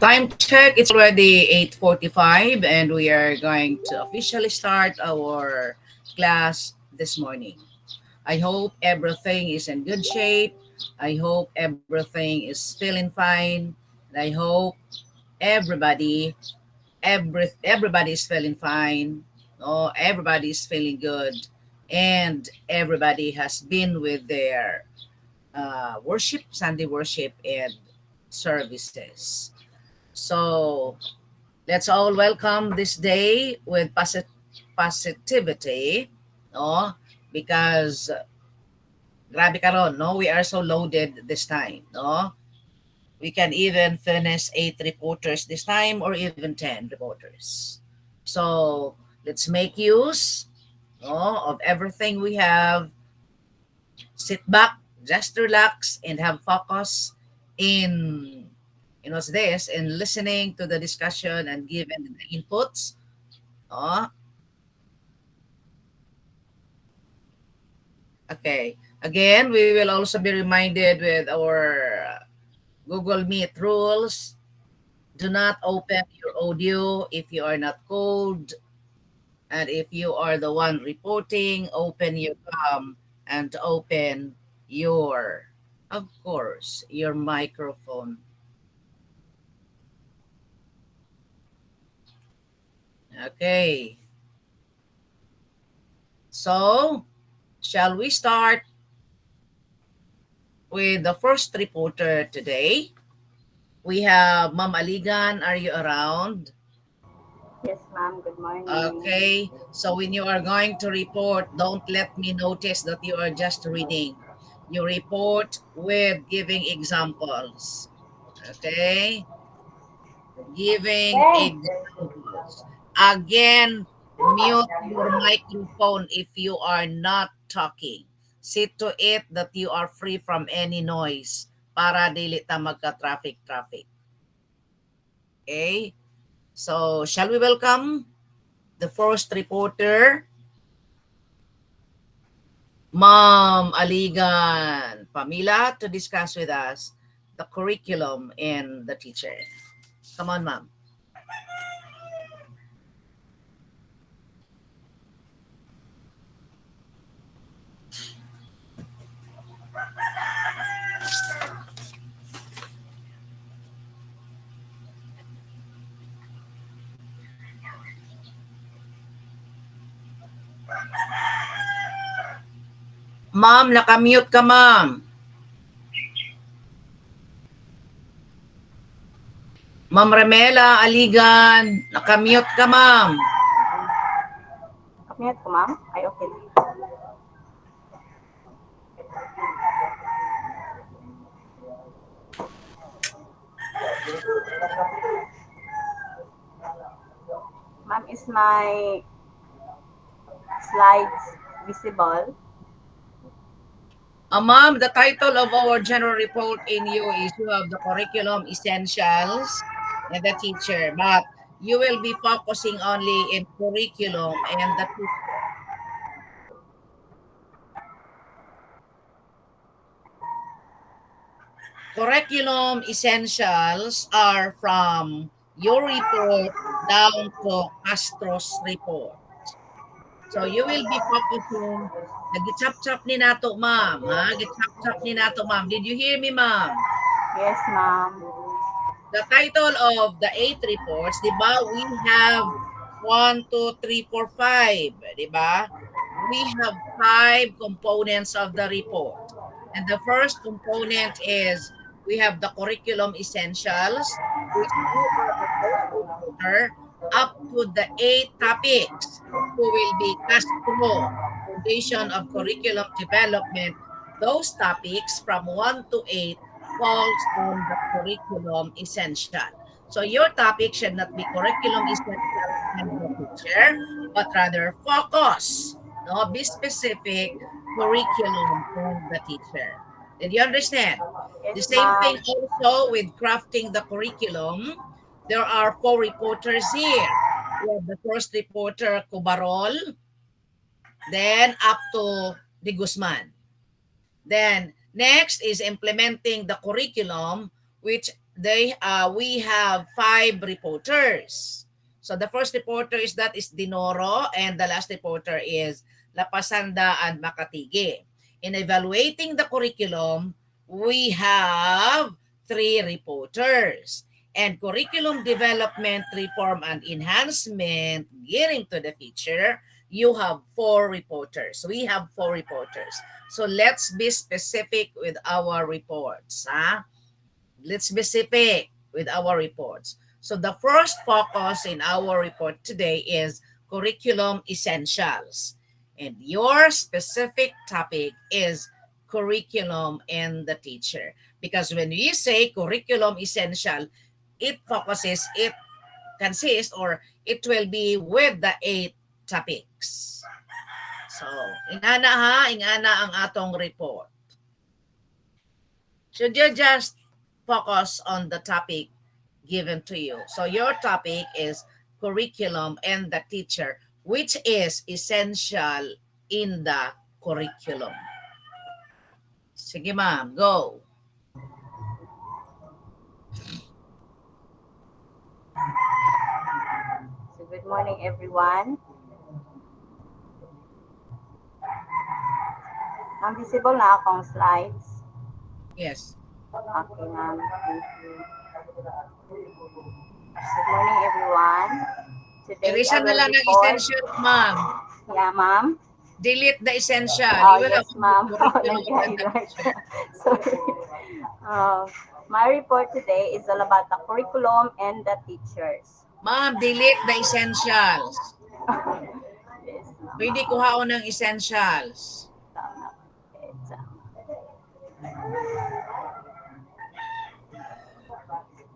Time check, it's already 8:45 and we are going to officially start our class this morning. I hope everything is in good shape. I hope everything is feeling fine. And I hope everybody is feeling fine. Oh, everybody is feeling good. And everybody has been with their worship, Sunday worship and services. So let's all welcome this day with positivity, no? Because grabe karon, no? We are so loaded this time, no? We can even finish 8 reporters this time or even 10 reporters. So let's make use, no, of everything we have. Sit back, just relax, and have focus in what's this in listening to the discussion and giving the inputs. Oh, okay. Again, we will also be reminded with our Google Meet rules. Do not open your audio if you are not called. And if you are the one reporting, open your and open your, of course, your microphone. Okay. So, shall we start with the first reporter today? We have Ma'am Aligan. Are you around? Yes, ma'am. Good morning. Okay. So when you are going to report, don't let me notice that you are just reading. You report with giving examples. Okay. Giving examples. Again, mute your microphone if you are not talking. See to it that you are free from any noise para dili ta magka-traffic. Okay? So, shall we welcome the first reporter, Ma'am Aligan Pamila, to discuss with us the curriculum and the teacher. Come on, ma'am. Ma'am, nakamute ka, ma'am. Ma'am Remela Aligan, nakamute ka, ma'am. Kapiyat ko, ma'am? Ay, okay. Ma'am, is my slides visible? Ma'am, the title of our general report in you is you have the curriculum essentials and the teacher, but you will be focusing only in curriculum and the teacher. Curriculum essentials are from your report down to Castro's report. So you will be focusing, nag-chop-chop ni nato, ma'am. Ha? Nag-chop-chop ni nato, ma'am. Did you hear me, ma'am? Yes, ma'am. The title of the 8 reports, di ba? We have 1, 2, 3, 4, 5. Di ba? We have 5 components of the report. And the first component is we have the curriculum essentials, which you are the first reporter up to the 8 topics who will be Castro, Foundation of Curriculum Development. Those topics from 1 to 8 falls on the curriculum essential. So your topic should not be curriculum essentials and the teacher, but rather focus. No, be specific, curriculum and the teacher. Did you understand? Yes, The same ma'am. thing also with crafting the curriculum. There are 4 reporters here. We have the first reporter, Kubarol, then up to De Guzman. Then next is implementing the curriculum, which we have 5 reporters. So the first reporter is Dinoro, and the last reporter is Lapasanda and Makatigi. In evaluating the curriculum, we have 3 reporters. And curriculum development, reform, and enhancement gearing to the future, you have 4 reporters. We have 4 reporters. So let's be specific with our reports. Let's be specific with our reports. So the first focus in our report today is curriculum essentials. And your specific topic is curriculum and the teacher. Because when we say curriculum essential, it consists, or it will be with the 8 topics. So, ingana ang atong report. Should you just focus on the topic given to you? So your topic is curriculum and the teacher, which is essential in the curriculum. Sige ma'am, go. So good morning, everyone. Ma'am, visible na akong slides. Yes. Okay, ma'am. Thank you. Good morning, everyone. Today, I Erase na will lang ang report. essential, ma'am. Yeah, ma'am. Delete the essential. Oh, You will yes, have ma'am. curriculum and the Nag-highlight. teacher. Sorry. My report today is all about the curriculum and the teachers. Ma'am, delete the essentials. Yes, ma'am. Pwede kuhaon ng essentials. Tama. It's,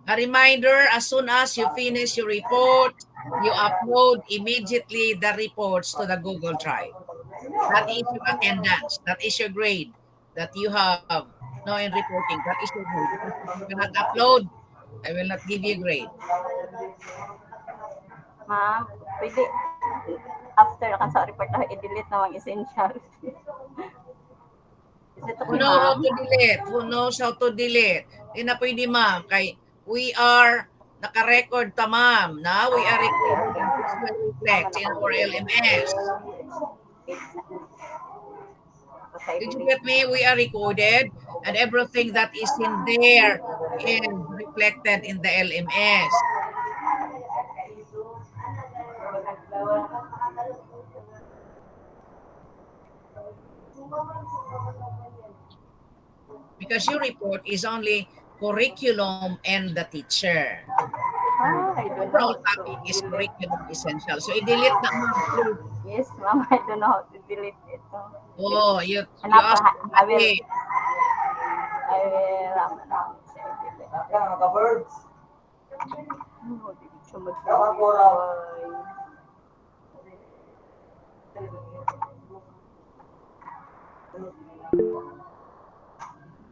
A reminder, as soon as you finish your report, you upload immediately the reports to the Google Drive. That is your attendance. That is your grade that you have no in reporting. That is your grade. Because if you cannot upload, I will not give you grade. ma'am, pwede, after kan sa report na i-delete na mga essential. Is it Who okay, knows how ma'am? to delete? Who knows how to delete? Hindi na pwede, ma'am. Kay we are naka-record ta, ma'am. Na we are Okay, recorded okay. and this will Tama reflect na in kong our delete. LMS. Okay, Did you delete. get me? We are recorded and everything that is in there is reflected in the LMS. Because your report is only curriculum and the teacher. I don't know Overall how to topic is delete. curriculum essential. So i-delete na, ma'am, please. Yes, ma'am, I don't know how to delete it. Oh, you Anak, asked I will, somebody. Naka-birds. Ano, di siya mag-delete.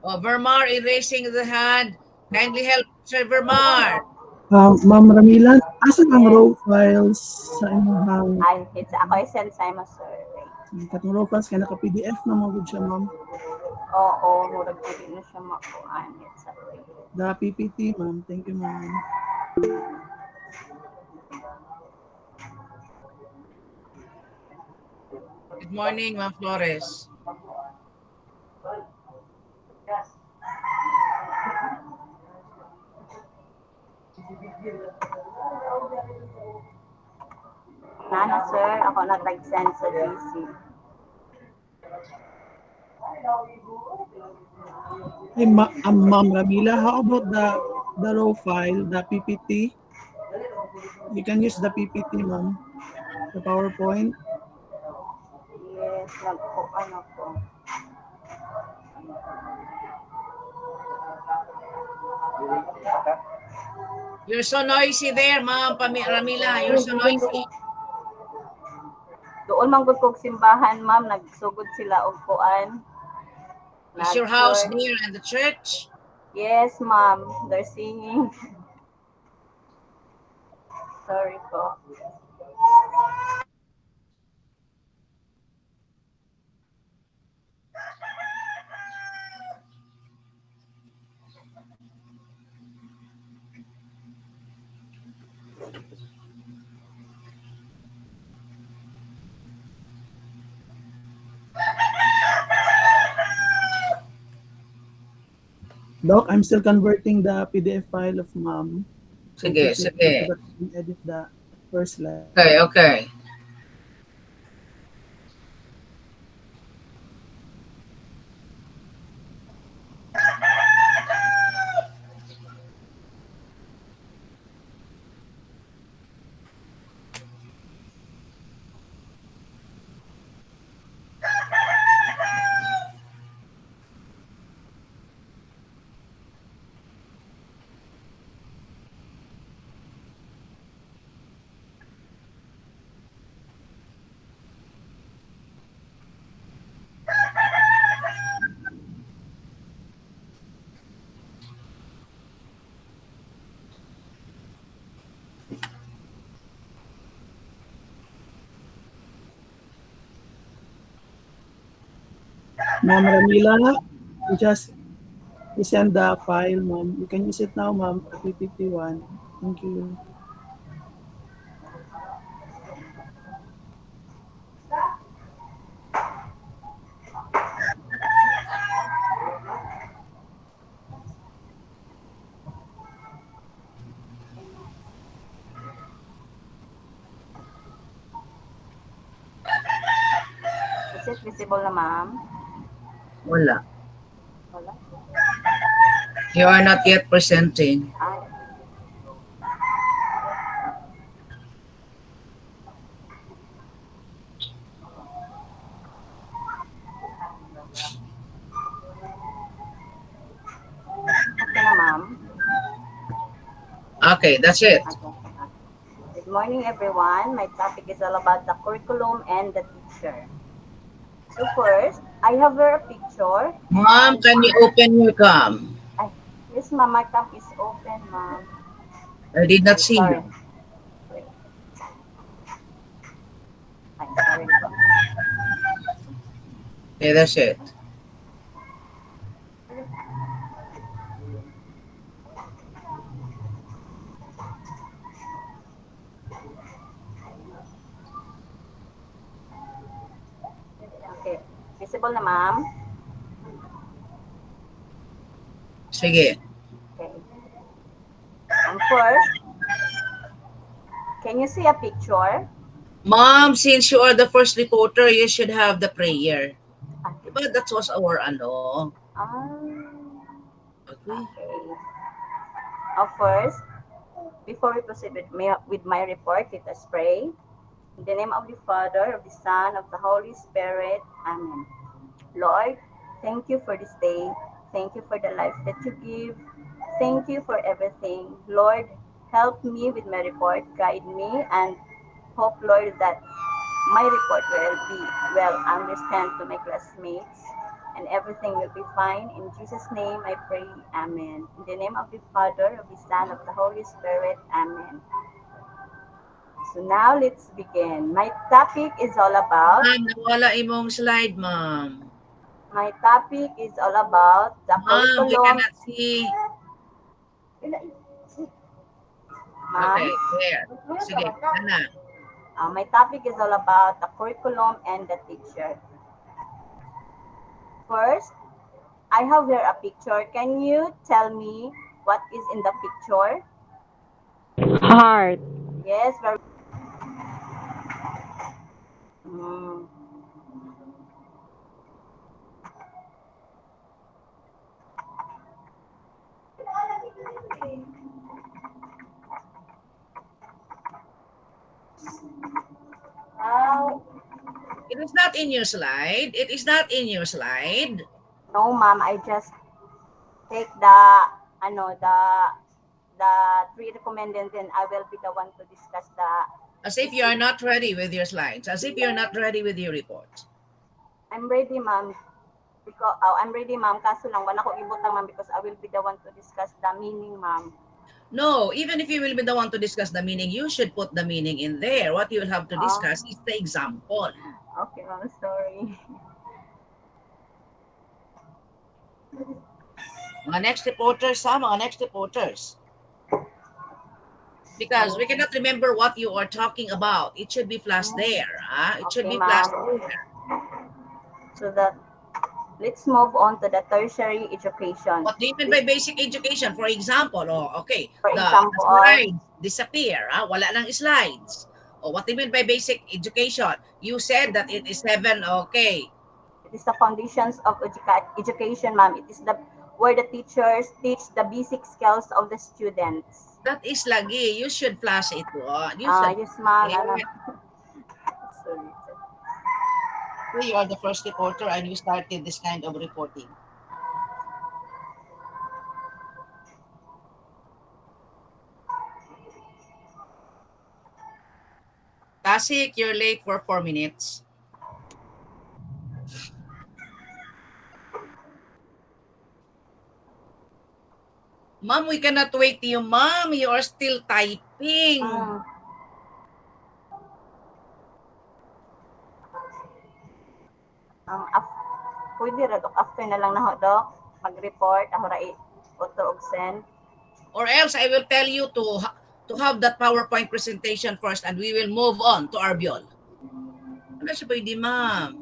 Oh, Vermar erasing the hand. Kindly help Sir Vermar. Ma'am Ramilan, asa ang Yes. raw files sa imong Ay, it's ako i-send sa imo, sir. katong raw files kay naka-PDF na mo gud siya, ma'am. Oo, murag pwede na siya makuhaan. It's okay. The PPT, ma'am. Thank you, ma'am. Good morning, Ma'am Flores. Nana, sir, ako na tag-send sa GC. Hey, Ma'am Ramila, how about the raw file, the PPT? You can use the PPT, ma'am. The PowerPoint. Yes, nagkuhan ako. You're so noisy there, Ma'am Ramila. You're so noisy. Doon man gud kog simbahan, ma'am, nagsugod sila og kuan. Is your house Nag-church. near and the church? Yes, ma'am. They're singing. Sorry po. Doc, I'm still converting the PDF file of mom to Sige, PPT so sige. that we can edit the first slide. Okay, okay. Ma'am Ramila, you just send the file, ma'am. You can use it now, ma'am, the PPT one. Thank you. Is it visible na, ma'am? Wala. Wala. You are not yet presenting. Ay. Okay na, ma'am. Okay, that's it. Okay. Good morning, everyone. My topic is all about the curriculum and the teacher. So first, I have here a picture. Mom, can you open your cam? Ay, yes, ma'am. My cam is open, ma'am. I did not see Sorry. you. Ay, sorry po. Okay, that's it. Okay. Visible na, ma'am? Sige. Okay. First, can you see a picture? Mom, since you are the first reporter, you should have the prayer. Ah, Diba that was our ano? Okay. okay. First, before we proceed with my report, let us pray. In the name of the Father, of the Son, of the Holy Spirit. Amen. Lord, thank you for this day. Thank you for the life that you give. Thank you for everything. Lord, help me with my report, guide me, and hope, Lord, that my report will be well understand to my classmates and everything will be fine. In Jesus' name I pray, Amen. In the name of the Father, of the Son, of the Holy Spirit, Amen. So now let's begin. My topic is all about Ma'am, nawala imong slide, ma'am. my topic is all about the Ma'am, we curriculum. cannot see. Ma'am, Okay, there. Sige, ana. my topic is all about the curriculum and the teacher. First, I have here a picture. Can you tell me what is in the picture? Heart. Yes, very. Mm. How? It is not in your slide. It is not in your slide. No, ma'am. I just take the the three recommended, and I will be the one to discuss the. As if you are not ready with your slides. As if you're not ready with your report. I'm ready, ma'am. Because I'm ready, ma'am. Kaso lang wala ko ibutang, ma'am, because I will be the one to discuss the meaning, ma'am. No, even if you will be the one to discuss the meaning, you should put the meaning in there. What you will have to discuss is the example. Okay, ma'am. Sorry. Mga next reporters, ha? Mga next reporters. Because we cannot remember what you are talking about. It should be flashed there. It should Okay, be flashed ma'am. there. So that let's move on to the tertiary education. What do you mean by basic education? For example, okay, For the example, slides disappear. Wala nang slides. What do you mean by basic education? You said that it is 7, okay. it is the foundations of education, ma'am. It is the where the teachers teach the basic skills of the students. That is lagi. You should flash it. You should Yes, ma'am. flash Ano. it. Sorry. You are the first reporter and you started this kind of reporting. Tasik, you're late for 4 minutes. Ma'am, we cannot wait you, ma'am. You are still typing. Pwede ra, Dok. After na lang na ho, Dok. Mag-report. Ako ra auto og send. Or else I will tell you to have that PowerPoint presentation first and we will move on to Arbiol. Ano siya pwede, ma'am?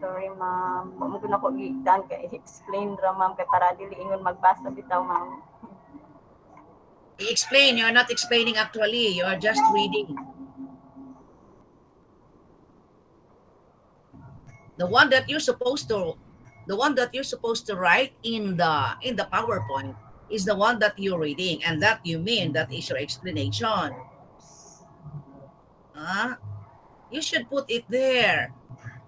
Sorry, ma'am. Mo na ko gitan kay explain ra, ma'am, kay para dili ingon magbasa bitaw, ma'am. I-explain. You're not explaining actually. You're just reading. The one that you're supposed to write in the PowerPoint is the one that you're reading, and that you mean that is your explanation. You should put it there.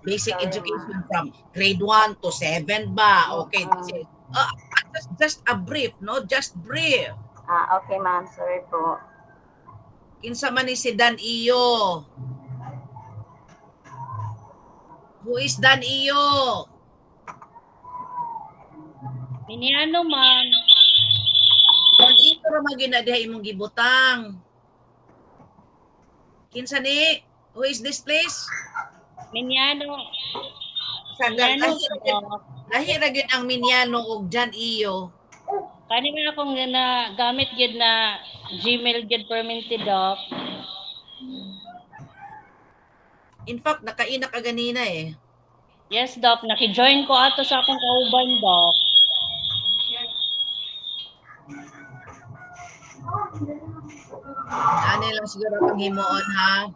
Basic Sorry, education from grade 1 to 7 ba? Okay, this is just a brief, no? Just brief. Okay, ma'am. Sorry po. Kinsa man ni si Dan Iyo? Who is Dan Iyo? Miniano, ma'am. Dan Iyo ra magina diha imong gibutang. Kinsa ni? Who is this please? Miniano. Sandal. Miniano. Lahira gyud ang Minyano ug Dan Iyo. Kani nga akong gamit gyud na Gmail gyud permitted, Doc. In fact, nakaina ka ganina eh. Yes, Doc. Naki-join ko ato sa akong kauban, Doc. Ano lang siguro ang himuon ha.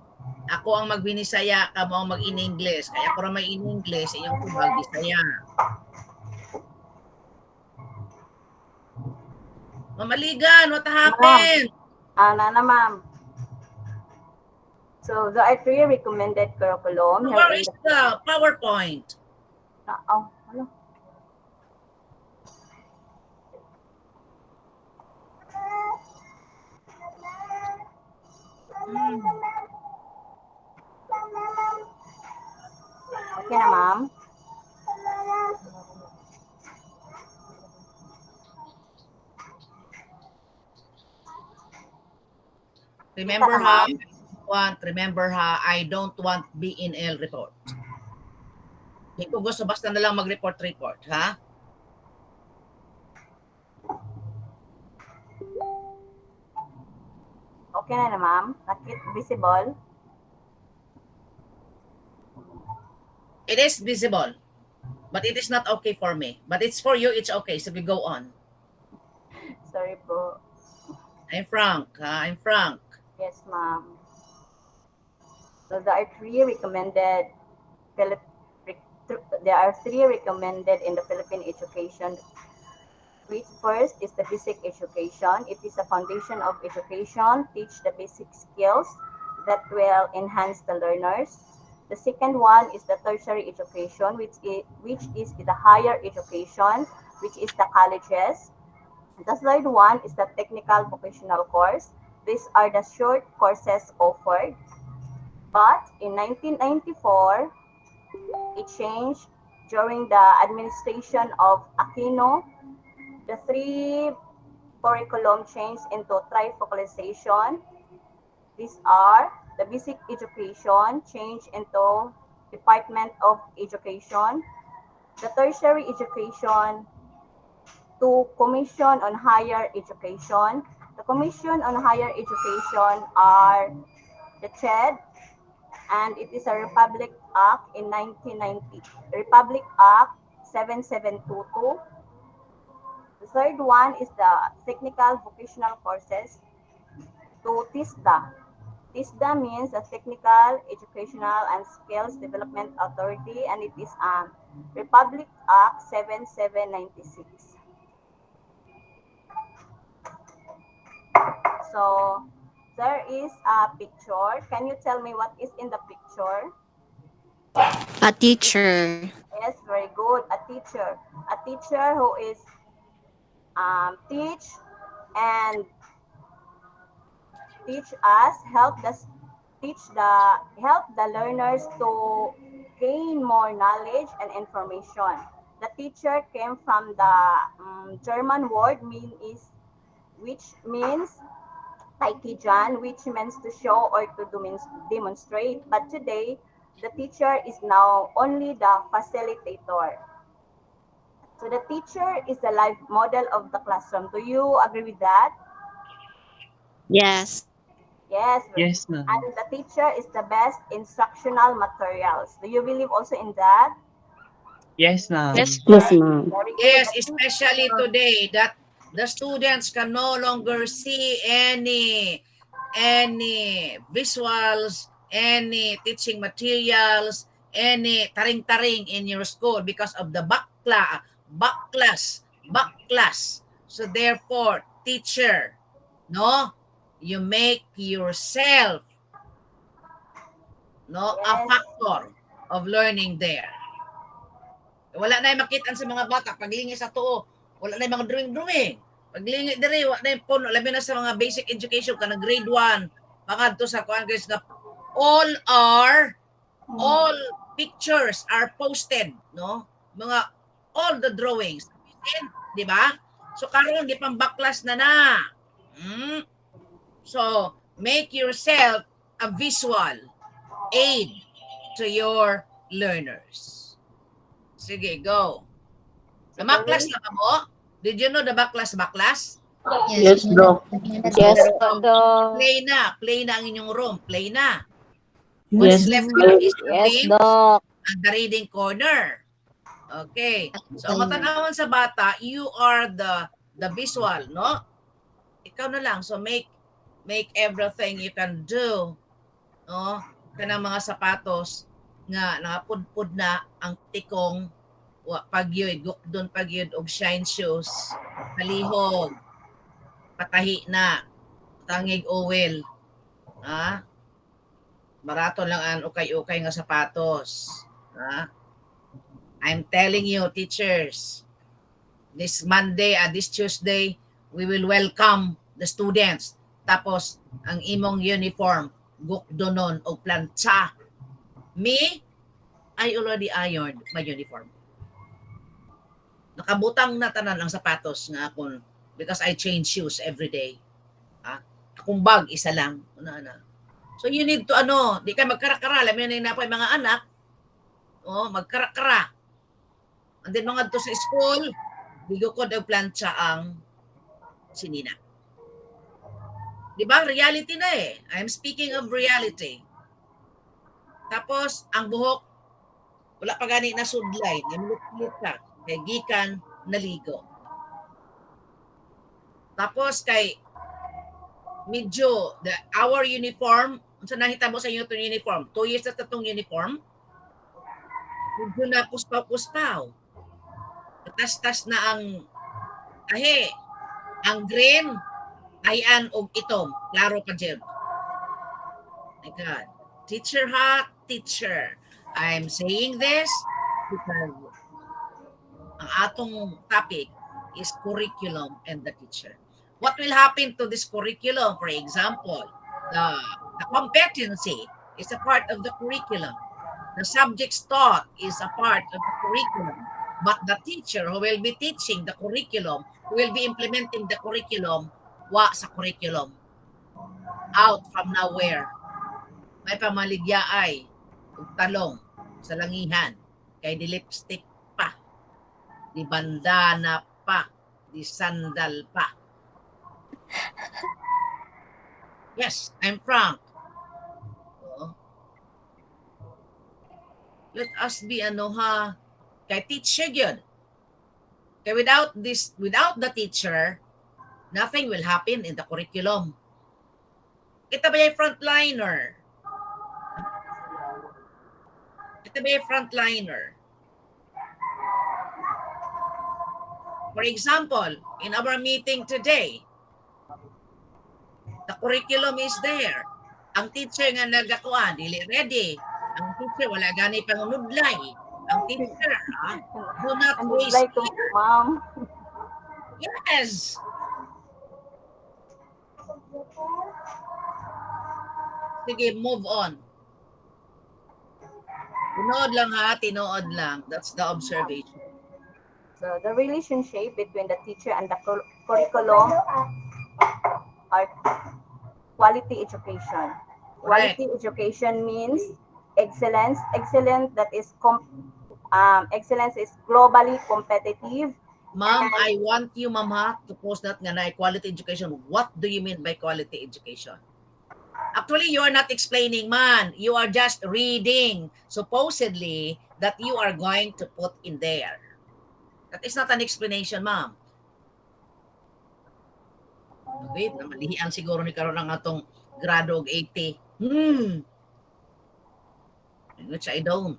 Ako ang magbinisaya, kamo ang mag-in-English. Kaya ako ra may in-English, iyong tubag Bisaya. Mamaligan, what happened? Na, ma'am. So, there are 3 recommended curriculum. Where is the PowerPoint? Hello. Okay na, ma'am. Remember ha, I don't want BNL report. Hindi ko gusto basta na lang mag-report, ha? Okay na, ma'am. Visible. It is visible, but it is not okay for me. But it's for you, it's okay. So we go on. Sorry po. I'm Frank, ha? I'm Frank. Yes, ma'am. So there are 3 recommended. There are 3 recommended in the Philippine education. Which first is the basic education. It is the foundation of education. Teach the basic skills that will enhance the learners. The second one is the tertiary education, which is the higher education, which is the colleges. The third one is the technical vocational course. These are the short courses offered. But in 1994, it changed during the administration of Aquino. The 3 curriculum changed into trifocalization. These are the basic education changed into Department of Education. The tertiary education to Commission on Higher Education. The Commission on Higher Education are the CHED, and it is a Republic Act in 1990, Republic Act 7722. The third one is the Technical Vocational Courses to TISDA. TISDA means the Technical Educational and Skills Development Authority, and it is Republic Act 7796. So there is a picture. Can you tell me what is in the picture? A teacher. Yes, very good. A teacher. A teacher who is teach and teach us, help the learners to gain more knowledge and information. The teacher came from the German word which means Taikijan, which means to show or to demonstrate. But today, the teacher is now only the facilitator. So the teacher is the live model of the classroom. Do you agree with that? Yes. Yes. Yes, ma'am. And the teacher is the best instructional materials. Do you believe also in that? Yes, ma'am. Yes, Yes, ma'am. Very good. Yes, especially today that the students can no longer see any visuals, any teaching materials, any taring-taring in your school because of the backclass. So therefore, teacher, no, you make yourself a Yes. factor of learning there. Wala na yung makita sa mga bata paglingi sa tuo. Wala na yung mga drawing. Paglingi diri wala na yung puno, labi na sa mga basic education kana grade 1, pakadto sa kuan guys na all pictures are posted, no? Mga all the drawings, di ba? So karon di pang backclass na. So make yourself a visual aid to your learners. Sige, go. The backlash na ba mo? Did you know the backlash? Yes, bro. Yes, Play na ang inyong room. Play na. Yes. What's left now is the Yes, game Doc. and the reading corner. Okay. So, ang matanawan sa bata, you are the visual, no? Ikaw na lang. So, make everything you can do, no? Kanang mga sapatos nga nakapudpud na ang tikong pagyud gukdon pagyud og shine shoes palihog patahi na tangig oil barato lang ang ukay-ukay nga sapatos I'm telling you teachers, this Monday this Tuesday we will welcome the students, tapos ang imong uniform gukdonon og plantsa. Me, I already ironed my uniform. Nakabutang na tanan ang sapatos nga akon because I change shoes every day. Akong bag isa lang. So you need to di ka magkarakara. Alam mo na po yung mga anak. Magkarakara. And then mga to sa school, bigo ko daw plancha ang sinina. Di ba? Reality na eh. I'm speaking of reality. Tapos, ang buhok, wala pa gani na sudlay. Namulot ka. Kay gikan, naligo. Tapos, kay medyo, our uniform, unsa nakita mo sa inyo itong uniform? 2 years na itong uniform. Medyo na puspaw-puspaw. Tas-tas na ang ang green, ayan og itom. Klaro pa dyan. My God. Teacher hat, teacher. I'm saying this because ang atong topic is curriculum and the teacher. What will happen to this curriculum? For example, the competency is a part of the curriculum. The subjects taught is a part of the curriculum. But the teacher who will be teaching the curriculum, who will be implementing the curriculum, sa curriculum. Out from nowhere. May pamaligya ay talong sa langihan, kay di lipstick pa, di bandana pa, di sandal pa. Yes, I'm Frank. Oh, let us be kay teacher yun. Kay without the teacher, nothing will happen in the curriculum. Kita ba yung frontliner? Kita ba yung frontliner? For example, in our meeting today, the curriculum is there. Ang teacher nga nagakuan, dili ready. Ang teacher wala gani pangunudlay. Ang teacher, do not And would waste like to, ma'am. Yes. Sige, move on. Tinood lang ha, tinood lang. That's the observation. So the relationship between the teacher and the curriculum are quality education. Correct. Quality education means excellence. Excellence is globally competitive. Ma'am, I want you, ma'am ha, to post that nga na quality education. What do you mean by quality education? Actually, you are not explaining, man. You are just reading, supposedly, that you are going to put in there. That is not an explanation, ma'am. Wait, namalihian siguro ni karon ang atong grado og 80. Which I don't.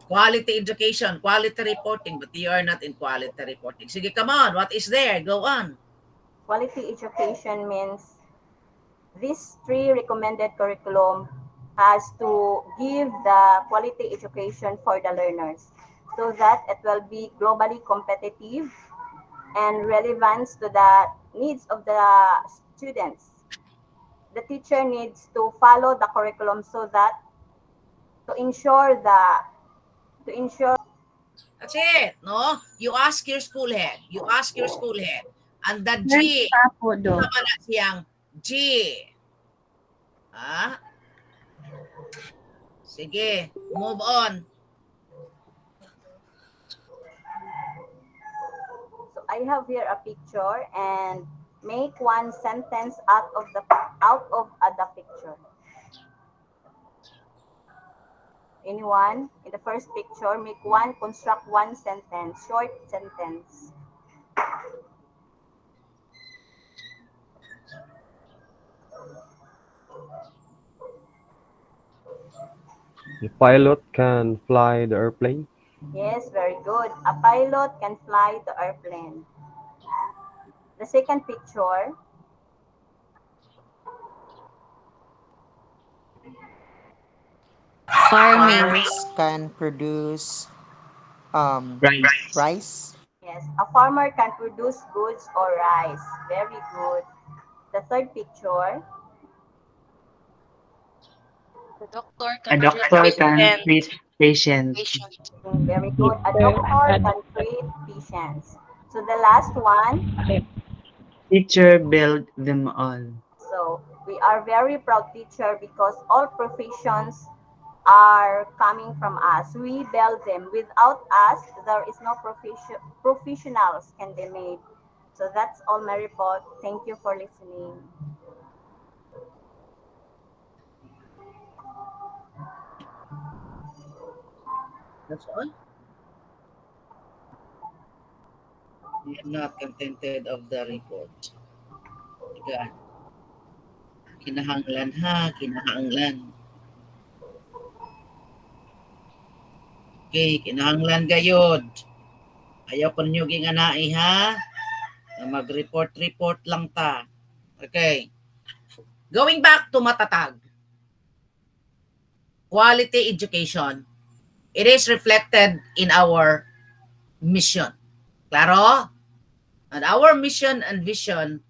Quality education, quality reporting, but you are not in quality reporting. Sige, come on. What is there? Go on. Quality education means these 3 recommended curriculum has to give the quality education for the learners so that it will be globally competitive and relevant to the needs of the students. The teacher needs to follow the curriculum so that to ensure That's it, no? You ask your school head. And the G, tama na siyang G. Sige, move on. So I have here a picture and make one sentence out of the picture. Anyone? In the first picture, construct one sentence, short sentence. The pilot can fly the airplane. Yes, very good. A pilot can fly the airplane. The second picture. Farmers can produce rice. Yes, a farmer can produce goods or rice. Very good. The third picture. The doctor A doctor can treat patients. Very good. A doctor can treat patients. So the last one. Teacher build them all. So we are very proud teacher because all professions are coming from us. We build them. Without us, there is no professionals can be made. So that's all my report. Thank you for listening. That's all. I am not contented of the report. Sige. Kinahanglan ha, kinahanglan. Okay, kinahanglan gayod. Ayaw ko ninyo ginganai ha. Na mag-report lang ta. Okay. Going back to matatag. Quality education. It is reflected in our mission. Claro? And our mission and vision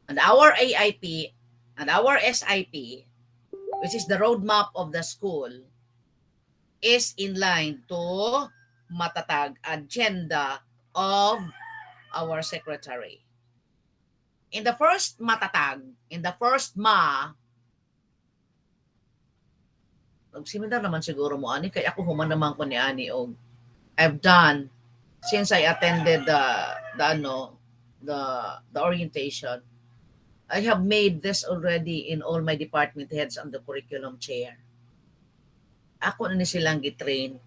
and our AIP and our SIP, which is the roadmap of the school, is in line to matatag agenda of our secretary. In the first matatag, in the first nagsimindar naman siguro mo ani kay ako human naman ko ni ani og I've done since I attended the orientation, I have made this already in all my department heads and the curriculum chair. Ako na ni silang gitrain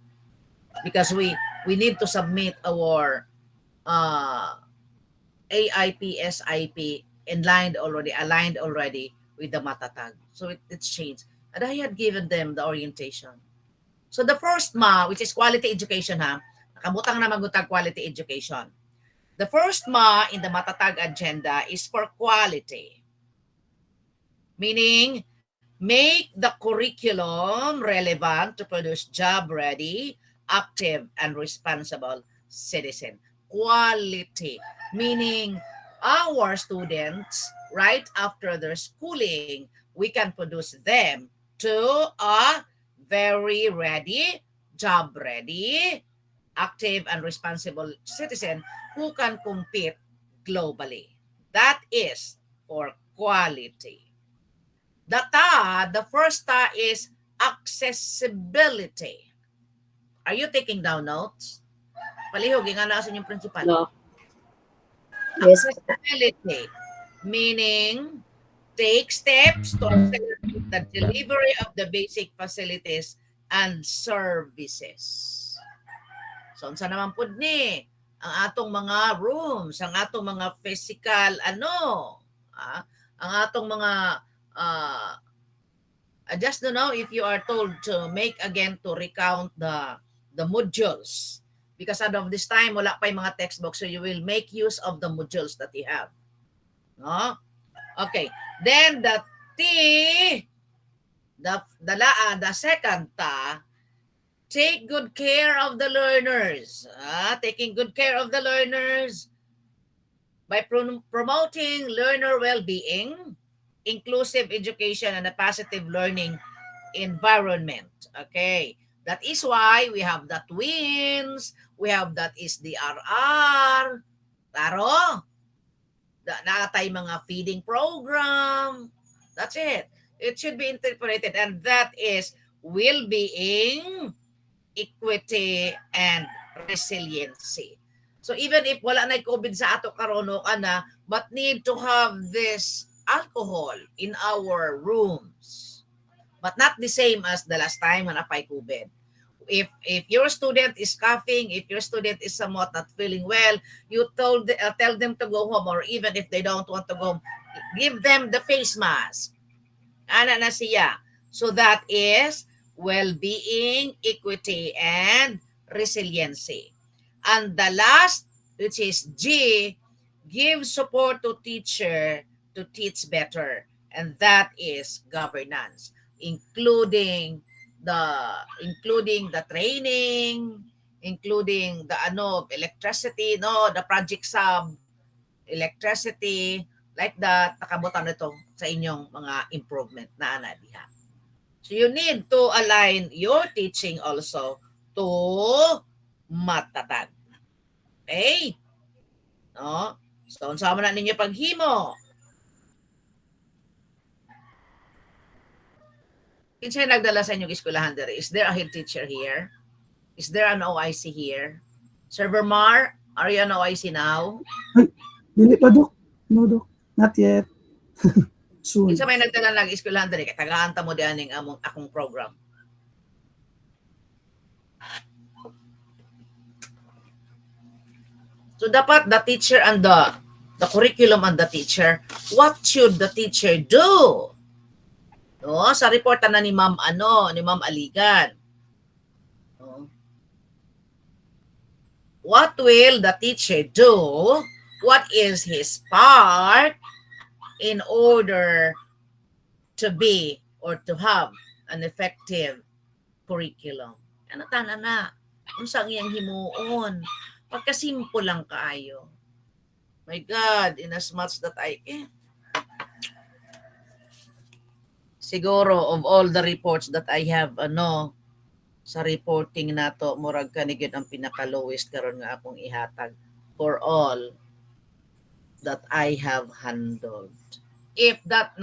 because we need to submit our AIP, SIP aligned already with the Matatag. So it's changed. And I had given them the orientation. So the first which is quality education nakabutang na magutag quality education. The first in the Matatag agenda is for quality. Meaning, make the curriculum relevant to produce job-ready, active, and responsible citizen. Quality, meaning our students, right after their schooling, we can produce them to a very ready, job-ready, active, and responsible citizen who can compete globally. That is for quality. The first is accessibility. Are you taking down notes? Palihog, yung nga sa inyong principal. No. Yes. Accessibility, meaning take steps to accelerate the delivery of the basic facilities and services. So, unsa naman pud ni ang atong mga rooms, ang atong mga physical ang atong mga I just don't know if you are told to make again to recount the modules because out of this time wala pa yung mga textbooks, so you will make use of the modules that you have. No? Okay. Then the second take good care of the learners. Taking good care of the learners by promoting learner well-being, inclusive education, and a positive learning environment. Okay. That is why we have the twins, we have that is the RR, taro, nakatay mga feeding program. That's it. It should be interpreted, and that is well-being, equity, and resiliency. So even if wala na COVID sa ato karon ka na, but need to have this alcohol in our rooms. But not the same as the last time when apay COVID. If your student is coughing, if your student is somewhat not feeling well, you tell them to go home, or even if they don't want to go home, give them the face mask. Ana na siya. So that is well-being, equity, and resiliency. And the last, which is G, give support to teacher to teach better. And that is governance, including the training, including the electricity, the project sub, electricity, like that, nakabutan nito sa inyong mga improvement na diha. So you need to align your teaching also to Matatag. Okay? No? So, unsama na ninyo paghimo. Kinsay nagdala sa inyong eskwelahan dere? Is there a head teacher here? Is there an OIC here? Server Mar, are you an OIC now? Dili pa, Dok. No, Dok. Not yet. Soon. Kinsa may nagdala ng eskwelahan dere? Tagaan ta mo dianing akong program. So dapat the teacher and the curriculum and the teacher, what should the teacher do? No, sa report na ni Ma'am Aligan. No. What will the teacher do? What is his part in order to be or to have an effective curriculum? Ano tanan na? Unsang iyang himuon? Pagkasimple lang kaayo. My God, in as much that I can. Siguro of all the reports that I have sa reporting nato murag kanigid ang pinaka-lowest karon nga akong ihatag for all that I have handled. If that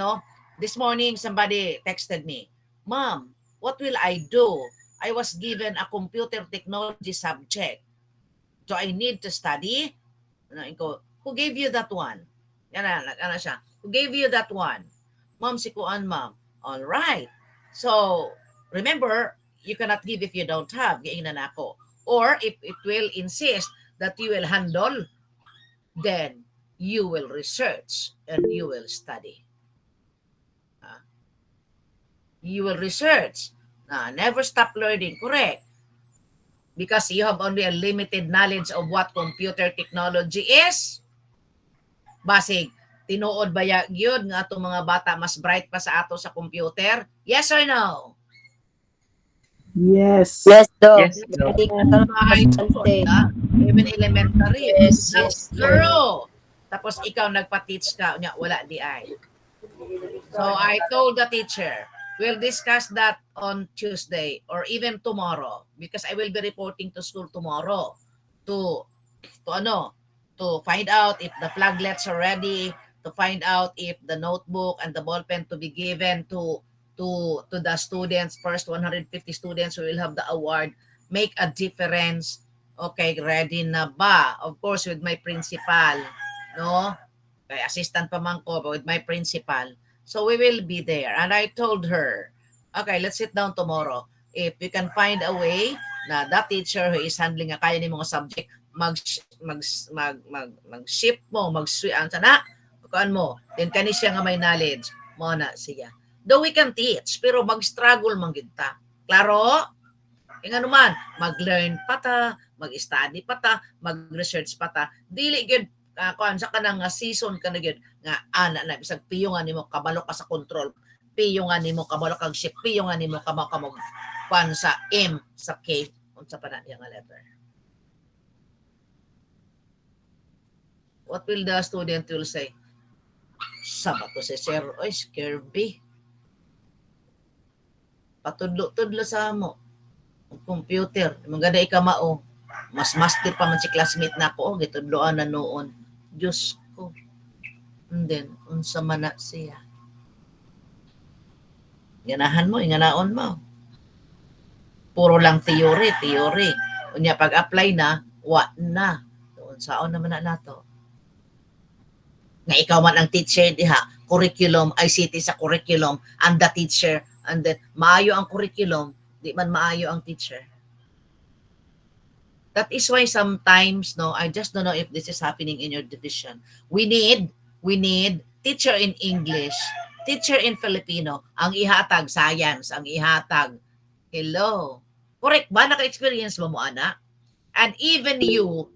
this morning somebody texted me, "Mom, what will I do? I was given a computer technology subject. So I need to study. Who gave you that one? Yan na, ano siya. Who gave you that one? Ma'am, si Kuan, ma'am. All right. So, remember, you cannot give if you don't have. Giingnan ako. Or if it will insist that you will handle, then you will research and you will study. You will research. Never stop learning. Correct. Because you have only a limited knowledge of what computer technology is. Basig, tinuod ba yun nga itong mga bata mas bright pa sa ato sa computer? Yes or no? Yes. Yes, Doc. Yes, Doc. Even elementary. Yes, That's yes. true. Tapos ikaw nagpa-teach ka, wala di ay. So I told the teacher, we'll discuss that on Tuesday or even tomorrow because I will be reporting to school tomorrow to find out if the flaglets are ready, to find out if the notebook and the ball pen to be given to the students, first 150 students who will have the award, make a difference. Okay, ready na ba? Of course, with my principal, no? Kay assistant pa man ko, but with my principal. So we will be there. And I told her, okay, let's sit down tomorrow. If you can find a way na that teacher who is handling kaya ni mga subject, mag-shift mo, kuan mo, then kani siya nga may knowledge, mo na siya. Though we can teach, pero mag-struggle man gid ta. Klaro? Nga naman, mag-learn pa ta, mag-study pa ta, mag-research pa ta. Dili gid kuan sa kanang season ka na gid nga ana na bisag piyongan nimo kabalo ka sa control, piyongan nimo kabalo kag shift, piyongan nimo kamog kuan sa M sa K unsa pa na yang letter. What will the student will say? Sabato si Sir, oy, Kirby. Patudlo-tudlo sa mo. Computer, maganda ikamao. Mas master pa man si classmate na ako, gitudloan na noon. Diyos ko. And then, unsa man na siya. Ganahan mo, inganaon mo. Puro lang theory. Unya pag-apply na, what na. Doon saon naman na nato. Nga ikaw man ang teacher diha, curriculum, ICT sa curriculum, and the teacher, and then maayo ang curriculum, di man maayo ang teacher. That is why sometimes, no, I just don't know if this is happening in your division. We need teacher in English, teacher in Filipino, ang ihatag science, ang ihatag. Hello. Correct ba? Naka-experience mo ana? And even you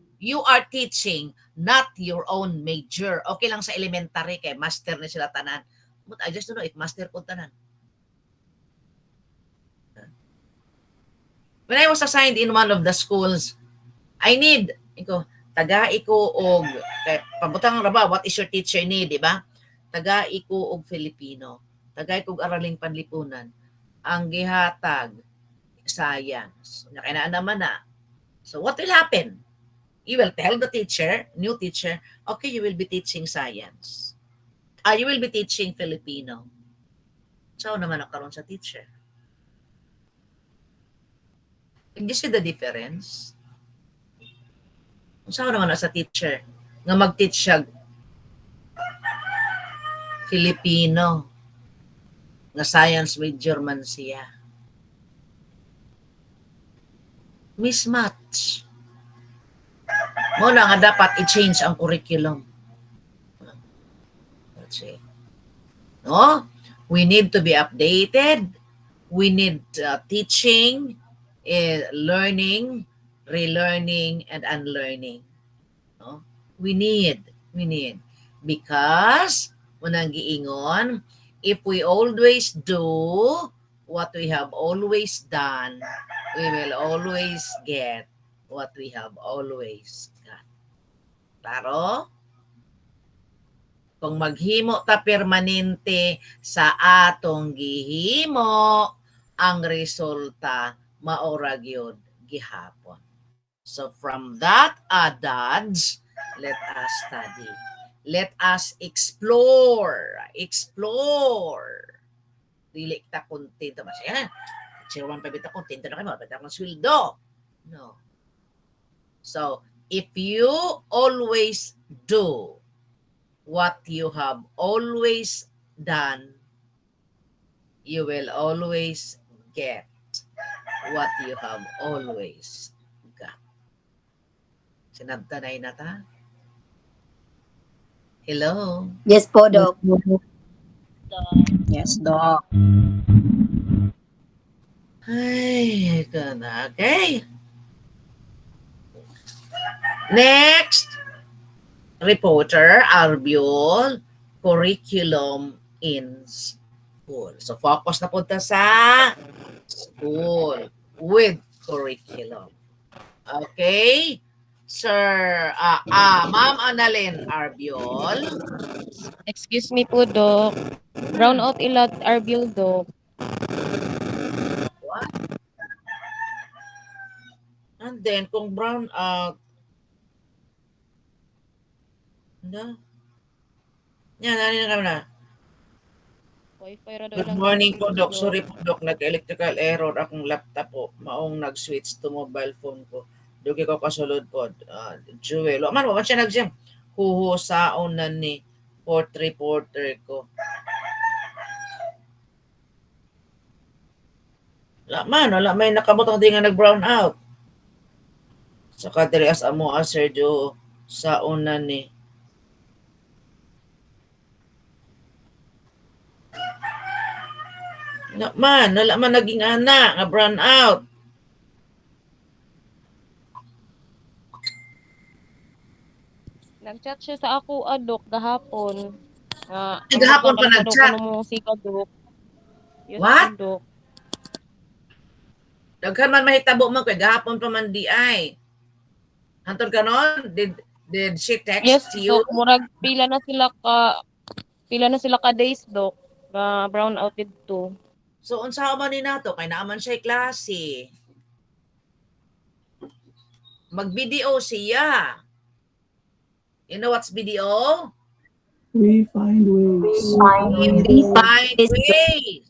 are teaching not your own major. Okay lang sa elementary kay master na sila tanan. But I just don't know if master ko tanan. When I was assigned in one of the schools, I need, taga-iko og, pabutang raba, what is your teacher need, di ba? Taga-iko og Filipino. Taga-iko og araling panlipunan. Ang gihatag, science. Nakinaan naman na. So what will happen? You will tell the teacher, new teacher, okay, you will be teaching science. You will be teaching Filipino. So naman ang karon sa teacher. Did you see the difference? Saan naman sa teacher nga mag-teach siya Filipino nga science major man siya. Mismatch. Mo na nga dapat i-change ang curriculum. Let's see. No? We need to be updated. We need teaching, learning, relearning, and unlearning. No? We need. Because, munang giingon, if we always do what we have always done, we will always get what we have always got. Klaro? Kung maghimo ta permanente sa atong gihimo, ang resulta maura gyud gihapon. So from that adage, let us study. Let us explore. Dili ta kontento mas yan. Sirwan pa bita kontento na kayo, bita kang sweldo. No. So If you always do what you have always done, you will always get what you have always got. Sinabtanay na ta? Hello? Yes po, Yes, Doc. Doc. Yes, Doc. Ay, ito na. Okay. Next, reporter, Arbiol, curriculum in school. So, focus na punta sa school with curriculum. Okay? Sir, Ma'am Annalyn Arbiol. Excuse me po, Doc. Brown out ilat Arbil, Doc. What? And then, kung brown out, ano? Yan, nanin na kami na. Wi-Fi ra daw Good lang morning gamitin po, ko, Doc. Sorry po, Doc. Nag-electrical error akong laptop po. Maong nag-switch to mobile phone ko. Dugi ko kasulod po. Jewel. Man, man siya nag-siyang huhusaon na ni port reporter ko. Wala may nakabutang di nga nag-brown out. Sa kadiri as amo Sergio sa una ni. Wala man naging ana nga brown out. Nag-chat siya sa ako, Doc, gahapon. Gahapon pa nag-chat. nag-chat? Daw mo musika, Doc. Yes, What? po, Doc. Daghan man mahitabo man kay gahapon pa man di ay. Hantod kanon, did she text Yes, you? Doc. Murag pila na sila ka days, Doc. Brown out dito. So unsa man ni nato kay naaman siya klase. Mag-video siya. You know what's video? We find ways. We find ways.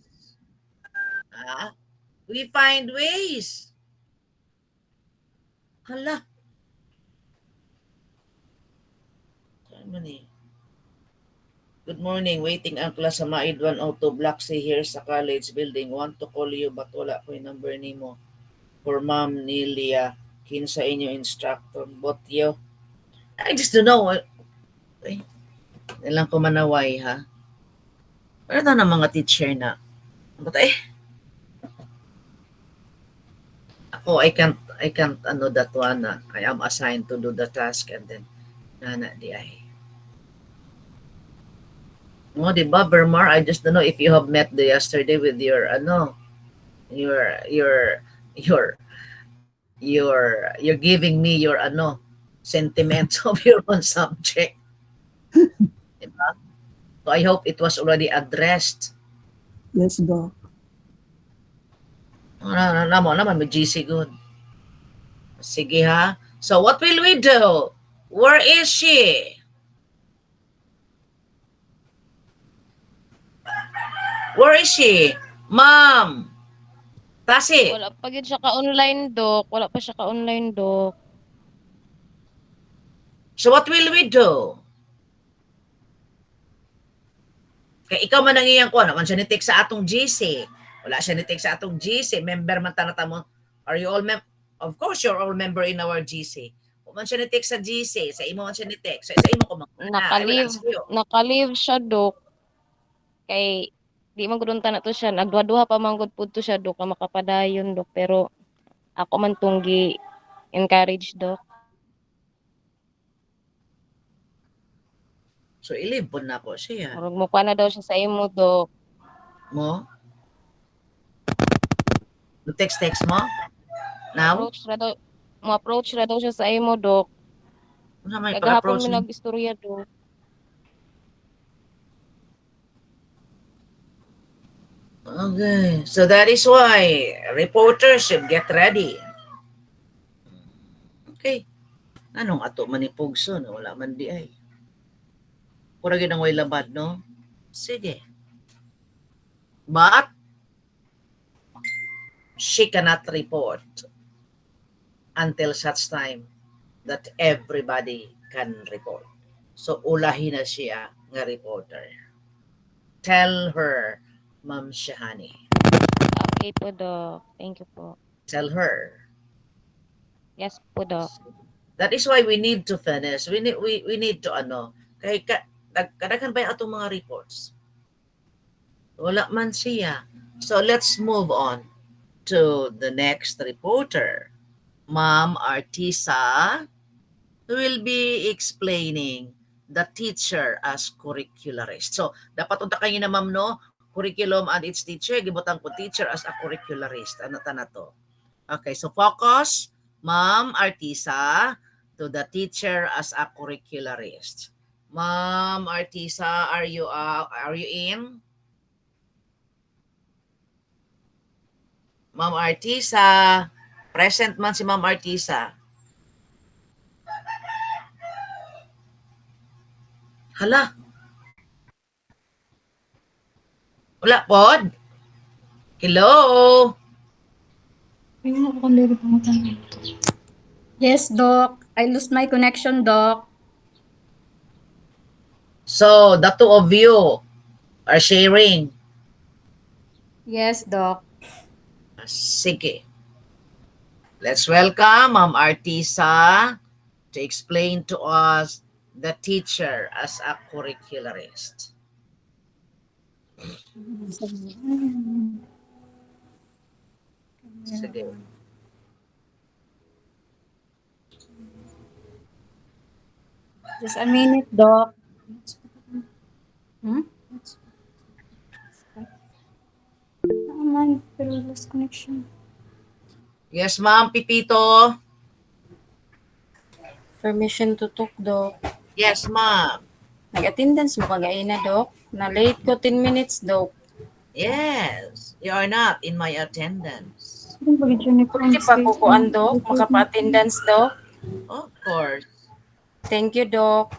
We find ways. Hala. Saan man eh? Good morning. Waiting ang class sa Maid 102 Block C here sa college building. Want to call you but wala ko yung number ni mo. For Ma'am Nelia. Kinsa inyo instructor. But yo. I just don't know. Okay. Ilang ko manaway ha. Pero ito na mga teacher na. But ako, I can't that one na. I am assigned to do the task and then nana di ay. No, di ba, Vermar? I just don't know if you have met yesterday with your you're giving me your sentiments of your own subject. Diba? So I hope it was already addressed. Yes, Doc. Naman may GC good. Sige ha. So what will we do? Where is she? Where is she? Ma'am. Tasi. Wala pa gid siya ka-online, Doc. Wala pa siya ka-online, Doc. So what will we do? Kaya ikaw man ang iyang ko, naman siya ni-take sa atong GC. Wala siya ni-take sa atong GC. Member man tanata mo. Are you all Of course, you're all member in our GC. Kung man siya ni-take sa GC, sa imo man siya ni-take. Sa imo ko man. Nakalive siya, Doc. Kay di man gud na to siya. Nagduha-duha pa man gud pud to siya, Doc, na makapadayon, Doc. Pero ako man tunggi encourage, Doc. So, ilib po na po siya. Murag mo pa na daw siya sa imo, Doc. Mo? Text mo? Now? Approach na daw siya sa imo, Doc. Ano may Kagahapon pa-approach mi nag-istorya, Doc. Okay. So, that is why reporters should get ready. Okay. Anong ato manipugso? No? Wala man di ay. Pura ginang way labad, no? Sige. But, she cannot report until such time that everybody can report. So ulahin na siya nga reporter. Tell her, Ma'am Shahani. Okay po, Doc. Thank you po. Tell her. Yes po, Doc. That is why we need to finish. We need to ano. Kay kadaghan ba yung atong mga reports? Wala man siya. So let's move on to the next reporter. Ma'am Artisa will be explaining the teacher as curricularist. So, dapat unta kayo na ma'am no, curriculum and its teacher, gibutang ko teacher as a curricularist. Ano ta na to? Okay, so focus, Ma'am Artisa, to the teacher as a curricularist. Ma'am Artisa, are you in? Ma'am Artisa, present man si Ma'am Artisa. Hala. Wala pod. Hello. Yes, Doc. I lost my connection, Doc. So, the two of you are sharing. Yes, Doc. Sige. Let's welcome Ma'am Artisa to explain to us the teacher as a curricularist. Sige. Just a minute, Doc. Hmm? Naman, pero lost connection. Yes, Ma'am Pipito. Permission to talk, Doc. Yes, Ma'am. Nag-attendance mo kagaya na, Doc. Na-late ko 10 minutes, Doc. Yes, you are not in my attendance. Pwede pa kukuan, Doc? Makapa-attendance, Doc? Of course. Thank you, Doc.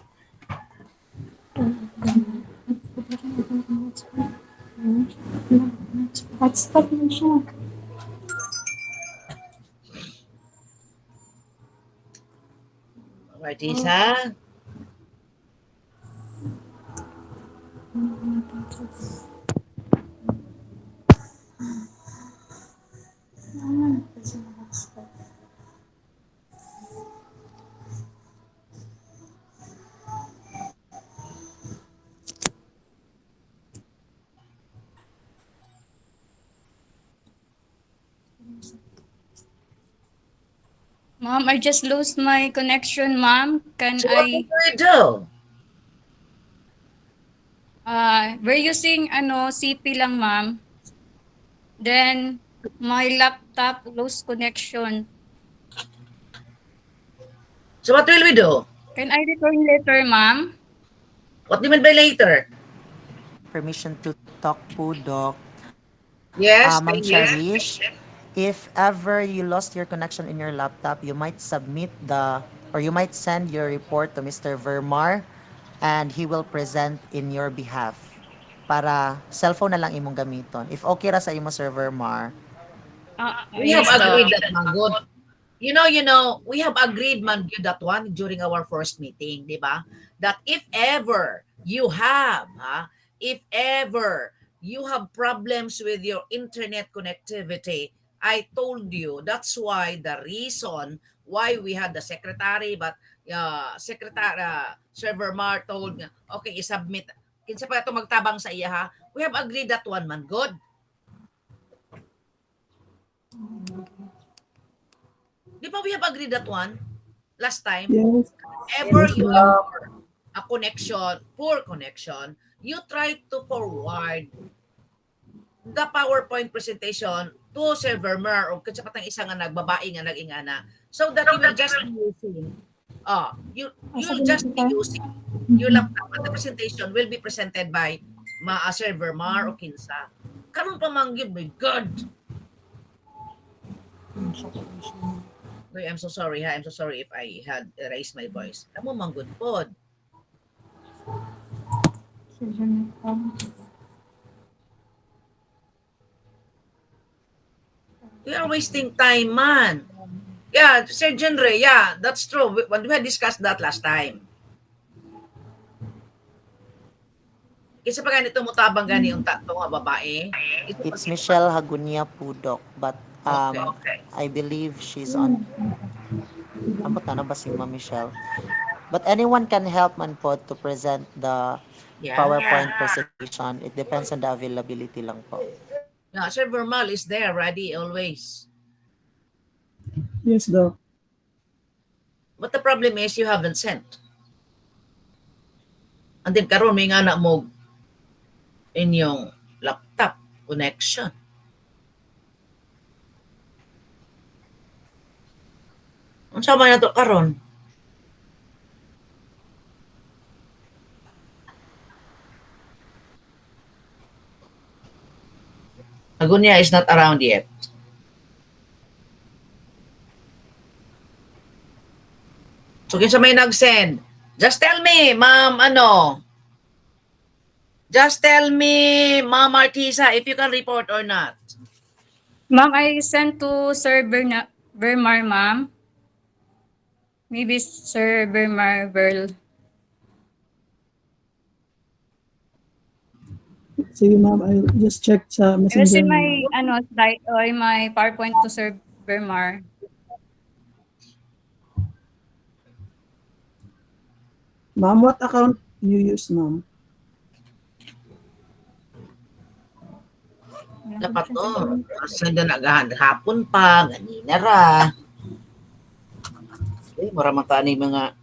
Hotspot na siya. Artisa. Mom, I just lost my connection, Mom. Can So what I... do we do? We're using CP lang, Ma'am. Then my laptop lost connection. So what will we do? Can I return later, Ma'am? What do you mean by later? Permission to talk po, Doc. Yes, Ma'am thank you. Cherish, if ever you lost your connection in your laptop, you might you might send your report to Mr. Vermar and he will present in your behalf. Para cellphone na lang imong gamiton. If okay ra sa imo, Sir Vermar. We have Yes, agreed Doc. that, Manggod. You know, we have agreed, Manggod, that one during our first meeting, di ba? That if ever you have problems with your internet connectivity, I told you that's why the reason why we had the secretary, but Sir Vermar told nga, okay, isubmit. Kinsa pa ito magtabang sa iya ha? We have agreed that one, man. Good. Di ba we have agreed that one last time? Yes. Ever Yes, you ma'am. have a connection, poor connection, you try to forward the PowerPoint presentation to Sir Vermeer o kasi patang isa nga nagbabae nga nag-ingana so that you will just be using you'll just be using your laptop and the presentation will be presented by Sir Vermeer o kinsa. Karon pa mangyud, my God. I'm so sorry ha. I'm so sorry if I had raised my voice. Kamo manggod pod. We are wasting time, man. Yeah, Sir Genre, yeah, that's true. When we had discussed that last time. Isa pa ganito mutabang gani yung tato nga babae. Isa pa It's Michelle Hagunia Pudok, but okay. I believe she's on. Ambot na ba si Ma'am Michelle? But anyone can help man po to present the Yeah. PowerPoint presentation. It depends on the availability lang po. Yeah, Sir Vermal is there ready always. Yes, Doc. But the problem is you haven't sent. And then karon may nga na mo inyong laptop connection. Unsa man nato karon? Agonia is not around yet. So kinsa may nag-send? Just tell me, Ma'am Just tell me, Ma'am Artisa, if you can report or not. Ma'am, I sent to Sir Bermar, ma'am. Maybe Sir Bermar will. Sige, ma'am. I'll just check sa I will messenger. send my ma'am. slide or my PowerPoint to Sir Bermar. Ma'am, what account you use, ma'am? Dapat to. Asa na hapon pa, ganina ra. Okay, maramata ni mga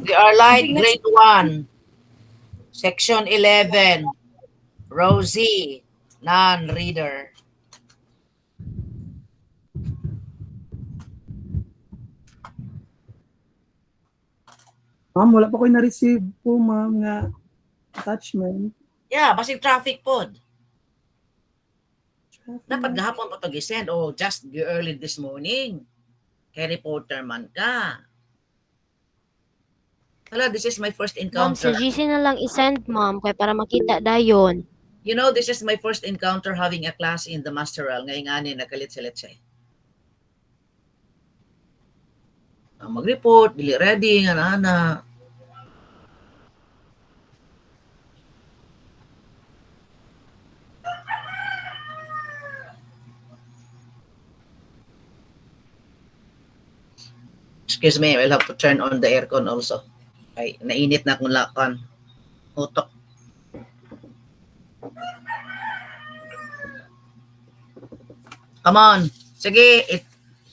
They are like grade 1, section 11, Rosie, non-reader. Ma'am, wala pa ko na-receive po, ma'am, nga attachment. Yeah, basig traffic pod. Dapat gahapon pa to gisend o just early this morning. Kay reporter man ka. Hala, this is my first Ma'am, sa encounter. GC na lang isend, ma'am, kay para makita dayon. You know, this is my first encounter having a class in the Masteral. Ngayong ani, nakalit-silit siya. Mag-report, dili ready, nga na. Excuse me, I'll have to turn on the aircon also. Ay, nainit na akong lakan. Utok. Come on. Sige,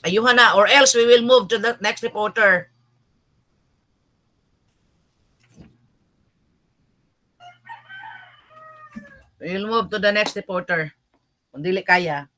ayuhan na or else we will move to the next reporter. We will move to the next reporter. Kung dili kaya.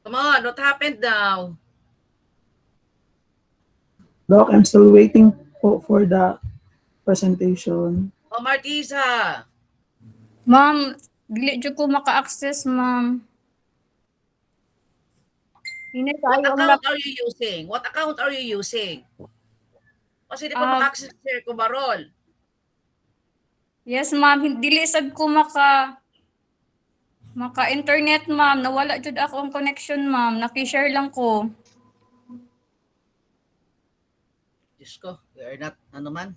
Come on, what happened now? Doc, I'm still waiting for the presentation. Oh, Martisa. Ma'am, dili jud ko maka-access, ma'am. Hindi What tayo ang account are you using? What account are you using? Kasi di pa maka-access si Sir Kubarol. Yes, ma'am. Dili sad ko maka-internet, ma'am. Nawala jud ako ang connection, ma'am. Naki-share lang ko. Diyos ko, we are not, ano man.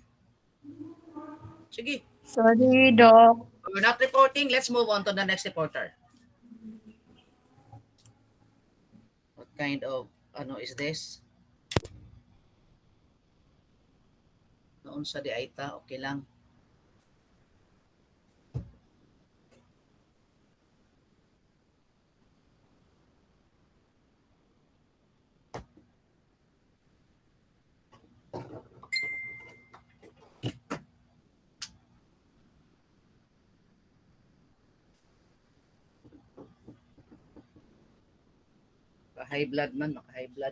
Sige. Sorry, Doc. We're not reporting. Let's move on to the next reporter. What kind of, ano is this? Noon sa di Aita, okay lang. High blood man, maka-high blood.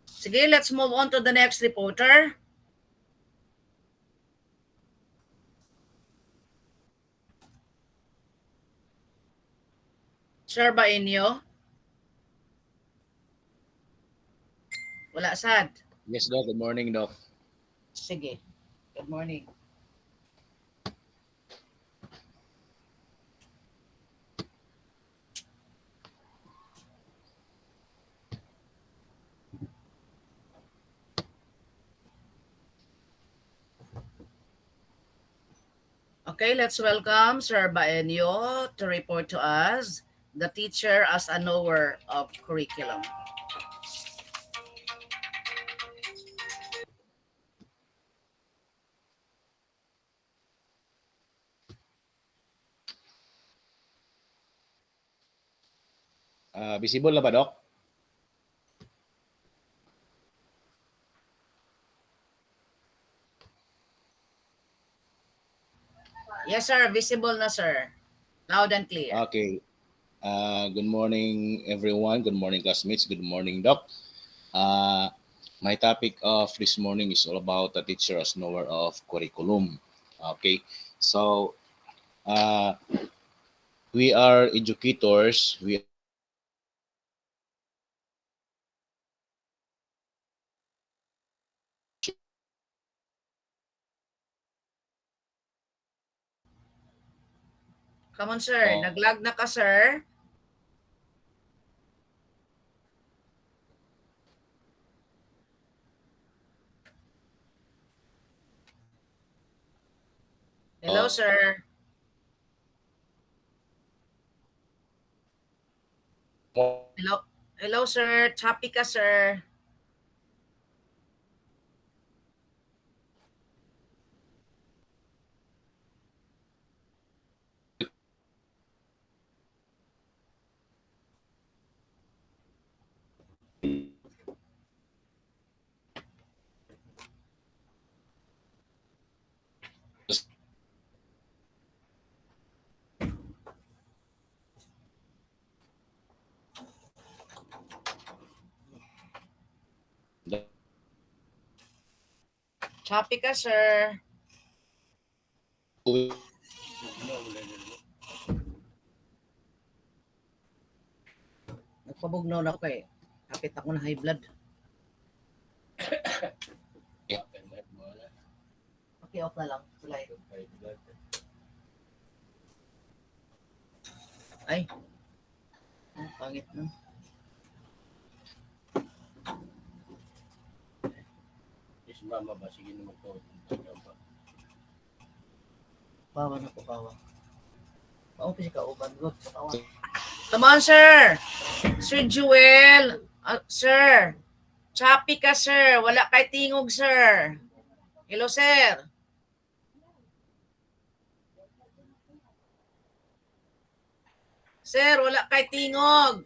Sige, let's move on to the next reporter. Sir ba inyo? Wala sad. Yes, Doc. Good morning, Doc. Sige. Good morning. Okay, let's welcome Sir Baenyo to report to us, the teacher as a knower of curriculum. Visible na ba, Doc? Yes, sir. Visible na, sir. Loud and clear. Okay. Good morning, everyone. Good morning, classmates. Good morning, Doc. My topic of this morning is all about the teacher as knower of curriculum. Okay. So, we are educators. Come on, sir. Nag-lag na ka, sir. Hello, sir. Hello. Hello, sir. Choppy ka, sir. Choppy ka, sir. Nagpabugnaw na ako eh. Kapit ako na high blood. Okay, off na lang. Tulay. Ay. Oh, pangit na. Mama ba? Sige naman po. Bawa na po, bawa. Paupis ka, uban. Good. Come on, sir. Sir Jewel. Sir. Choppy ka, sir. Wala kay tingog, sir. Hello, sir. Sir, wala kay tingog.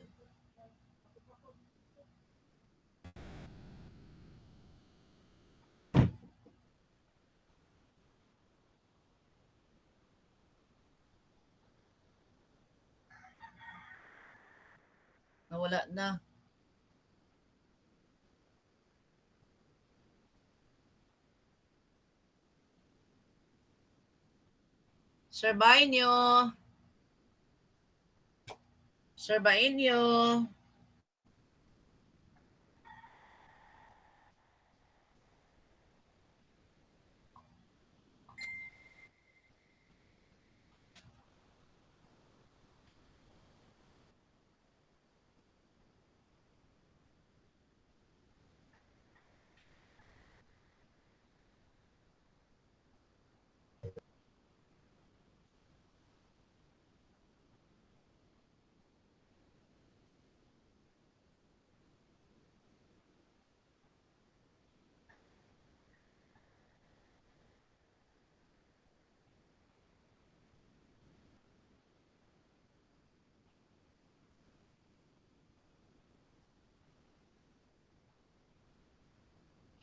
Nawala na. Sir Bainyo. Sir Bainyo.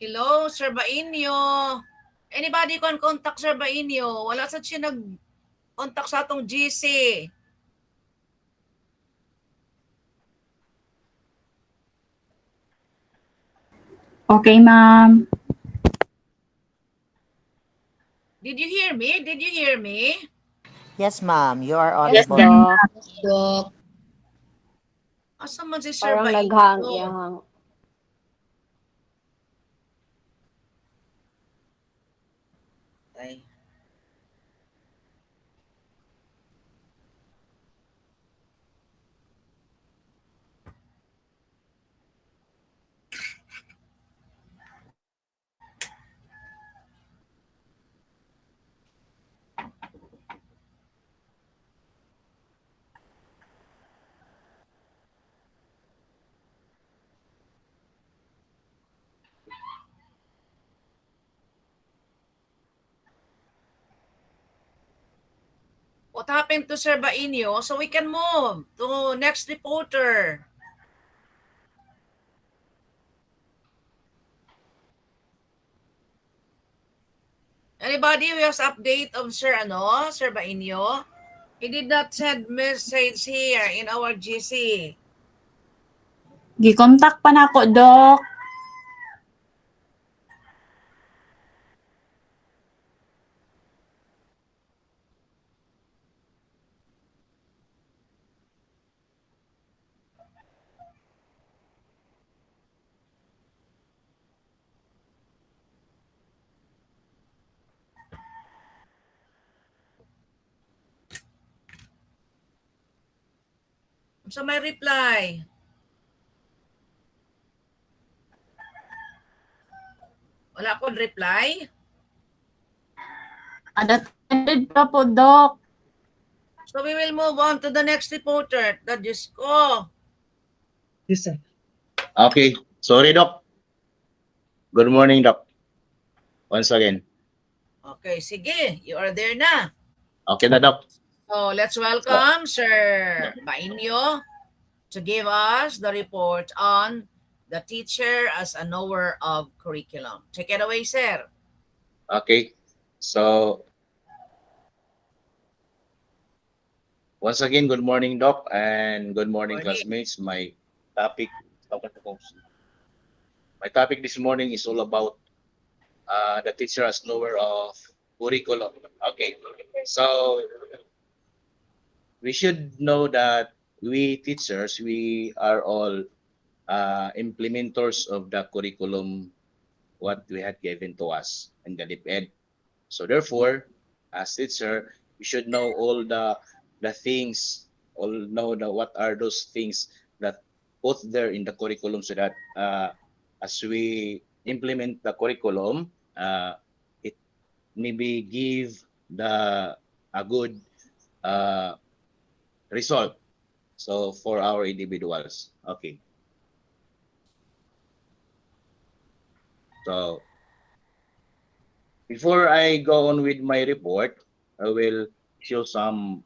Hello, Sir Bainyo. Anybody can contact Sir Bainyo. Wala sa siya nag-contact sa atong GC. Okay, ma'am. Did you hear me? Did you hear me? Yes, ma'am. You are Yes, audible. Doc. Asa man si Sir Parang Bainyo? naghang, iyahang. Ay. What happened to Sir Bainyo? So we can move to next reporter. Anybody who has update of Sir Bainyo? He did not send message here in our GC. Gi-contact pa na ako, Doc. So may reply. Wala akong reply. Unattended pa po, Doc. So we will move on to the next reporter. The Diyos ko. Yes, sir. Okay. Sorry, Doc. Good morning, Doc. Once again. Okay, sige. You are there na. Okay na, Doc. So let's welcome Sir Bainyo to give us the report on the teacher as a knower of curriculum. Take it away, sir. Okay. So, once again, good morning, Doc, and good morning, Morning. classmates. Topic, my topic this morning is all about the teacher as knower of curriculum. Okay. So, we should know that we teachers, we are all implementers of the curriculum what we had given to us in the DepEd. So therefore, as teacher, we should know all the things, all know what are those things that put there in the curriculum, so that as we implement the curriculum, it maybe give a good result. So for our individuals, okay. So before I go on with my report, I will show some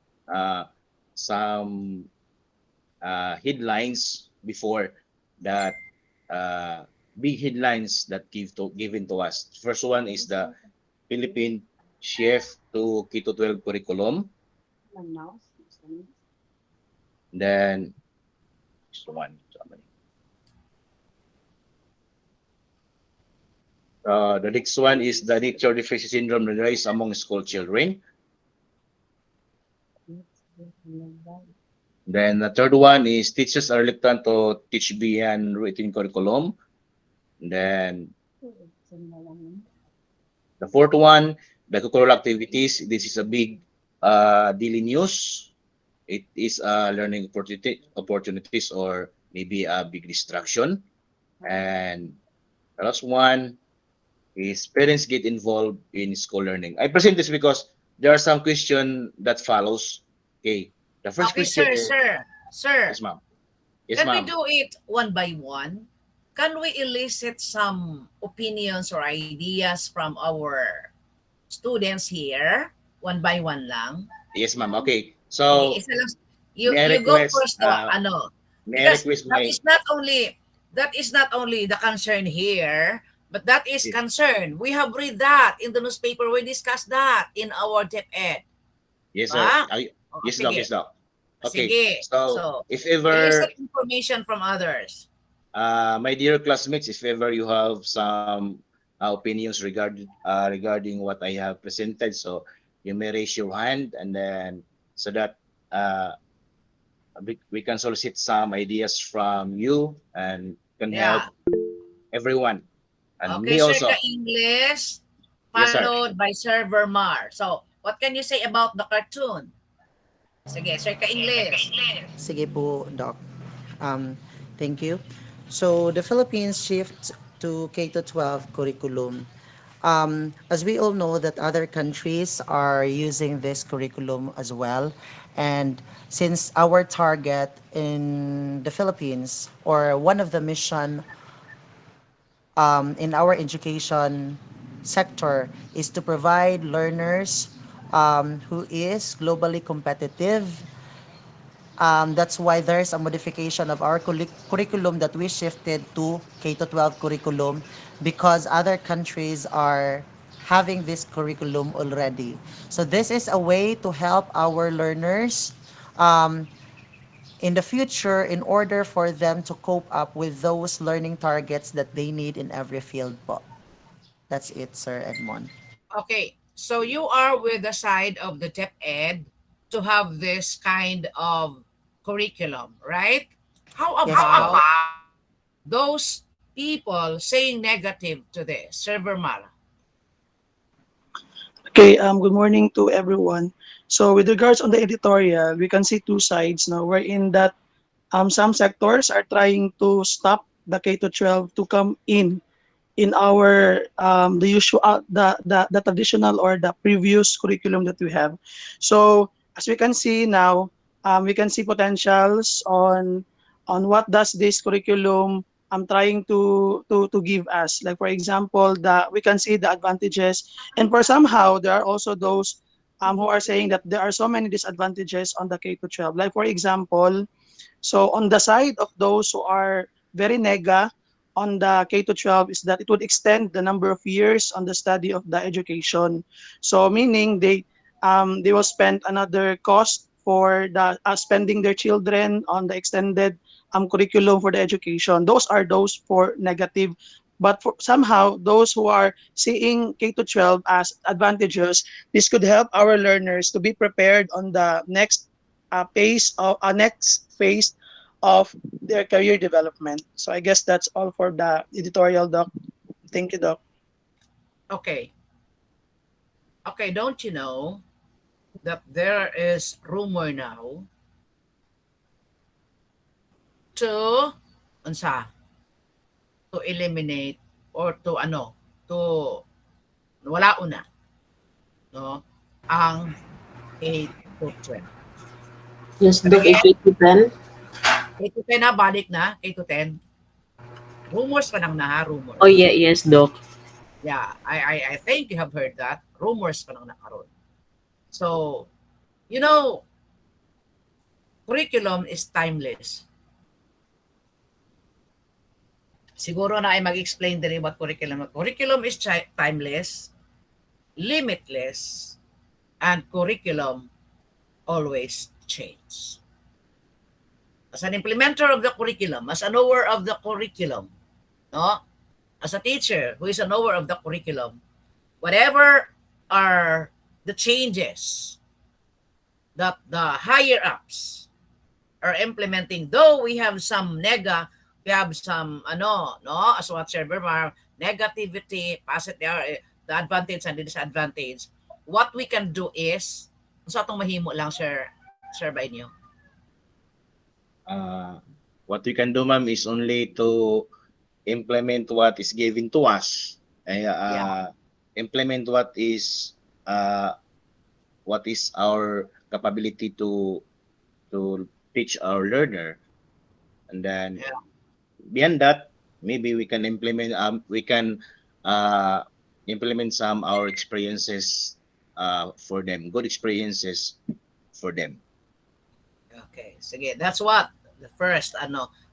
headlines before that, big headlines that given to us. First one is the Philippine Shift to K-12 curriculum. Then this one. The next one is the nature deficiency syndrome rise among school children. Then the third one is teachers are reluctant to teach beyond written curriculum. Then the fourth one, the cultural activities. This is a big daily news. It is a learning opportunities or maybe a big distraction. And the last one is parents get involved in school learning. I present this because there are some question that follows. Okay, the first Okay, question sir, is, sir. yes, ma'am. Yes, Can we ma'am. do it one by one? Can we elicit some opinions or ideas from our students here? One by one lang. Yes, ma'am. Okay. Okay, So isa lang. You may I you go request, first, ano? may I Because request that my is not only the concern here, but that is Yes. concern. We have read that in the newspaper. We discussed that in our DepEd. yes, sir. Ah, Yes, doc. sige. Yes, doc. Okay. Sige. So So, if ever, elicit information from others. my dear classmates, if ever you have some opinions regarding what I have presented, so you may raise your hand, and then so that we can solicit some ideas from you and can help Yeah. everyone and Okay, me Sir also. Ka-English, Yes, sir. followed by Sir Vermar. So, what can you say about the cartoon? Sige, Sir Ka-English. Sige po, Doc. Thank you. So the Philippines shift to K-12 curriculum. As we all know that other countries are using this curriculum as well. And since our target in the Philippines, or one of the mission in our education sector, is to provide learners who is globally competitive. That's why there's a modification of our curriculum that we shifted to K-12 curriculum, because other countries are having this curriculum already. So this is a way to help our learners um, in the future in order for them to cope up with those learning targets that they need in every field po. That's it, Sir Edmond. Okay, so you are with the side of the DepEd to have this kind of curriculum, right? How Yes, about po. those people saying negative to this? Sir Vermar. Okay, good morning to everyone. So with regards on the editorial, we can see two sides now, wherein that some sectors are trying to stop the K to 12 to come in our the usual the traditional or the previous curriculum that we have. So as we can see now, we can see potentials on what does this curriculum trying to give us. Like for example, we can see the advantages, and for somehow there are also those who are saying that there are so many disadvantages on the K to 12. Like for example, so on the side of those who are very nega on the K to 12 is that it would extend the number of years on the study of the education. So meaning they will spend another cost for the spending their children on the extended curriculum for the education. Those are those for negative. But for somehow those who are seeing K to 12 as advantageous, this could help our learners to be prepared on the next phase of their career development. So I guess that's all for the editorial, Doc. Thank you, Doc. Okay. Okay, don't you know that there is rumor now to unsa to eliminate or to wala una no ang 8 to 12. Yes, But Doc, again, if it depend. 8 to 10 na, balik na, 8 to 10. Rumors pa lang na ha, rumors. Oh, yeah, yes, Doc. Yeah, I think you have heard that. Rumors pa lang na karon. So, you know, curriculum is timeless. Siguro na ay mag-explain din what curriculum. Curriculum is timeless, limitless, and curriculum always change. As an implementer of the curriculum, as a knower of the curriculum, no? As a teacher who is a knower of the curriculum, whatever are the changes that the higher ups are implementing, though we have some we have some no, as what Sir Vermar, negativity, positive, the advantage and the disadvantage. What we can do is, sa atong mahimo lang, Sir ba inyo? What we can do, ma'am, is only to implement what is given to us. Implement what is our capability to teach our learner, and then beyond that, maybe we can implement some our experiences for them, good experiences for them. Okay, sige, that's what the first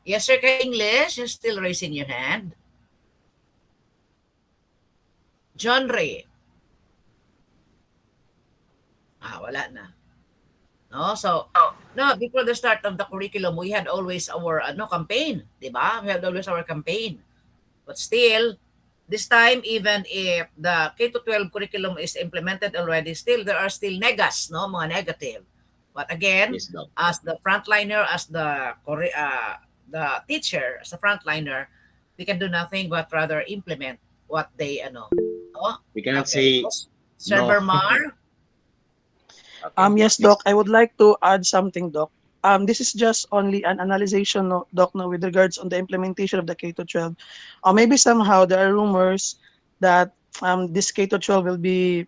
Yes, sir, ka English, you're still raising your hand. John Ray. Wala na. No, so no, before the start of the curriculum, we had always our campaign, di ba? We had always our campaign. But still, this time, even if the K-12 curriculum is implemented already, still there are still negas, no, mga negative. But again, Yes, Doc. as the frontliner, as the teacher, as the frontliner, we can do nothing but rather implement what they We cannot say Sir no. Vermar. Yes, Doc. I would like to add something, Doc. This is just only an analysis, no, Doc, no, with regards on the implementation of the K-12. Maybe somehow there are rumors that this K-12 will be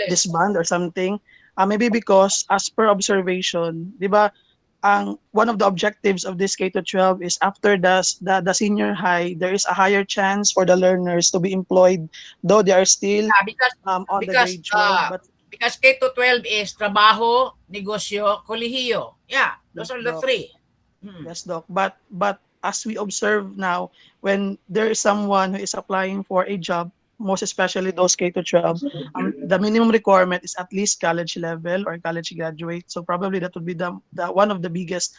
disbanded or something. Maybe because, as per observation, di ba, one of the objectives of this K-12 is after the senior high, there is a higher chance for the learners to be employed, though they are still on the grade 12. But because K-12 is trabaho, negosyo, kolehiyo. Yeah, those are the three. Yes, Doc. But as we observe now, when there is someone who is applying for a job, most especially those K-12, the minimum requirement is at least college level or college graduate. So probably that would be the one of the biggest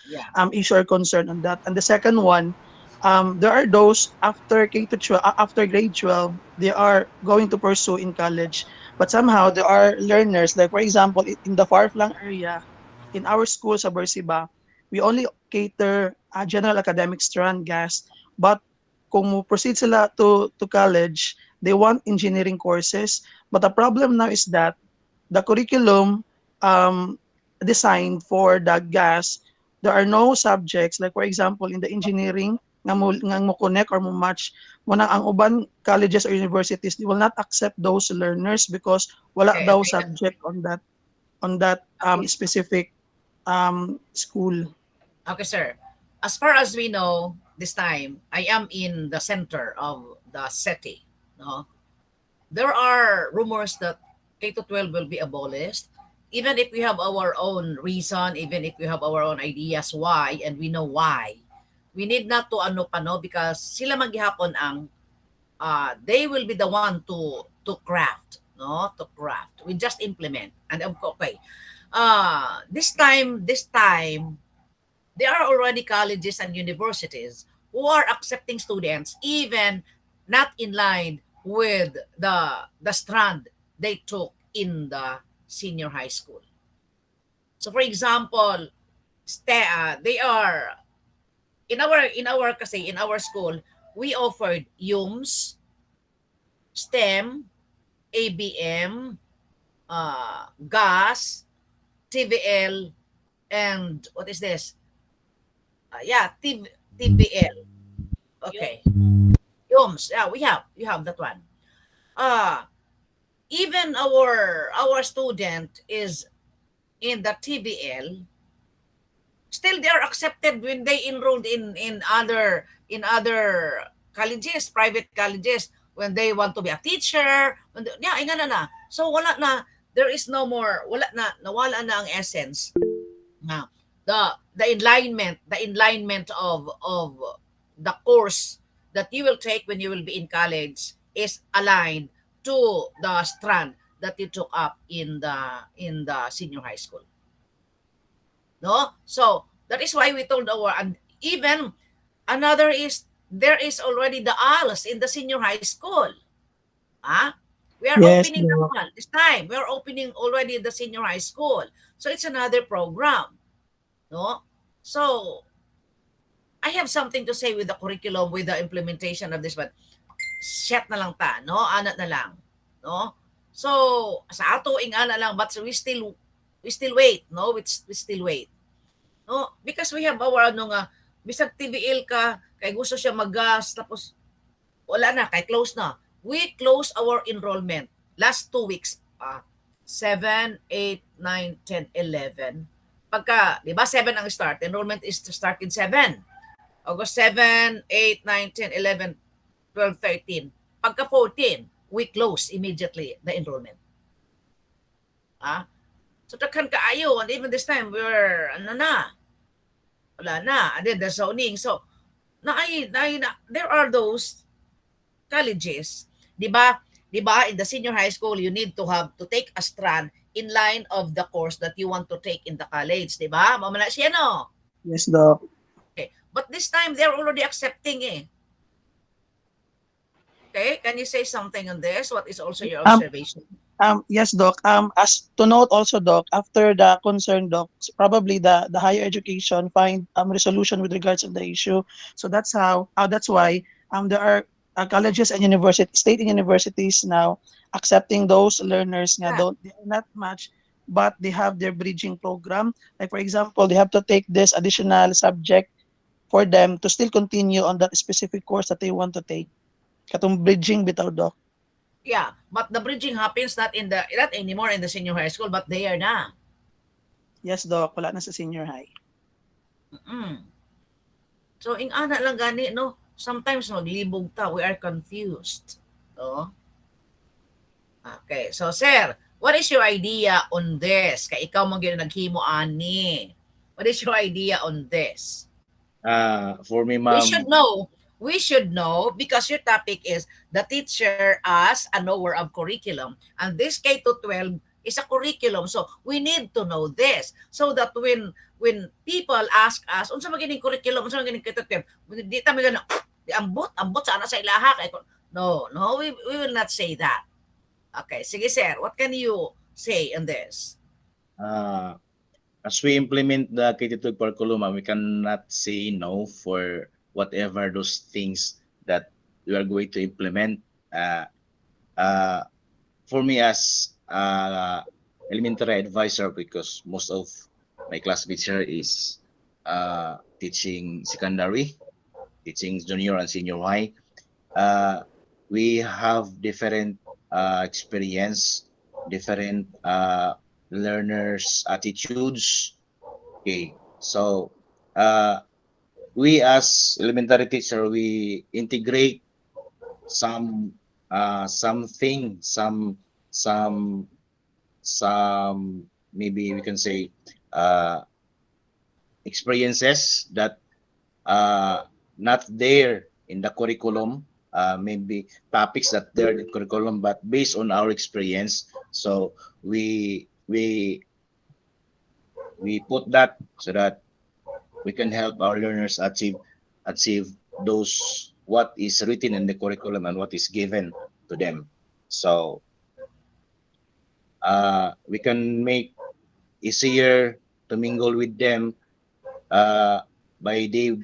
issue or concern on that. And the second one, there are those after K-12, after grade 12, they are going to pursue in college. But somehow there are learners, like for example, in the far-flung area, in our school sa Bersiba, we only cater general academic strand gas. But kung proceed sila to college, they want engineering courses. But the problem now is that the curriculum designed for the gas, there are no subjects, like for example, in the engineering, nga mo connect or mo match mo na ang uban colleges or universities, they will not accept those learners because wala daw subject on that specific school. Okay, sir. As far as we know, this time I am in the center of the city. No, there are rumors that K-12 will be abolished. Even if we have our own reason, even if we have our own ideas why, and we know why, we need not to because sila maghihapon ang they will be the one to craft, no, to craft. We just implement, and okay. This time, there are already colleges and universities who are accepting students even not in line with the strand they took in the senior high school. So for example, they are in our school, we offered UMS, STEM, ABM, GAS, TVL, and what is this? TVL. Okay. UMS. Yeah, you have that one. Even our student is in the TVL. Still, they are accepted when they enrolled in other colleges, private colleges, when they want to be a teacher. So wala na. There is no more. Nawala na ang essence Now, the alignment of the course that you will take when you will be in college is aligned to the strand that you took up in the senior high school. No? So that is why we told our, and even another is there is already the ALS in the senior high school. Ah, we are Yes, opening that Doc. one this time. We are opening already the senior high school. So it's another program. No? So I have something to say with the curriculum, with the implementation of this, but set na lang ta, no? Anat na lang, no? So, sa ato ingana lang, but we still wait, no? We still wait. No? Because we have our ano nga, bisag TVL ka, kay gusto siya mag-gas, tapos wala na, kay close na. We close our enrollment last 2 weeks, 7, 8, 9, 10, 11. Pagka, di ba, 7 ang start, enrollment is to start in 7. August 7, 8, 9, 10, 11, 12, 13. Pagka 14, we close immediately the enrollment. So takhan kaayo, and even this time we're ano na, wala na, and then the zoning. So there are those colleges, di ba? Di ba in the senior high school you need to have to take a strand in line of the course that you want to take in the college, di ba? Mamala siya no. Yes, Doc. Okay. But this time they're already accepting eh. Okay, can you say something on this? What is also your observation? Yes, Doc. As to note also, Doc, after the concern, Doc, probably the higher education find resolution with regards of the issue. So that's that's why there are colleges and state and universities now accepting those learners nga Yeah. they are not much, but they have their bridging program. Like for example, they have to take this additional subject for them to still continue on that specific course that they want to take. Katong bridging bitaw, Doc. Yeah, but the bridging happens not anymore in the senior high school, but they are na. Yes, Doc. Wala na sa senior high. Mm. So ing ana lang gani no, sometimes maglibog ta, we are confused. No? Okay, so sir, what is your idea on this? Kay ikaw mo gyud naghimo ani. What is your idea on this? For me, We ma'am, should know because your topic is the teacher as a knower of curriculum, and this K to 12 is a curriculum, so we need to know this so that when people ask us unsa magining curriculum, unsa magining K to 12, di ta magana di ambot sana sa ilaha kay no, we will not say that. Okay, sige sir, what can you say on this? as we implement the K-12 curriculum, we cannot say no for whatever those things that we are going to implement. For me as elementary advisor, because most of my classmates here is teaching secondary, teaching junior and senior high. We have different experience, different learners' attitudes. Okay, so we as elementary teacher, we integrate something, some maybe we can say experiences that not there in the curriculum, maybe topics that there in the curriculum, but based on our experience. So we put that so that we can help our learners achieve those what is written in the curriculum and what is given to them. So we can make easier to mingle with them by day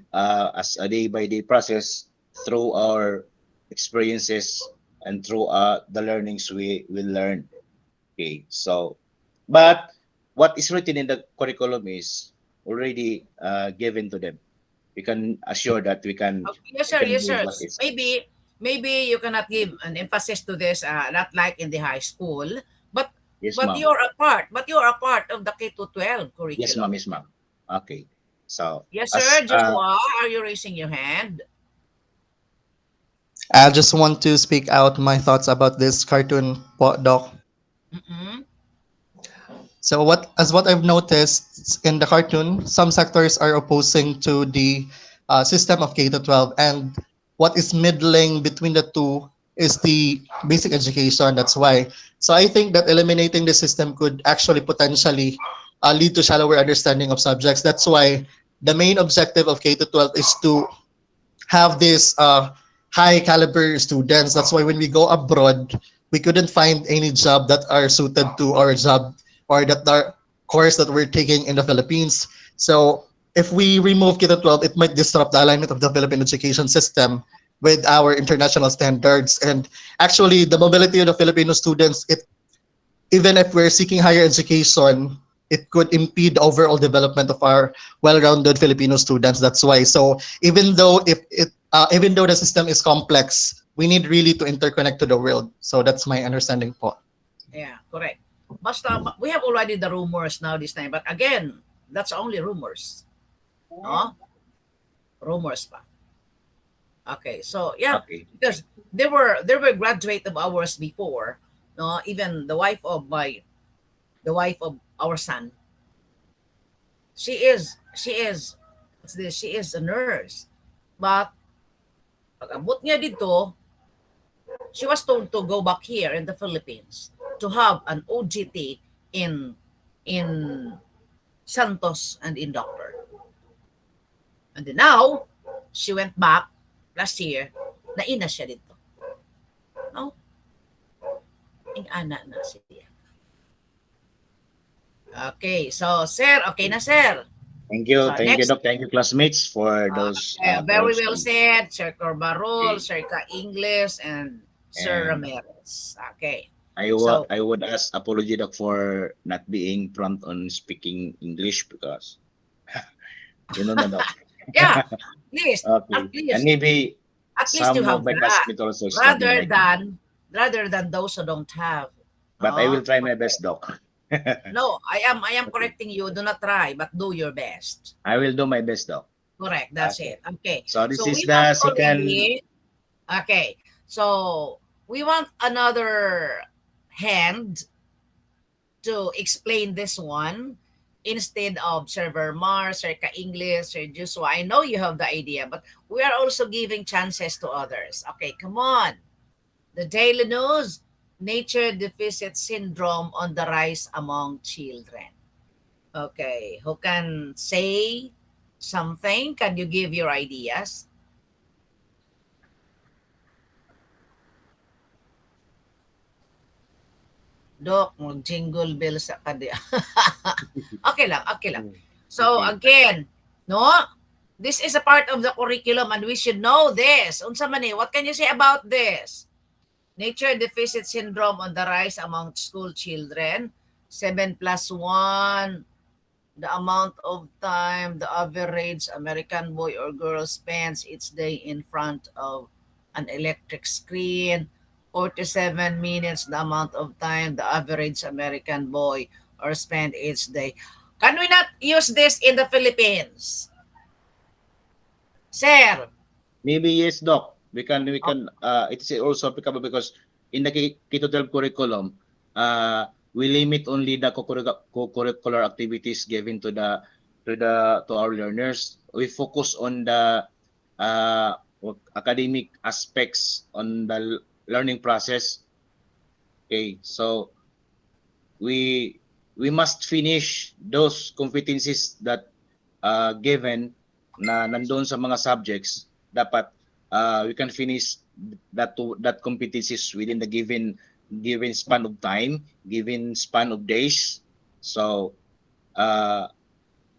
as a day by day process through our experiences and through the learnings we will learn. Okay, so but what is written in the curriculum is already given to them. We can assure that we can. Okay, yes we sir, can yes give sir. what is. Maybe you cannot give an emphasis to this, not like in the high school, but Yes, ma'am. you're a part of the K to 12 curriculum. Yes, ma'am. Yes, ma'am. Okay. So Yes, as, sir. Joshua, are you raising your hand? I just want to speak out my thoughts about this cartoon, Doc. Mm-mm. So what I've noticed in the cartoon, some sectors are opposing to the system of K to 12, and what is middling between the two is the basic education. That's why. So I think that eliminating the system could actually potentially lead to shallower understanding of subjects. That's why the main objective of K to 12 is to have this high caliber students. That's why when we go abroad, we couldn't find any job that are suited to our job or that our course that we're taking in the Philippines. So if we remove K 12, it might disrupt the alignment of the Philippine education system with our international standards. And actually, the mobility of the Filipino students, it even if we're seeking higher education, it could impede the overall development of our well-rounded Filipino students. That's why. So even though the system is complex, we need really to interconnect to the world. So that's my understanding po. Yeah, correct. Basta, we have already the rumors now this time. But again, that's only rumors. No? Rumors pa. Okay, so yeah, Okay. because there were graduate of ours before, no, even the wife of our son. She is what's this? She is a nurse. But pag abot niya dito, she was told to go back here in the Philippines to have an OGT in Santos and in Doctor. And then now she went back last year, naina siya dito. No? Ing ana na siya. Okay, so sir, okay na sir. Thank you, So next, Doc. Thank you, classmates, for those very well corrections. said, Sir Corbarol, Okay. Sir Ka Ingles, and Sir And Ramirez. Okay, I so would ask apology, Doc, for not being prompt on speaking English because you know na, Doc. yeah, at least, Okay. And maybe at least you some have of my that classmates also studying rather like me. than those who don't have. But I Oh, will try my best, Doc. no, I am Okay. correcting you. Do not try, but do your best. I will do my best, Doc. Correct. That's Okay. it. Okay. So this So is we want the second. already. Okay. So we want another hand to explain this one instead of Sir Vermar, Sir Ka-English, Sir Joshua. I know you have the idea, but we are also giving chances to others. Okay, come on. The Daily News, Nature Deficit Syndrome on the rise among children. Okay, who can say something? Can you give your ideas? Dok, jingle bell sa kadi. Okay lang, okay lang. So Okay. again, no? This is a part of the curriculum and we should know this. Unsa man ni? What can you say about this? Nature deficit syndrome on the rise among school children. 7 plus 1, the amount of time the average American boy or girl spends each day in front of an electric screen. 47 minutes, the amount of time the average American boy or spend each day. Can we not use this in the Philippines? Sir, Maybe yes, Doc. It's also applicable because in the K-12 curriculum, we limit only the co-curricular activities given to our learners. We focus on the academic aspects on the learning process. Okay, so we must finish those competencies that given na nandoon sa mga subjects. Dapat we can finish that competencies within the given span of time, given span of days. So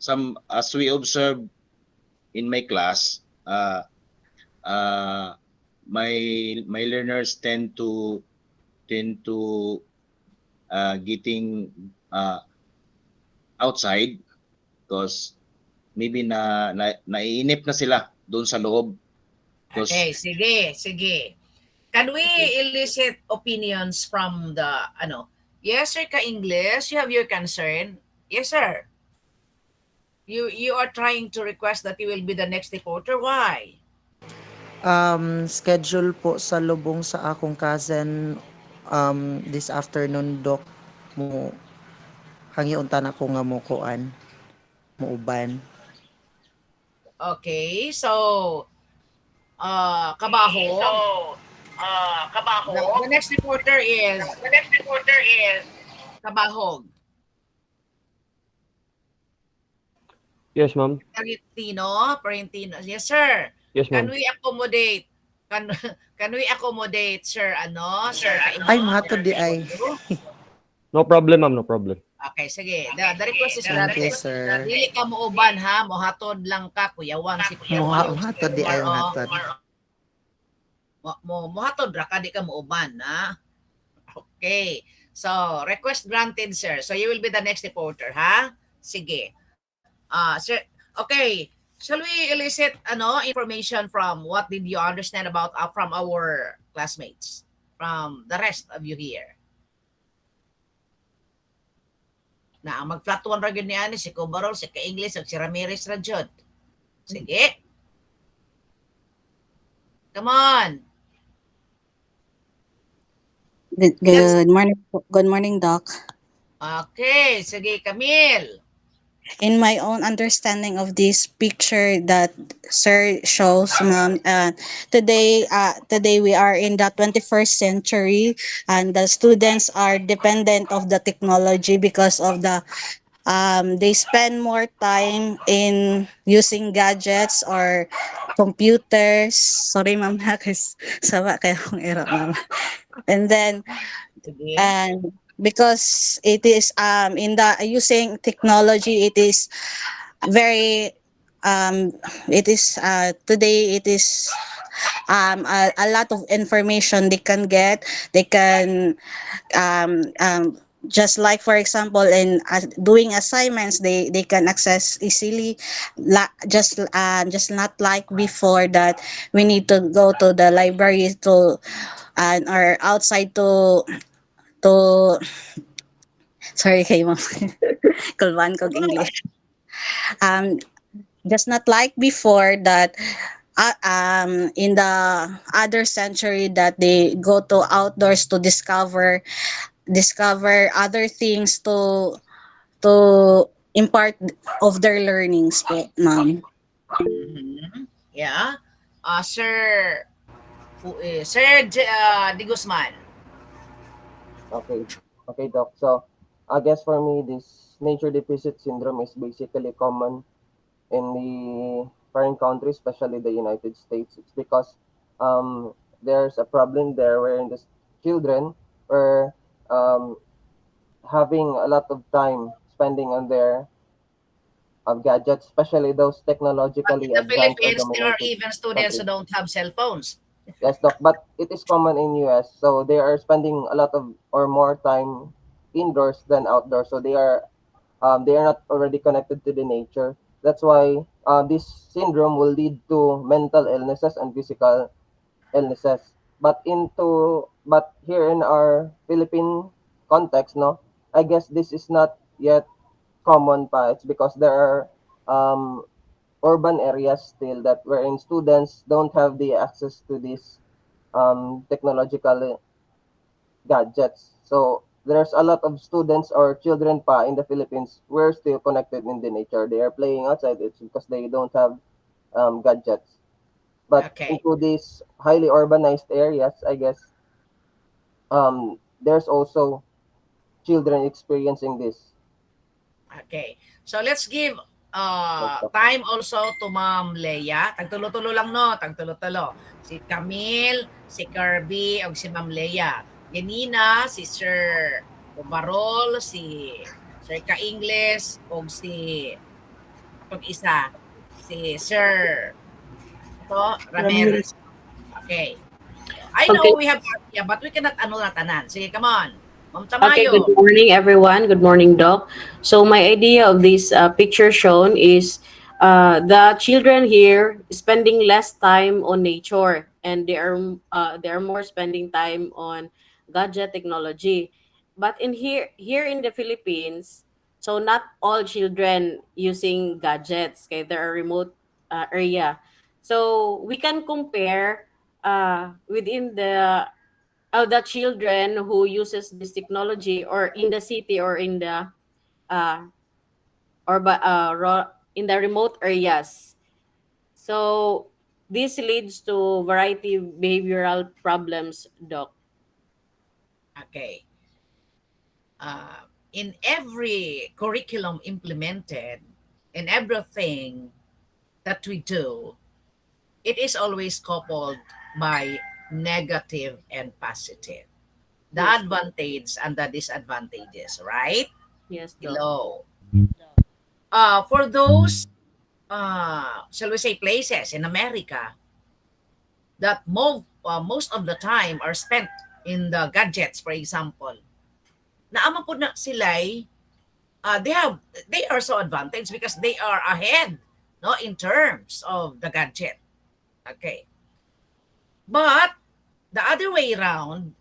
some as we observe in my class, my learners tend to getting outside because maybe naiinip na sila doon sa loob. okay, sige, sige. Can we elicit opinions from the, yes, Sir Ka-English, you have your concern. Yes, sir. You are trying to request that you will be the next reporter. Why? Schedule po sa lubong sa akong cousin this afternoon, Doc. Mo hangiunta na ko nga mo kuan, muuban. Okay, so Kabaho. The next reporter is Kabahog. Yes, ma'am. Parentino. Yes, sir. Yes, Can ma'am. we accommodate? Can can we accommodate, sir? Sir? Ay, mahatod di ay. No problem, ma'am. No problem. Okay, sige. The request is Thank you, granted. sir. Dili ka muuban ha, mohatod lang ka kuyawang si Kuya Walo. Mahatod di ay, mahatod. Mohatod ra ka di ka muuban ha. Okay. So, request granted, sir. So, you will be the next reporter, ha? Sige. Sir, okay. Shall we elicit information from what did you understand about from our classmates, from the rest of you here? Na ang mag-flat one ra gyud niani si Cobarol, si Ka-English ug si Ramirez ra jud. Sige. Come on. Good morning. Good morning, Doc. Okay, sige, Camille. In my own understanding of this picture that Sir shows, ma'am, today we are in the 21st century, and the students are dependent of the technology because of the they spend more time in using gadgets or computers. Sorry, ma'am, kasi sawa kayo kung ero, ma'am. And then and because it is in the using technology, it is very it is today it is a lot of information they can get. They can just like for example in doing assignments, they can access easily, just not like before that we need to go to the library to or outside to sorry kay ma'am kulban kog English. Just not like before that in the other century that they go to outdoors to discover other things to impart of their learnings po, ma'am. Yeah. Sir De Guzman. Okay, Doc. So, I guess for me, this nature deficit syndrome is basically common in the foreign countries, especially the United States. It's because there's a problem there wherein the children were having a lot of time spending on their gadgets, especially those technologically In the advanced or Philippines, there are dominated even students who countries. don't have cell phones. Yes, Doc, but it is common in US. So they are spending a lot of or more time indoors than outdoors. So they are not already connected to the nature. That's why this syndrome will lead to mental illnesses and physical illnesses. But here in our Philippine context, no, I guess this is not yet common pa. It's because there are urban areas still that wherein students don't have the access to these technological gadgets. So there's a lot of students or children pa in the Philippines who are still connected in the nature. They are playing outside. It's because they don't have gadgets. But into these highly urbanized areas, I guess there's also children experiencing this. Okay. So let's give time also to Ma'am Leia. Tagtulo-tulo lang no, tagtulo-tulo. Si Camille, si Kirby, o si Ma'am Leia. Ganina, si Sir Barol, si Sir Ka-Ingles, o si isa, si Sir Ramirez. Okay. I know we have but we cannot na tanan. Sige, come on. Ma'am Okay, Tamayo. good morning, everyone. Good morning, Doc. So my idea of this picture shown is the children here spending less time on nature, and they are more spending time on gadget technology. But here in the Philippines, so not all children using gadgets. Okay, there are remote area, so we can compare within the children who uses this technology or in the city or in the uh, in the remote areas. So this leads to variety behavioral problems, Doc. Okay. In every curriculum implemented, in everything that we do, it is always coupled by negative and positive. The Yes. advantage and the disadvantages, right? Yes, Doc. Below. For those, shall we say, places in America that most of the time are spent in the gadgets, for example, naama po na sila they are so advantaged because they are ahead, no, in terms of the gadget. Okay. But the other way around,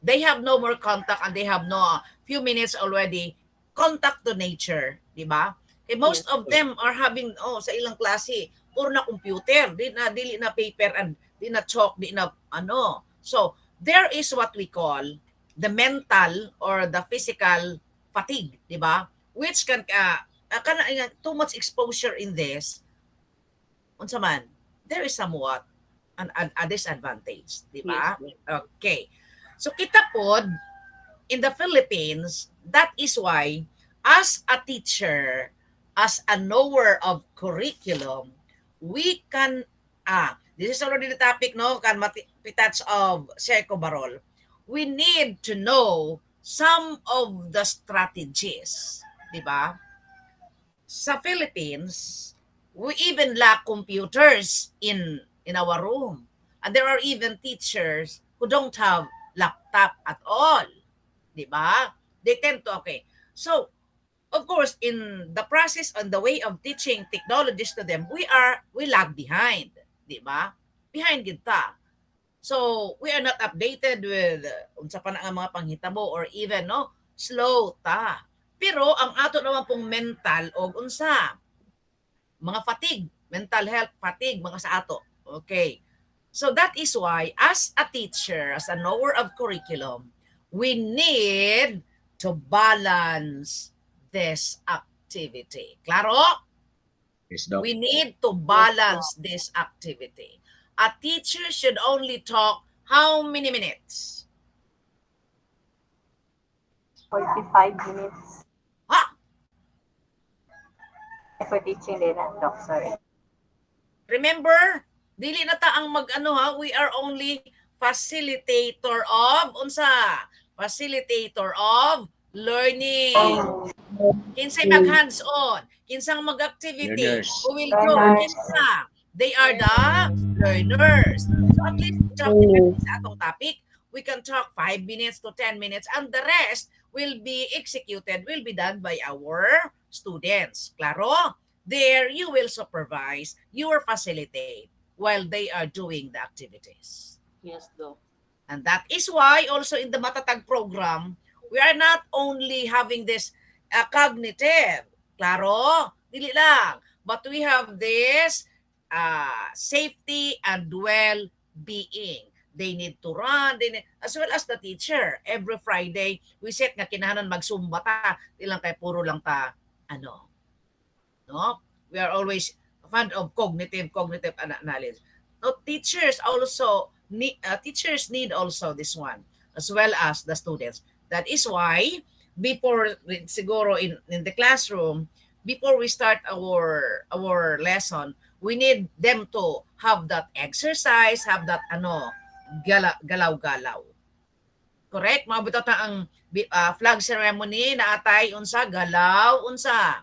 they have no more contact and they have no few minutes already contact to nature, di ba? Okay, most Yes. of them are having sa ilang klase puro na computer, dili na paper and di na chalk, di na ano. So, there is what we call the mental or the physical fatigue, di ba? Which can too much exposure in this unsa man, there is somewhat a disadvantage, di Yes, ba? Doc. Okay. So kita pod in the Philippines, that is why as a teacher, as a knower of curriculum, we can this is already the topic, no, kan pitats of Seco Barol. We need to know some of the strategies, di ba? Sa Philippines, we even lack computers in our room. And there are even teachers who don't have laptop at all. Di ba? They tend to, okay. So, of course, in the process on the way of teaching technologies to them, we lag behind. Di ba? Behind kita. So, we are not updated with unsa pa na ang mga panghitabo or even, no, slow ta. Pero ang ato naman pong mental o unsa, mga fatigue, mental health fatigue, mga sa ato. Okay. So that is why, as a teacher, as a knower of curriculum, we need to balance this activity. Klaro? Yes, Doc. We need to balance this activity. A teacher should only talk how many minutes? 45 minutes. Ha? For teaching nila, Doc, sorry. Remember, dili na ta ang mag-ano ha, we are only facilitator of learning. Kinsay mag hands-on, kinsang mag-activity, Learners. who will go, kinsa. They are the learners. So at least sa atong topic, we can talk 5 minutes to 10 minutes and the rest will be done by our students. Klaro? There, you will supervise, you will facilitate while they are doing the activities. Yes, Doc. And that is why also in the Matatag program, we are not only having this cognitive, klaro, dili lang, but we have this safety and well-being. They need to run, as well as the teacher. Every Friday, we set nga kinahanglan magsumba ta, di lang kay puro lang ta, no? We are always fond of cognitive analysis. No, teachers need also this one, as well as the students. That is why before siguro in the classroom, before we start our lesson, we need them to have that exercise, have that galaw-galaw. Correct? Mabutot na ang flag ceremony na atay unsa galaw unsa.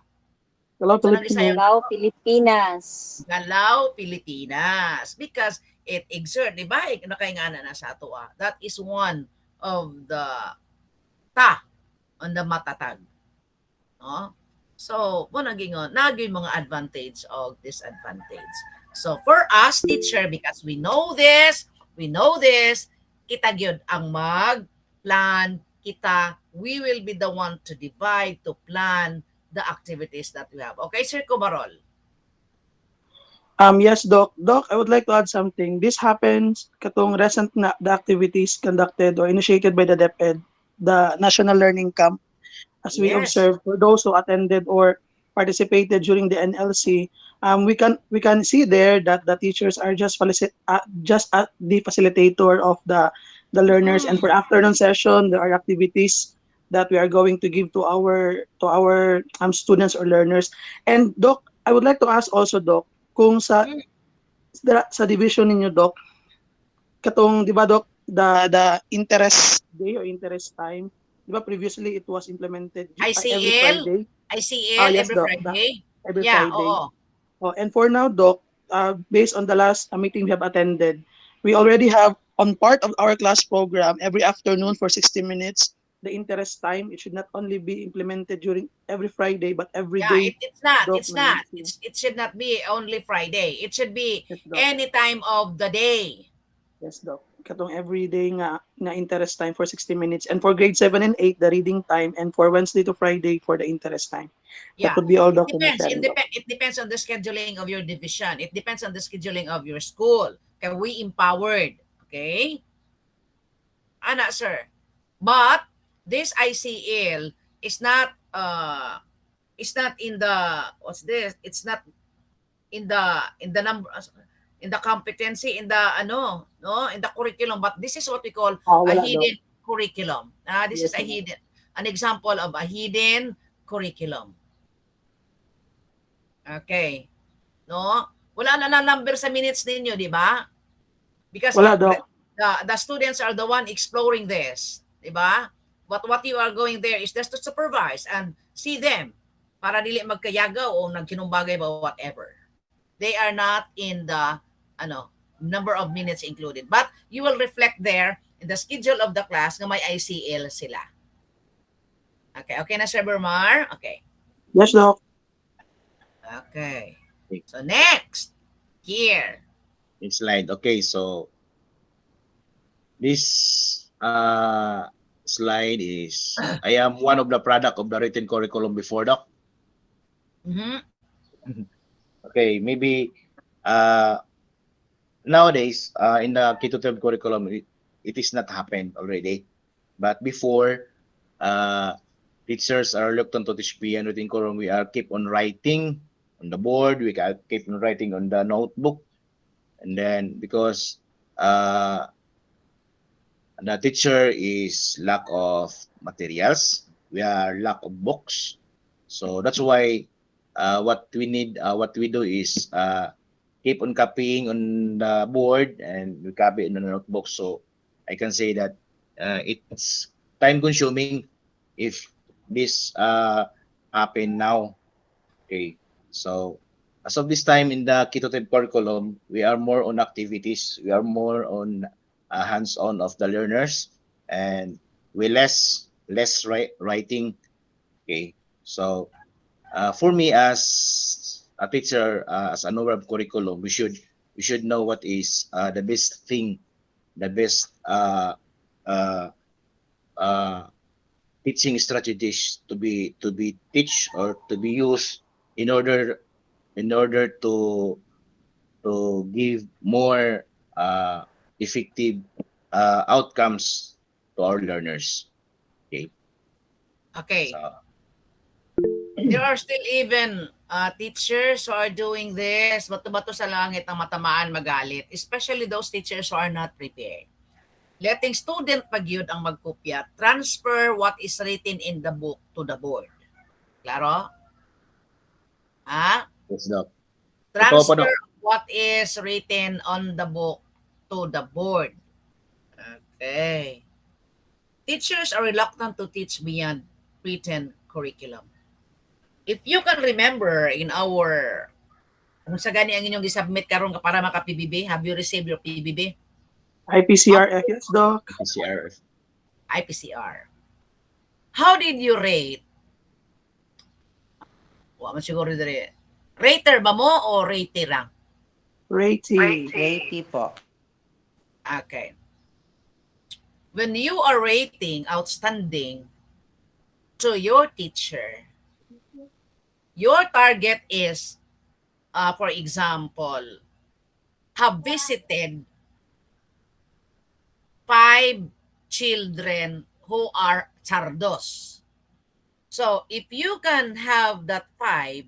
Hello, Philippines. Galaw, Pilipinas. Galaw, Pilipinas. Because it exert, di ba? Nakaingana na sa ato. That is one of the on the Matatag. No? So, naging mga advantage o disadvantage. So, for us, teacher, because we know this, kita gyud ang mag-plan, we will be the one to divide, to plan the activities that we have. Okay, Sir Cobarol? Yes, Doc. Doc, I would like to add something. This happens katong recent na the activities conducted or initiated by the DepEd, the National Learning Camp. as we Yes. observed, for those who attended or participated during the NLC, we can see there that the teachers are just at the facilitator of the learners, and for afternoon session there are activities that we are going to give to our students or learners. And Doc, I would like to ask also, Doc, kung sa division ninyo, Doc, katong, di ba, Doc, the interest day or interest time, di ba previously it was implemented every ICL? Friday? ICL Yes, every Doc, Friday? every Yeah, Friday. oo. Oh, and for now, Doc, based on the last meeting we have attended, we already have on part of our class program every afternoon for 60 minutes the interest time. It should not only be implemented during every Friday, but every Yeah, day, it's not. Doc, It's na not. nancy. It should not be only Friday. It should be Yes, Doc. any time of the day. Yes, Doc. Katong everyday nga interest time for 60 minutes. And for grade 7 and 8, the reading time. And for Wednesday to Friday, for the interest time. That Yeah, would be all, it Doc, for my depends. sharing, Doc. It depends on the scheduling of your division. It depends on the scheduling of your school. Can we empowered? Okay? Ana, sir. But this ICL is not in the what's this? It's not in the number in the competency in the no in the curriculum, but this is what we call a Wala, Doc. hidden curriculum. This is Yes, a ma'am. hidden an example of a hidden curriculum. Okay. No? Wala na number sa minutes ninyo, di ba? Because Wala, Doc. the students are the one exploring this, di ba? But what you are going there is just to supervise and see them para dili magkayagaw o nagkinumbagay ba whatever. They are not in the number of minutes included. But you will reflect there in the schedule of the class na may ICL sila. Okay, okay na Sir Bermar? Okay. Yes, Doc. Okay. So next, here. Next slide. Okay, so this slide is I am one of the product of the written curriculum before, Doc. Okay, maybe nowadays in the K-12 curriculum it is not happened already, but before teachers are reluctant to teach PN written curriculum. We are keep on writing on the board, we can keep on writing on the notebook, and then because the teacher is lack of materials, we are lack of books, so that's why what we need, what we do is keep on copying on the board and we copy in the notebook. So I can say that it's time consuming if this happen now. Okay, so as of this time in the K-12 curriculum, we are more on activities, we are more on hands-on of the learners, and we less writing. Okay, so for me as a teacher, as an overall curriculum, we should know what is the best thing, the best teaching strategies to be teach or to be used in order to give more effective outcomes to our learners. Okay. Okay. So, there are still even teachers who are doing this, bato-bato sa langit ang matamaan magalit, especially those teachers who are not prepared. Letting student pagyud ang magkopya, transfer what is written in the book to the board. Klaro? yes, Doc. Transfer what is written on the book to the board. Okay. Teachers are reluctant to teach beyond written curriculum. If you can remember in our kung sa gani ang inyong gisubmit karon para maka PBB, have you received your PBB? IPCRF, yes, Doc. IPCRF. IPCR. How did you rate? Wa man siguro dire. Rater ba mo o rater lang? Rating. Rating po. Okay. When you are rating outstanding to your teacher, your target is, for example, have visited 5 children who are chardos. So, if you can have that 5,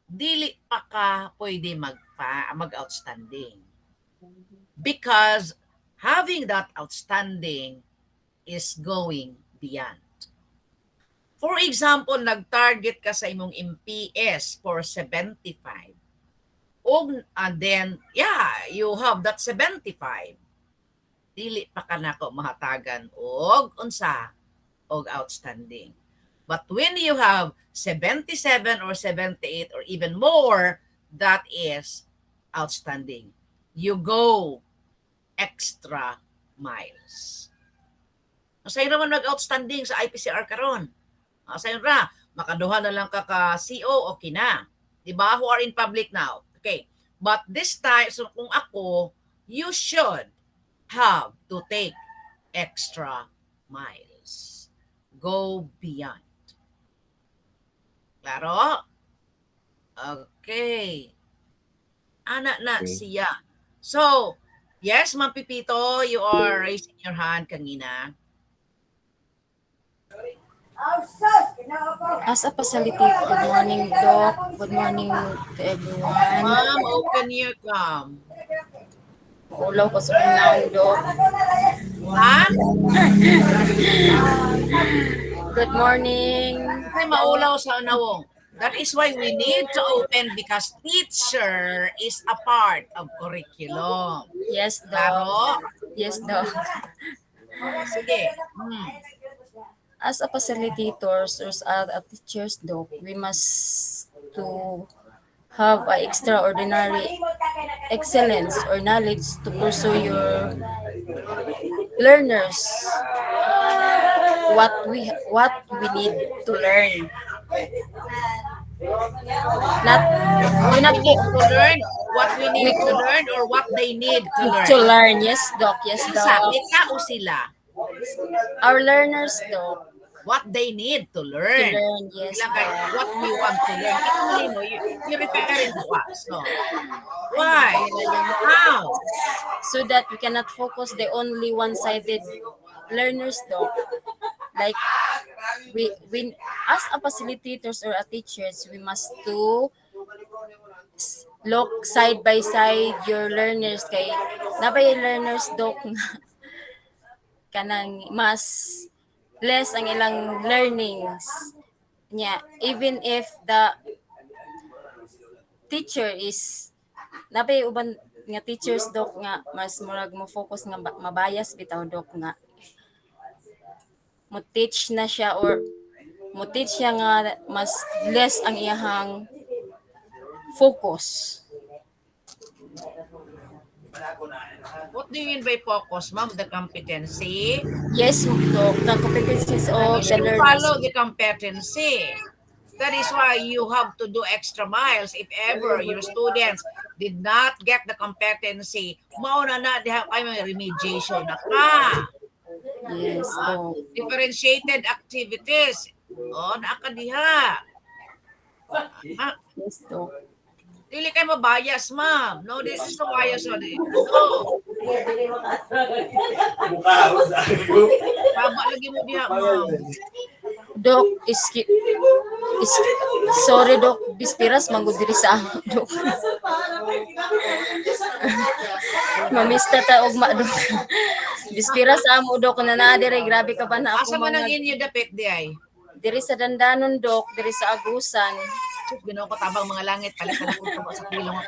dili pa ka pwede mag-outstanding. Because having that outstanding is going beyond. For example, nag-target ka sa imong MPS for 75. And then, yeah, you have that 75. Dili pa ka nako mahatagan og unsa og outstanding. But when you have 77 or 78 or even more, that is outstanding. You go extra miles. Masay naman nag-outstanding sa IPCR karon. Masay ra, makaduha na lang ka ka CO, okay na. Diba? Who are in public now. Okay. But this time, so kung ako, you should have to take extra miles. Go beyond. Klaro? Okay. Ana na siya. So, yes, Ma'am Pipito, you are raising your hand kanina. As a facilitator, good morning, Doc. Good morning to everyone. Ma'am, open your cam. Ulaw ko sa unang, Doc. Ha? Good morning. Ay, maulaw sa nawong. That is why we need to open because teacher is a part of curriculum. Yes, Doc. Klaro? Yes, Doc. Sige. As a facilitators or as a teachers, Doc, we must to have a extraordinary excellence or knowledge to pursue your learners what we need to learn. Not we not need to learn what we need to learn or what they need to learn. To learn, yes, Doc. Yes, Doc. Ikaw sila. Our learners, Doc. What they need to learn. To learn, yes. What we want to learn. You referring to us. So, why? How? So that we cannot focus the only one-sided learners, Doc. Like we as a facilitators or a teachers, we must to look side by side your learners kay nabay learners, Doc, kanang mas less ang ilang learnings niya, even if the teacher is nabay uban nga teachers, Doc, nga mas murag mo focus nga mabayas bitaw, Doc, nga mo teach na siya or mo teach siya nga mas less ang iyahang focus. What do you mean by focus, ma'am? The competency? Yes, Doc. The competencies of You the should learners. follow the competency. That is why you have to do extra miles if ever your students did not get the competency. Mauna na diha kay may remediation na ka. Yes, Doc. Differentiated activities. Oh, naaka diha. Yes, Doc. Dili kay mabayas, ma'am. No, this is the bias on it. No. Baba lagi mo diha, ma'am. Doc, sorry, Doc. Bispiras manggod diri sa amo, Doc. Mamista ta ugma, Doc. Bispiras sa amo, Doc, na naa dire, grabe ka pa na ako. Asa man ang inyo dapit di ay? Diri sa Dandanon, Doc, diri sa Agusan. Ginoo ko tabang mga langit palitan ko sa kilong ng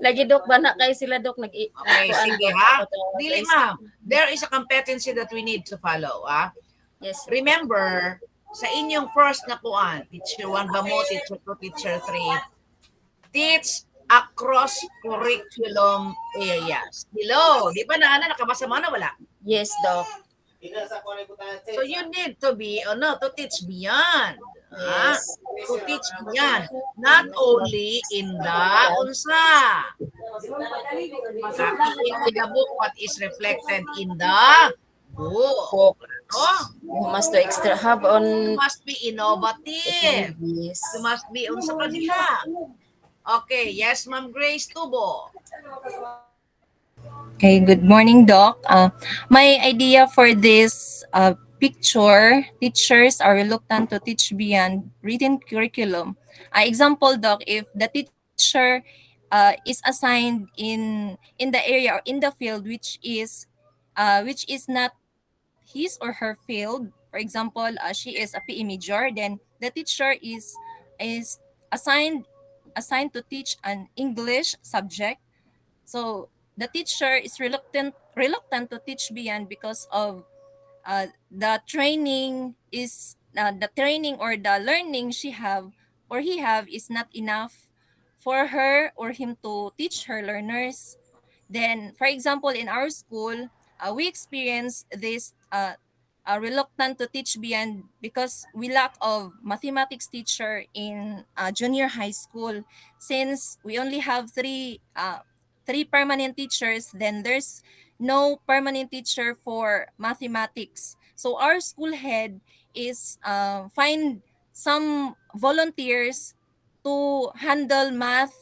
Lagi, Doc, ba na kay sila, Doc, Okay, sige ha. Dili, ma'am. There is a competency that we need to follow, ha? Yes. Remember, sa inyong first na kuan, teacher 1 ba mo, teacher 2, teacher 3, teach across curriculum areas. Hello, di ba na nakabasa mo na wala? Yes, Doc. So you need to be, to teach beyond. Yes. To teach beyond. Not only in the unsa. In the book, what is reflected in the book. Oh, You must do extra have on. you must be innovative. Yes. You must be unsa ka diha. Okay, yes, Ma'am Grace Tubo. Okay, good morning, Doc. My idea for this picture, teachers are reluctant to teach beyond written curriculum. Example, Doc, if the teacher is assigned in the area or in the field which is not his or her field. For example, she is a PE major, then the teacher is assigned assigned to teach an English subject. So the teacher is reluctant to teach beyond because of the training or the learning she have or he have is not enough for her or him to teach her learners. Then, for example, in our school, we experience this reluctant to teach beyond because we lack of mathematics teacher in junior high school. Since we only have three permanent teachers, then there's no permanent teacher for mathematics. So our school head is find some volunteers to handle math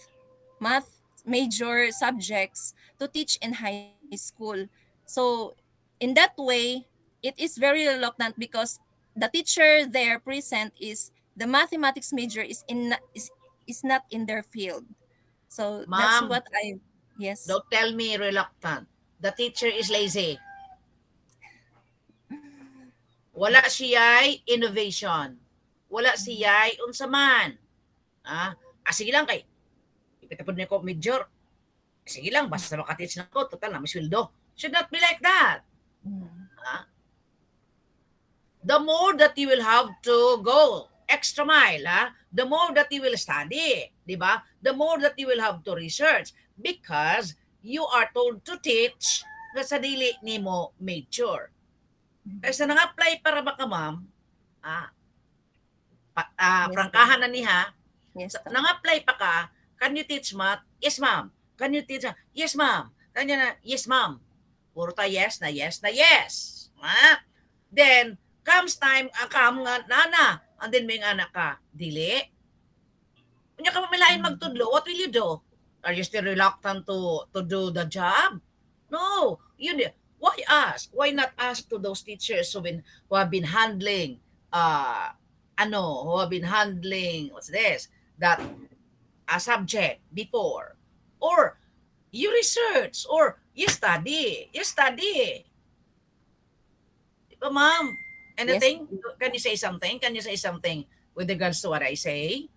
major subjects to teach in high school. So in that way, it is very reluctant because the teacher there present is the mathematics major is not in their field. So that's Ma'am, what I yes. don't tell me reluctant. The teacher is lazy. Wala siya'y innovation. Wala siya'y unsa man. Sige lang kay ipitapod niya ko major. Sige lang, basta makatits na ko, total na may sweldo. Should not be like that. The more that you will have to go extra mile, the more that you will study, di ba? The more that you will have to research because you are told to teach nga sa dili nimo major. Kaysa nang-apply para baka ma'am, prangkahan na niha, Yes. nang-apply pa ka, can you teach math? Yes, ma'am. Can you teach? Yes, ma'am. Kanya na, yes, ma'am. Puro ta yes na yes na yes. Then, comes time, kam nga, nana, and then may anak ka, dili. Kanya ka mamilain magtudlo, what will you do? Are you still reluctant to do the job? No. Why ask? Why not ask to those teachers who have been handling, what's this? That a subject before. Or you research, or you study. Diba, ma'am? Anything? Yes. Can you say something? Can you say something with regards to what I say?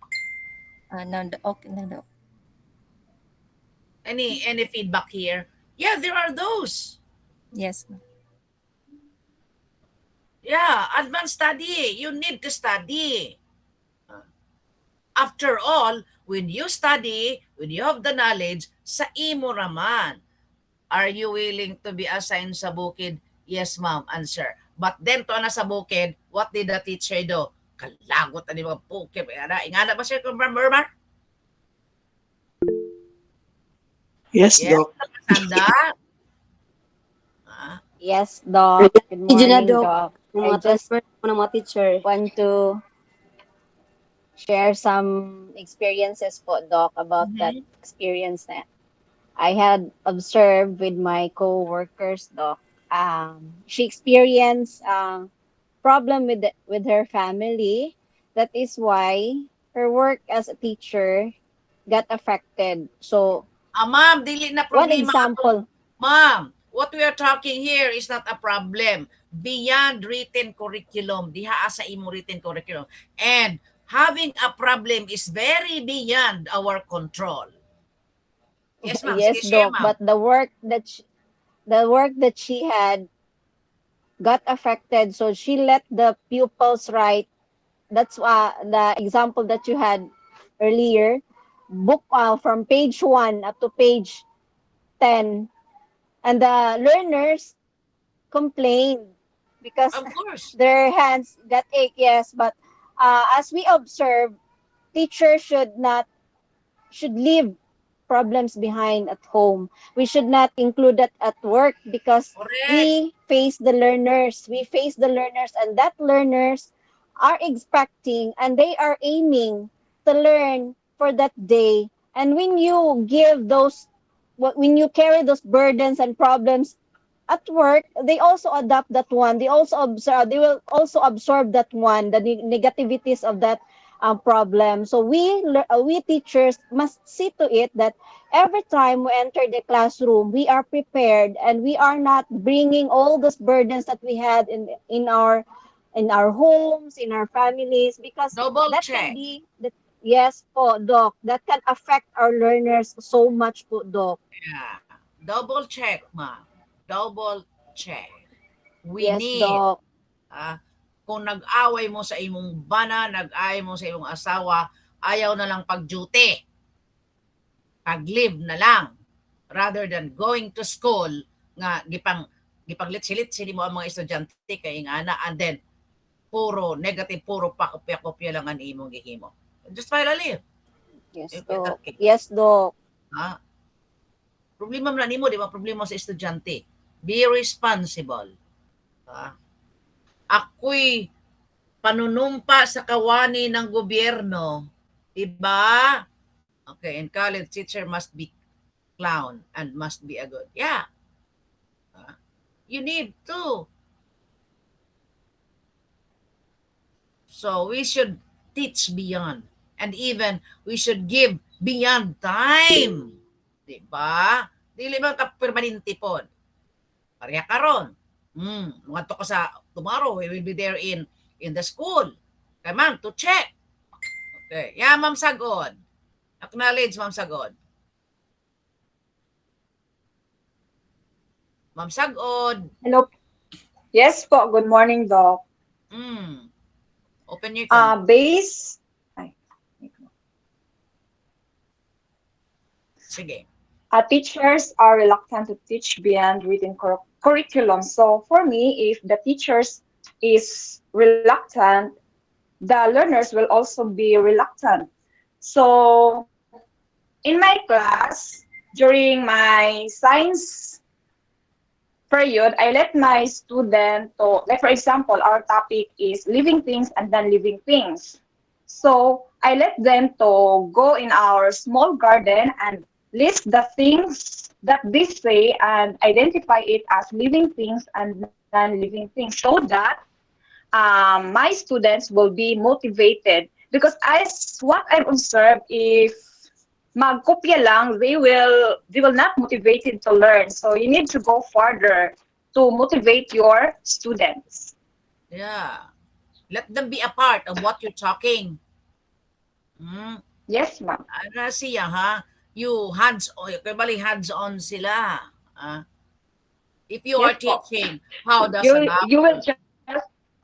No, okay, no. Any feedback here? Yeah, there are those. Yes. Yeah, advanced study. You need to study. After all, when you study, when you have the knowledge, sa imo raman. Are you willing to be assigned sa bukid? Yes, ma'am. Answer. But then, to na sa bukid, what did the teacher do? Kalagot na mga bukid. Ingana ba siya kung Burma? Yes, Doc. Yes, Doc. Good morning, Doc. I Mga just transfer ng mga teacher. want to share some experiences po, Doc, about that experience na I had observed with my co-workers, Doc. She experienced problem with her family. That is why her work as a teacher got affected. So, ma'am, dili na problema. One example. Ma'am, what we are talking here is not a problem. Beyond written curriculum. Diha sa imo written curriculum. And having a problem is very beyond our control. Yes, ma'am. Yes, Doc, but the work that she had got affected, so she let the pupils write. That's the example that you had earlier. Book from page 1 up to page 10, and the learners complained because of course their hands got ache. Yes, but as we observe, teachers should leave problems behind at home. We should not include that at work because we face the learners. And that learners are expecting and they are aiming to learn for that day. And when you carry those burdens and problems at work, they also adapt that one. They also observe. They will also absorb that one, the negativities of that problem. So we teachers must see to it that every time we enter the classroom, we are prepared and we are not bringing all those burdens that we had in our homes, in our families, because Double that can check. be that. Yes po, Doc. That can affect our learners so much po, Doc. Yeah. Double check, ma'am. Double check. We Yes, need, Doc. kung nag-away mo sa imong bana, nag-away mo sa imong asawa, ayaw na lang pag-duty. Pag-leave na lang. Rather than going to school, nga gipanglit-silit mo ang mga estudyante kay nga na, and then puro negative, puro pakopya-kopya lang ang imong gihimo. Just file a leave. Yes, Doc. Yes, Doc. Problema man nimo, di ba? Problema sa estudyante. Be responsible. Ako'y panunumpa sa kawani ng gobyerno. Diba? Okay, in college, teacher must be clown and must be a good. Yeah. You need to. So we should teach beyond. And even we should give beyond time. Diba? Dili man ka permanente pod. Pareha karon. Ngadto ka sa tomorrow, we will be there in the school. Kay ma'am, to check. Okay. Yeah, Ma'am Sagod. Acknowledge, Ma'am Sagod. Ma'am Sagod. Hello. Yes po. Good morning, Doc. Open your camera. Sige. Teachers are reluctant to teach beyond written curriculum. So for me, if the teachers is reluctant, the learners will also be reluctant. So in my class, during my science period, I let my student to, like for example, our topic is living things and non-living things. So I let them to go in our small garden and list the things that they say and identify it as living things and non-living things, so that my students will be motivated. Because as what I've observed, if magkopya lang, they will not motivated to learn. So you need to go further to motivate your students. Yeah. Let them be a part of what you're talking. Yes, ma'am. Ano siya, ha? You hands-on sila. If you are teaching, how does an apple...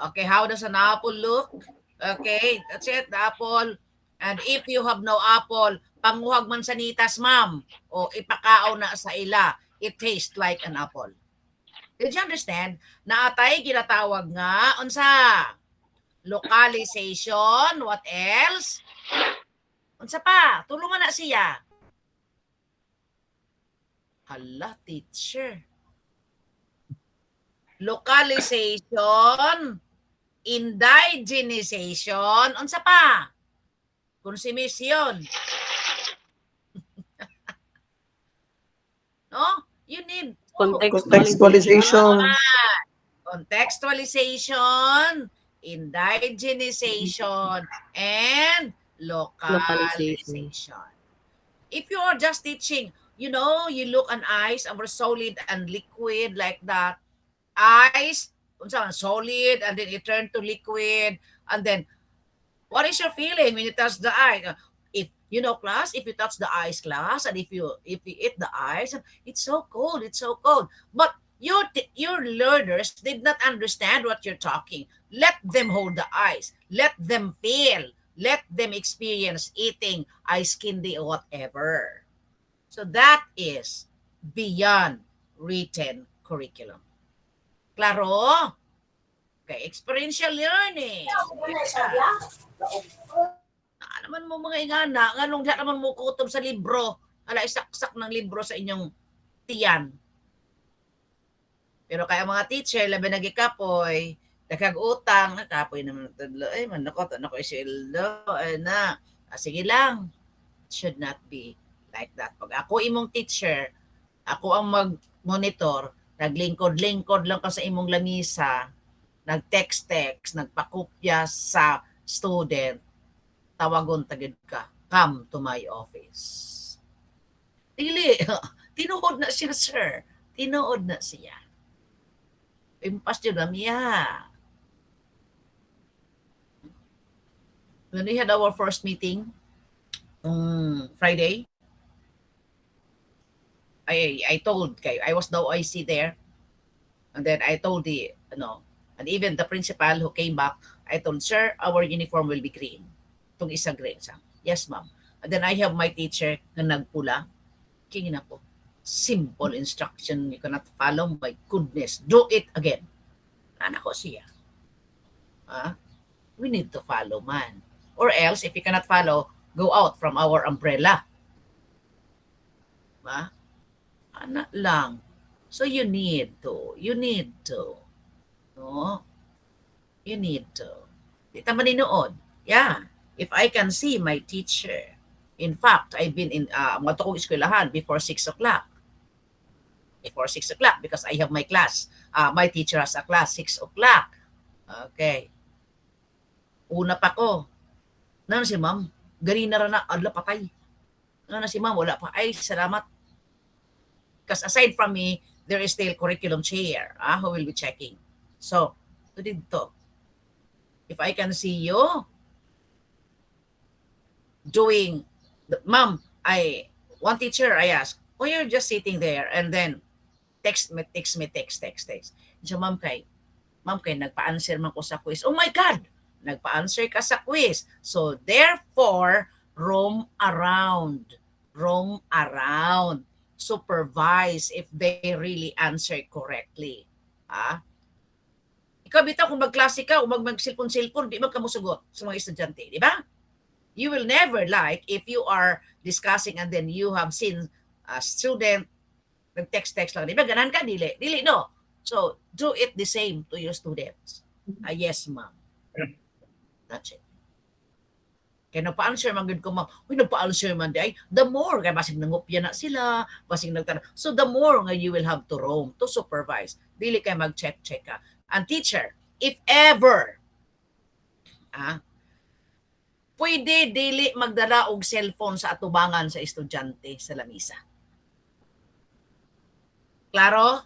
Okay, how does an apple look? Okay, that's it, the apple. And if you have no apple, panguhag man sanitas, ma'am, o ipakao na sa ila, it tastes like an apple. Did you understand? Naatay ginatawag nga, unsa? Localization, what else? Unsa pa? Tulungan na siya. Hala, teacher. Localization, indigenization, unsa pa? Consumption. No? You need Contextualization. Contextualization, indigenization, and localization. If you are just teaching, you know, you look an ice over solid and liquid like that. Ice, solid, and then it turn to liquid, and then what is your feeling when you touch the ice? If you know, class, if you touch the ice, class, and if you eat the ice, it's so cold, it's so cold. But your learners did not understand what you're talking. Let them hold the ice. Let them feel. Let them experience eating ice candy or whatever. So that is beyond written curriculum. Klaro? Okay, experiential learning. Naman mo mga ingana, nganong di naman mo kutob sa libro, ala isak-sak ng libro sa inyong tiyan. Pero kaya mga teacher, labi nagikapoy, dakag utang, nakapoy naman tadlo, ay man ako isildo, ay na, sige lang. It should not be like that. Pag ako imong teacher, ako ang mag-monitor, naglingkod-lingkod lang ka sa imong lamisa, nag-text-text, nagpakopya sa student, tawagon tagid ka, come to my office. Dili, tinuod na siya, sir. Tinuod na siya. Impas yun na niya. When we had our first meeting on Friday, I told kayo, I was the OIC there, and then I told and even the principal who came back, I told, sir, our uniform will be green. Itong isa green. Yes, ma'am. And then I have my teacher na nagpula. Kingin ako. Simple instruction you cannot follow. My goodness, do it again. Anak ko siya. We need to follow, man. Or else, if you cannot follow, go out from our umbrella. Anak lang. So you need to. No? You need to. Di ta maninood. Yeah. If I can see my teacher, in fact, I've been in mga kong eskwelahan before 6 o'clock. Before 6 o'clock because I have my class. My teacher has a class 6 o'clock. Okay. Una pa ko. Nano si ma'am? Gari na na, adla patay. Nano si ma'am? Wala pa. Ay, salamat. Because aside from me, there is still curriculum chair who will be checking. So, dito. If I can see you doing, ma'am, one teacher, I asked, oh, you're just sitting there and then text. So, ma'am kay, nagpa-answer man ko sa quiz. Oh my God! Nagpa-answer ka sa quiz. So, therefore, roam around. Supervise if they really answer correctly. Ikaw bitaw kung magklase ka o mag-silpon-silpon, di magkamusugot sa mga estudyante, di ba? You will never like if you are discussing and then you have seen a student nag-text lang, di ba? Ganan ka, dili, no. So, do it the same to your students. Yes, ma'am. That's it. Kaya nagpa-answer man gud ko, ma'am. Uy, nagpa-answer man di. The more, kaya basig nangopya na sila, basig nagtanong. So the more nga you will have to roam, to supervise. Dili kay mag-check ka. And teacher, if ever, pwede dili magdala og cellphone sa atubangan sa estudyante sa lamisa. Klaro?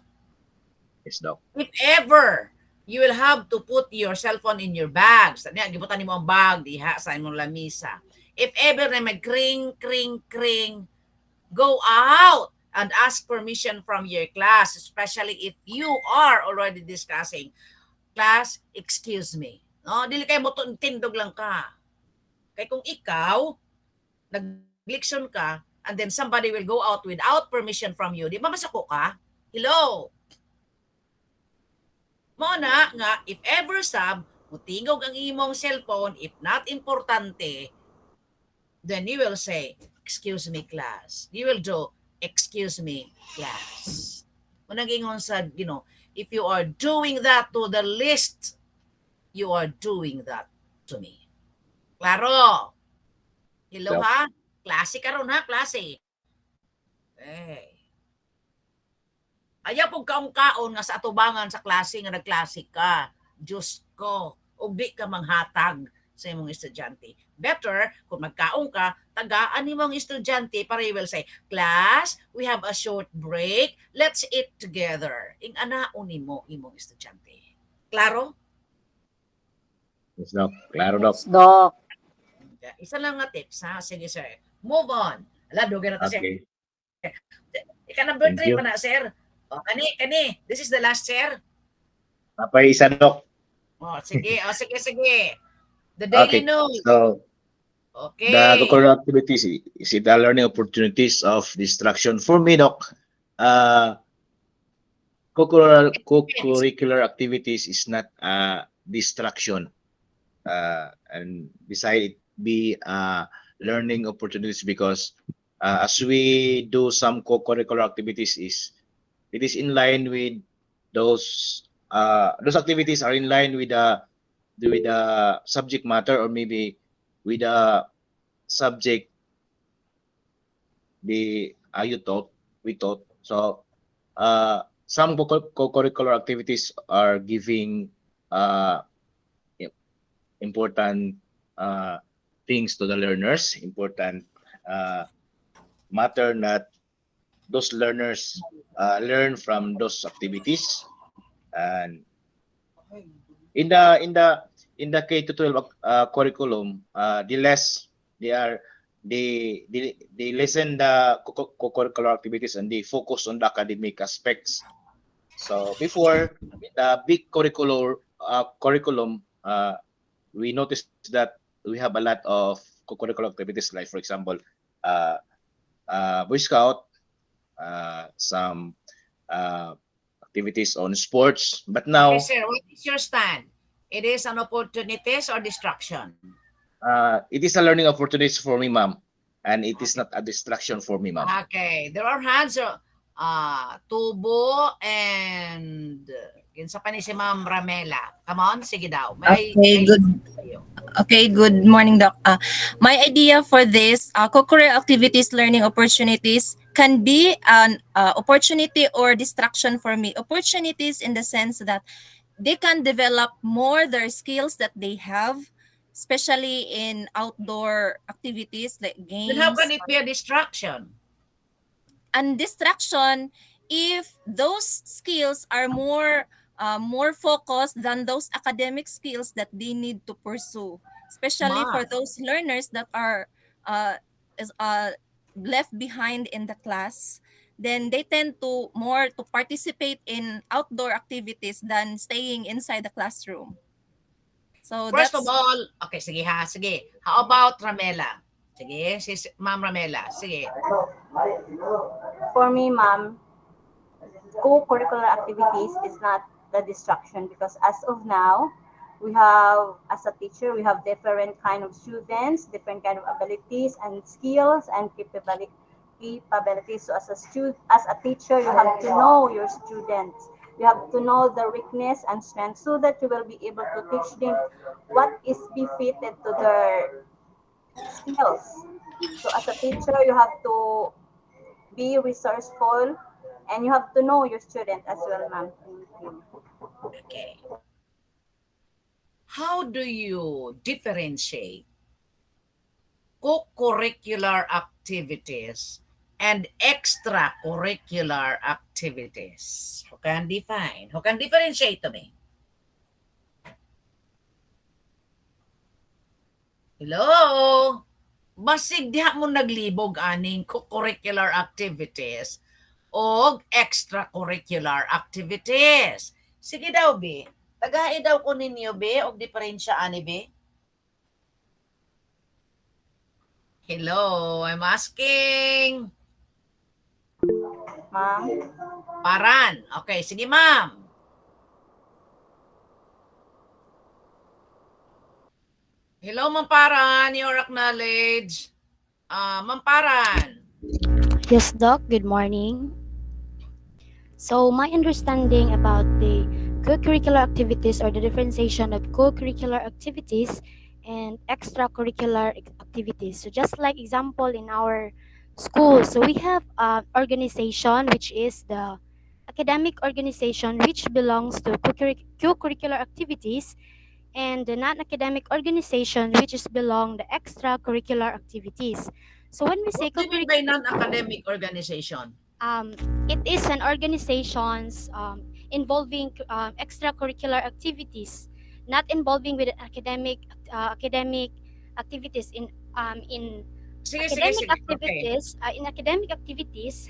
Yes, Doc. If ever, you will have to put your cell phone in your bag. Sa niya, gibutan nimo ang bag diha sa imong lamisa. If ever na mag kring, go out and ask permission from your class, especially if you are already discussing. Class, excuse me. No, dili kay mo tindog lang ka. Kay kung ikaw nag-leksyon ka and then somebody will go out without permission from you, di ba masako ka? Hello. Mo na nga, if ever mutingog ang imong cellphone, if not importante, then you will say, excuse me, class. You will do, excuse me, class. Kung nag-ingon sa, if you are doing that to the list, you are doing that to me. Klaro? Hello, ha? Klase ka ron, ha? Klase. Okay. Ayaw pong kaon nga sa atubangan sa klase nga nagklase ka. Diyos ko, ug di ka manghatag sa imong estudyante. Better, kung magkaon ka, tagaan ni mong estudyante para you will say, class, we have a short break. Let's eat together. Ing anaon nimo imong estudyante. Klaro? Yes, Doc. Klaro, Doc. Doc. Isa lang nga tips, ha? Sige, sir. Move on. Ala, dugay na to, sir. Ika number 3 pa na, sir. O, kani. This is the last, sir. Napay isa, Doc. Sige. The daily news. So, okay. the curricular activities is the learning opportunities of distraction. For me, Doc, co-curricular activities is not a distraction. And beside it be learning opportunities because as we do some co-curricular activities it is in line with those activities are in line with the subject matter or maybe with the subject we taught. So some co-curricular activities are giving uh, important things to the learners, important matter that those learners learn from those activities. And in the K to 12 curriculum, the less they listen the co-curricular activities and they focus on the academic aspects. So before the big curriculum, we noticed that we have a lot of co-curricular activities, like for example, Boy Scout, some activities on sports. But now, Okay, sir, what is your stand? It is an opportunities or distraction? it is a learning opportunity for me, ma'am, and it is not a distraction for me, ma'am. Okay, there are hands. Tubo and kinsa pa ni si Ma'am Ramela. Come on, sige daw. Okay, good. Okay, good morning, Doc. My idea for this co-curricular activities learning opportunities can be an opportunity or distraction for me. Opportunities in the sense that they can develop more their skills that they have, especially in outdoor activities like games. Then how can it be a distraction? And distraction if those skills are more focused than those academic skills that they need to pursue, especially for those learners that are left behind in the class. Then they tend to more to participate in outdoor activities than staying inside the classroom. So First of all, okay, sige ha, sige. How about Ramela? Sige, si Ma'am Ramela, sige. For me, ma'am, co-curricular activities is not the distraction because as of now, we have, as a teacher, we have different kind of students, different kind of abilities and skills and capabilities. So as a teacher, you have to know your students. You have to know their weakness and strength so that you will be able to teach them what is befitted to their skills. So as a teacher, you have to be resourceful and you have to know your student as well, ma'am. Thank you. Okay. How do you differentiate co-curricular activities and extracurricular activities? Who can define? Who can differentiate to me? Hello? Basig diha mo naglibog aning co-curricular activities o extracurricular activities. Sige daw, Be. Tagai daw ko ninyo, Be, o diferensya ani, Be. Hello, I'm asking. Ma'am? Paran. Okay, sige, ma'am. Hello, Ma'am Paran. You're acknowledged. Ma'am Paran. Yes, Doc. Good morning. So, my understanding about the co-curricular activities or the differentiation of co-curricular activities and extracurricular activities. So, just like example in our school, so we have an organization which is the academic organization which belongs to co-curricular activities, and the non-academic organization which is belong the extracurricular activities. So when we say What do you mean by non-academic organization? It is an organizations involving extracurricular activities, not involving with academic activities. In academic activities, in academic activities,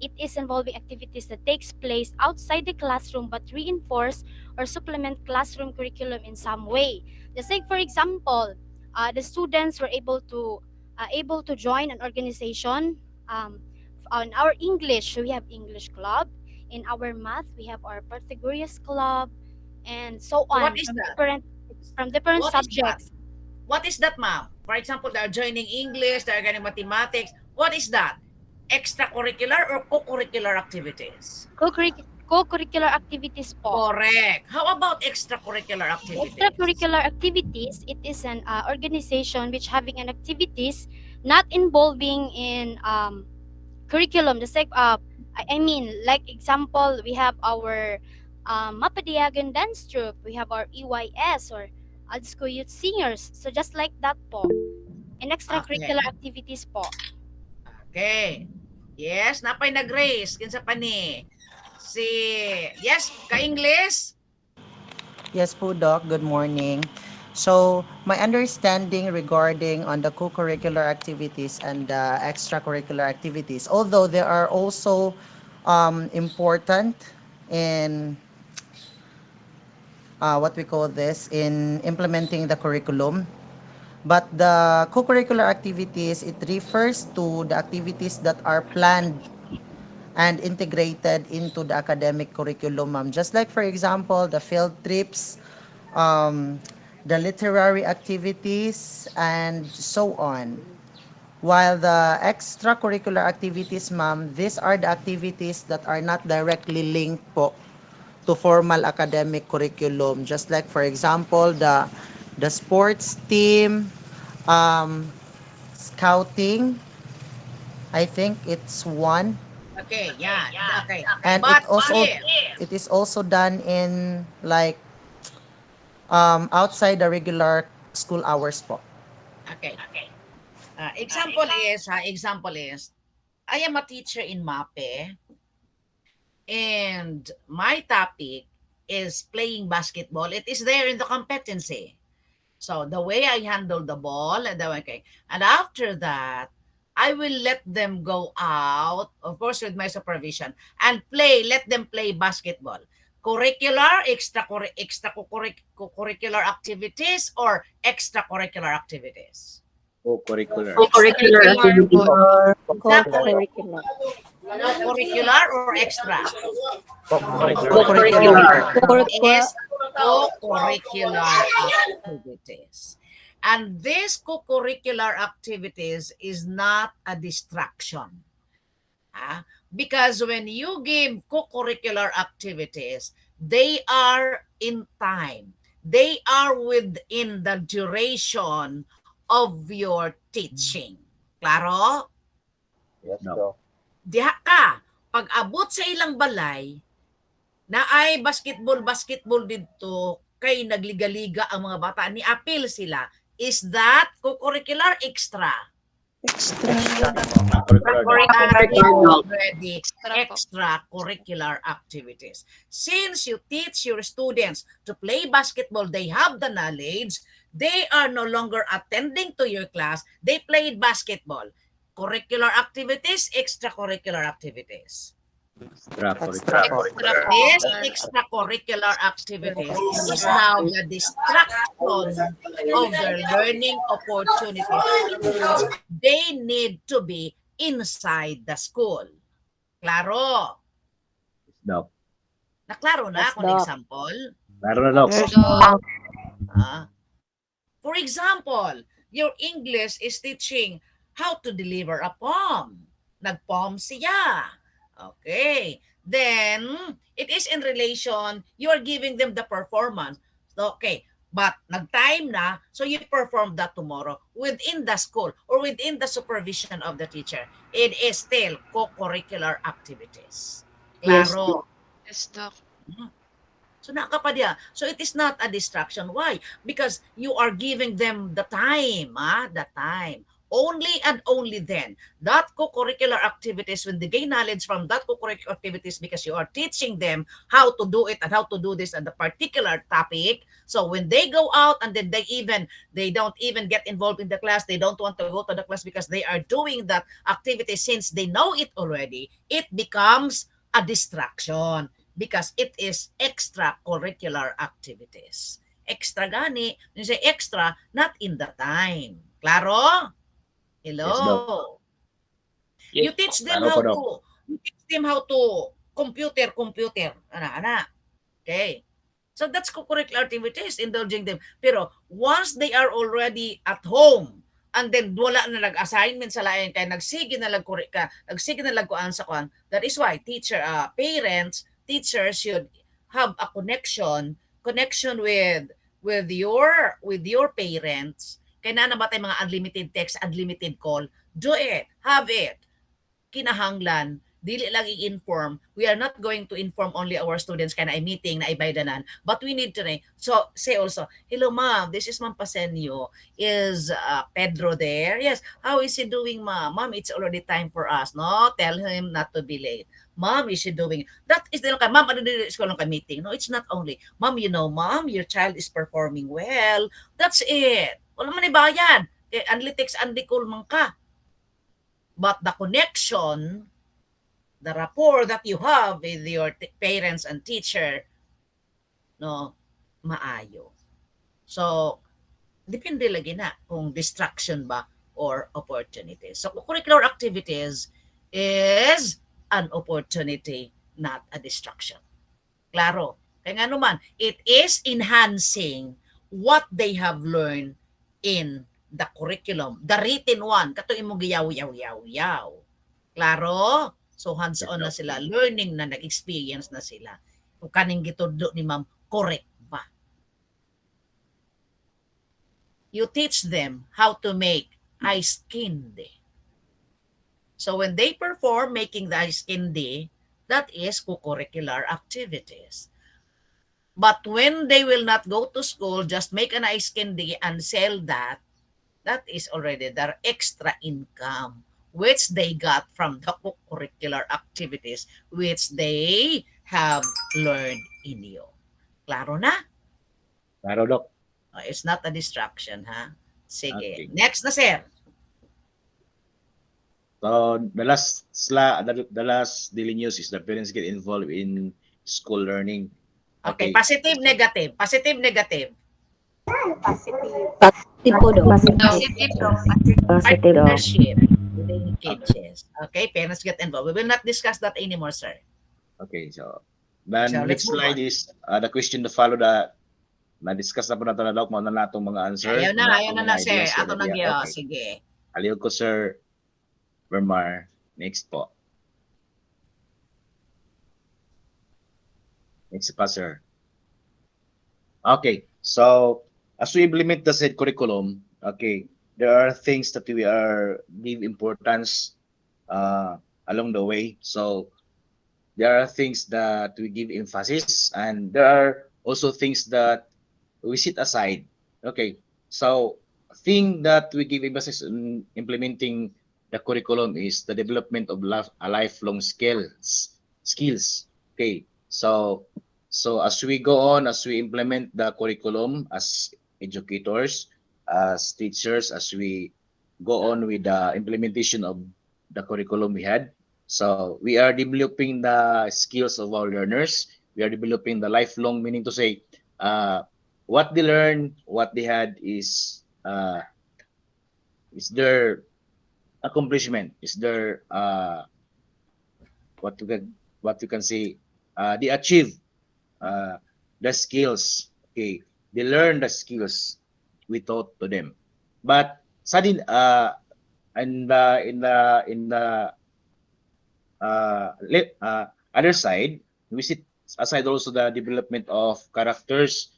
it is involving activities that takes place outside the classroom but reinforce or supplement classroom curriculum in some way. Just like, for example, the students were able to join an organization. On our English, we have English club. In our math, we have our Pythagoras club, and so on. What is that? From different What is subjects. What is that, ma'am? For example, they're joining English, they're getting mathematics. What is that? Extracurricular or co-curricular activities? Co-curricular activities po. Correct. How about extracurricular activities? Extracurricular activities, it is an organization which having an activities not involving in curriculum. Just like I mean, like example, we have our Mapadiagan dance troupe, we have our EYS or Adsco Youth Singers. So just like that po. And extracurricular Okay. activities po. Okay. Yes, napay nag-raise kinsa pa ni. Si yes, ka-English. Yes po, Doc. Good morning. So, my understanding regarding on the co-curricular activities and the extracurricular activities, although they are also important in what we call this, in implementing the curriculum, but the co-curricular activities, it refers to the activities that are planned and integrated into the academic curriculum, ma'am. Just like, for example, the field trips, um, the literary activities, and so on. While the extracurricular activities, ma'am, these are the activities that are not directly linked po to formal academic curriculum. Just like, for example, the sports team, um, scouting, I think it's one. Okay, yeah. Okay. And But if it is also done in like outside the regular school hours po. okay. Example is, I am a teacher in MAPE and my topic is playing basketball. It is there in the competency. So the way I handle the ball and the okay, and after that, I will let them go out, of course, with my supervision, and play. Let them play basketball. Curricular, extracurricular activities, or extracurricular activities. Co-curricular. Co-curricular activities. Co-curricular. Curricular or extra? Co-curricular. It is co-curricular activities. And this co-curricular activities is not a distraction. Because when you give co-curricular activities, they are in time. They are within the duration of your teaching. Klaro? Yes, No. Doc. Diha ka, pag abot sa ilang balay, na ay basketball dito, kay nagliga-liga ang mga bata, ni appeal sila. Is that co-curricular extra? Already extracurricular activities. Since you teach your students to play basketball, they have the knowledge, they are no longer attending to your class, they played basketball. Curricular activities, extracurricular activities. This extracurricular activities is now the distraction of their learning opportunities. They need to be inside the school. Klaro? No. Naklaro na Yes, kung Doc. example? Klaro na, Doc. For example, your English is teaching how to deliver a poem. Nag-poem siya. Okay. Then, it is in relation, you are giving them the performance. Okay. But nag-time na, so you perform that tomorrow within the school or within the supervision of the teacher. It is still co-curricular activities. Klaro? Yes, Doc. So nakapadya. So it is not a distraction. Why? Because you are giving them the time, the time. Only and only then that co-curricular activities, when they gain knowledge from that co-curricular activities, because you are teaching them how to do it and how to do this and the particular topic. So when they go out and then they don't even get involved in the class, they don't want to go to the class because they are doing that activity since they know it already, it becomes a distraction because it is extracurricular activities. Extra gani, when you say extra, not in the time. Klaro? Hello. You teach them how to computer. Ana. Okay. So that's co-curricular activities, indulging them. Pero once they are already at home, and then wala na nag-assignment sa lain kay nagsige na lag kuan sa kuan. That is why teachers should have a connection with your parents. Kaya na ba tayo mga unlimited text, unlimited call? Do it. Have it. Kinahanglan, dili lang i-inform. We are not going to inform only our students kana ay meeting na ibaidanan, but we need to so say also, hello ma'am, this is Ma'am Pasenyo. Is Pedro there? Yes. How is he doing, ma'am? Ma'am, it's already time for us. No, tell him not to be late. Ma'am, is she doing? That is the ma'am, ano din is ka meeting? No, it's not only, ma'am, ma'am, your child is performing well. That's it. Wala man ibayan. Analytics, andikul man ka. But the connection, the rapport that you have with your parents and teacher, no, maayo. So, depende lagi na kung distraction ba or opportunity. So, curricular activities is an opportunity, not a distraction. Klaro. Kaya nga naman, it is enhancing what they have learned in the curriculum. The written one, kato imong giyaw. Klaro? So hands-on na sila, learning na, nag-experience na sila. Kung kaning gitudlo ni ma'am, correct ba? You teach them how to make ice candy. So when they perform making the ice candy, that is co-curricular activities. But when they will not go to school, just make an ice candy and sell that, that is already their extra income, which they got from the curricular activities, which they have learned in you. Klaro na? Klaro, Doc. It's not a distraction, ha? Sige. Okay. Next na, sir. So the last daily news is the parents get involved in school learning. Okay, positive, negative. Positive, negative. Positive po, Doc. Positive. Partnership within kids. Okay, parents get involved. We will not discuss that anymore, sir. Okay, so then So, let's next move slide is the question to follow that na-discuss na po natin na Doc, na natong mga answer. Ayaw na, sir. Ato na gyo. Okay. Sige. Aliw ko, Sir Vermar. Next po. Next pa, sir. Okay, so as we implement the said curriculum, okay, there are things that we are give importance along the way. So there are things that we give emphasis, and there are also things that we sit aside. Okay, so thing that we give emphasis in implementing the curriculum is the development of lifelong skills. Okay, so as we go on, as we implement the curriculum as educators, as teachers, as we go on with the implementation of the curriculum we had, so we are developing the skills of our learners. We are developing the lifelong, meaning to say, what they learn, what they had is their accomplishment, is their what you can say, they achieve the skills. Okay, they learn the skills we taught to them. But suddenly, in the other side, we sit aside also the development of characters.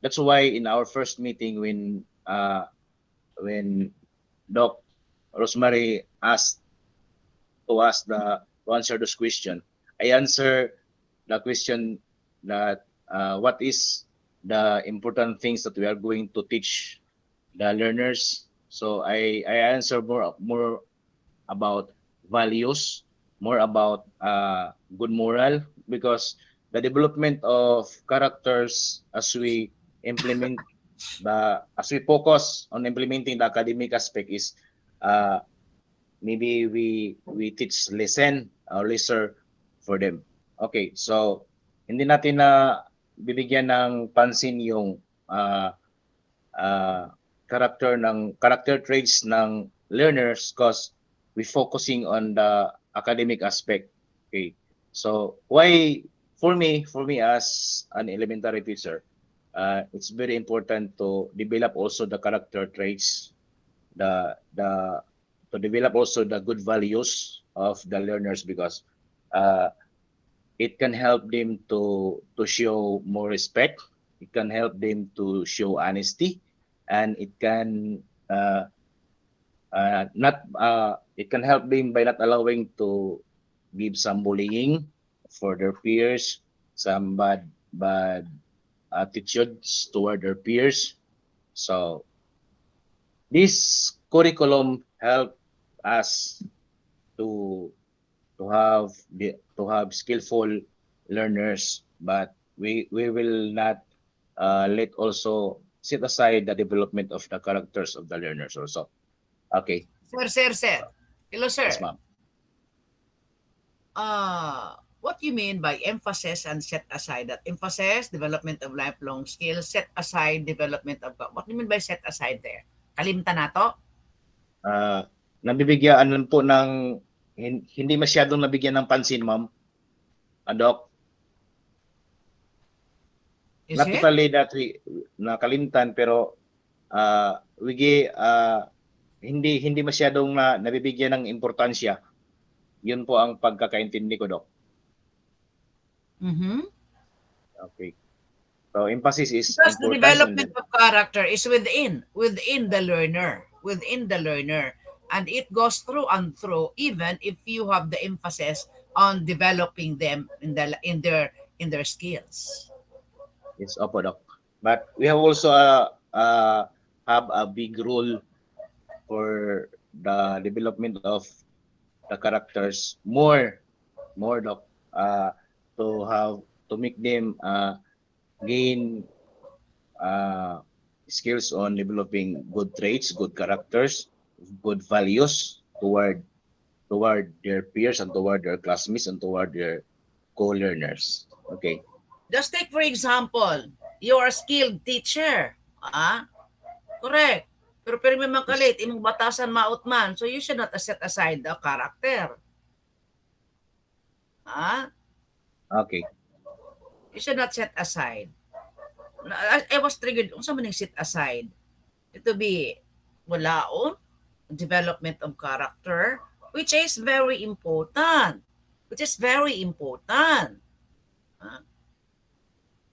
That's why in our first meeting, when Doc Rosemary asked to us to answer this question, I answer the question that what is the important things that we are going to teach the learners. So I answer more about values, more about good moral, because the development of characters, as we implement as we focus on implementing the academic aspect, is maybe we teach lesson or lesser for them. Okay, so hindi natin na bibigyan ng pansin yung character traits ng learners because we focusing on the academic aspect. Okay, so why for me as an elementary teacher, it's very important to develop also the character traits, to develop also the good values of the learners, because it can help them to show more respect. It can help them to show honesty, and it can it can help them by not allowing to give some bullying for their peers, some bad attitudes toward their peers. So this curriculum help us to to have skillful learners, but we will not let also set aside the development of the characters of the learners also. Okay. Sir. Hello, sir. Yes, ma'am. What you mean by emphasis and set aside? That emphasis, development of lifelong skills, set aside, development of... What do you mean by set aside there? Kalimta na to? Nabibigyan lang po ng hindi masyadong nabigyan ng pansin, ma'am. Doc. Is Not it? totally that we nakalimtan, pero hindi masyadong nabibigyan ng importansya. Yun po ang pagkakaintindi ko, Doc. Mm-hmm. Okay. So emphasis is Because the important. development of character is within the learner, and it goes through and through, even if you have the emphasis on developing them in their skills. It's opo, Doc. But we have also have a big role for the development of the characters more, Doc, to make them gain skills on developing good traits, good characters, good values toward their peers and toward their classmates and toward their co-learners. Okay. Just take for example, you're a skilled teacher. Correct. Pero may makalit, imong batasan mautman, so you should not set aside the character. Okay. You should not set aside. I was triggered. Unsa man set aside? It to be walaon, development of character, which is very important.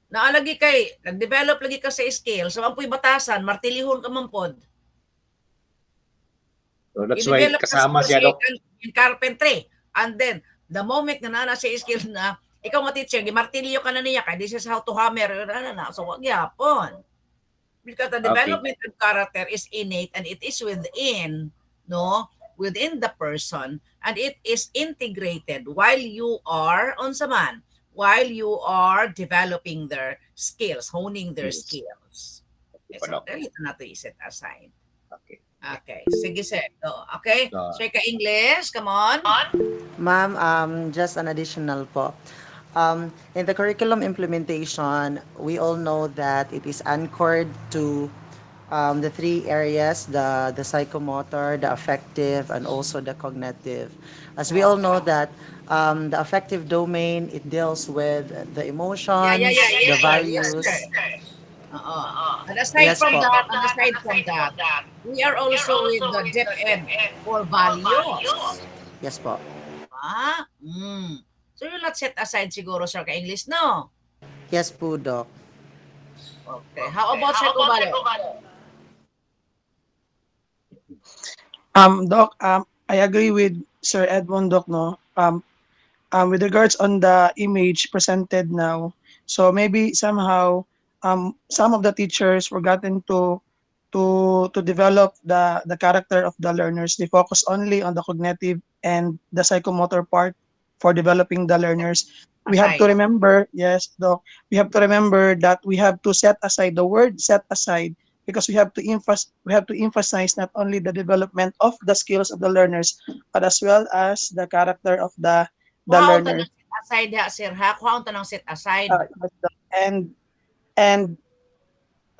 Naalagi kay, nag-develop lagi ka sa skill, so ampoy batasan, martilihon ka man pod. So that's why kasama siya, Doc. In carpentry. And then, the moment na nana siya skill na, ikaw nga teacher, gimartilyo ka na niya, kaya this is how to hammer, so wag yapon. Because the development of character is innate and it is within the person, and it is integrated while you are developing their skills, honing their skills. Okay, so dito na to iset aside. Okay. Sige, sir. Okay. Sir ka English, come on. Ma'am, just an additional po. In the curriculum implementation, we all know that it is anchored to the three areas, the psychomotor, the affective, and also the cognitive. As we all know that the affective domain, it deals with the emotions, the values. And aside from that, we are also with the DepEd for values. Yes po. So you'll not set aside siguro, sir, ka-English, no? Yes po, Doc. Okay. How about Sir Cubalo? Doc, I agree with Sir Edmond, Doc, no? With regards on the image presented now, so maybe somehow some of the teachers forgotten to develop the character of the learners. They focus only on the cognitive and the psychomotor part for developing the learners. We have to remember, yes, Doc, we have to remember that we have to set aside the word set aside, because we have to emphasize not only the development of the skills of the learners, but as well as the character of the learners. Aside ha, sir, ha? Kuhaon tanang set aside. And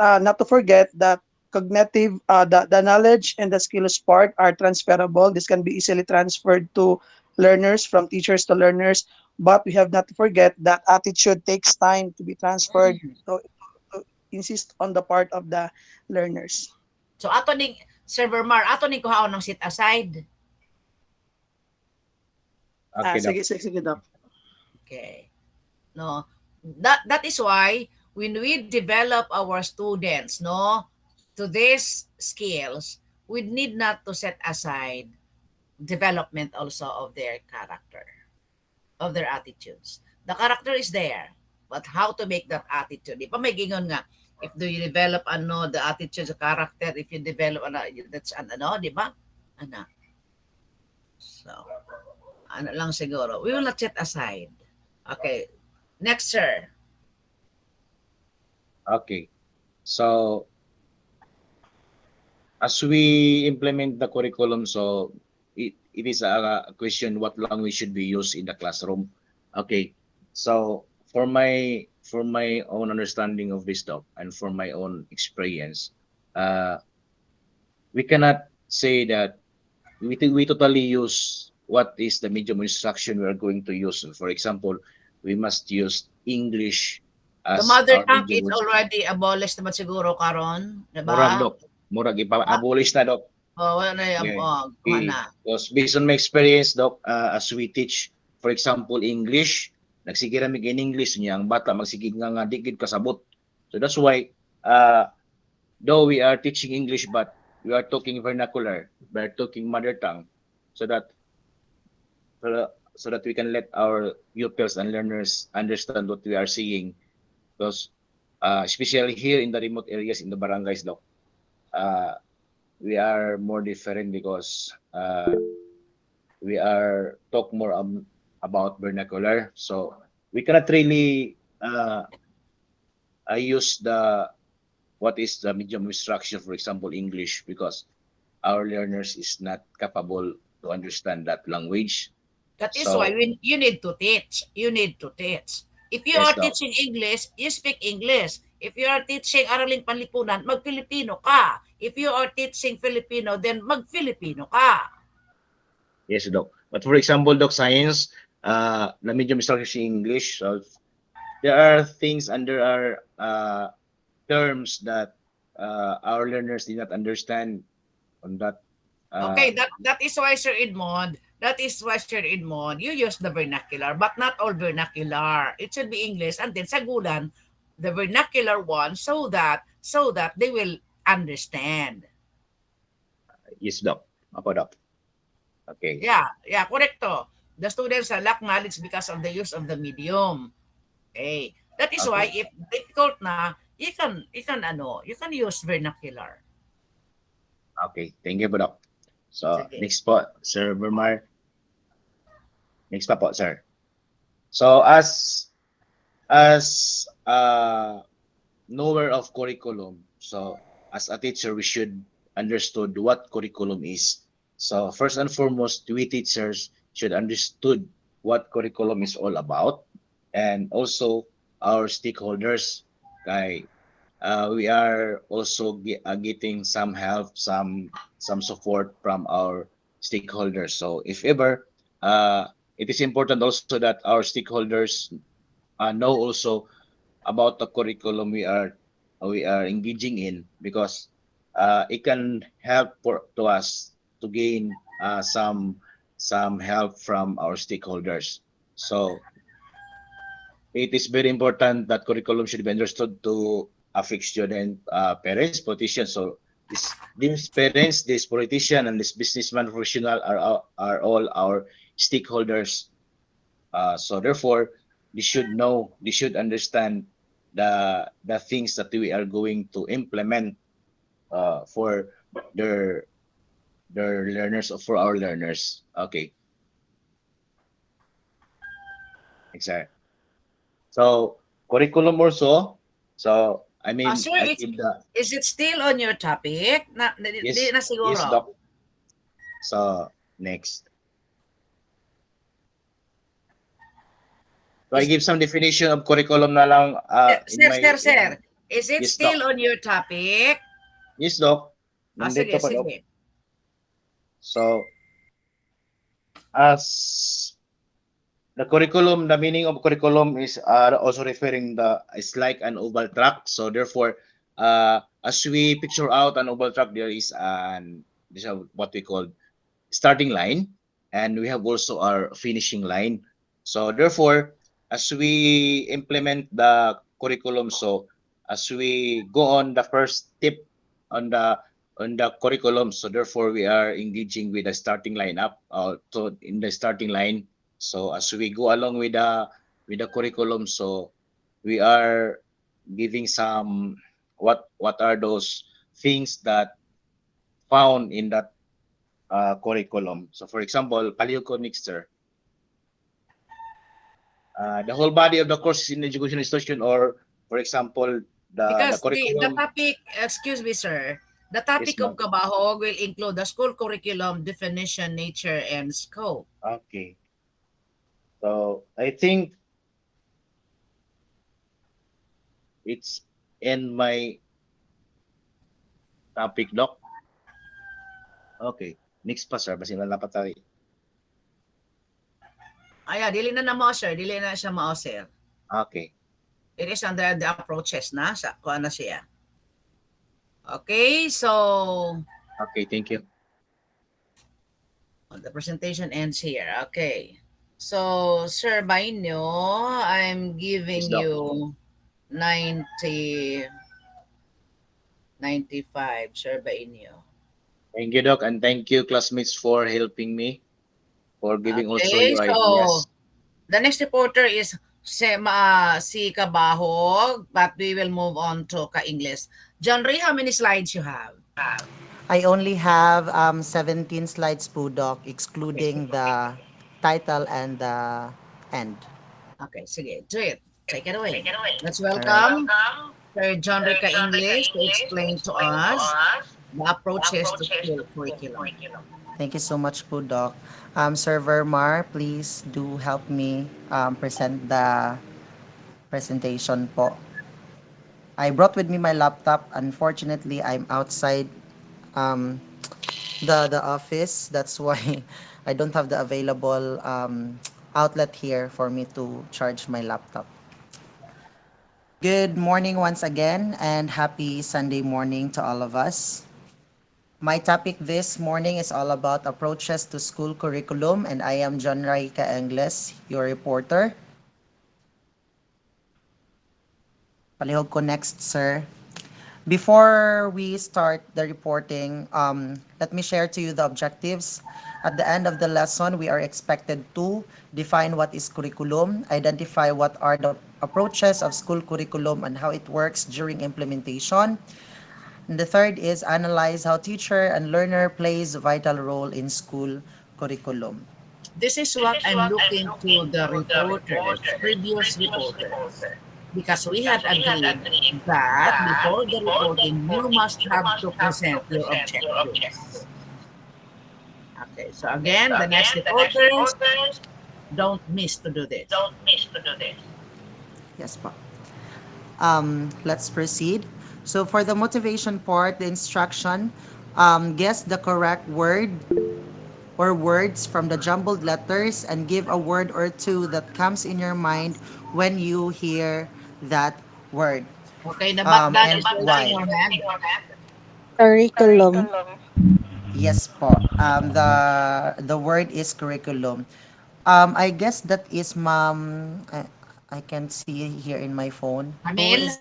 not to forget that cognitive, the knowledge and the skills part are transferable. This can be easily transferred to learners, from teachers to learners, but we have not to forget that attitude takes time to be transferred. So to insist on the part of the learners. So ato ning Sir Vermar, ato ning kuhaon ng set aside. Okay, sige, Doc. Okay. No, that is why when we develop our students, to these skills, we need not to set aside development also of their character. of their attitudes. The character is there, but how to make that attitude? Di pa may gingon nga, if do you develop the attitude, the character, if you develop that's di ba? Ano. So, ano lang siguro. We will not set aside. Okay. Next, sir. Okay. So, as we implement the curriculum, so it is a question what language should be used in the classroom. Okay. So, for my own understanding of this talk and for my own experience, we cannot say that we totally use what is the medium of instruction we are going to use. For example, we must use English The as mother our tongue medium. is already abolished naman siguro karon, di Murag ba? dok, murag ipa-abolish na dok. Oh, wala na yung, kuha na. Because based on my experience, Doc, as we teach, for example, English, nagsigir kami in English niya, ang bata magsigig nga digid kasabot. So that's why, though we are teaching English, but we are talking vernacular, we are talking mother tongue, so that we can let our pupils and learners understand what we are saying. Because especially here in the remote areas, in the barangays, Doc, we are more different because we are talk more about vernacular, so we cannot really use the what is the medium of instruction, for example, English, because our learners is not capable to understand that language. That is So, why you need to teach. You need to teach. If you Yes, are Doc. teaching English, you speak English. If you are teaching Araling Panlipunan, mag-Filipino ka. If you are teaching Filipino, then mag-Filipino ka. Yes, Doc. But for example, Doc, science, the medium instruction in English, so there are things under our terms that our learners did not understand on that. Okay, that is why, Sir Edmond, you use the vernacular, but not all vernacular. It should be English, and then sagulan, the vernacular one, so that they will understand. Yes, Doc. Apo, Doc. Okay. Yeah, correcto. The students lack knowledge because of the use of the medium. Okay. That is why if difficult na, you can use vernacular. Okay. Thank you po, Doc. So, Sige. next po, Sir Vermar. Next pa po, sir. So, as knower of curriculum, so as a teacher, we should understood what curriculum is. So, first and foremost, we teachers should understood what curriculum is all about, and also our stakeholders. Okay, we are also getting some help, some support from our stakeholders. So if ever, it is important also that our stakeholders know also about the curriculum we are engaging in, because it can help to us to gain some help from our stakeholders. So it is very important that curriculum should be understood to affect student, parents, politicians. So these parents, this politician, and this businessman professional are all our stakeholders. So therefore, they should know, they should understand the things that we are going to implement for their learners, or for our learners. Okay. Exactly. So curriculum also. So I mean, Sir, I think is it still on your topic? Di na siguro. Yes, Doc. So next. So I give some definition of curriculum na lang. Sir. Is it Yes, still Doc. on your topic? Yes, Doc. Sige, Nandito pa, Doc. sige. So, as the curriculum, the meaning of curriculum is also referring it's like an oval track. So therefore, as we picture out an oval track, this is what we call starting line, and we have also our finishing line. So therefore, as we implement the curriculum, so as we go on the first step on the curriculum, so therefore we are engaging with the starting line up. So in the starting line, So as we go along with the curriculum, so we are giving some what are those things that found in that curriculum. So for example, Paleo mixture, the whole body of the course is in education institution, or for example, the Because the curriculum. topic, excuse me, sir, the topic Yes, of ma'am. Kabahog will include the school curriculum, definition, nature, and scope. Okay. So I think it's in my topic, Doc. Okay. Next pa, sir. Basin na tayo. Aya, dili na na mo, sir. Dili na siya mao, sir. Okay. It is under the approaches na. Sa kuha na siya. Okay, so Okay, thank you. the presentation ends here. Okay. So, Sir Bainyo, I'm giving Yes, Doc. you 90, 95, Sir Bainyo. Thank you, Doc, and thank you, classmates, for helping me, for giving also Okay, your so ideas. the next reporter is si Kabahog, but we will move on to Ka-English. John Ray, how many slides you have? I only have 17 slides po, Doc, excluding the title and the end. Okay, sige, do it. Take it away. Let's All right. welcome Sir John Ray Ka-English to explain to us the approaches to school curriculum. Thank you so much po, Doc. Sir Vermar, please do help me present the presentation po. I brought with me my laptop. Unfortunately, I'm outside um, the office. That's why I don't have the available outlet here for me to charge my laptop. Good morning once again, and happy Sunday morning to all of us. My topic this morning is all about approaches to school curriculum, and I am John Raika Engles, your reporter. Palihog ko next, sir. Before we start the reporting, let me share to you the objectives. At the end of the lesson, we are expected to define what is curriculum, identify what are the approaches of school curriculum and how it works during implementation. And the third is analyze how teacher and learner plays a vital role in school curriculum. This is what I'm looking to the reporters, previous reporters, because we had agreed that before the reporting, you must have to present your objectives. Okay, so again, the next reporters, don't miss to do this. Yes, po. Let's proceed. So for the motivation part, the instruction, guess the correct word or words from the jumbled letters and give a word or two that comes in your mind when you hear that word. Okay, the back that And is raising why? your hand. Curriculum. Yes po. The word is curriculum. I guess that is ma'am. I can see here in my phone. Who Amil? is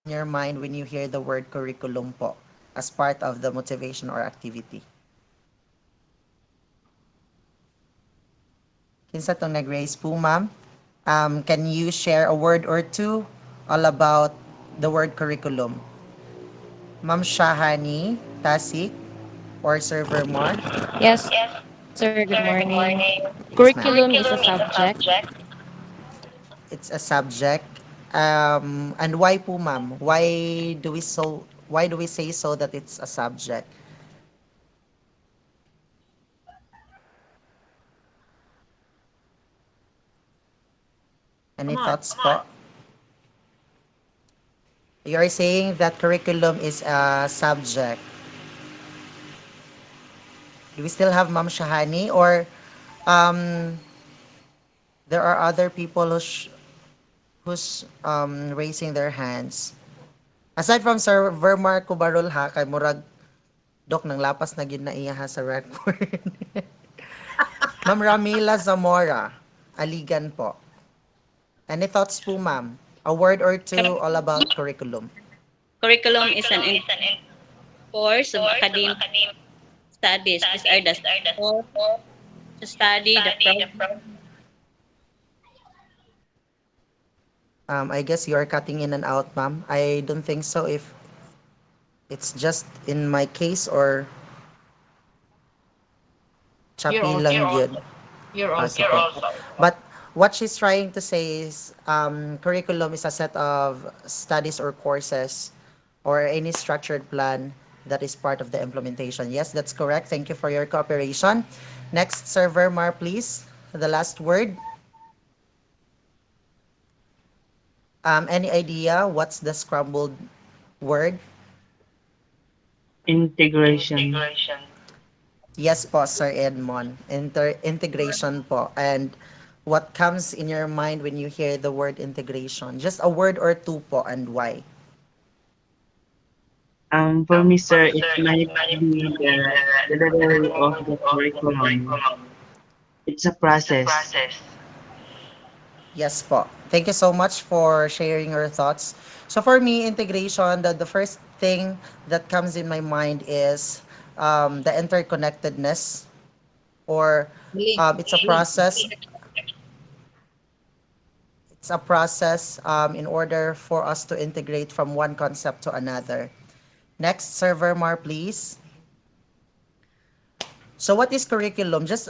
in your mind when you hear the word curriculum po as part of the motivation or activity? Kinsa tong nag-raise po, ma'am? Can you share a word or two all about the word curriculum? Ma'am Shahani, Tasik, or Sir Vermar? Yes, sir, good morning. Yes, ma'am. Curriculum is a subject. It's a subject. And why po, ma'am? Why do we say so that it's a subject? Any Come on. thoughts po? You are saying that curriculum is a subject. Do we still have Ma'am Shahani, or um, there are other people who's raising their hands? Aside from Sir Vermar Kubarol ha, kay murag dok ng lapas na gid na iya ha sa record. Ma'am Ramila Zamora, Aligan po. Any thoughts po, ma'am? A word or two all about curriculum. Curriculum is an course of academic studies. These are the steps to study the problem. I guess you are cutting in and out, ma'am. I don't think so if it's just in my case or You're chapi also. lang yun. You're also. Sige. But what she's trying to say is curriculum is a set of studies or courses or any structured plan that is part of the implementation. Yes, that's correct. Thank you for your cooperation. Next, Sir Vermar, please. The last word. Any idea what's the scrambled word? Integration. Yes po, Sir Edmond. Integration po. And what comes in your mind when you hear the word integration? Just a word or two po and why? For me, sir, it might be the level of the curriculum. It's a process. Yes po. Thank you so much for sharing your thoughts. So for me, integration, the first thing that comes in my mind is the interconnectedness or Link. it's a process. It's a process in order for us to integrate from one concept to another. Next, Sir Vermar, please. So what is curriculum? Just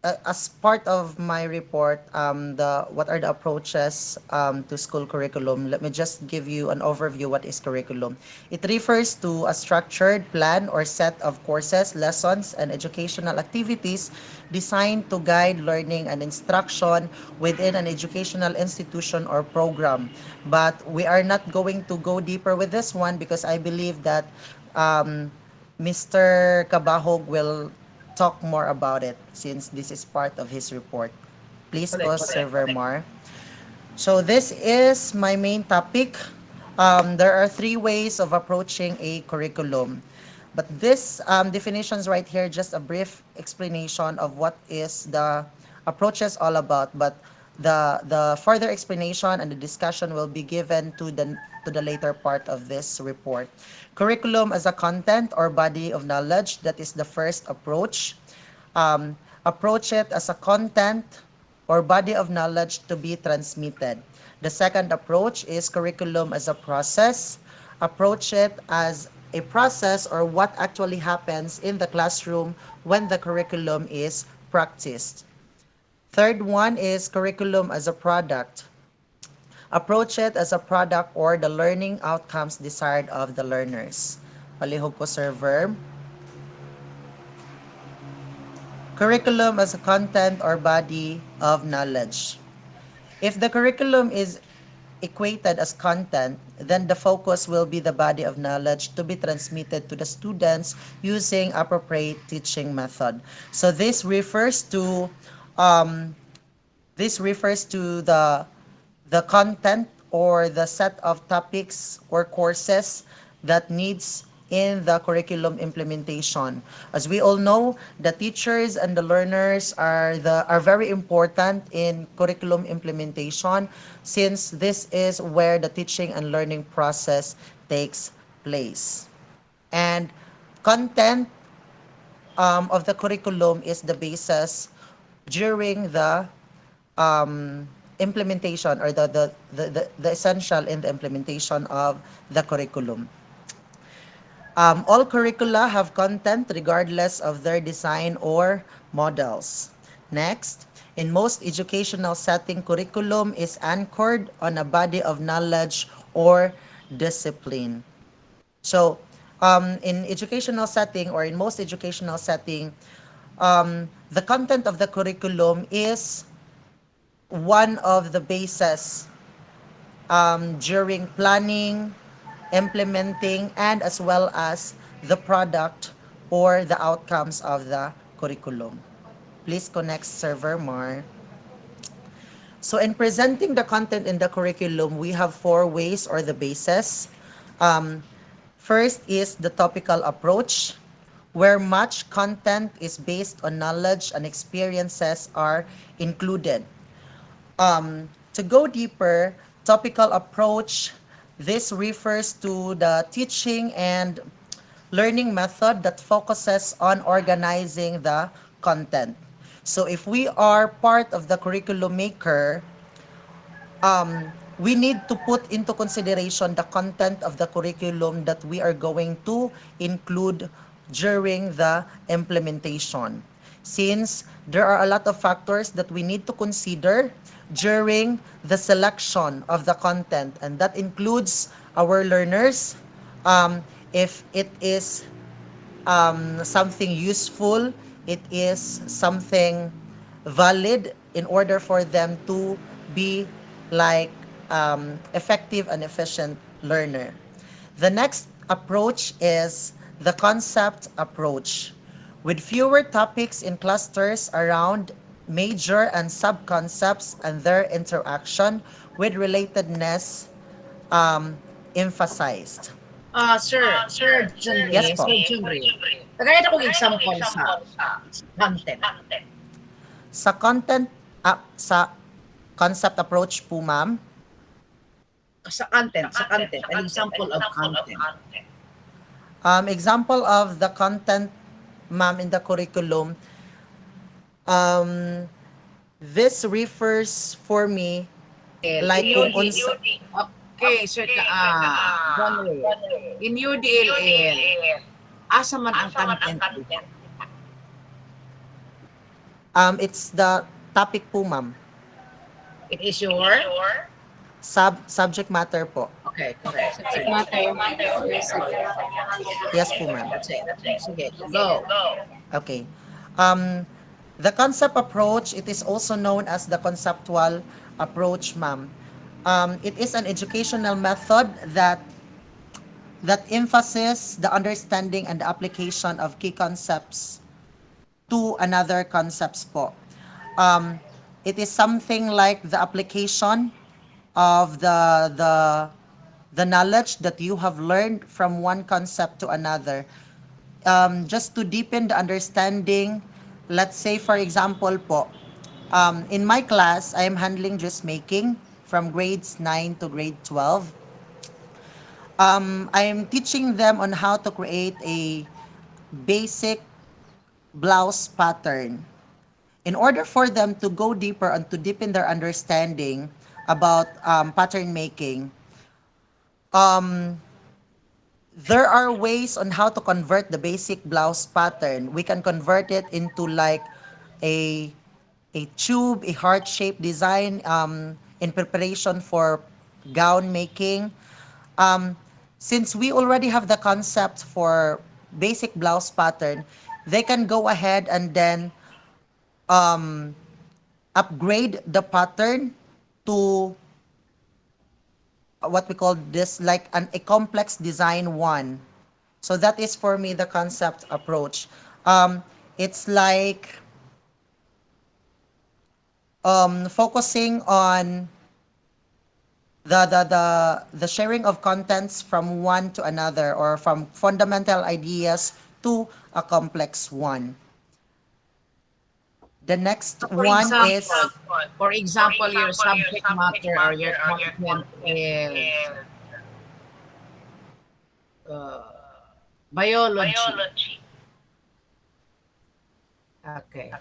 as part of my report, the what are the approaches to school curriculum? Let me just give you an overview. What is curriculum? It refers to a structured plan or set of courses, lessons, and educational activities designed to guide learning and instruction within an educational institution or program. But we are not going to go deeper with this one because I believe that um, Mr. Kabahog will talk more about it since this is part of his report. Please go, Sir Vermar. So this is my main topic. There are three ways of approaching a curriculum. But this definitions right here, just a brief explanation of what is the approaches all about. But the further explanation and the discussion will be given to the later part of this report. Curriculum as a content or body of knowledge, that is the first approach. Approach it as a content or body of knowledge to be transmitted. The second approach is curriculum as a process. Approach it as a process or what actually happens in the classroom when the curriculum is practiced. Third one is curriculum as a product. Approach it as a product or the learning outcomes desired of the learners. Palihog ko, Sir Verb. Curriculum as a content or body of knowledge. If the curriculum is equated as content, then the focus will be the body of knowledge to be transmitted to the students using appropriate teaching method. So um, this refers to the content or the set of topics or courses that needs in the curriculum implementation. As we all know, the teachers and the learners are very important in curriculum implementation since this is where the teaching and learning process takes place. And content of the curriculum is the basis during the implementation or the essential in the implementation of the curriculum. All curricula have content regardless of their design or models. Next, in most educational setting, curriculum is anchored on a body of knowledge or discipline. So, in educational setting or in most educational setting, the content of the curriculum is one of the bases during planning, implementing, and as well as the product or the outcomes of the curriculum. Please connect Server Mar. So in presenting the content in the curriculum, we have four ways or the basis. Um, First is the topical approach, where much content is based on knowledge and experiences are included. To go deeper, topical approach This refers to the teaching and learning method that focuses on organizing the content. So if we are part of the curriculum maker, we need to put into consideration the content of the curriculum that we are going to include during the implementation. Since there are a lot of factors that we need to consider during the selection of the content, and that includes our learners, if it is something useful, it is something valid in order for them to be like effective and efficient learner. The next approach is the concept approach. With fewer topics in clusters around major and sub-concepts and their interaction with relatedness emphasized. Yes po. Sir Junri, tagay na kong example sa content. Sa content, sa concept approach po, ma'am. Sa content, an example of content. Example of the content, ma'am, in the curriculum. This refers for me like kung unsa. Okay, sir, Junri, in UDLL, asa man ang content dito? It's the topic po, ma'am. It is your? Subject matter po. Okay, correct. Subject matter. Yes po, ma'am. That's it. Sige, go. Okay. The concept approach, it is also known as the conceptual approach, ma'am. It is an educational method that emphasizes the understanding and the application of key concepts to another concepts po. It is something like the application of the knowledge that you have learned from one concept to another. Just to deepen the understanding, let's say for example po, in my class, I am handling dressmaking from grades 9 to grade 12. I am teaching them on how to create a basic blouse pattern. In order for them to go deeper and to deepen their understanding about pattern making, there are ways on how to convert the basic blouse pattern. We can convert it into like a tube, a heart-shaped design in preparation for gown making. Since we already have the concept for basic blouse pattern, they can go ahead and then upgrade the pattern to what we call this like a complex design one. So that is for me the concept approach. It's like focusing on the sharing of contents from one to another, or from fundamental ideas to a complex one. The next one is, for example, your subject matter or your content is biology. Okay.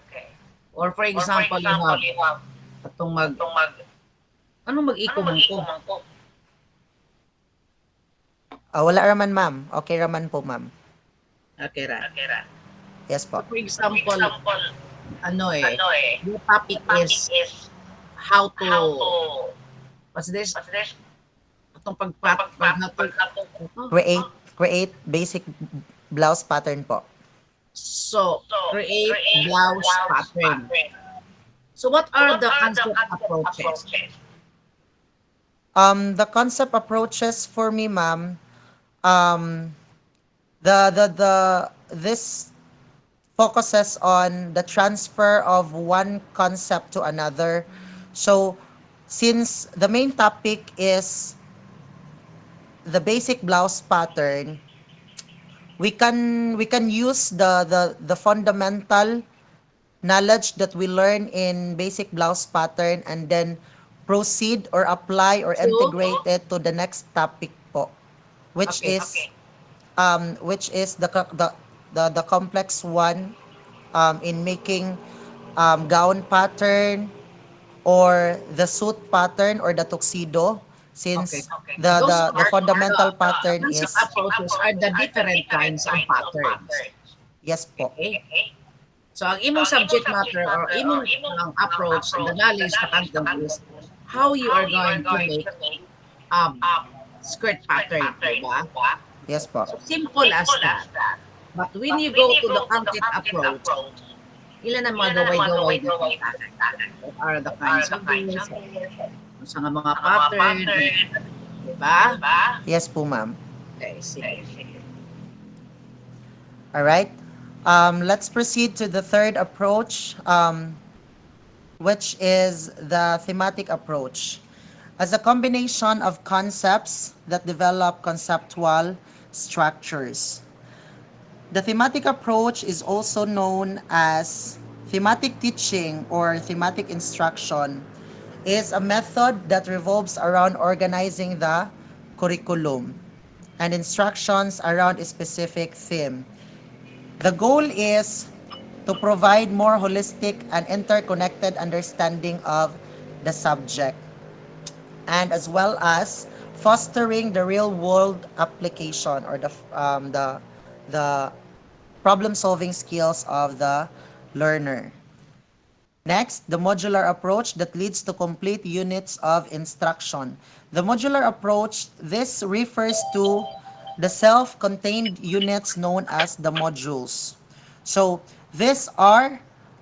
Or for example, you have atong anong mag-iko man ko? wala raman, ma'am. Okay raman po, ma'am. Okay ra. Yes po. For example, your topic is how to, what's this? Atong Create basic blouse pattern po. So, create blouse pattern. So, what are the concept approaches? The concept approaches for me, ma'am, this focuses on the transfer of one concept to another. So, since the main topic is the basic blouse pattern, we can use the fundamental knowledge that we learn in basic blouse pattern, and then proceed or apply or integrate it to the next topic po, which Okay. is the complex one in making gown pattern or the suit pattern or the tuxedo, Okay. since Those the are fundamental the pattern concept is approaches are the different kinds of patterns. yes po. Okay? So ang imong subject matter or imong approach and the knowledge the content is how you are going to make um skirt pattern, di ba? Yes po. So simple as that. But when you go to the content approach, ilan ang mga gaway-gaway dito? What are the kinds of this? Sa mga pattern, di ba? Yes po, ma'am. Okay, sige. All right. Let's proceed to the third approach, which is the thematic approach. As a combination of concepts that develop conceptual structures. The thematic approach is also known as thematic teaching or thematic instruction, is a method that revolves around organizing the curriculum and instructions around a specific theme. The goal is to provide more holistic and interconnected understanding of the subject, and as well as fostering the real world application or the problem solving skills of the learner. Next, the modular approach that leads to complete units of instruction. The modular approach, this refers to the self-contained units known as the modules. So these are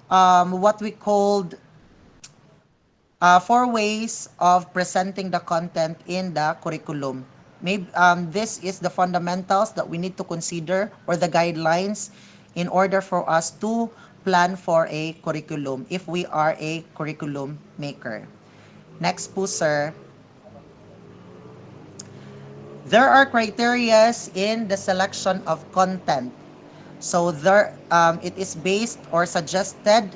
what we called 4 ways of presenting the content in the curriculum. Maybe this is the fundamentals that we need to consider or the guidelines in order for us to plan for a curriculum if we are a curriculum maker. Next po, sir. There are criterias in the selection of content. So it is based or suggested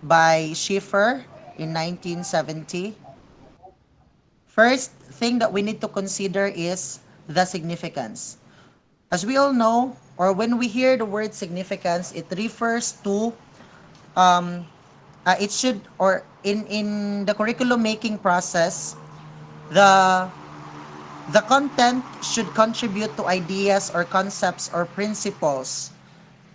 by Schiffer in 1970. First thing that we need to consider is the significance. As we all know, or when we hear the word significance, it refers to it should, or in the curriculum making process, the content should contribute to ideas or concepts or principles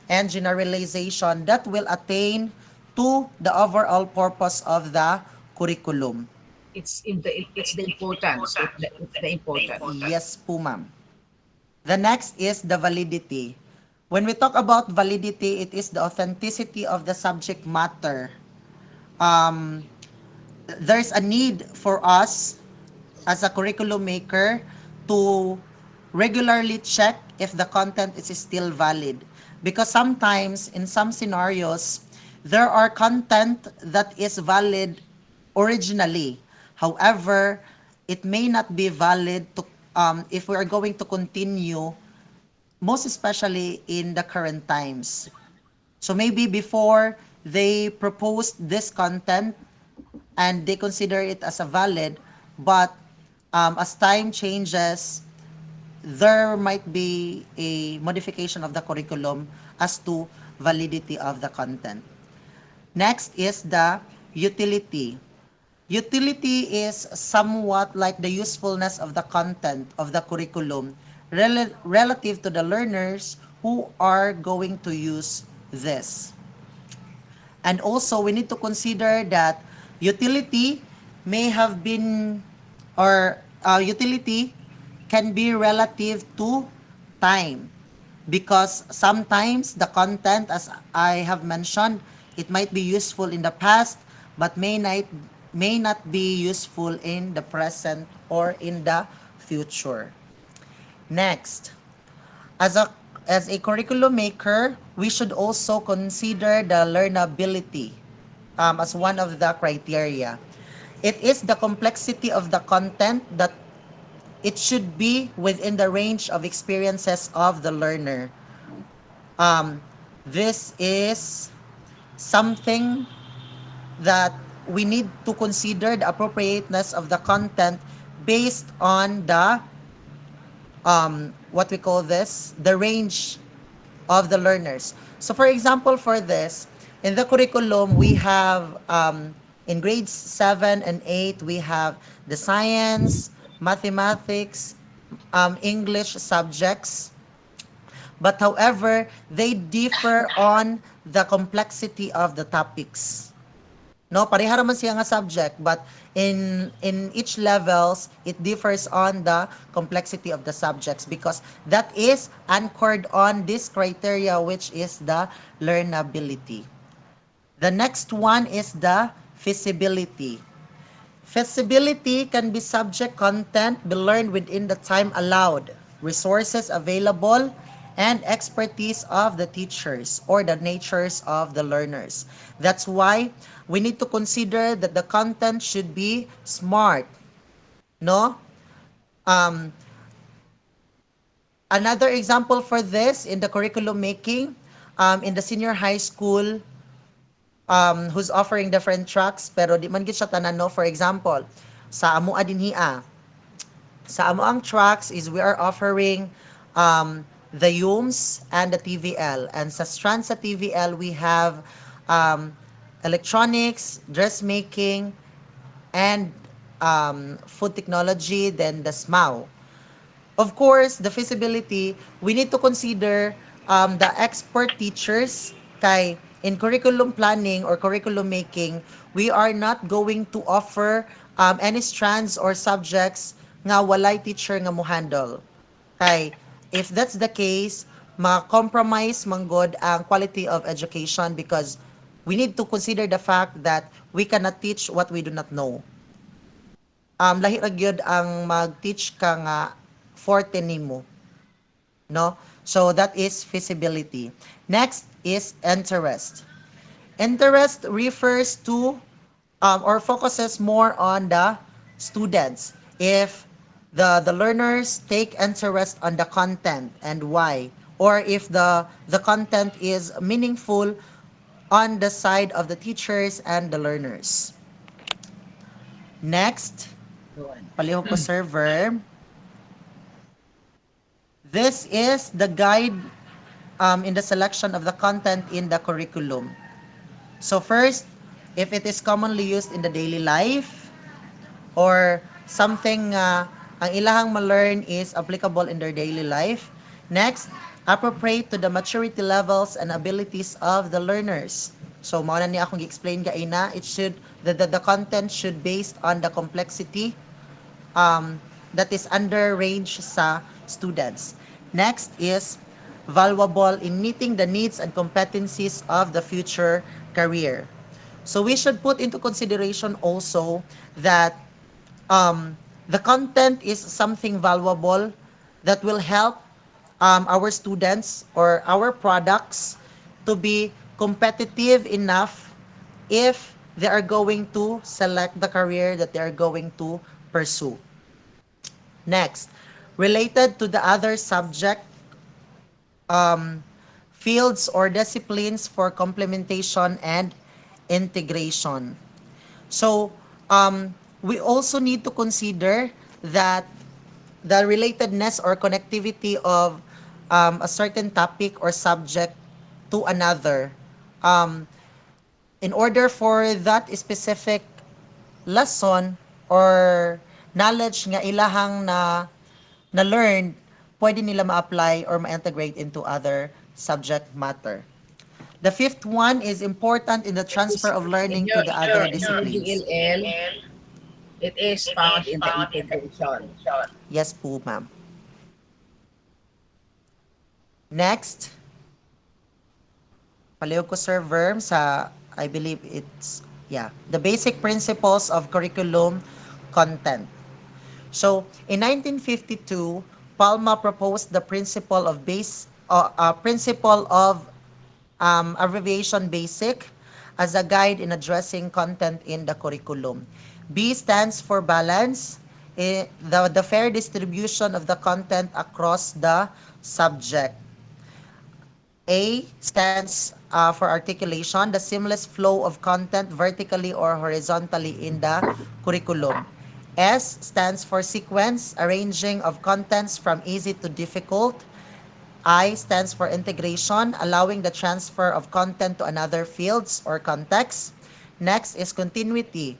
and generalization that will attain to the overall purpose of the curriculum. It's the importance. It's the importance. Yes po, ma'am. The next is the validity. When we talk about validity, it is the authenticity of the subject matter. There's a need for us as a curriculum maker to regularly check if the content is still valid. Because sometimes, in some scenarios, there are content that is valid originally. However, it may not be valid to if we are going to continue, most especially in the current times. So maybe before they proposed this content and they consider it as a valid, but as time changes, there might be a modification of the curriculum as to validity of the content. Next is the utility. Utility is somewhat like the usefulness of the content of the curriculum relative to the learners who are going to use this. And also, we need to consider that utility may have been, or utility can be relative to time. Because sometimes the content, as I have mentioned, it might be useful in the past, but may not be useful in the present or in the future. Next, as a curriculum maker, we should also consider the learnability as one of the criteria. It is the complexity of the content that it should be within the range of experiences of the learner. This is something that we need to consider the appropriateness of the content based on the what we call this, the range of the learners. So for example, for this, in the curriculum, we have in grades 7 and 8, we have the science, mathematics, English subjects. But however, they differ on the complexity of the topics. No, pareha naman siya nga subject, but in each levels, it differs on the complexity of the subjects because that is anchored on this criteria, which is the learnability. The next one is the feasibility. Feasibility can be subject content be learned within the time allowed, resources available, and expertise of the teachers or the natures of the learners. That's why we need to consider that the content should be smart, no? Um, Another example for this in the curriculum making, in the senior high school, who's offering different tracks pero di man gid siya tanan, no? For example, sa amoa dinhia, sa amo ang tracks is we are offering the UMS and the TVL. And sa strand sa TVL, we have um, electronics, dressmaking, and food technology, then the SMAU. Of course, the feasibility, we need to consider the expert teachers kay in curriculum planning or curriculum making, we are not going to offer any strands or subjects nga walay teacher nga mo handle. Kay if that's the case, ma-compromise manggod ang quality of education because we need to consider the fact that we cannot teach what we do not know. Lahi ra gyud ang mag-teach ka nga forte nimo, no? So that is feasibility. Next is interest. Interest refers to or focuses more on the students. If the learners take interest on the content and why, or if the content is meaningful on the side of the teachers and the learners. Next, palihog ko server. This is the guide in the selection of the content in the curriculum. So first, if it is commonly used in the daily life or something ang ilahang ma-learn is applicable in their daily life. Next, appropriate to the maturity levels and abilities of the learners. So mao na ni akong gi-explain gaina, it should the content should based on the complexity that is under range sa students. Next is valuable in meeting the needs and competencies of the future career. So we should put into consideration also that the content is something valuable that will help our students or our products to be competitive enough if they are going to select the career that they are going to pursue. Next, related to the other subject fields or disciplines for complementation and integration. So, we also need to consider that the relatedness or connectivity of a certain topic or subject to another. In order for that specific lesson or knowledge nga ilahang na learned, pwede nila ma-apply or ma-integrate into other subject matter. The fifth one is important in the transfer of learning to the other disciplines. DLL, it is found in the integration. Yes po, ma'am. Next, palihog ko sir verb sa, I believe it's, the basic principles of curriculum content. So, in 1952, Palma proposed the principle of abbreviation basic as a guide in addressing content in the curriculum. B stands for balance, the fair distribution of the content across the subject. A stands for articulation, the seamless flow of content vertically or horizontally in the curriculum. S stands for sequence, arranging of contents from easy to difficult. I stands for integration, allowing the transfer of content to another fields or context. Next is continuity,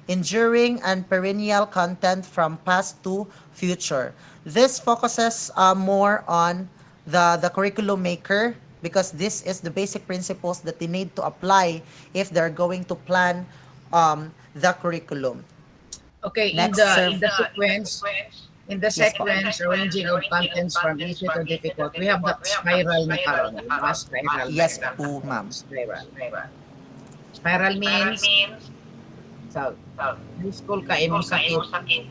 enduring and perennial content from past to future. This focuses more on the curriculum maker because this is the basic principles that they need to apply if they're going to plan the curriculum. Okay, Next, in the sequence, Yes po. arranging of contents from easy to difficult, we have the spiral na karon, di ba? Spiral Yes diagram. po, ma'am. Spiral. Spiral means, sa high school ka, imong sakit,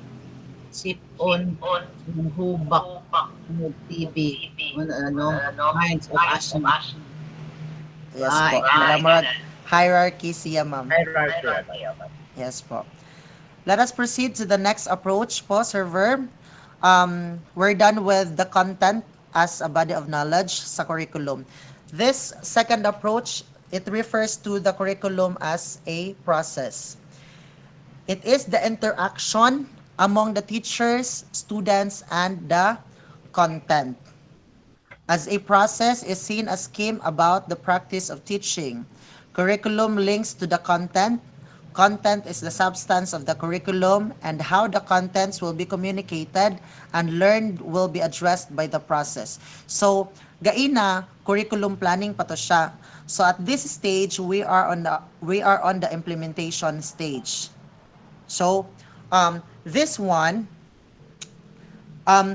sip-on, hubak, TV, minds of asthma. Yes po. Murag hierarchy siya, ma'am. Hierarchy. Yes po. Let us proceed to the next approach po, Sir Verb. We're done with the content as a body of knowledge sa curriculum. This second approach, it refers to the curriculum as a process. It is the interaction among the teachers, students, and the content. As a process is seen as came about the practice of teaching. Curriculum links to the content. Content is the substance of the curriculum, and how the contents will be communicated and learned will be addressed by the process. So, gaina curriculum planning pa to siya. So at this stage, we are on the implementation stage. So, this one,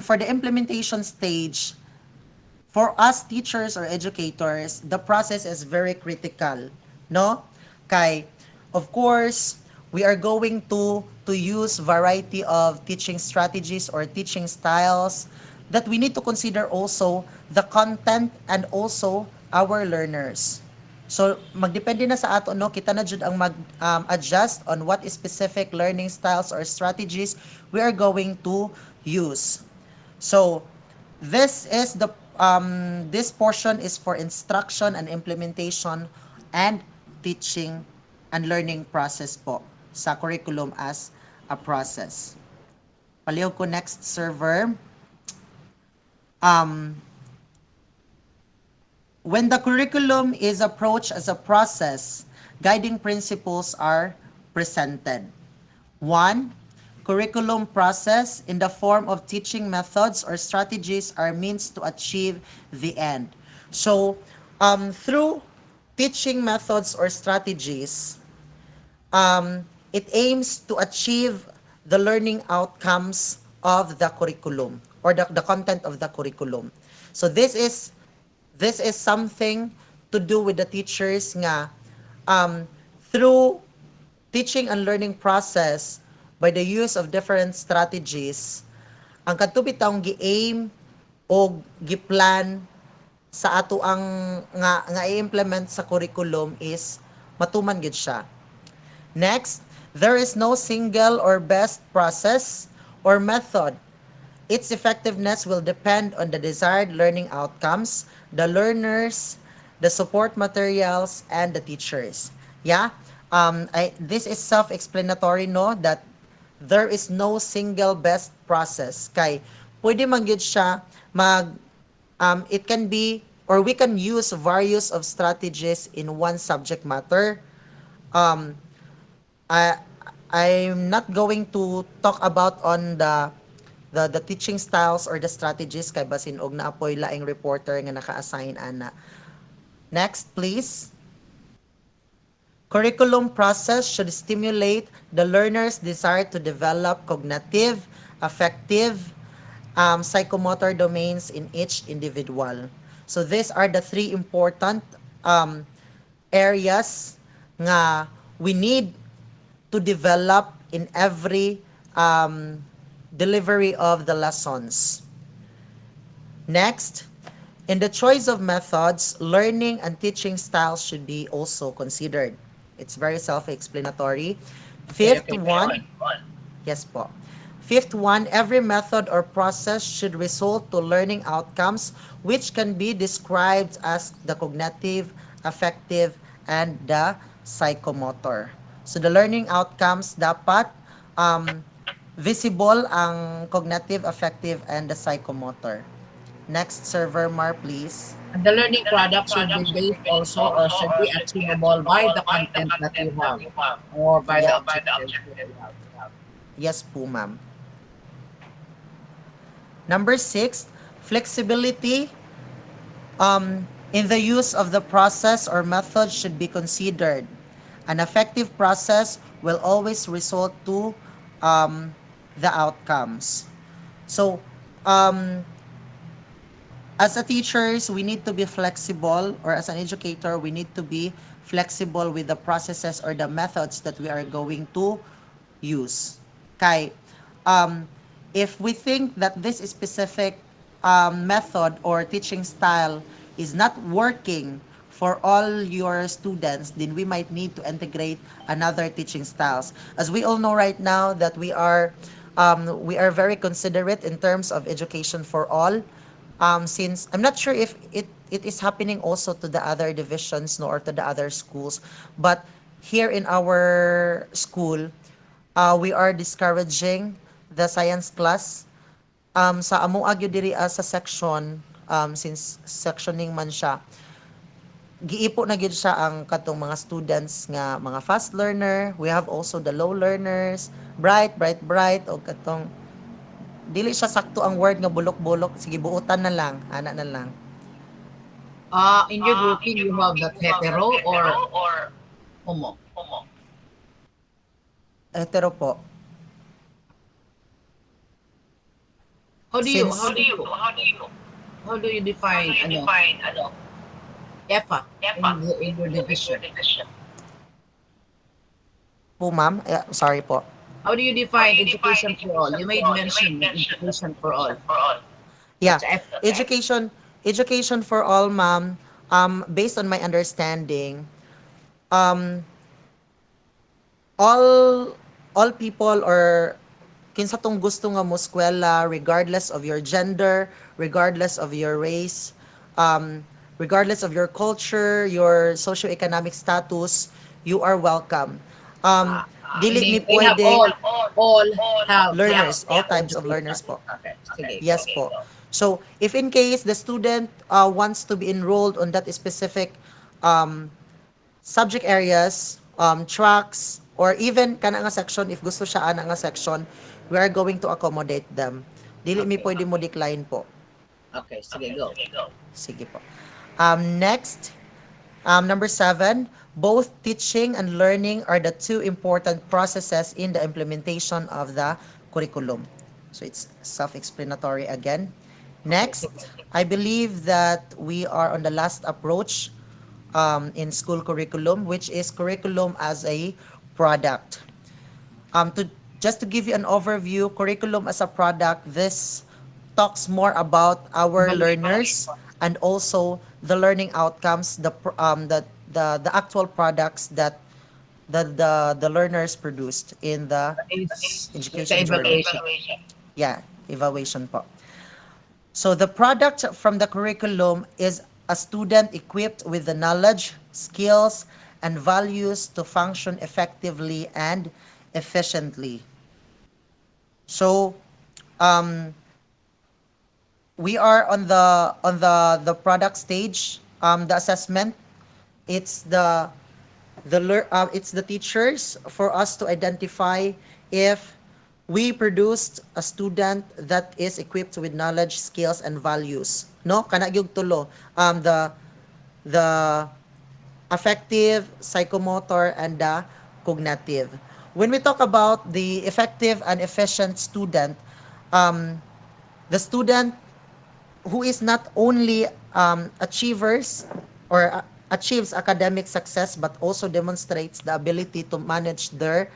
for the implementation stage, for us teachers or educators, the process is very critical, no? Kay, of course, we are going to use variety of teaching strategies or teaching styles that we need to consider also the content and also our learners. So magdepende na sa ato no, kita na jud ang mag-adjust on what specific learning styles or strategies we are going to use. So this is the this portion is for instruction and implementation and teaching and learning process po sa curriculum as a process. Palihog ko next, server. When the curriculum is approached as a process, guiding principles are presented. 1. Curriculum process in the form of teaching methods or strategies are means to achieve the end. So, through teaching methods or strategies, it aims to achieve the learning outcomes of the curriculum or the content of the curriculum. So this is something to do with the teachers nga through teaching and learning process by the use of different strategies ang kadto bitawng gi-aim o gi-plan sa ato ang nga i-implement sa curriculum is matuman gid siya. Next, there is no single or best process or method. Its effectiveness will depend on the desired learning outcomes, the learners, the support materials, and the teachers. Yeah, this is self-explanatory, no, that there is no single best process. Kay, pwede man gyud siya it can be, or we can use various of strategies in one subject matter. I'm not going to talk about on the teaching styles or the strategies kay basin og naapoy laing reporter nga naka-assign ana. Next, please. Curriculum process should stimulate the learner's desire to develop cognitive, affective, psychomotor domains in each individual. So these are the three important areas nga we need to develop in every delivery of the lessons. Next, in the choice of methods, learning and teaching styles should be also considered. It's very self-explanatory. Fifth one, yes po. Fifth one, every method or process should result to learning outcomes which can be described as the cognitive, affective, and the psychomotor. So the learning outcomes dapat visible ang cognitive, affective, and the psychomotor. Next, Sir Vermar, please. And the learning product should be based also or should be achievable by the content that you have or by the objectives that you have. Yes po, ma'am. Number 6, flexibility in the use of the process or method should be considered. An effective process will always result to the outcomes. So, as a teachers, we need to be flexible, or as an educator, we need to be flexible with the processes or the methods that we are going to use. Kay, if we think that this specific method or teaching style is not working for all your students, then we might need to integrate another teaching styles. As we all know right now that we are very considerate in terms of education for all. Since I'm not sure if it is happening also to the other divisions, no, or to the other schools, but here in our school, we are discouraging the science class. Sa among agyo diri sa section, since sectioning man siya, giipo na gid siya ang katong mga students nga mga fast learner. We have also the low learners, bright, o katong dili siya sakto ang word nga bulok-bulok, sige buutan na lang, ana na lang. In your grouping, you have that hetero or homo? Hetero po. How do you define EFA in your division? Po ma'am, sorry po. How do you define education for all? You made mention of education for all. Yeah, It's EFA, education for all, ma'am. Based on my understanding, all people or kinsa tong gusto nga mo eskwela, regardless of your gender, regardless of your race, regardless of your culture, your socioeconomic status, you are welcome. Dili ni They have pwede all have learners, all have types of education. learners po. Okay, sige. Yes po. So, if in case the student wants to be enrolled on that specific subject areas, tracks, or even kana nga section, if gusto siya ana nga section, we are going to accommodate them. Dili mi pwede mo decline po. Okay, sige, go. Sige po. Next, number 7, both teaching and learning are the two important processes in the implementation of the curriculum. So it's self-explanatory again. Next, I believe that we are on the last approach in school curriculum, which is curriculum as a product. Just to give you an overview, curriculum as a product, this talks more about our learners and also the learning outcomes, the actual products that the learners produced in the education journey. Yeah, evaluation po. So the product from the curriculum is a student equipped with the knowledge, skills, and values to function effectively and efficiently. So we are on the product stage. The assessment, it's the teachers for us to identify if we produced a student that is equipped with knowledge, skills, and values. No, kana gyud tulo. The affective, psychomotor, and the cognitive. When we talk about the effective and efficient student, the student who is not only achievers or achieves academic success but also demonstrates the ability to manage their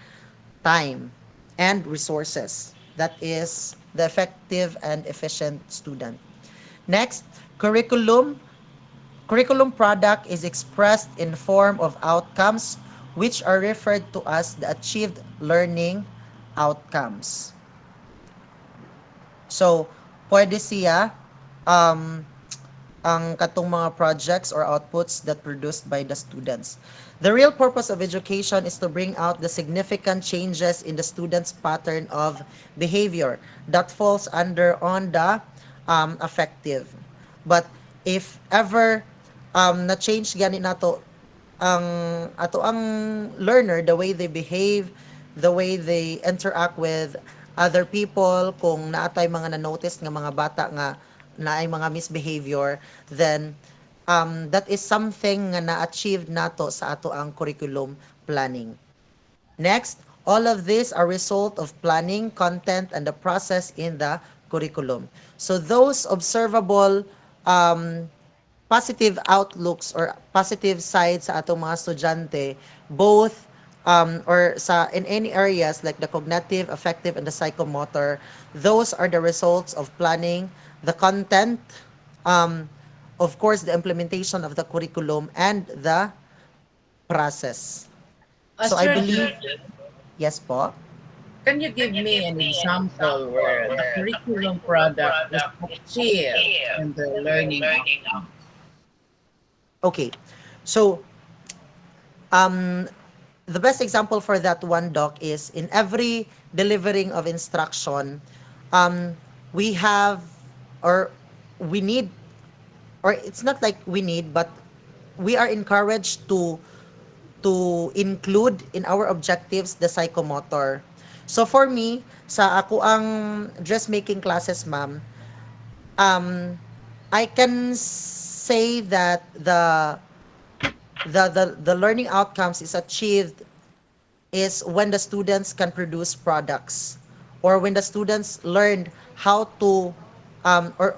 time and resources. That is the effective and efficient student. Next, curriculum. Curriculum product is expressed in form of outcomes which are referred to as the achieved learning outcomes. So, pwede siya ang katong mga projects or outputs that produced by the students. The real purpose of education is to bring out the significant changes in the students' pattern of behavior that falls under on the affective. But if ever na-change gani nato ang ato ang learner, the way they behave, the way they interact with other people, kung naatay mga na-notice nga mga bata nga naay mga misbehavior, then that is something nga na-achieve nato sa ato ang curriculum planning. Next, all of these are result of planning, content, and the process in the curriculum. So those observable positive outlooks or positive sides sa atong mga estudyante, both or sa in any areas like the cognitive, affective, and the psychomotor, those are the results of planning, the content, of course, the implementation of the curriculum, and the process. So I Sir, believe, yes po. can you give me an example where the curriculum product is achieved in the learning outcome? Okay. So, the best example for that one, Doc, is in every delivering of instruction, we have or we need, or it's not like we need, but we are encouraged to include in our objectives the psychomotor. So for me, sa ako ang dressmaking classes, ma'am, I can say that the learning outcomes is achieved is when the students can produce products, or when the students learned how to or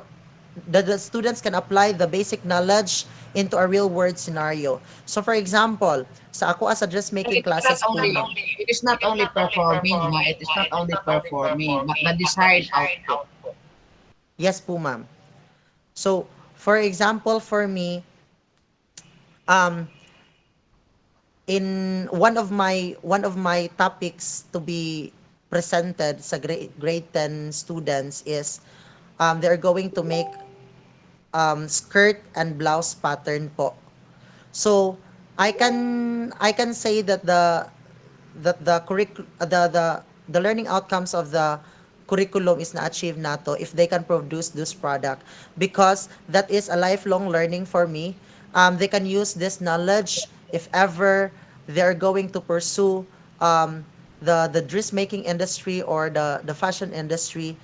the students can apply the basic knowledge into a real world scenario. So for example, sa ako as a dressmaking classes po, ma'am. It is not only performing, it is not only performing, but the desired output. Yes po, ma'am. So, for example, for me, in one of my topics to be presented sa grade 10 students is they're going to make skirt and blouse pattern po. So, I can say that the learning outcomes of the curriculum is na-achieve nato if they can produce this product, because that is a lifelong learning for me. They can use this knowledge if ever they're going to pursue the dressmaking industry or the fashion industry.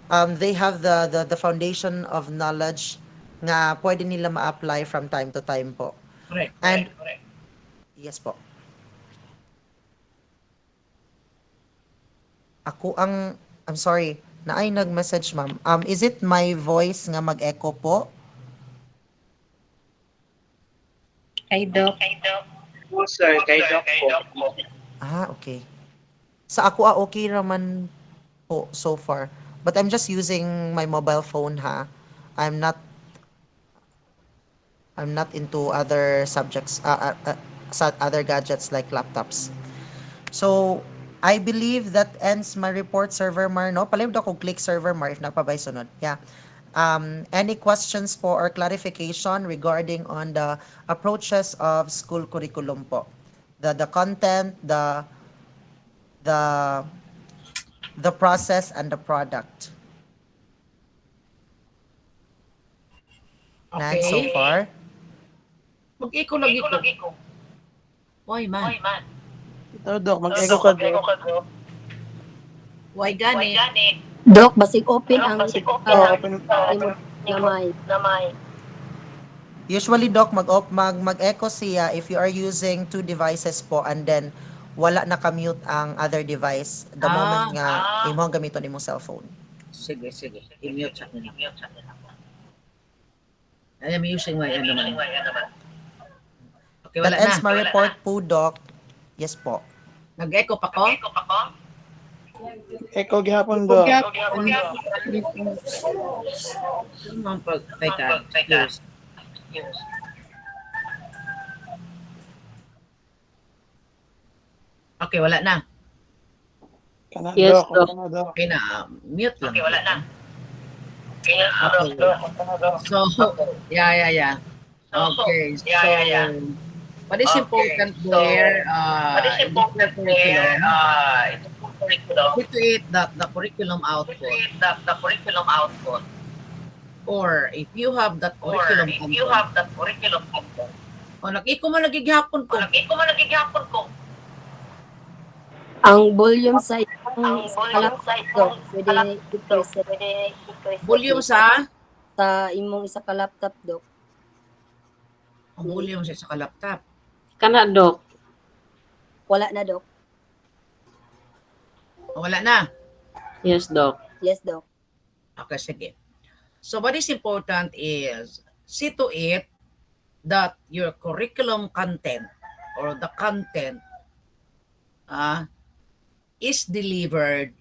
They have the foundation of knowledge nga pwede nila ma-apply from time to time po. Correct. And yes po. I'm sorry, naay nag-message, ma'am. Is it my voice nga mag-echo po? Kay Doc. Po, sir, kay Doc po. Okay. Sa ako okay naman po so far. But I'm just using my mobile phone, ha. I'm not into other subjects, other gadgets like laptops. So, I believe that ends my report, Server Mar, no? Palihog ako click Server Mar if napabay sunod. Yeah. Any questions po or clarification regarding on the approaches of school curriculum po? The content, the process, and the product. None so far? Mag-echo lagi ko. Why man? Ito, Doc, mag-echo ka, Doc. Why gani? Doc, basig open ang Open. gamay. Usually, Doc, mag-echo siya if you are using two devices po, and then wala na-mute ang other device the moment nga imo gamiton imong cellphone. Sige. I-mute sa akin. I am using my ano man. Okay, wala That ends na. my report po, Doc. Yes po. Nag-echo pa ko? Echo gihapon, Doc. Teka, excuse. Okay, wala na. Kana, Yes, Doc. Doc. Kana, Doc. Okay na, mute lang. Okay, wala na. Okay. So, yeah. Okay. So, what is important there in the full curriculum? See to it that the curriculum output, or if you have that curriculum content, o nag-iko man nagigihapon ko. Ang volume sa imong isa ka laptop, Dok, pwede i-preset Volume sa imong isa ka laptop, Dok. ang volume sa laptop. Kana, Doc. Wala na, Dok. Wala na. Yes, Doc. Yes, Dok. Okay, sige. So what is important is see to it that your curriculum content or the content is delivered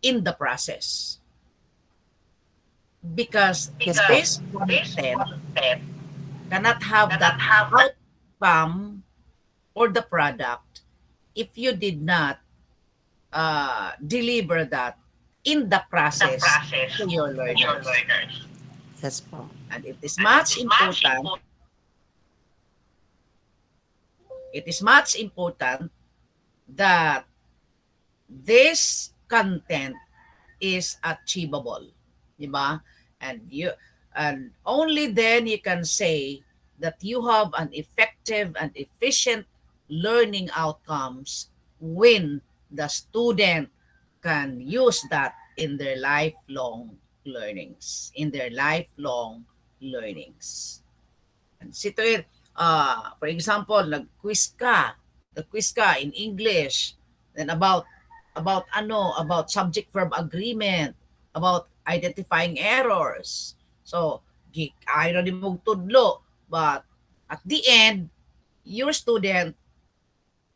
in the process. Because this content cannot have that outcome or the product if you did not deliver that in the process to your learners. Yes po. And it is much important that this content is achievable, di ba? And only then you can say that you have an effective and efficient learning outcomes when the student can use that in their lifelong learnings. And see to it, for example, nag-quiz ka in English, then about subject-verb agreement, about identifying errors. So, ayaw na mo tudlo, but at the end, your student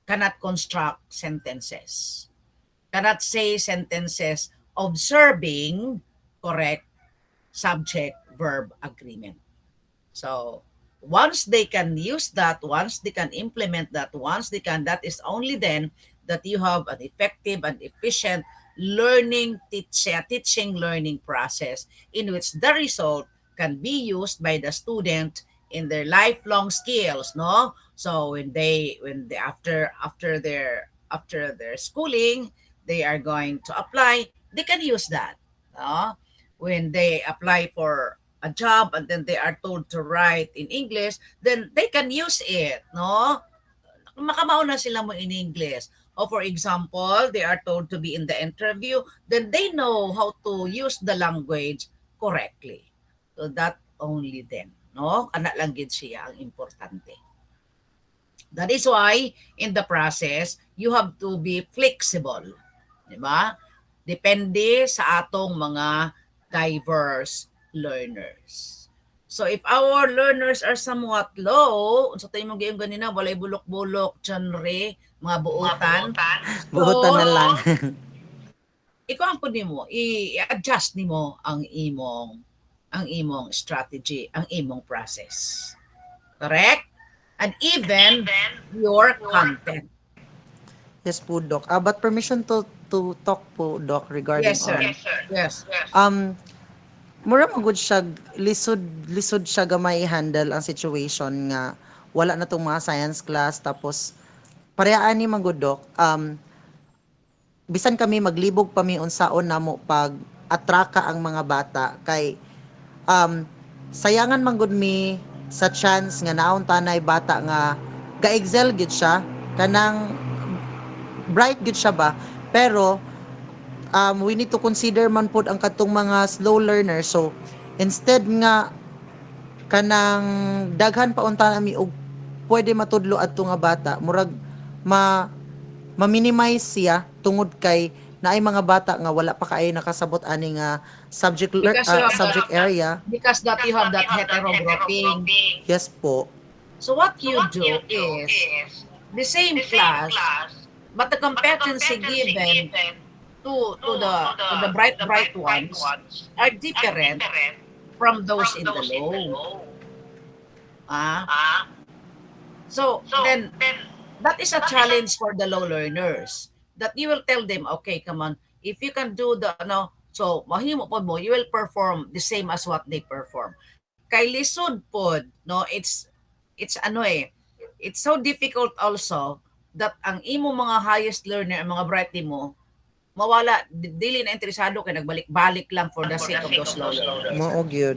cannot construct sentences, cannot say sentences observing correct subject-verb agreement. So, once they can use that, once they can implement that, that is only then that you have an effective and efficient teaching learning process in which the result can be used by the student in their lifelong skills, no? So when they after their schooling, they are going to apply, they can use that, no? When they apply for a job and then they are told to write in English, then they can use it, no? Makamauna sila mo in English. Or for example, they are told to be in the interview, then they know how to use the language correctly. So that only then, no? Kana lang gid siya ang importante. That is why in the process, you have to be flexible. Di ba? Depende sa atong mga diverse learners. So if our learners are somewhat low, sa tayo mong gayong ganina, walay bulok-bulok, genre, mga buutan. Buutan na lang. Ikaw ang pwede mo, i-adjust nimo ang imong strategy, ang imong process. Correct? And even your content. Yes po, Doc. But permission to talk po, Doc, regarding Yes, sir. Yes. Mura magud siya lisod siya gamay i-handle ang situation nga wala na tong mga science class tapos parehaan ni magud, Doc. Bisan kami maglibog pa mi unsaon namo pag atraka ang mga bata kay sayangan man gud mi sa chance nga naon tanay bata nga ga-excel gid siya kanang bright gid siya ba pero we need to consider man pod ang katong mga slow learners. So instead nga kanang daghan pa unta nami og pwede matudlo adto nga bata murag ma-minimize siya tungod kay naay mga bata nga wala pa kaayo nakasabot ani nga subject area Because that you have that heterogrouping. yes po. So what you do is the same class, but the competency given to the bright ones are different from those in the low. So then that is a challenge for the low learners that you will tell them, okay, come on, if you can do the So, mahimo pod mo, you will perform the same as what they perform. Kay lisod pod, no, it's ano it's so difficult also that ang imo mga highest learner, ang mga bright mo, mawala, dili na interesado kay nagbalik-balik lang for the sake of those low learners. Mao gyud.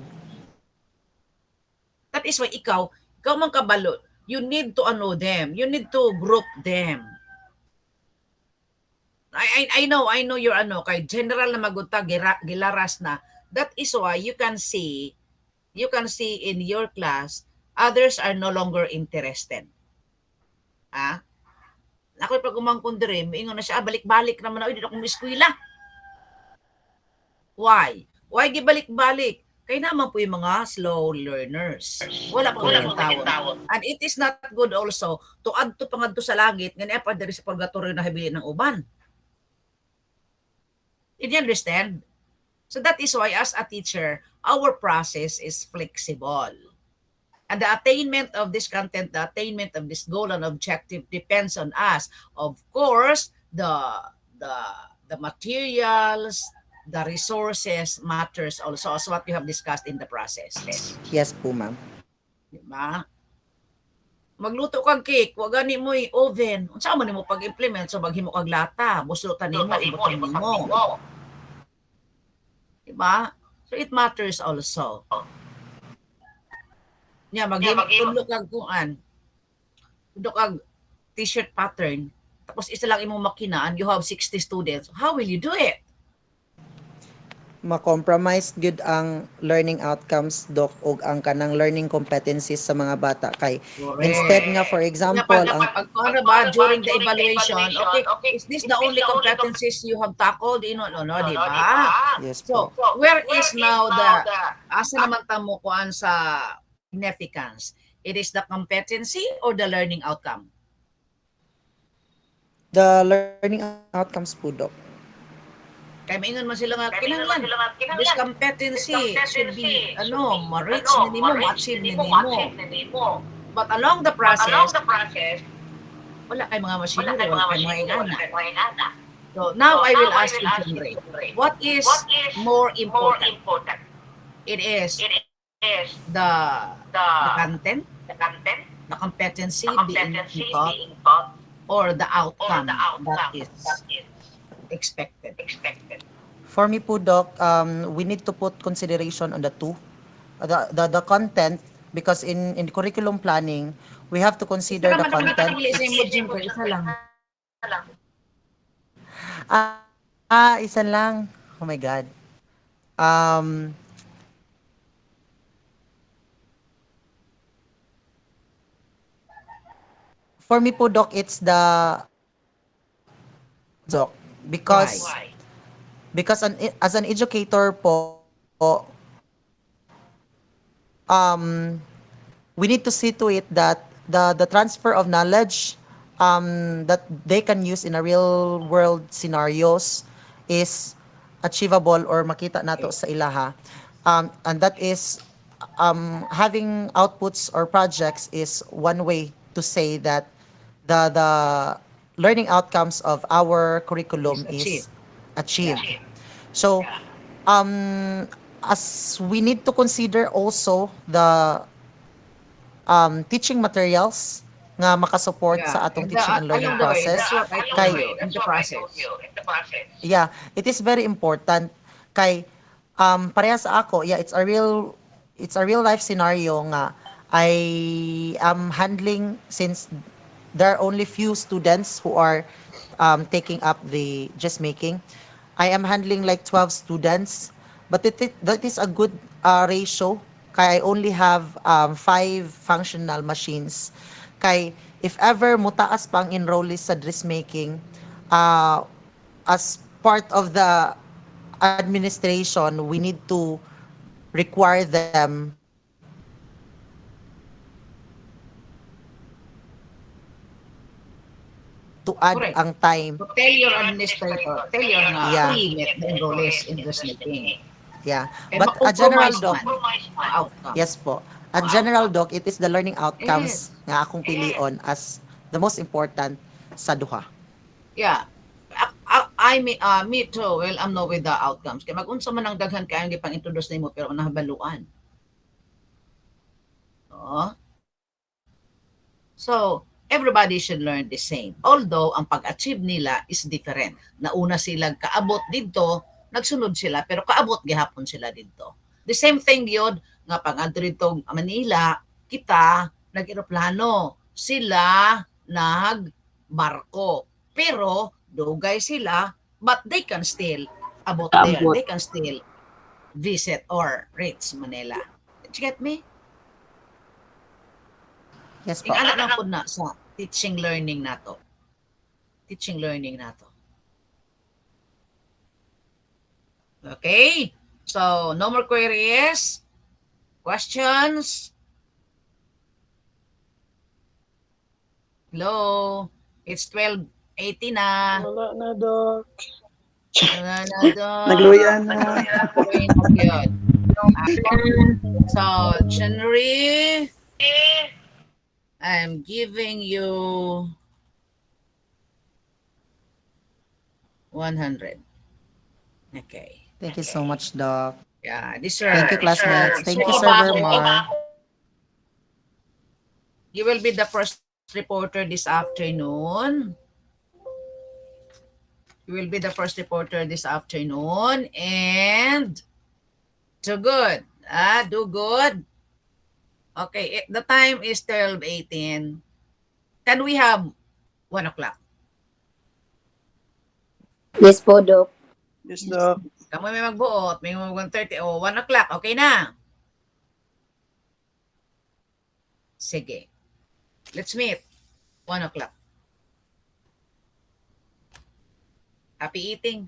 That is why ikaw man kabalo, you need to know them, you need to group them. I know you're kay general na magunta gilaras na. That is why you can see in your class others are no longer interested. Ako'y pag umangkon dire, ingon na siya, balik-balik naman ako, dito akong eskwela. Why gibalik-balik? Kaya naman po yung mga slow learners. Wala pa rin tawag. And it is not good also to add to pangadto sa langit, nga pa diri sa purgatorio na hibili ng uban. Did you understand? So that is why as a teacher, our process is flexible. And the attainment of this content, the attainment of this goal and objective depends on us. Of course, the materials, the resources matters also as what we have discussed in the process. Yes po, ma'am. Diba? Magluto kag cake, wag gani mo oven. Unsa man nimo pag-implement so maghimo kag lata, buslutan nimo, ibutan nimo. Diba? So it matters also. Nya tudlo kag kuan. Tudlo kag t-shirt pattern, tapos isa lang imong makinaan, you have 60 students. How will you do it? Ma-compromise gyud ang learning outcomes, Doc, og ang kanang learning competencies sa mga bata kay Correct. instead nga for example ang Pagkuhan ba during the evaluation, okay, is this the only competencies you have tackled? No, di ba? yes So, po. where is now asa naman tamo kuan sa significance? It is the competency or the learning outcome? The learning outcomes po, Doc. Kaya maingon man sila nga, kinahanglan, this competency should be, ma-reach ni nimo, ma-achieve ni nimo. But along the process, wala kay mga machinery, wala kay mga ingana. So now I will ask you, Henry, what is more important? It is the content, the competency being taught, or the outcome that is expected. For me po, Doc, we need to put consideration on the two. The content, because in curriculum planning, we have to consider the content. Isa lang. Oh my God. For me po, Doc, it's the Doc, because as an educator po, we need to see to it that the transfer of knowledge that they can use in a real world scenarios is achievable or makita nato sa ilaha, and that is having outputs or projects is one way to say that the learning outcomes of our curriculum is achieved. So, as we need to consider also the teaching materials nga makasupport sa atong teaching and learning process. Yeah, it is very important kay parehas sa ako, yeah, it's a real life scenario nga I am handling, since there are only few students who are taking up the just making. I am handling like 12 students, but that is a good ratio. Kaya I only have 5 functional machines. Kay if ever mutaas pang enrollees sa dressmaking, as part of the administration, we need to require them to add ang time. So tell your administrator, tell your limit the enrollees in dressmaking. Yeah. And But a general doc, outcome. yes po. A general doc, it is the learning outcomes nga akong pilion as the most important sa duha. Yeah. Me too. Well, I'm no with the outcomes. Kaya mag-unsa man ang daghan kayo gipang introduce nimo pero nahabaluan. No? So, everybody should learn the same. Although, ang pag-achieve nila is different. Nauna sila kaabot dito, nagsunod sila, pero kaabot gihapon sila dito. The same thing yun, nga pag adto dito Manila, kita nag-eroplano, sila nagbarko. Pero, dugay sila, but they can still abot there. Kaabot. They can still visit or reach Manila. Did you get me? Yes Ing po. ana lang pud na sa teaching learning nato. Teaching learning nato. Okay? So, no more queries? Questions? Hello? It's 12:80 na. Wala na, Doc. Wala na, Doc. Nagluya na. Nagluya na gyud. So, January, I'm giving you 100. Okay. Thank you so much, Doc. Yeah, this sir. Thank you, classmates. Thank you, Sir Vermar. You will be the first reporter this afternoon. You will be the first reporter this afternoon. And do good. Do good. Okay, the time is 12:18. Can we have 1 o'clock? Yes po, Doc. Yes, Doc. Kamu may magbuot, may mag 1:30 o 1 o'clock. Okay na? Sige. Let's meet. 1 o'clock. Happy eating.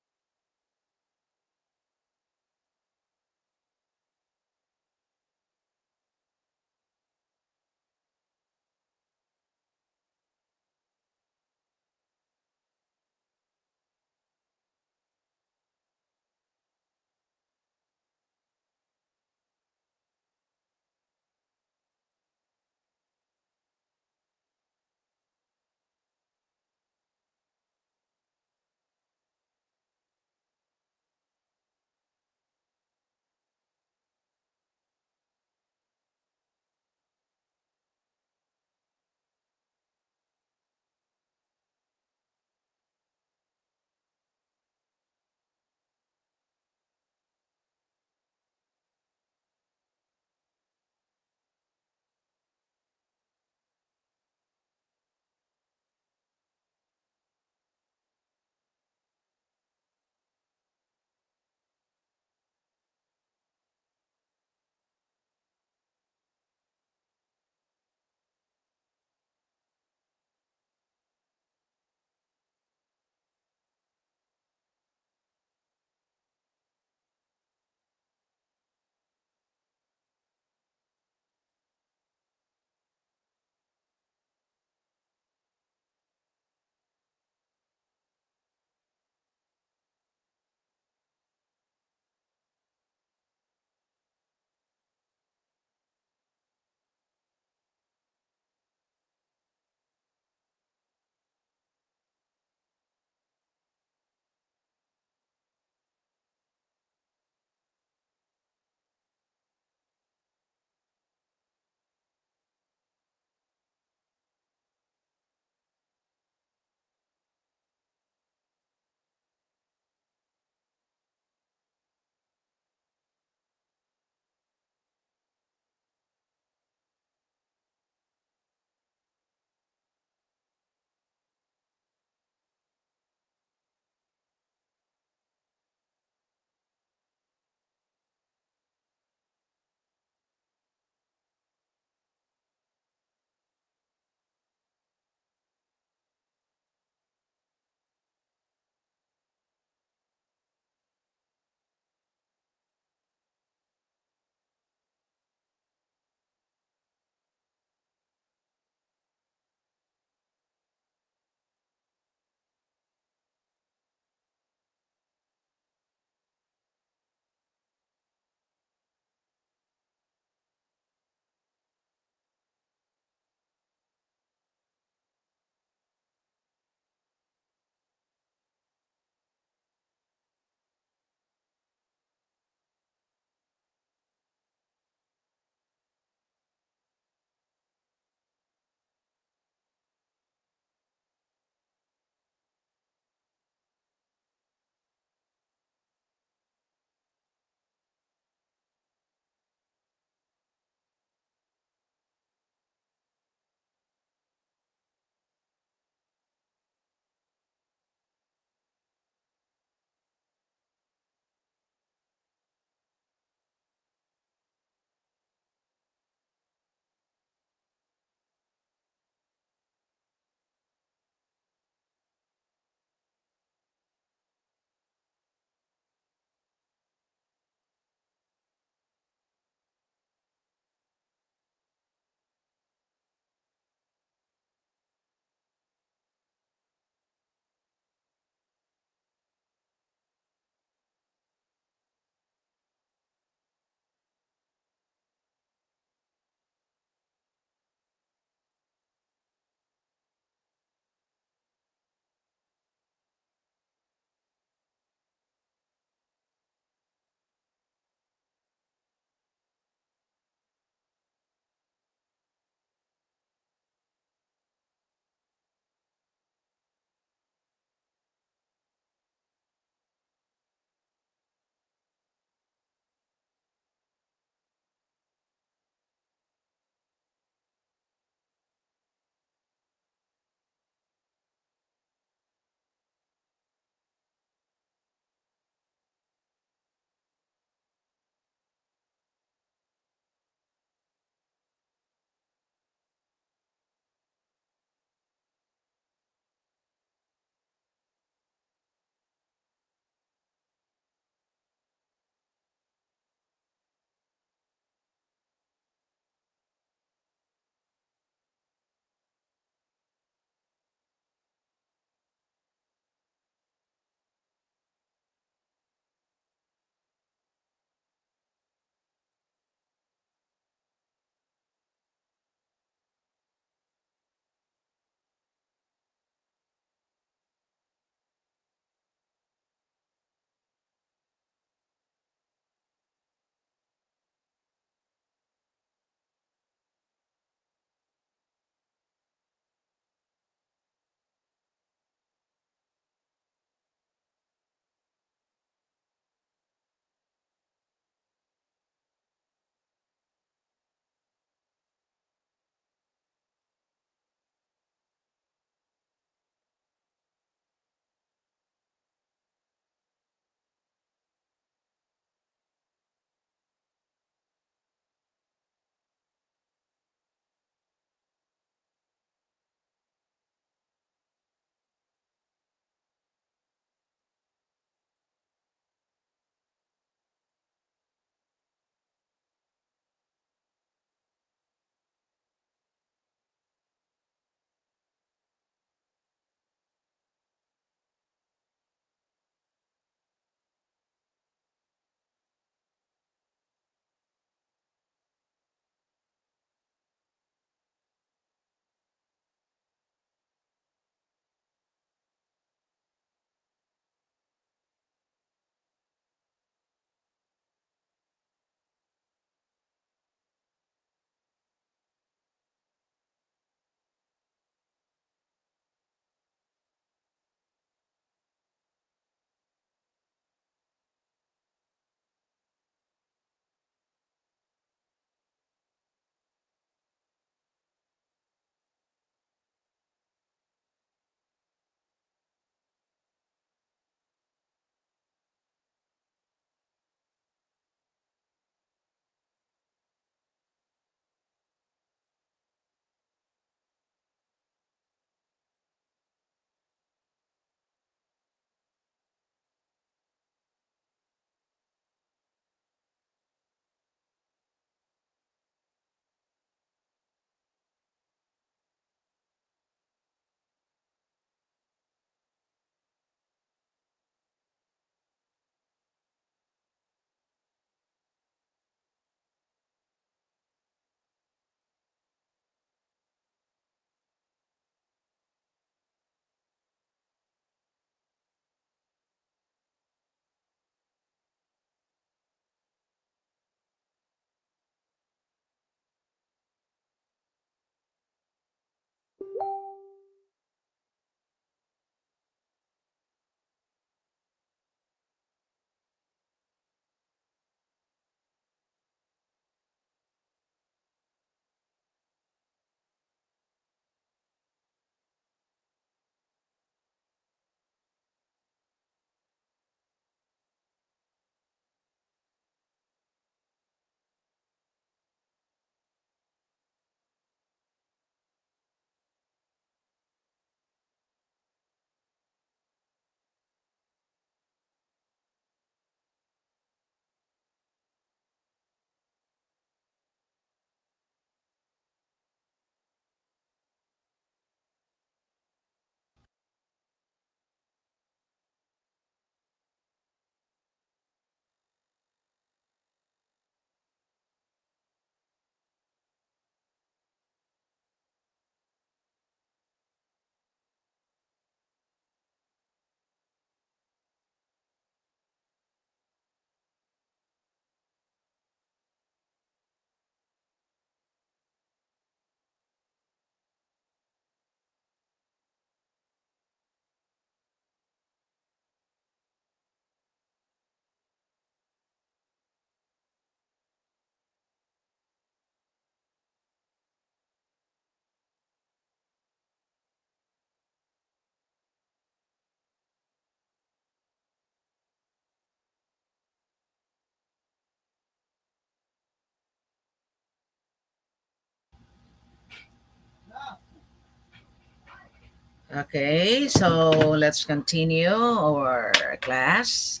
Okay, so let's continue our class.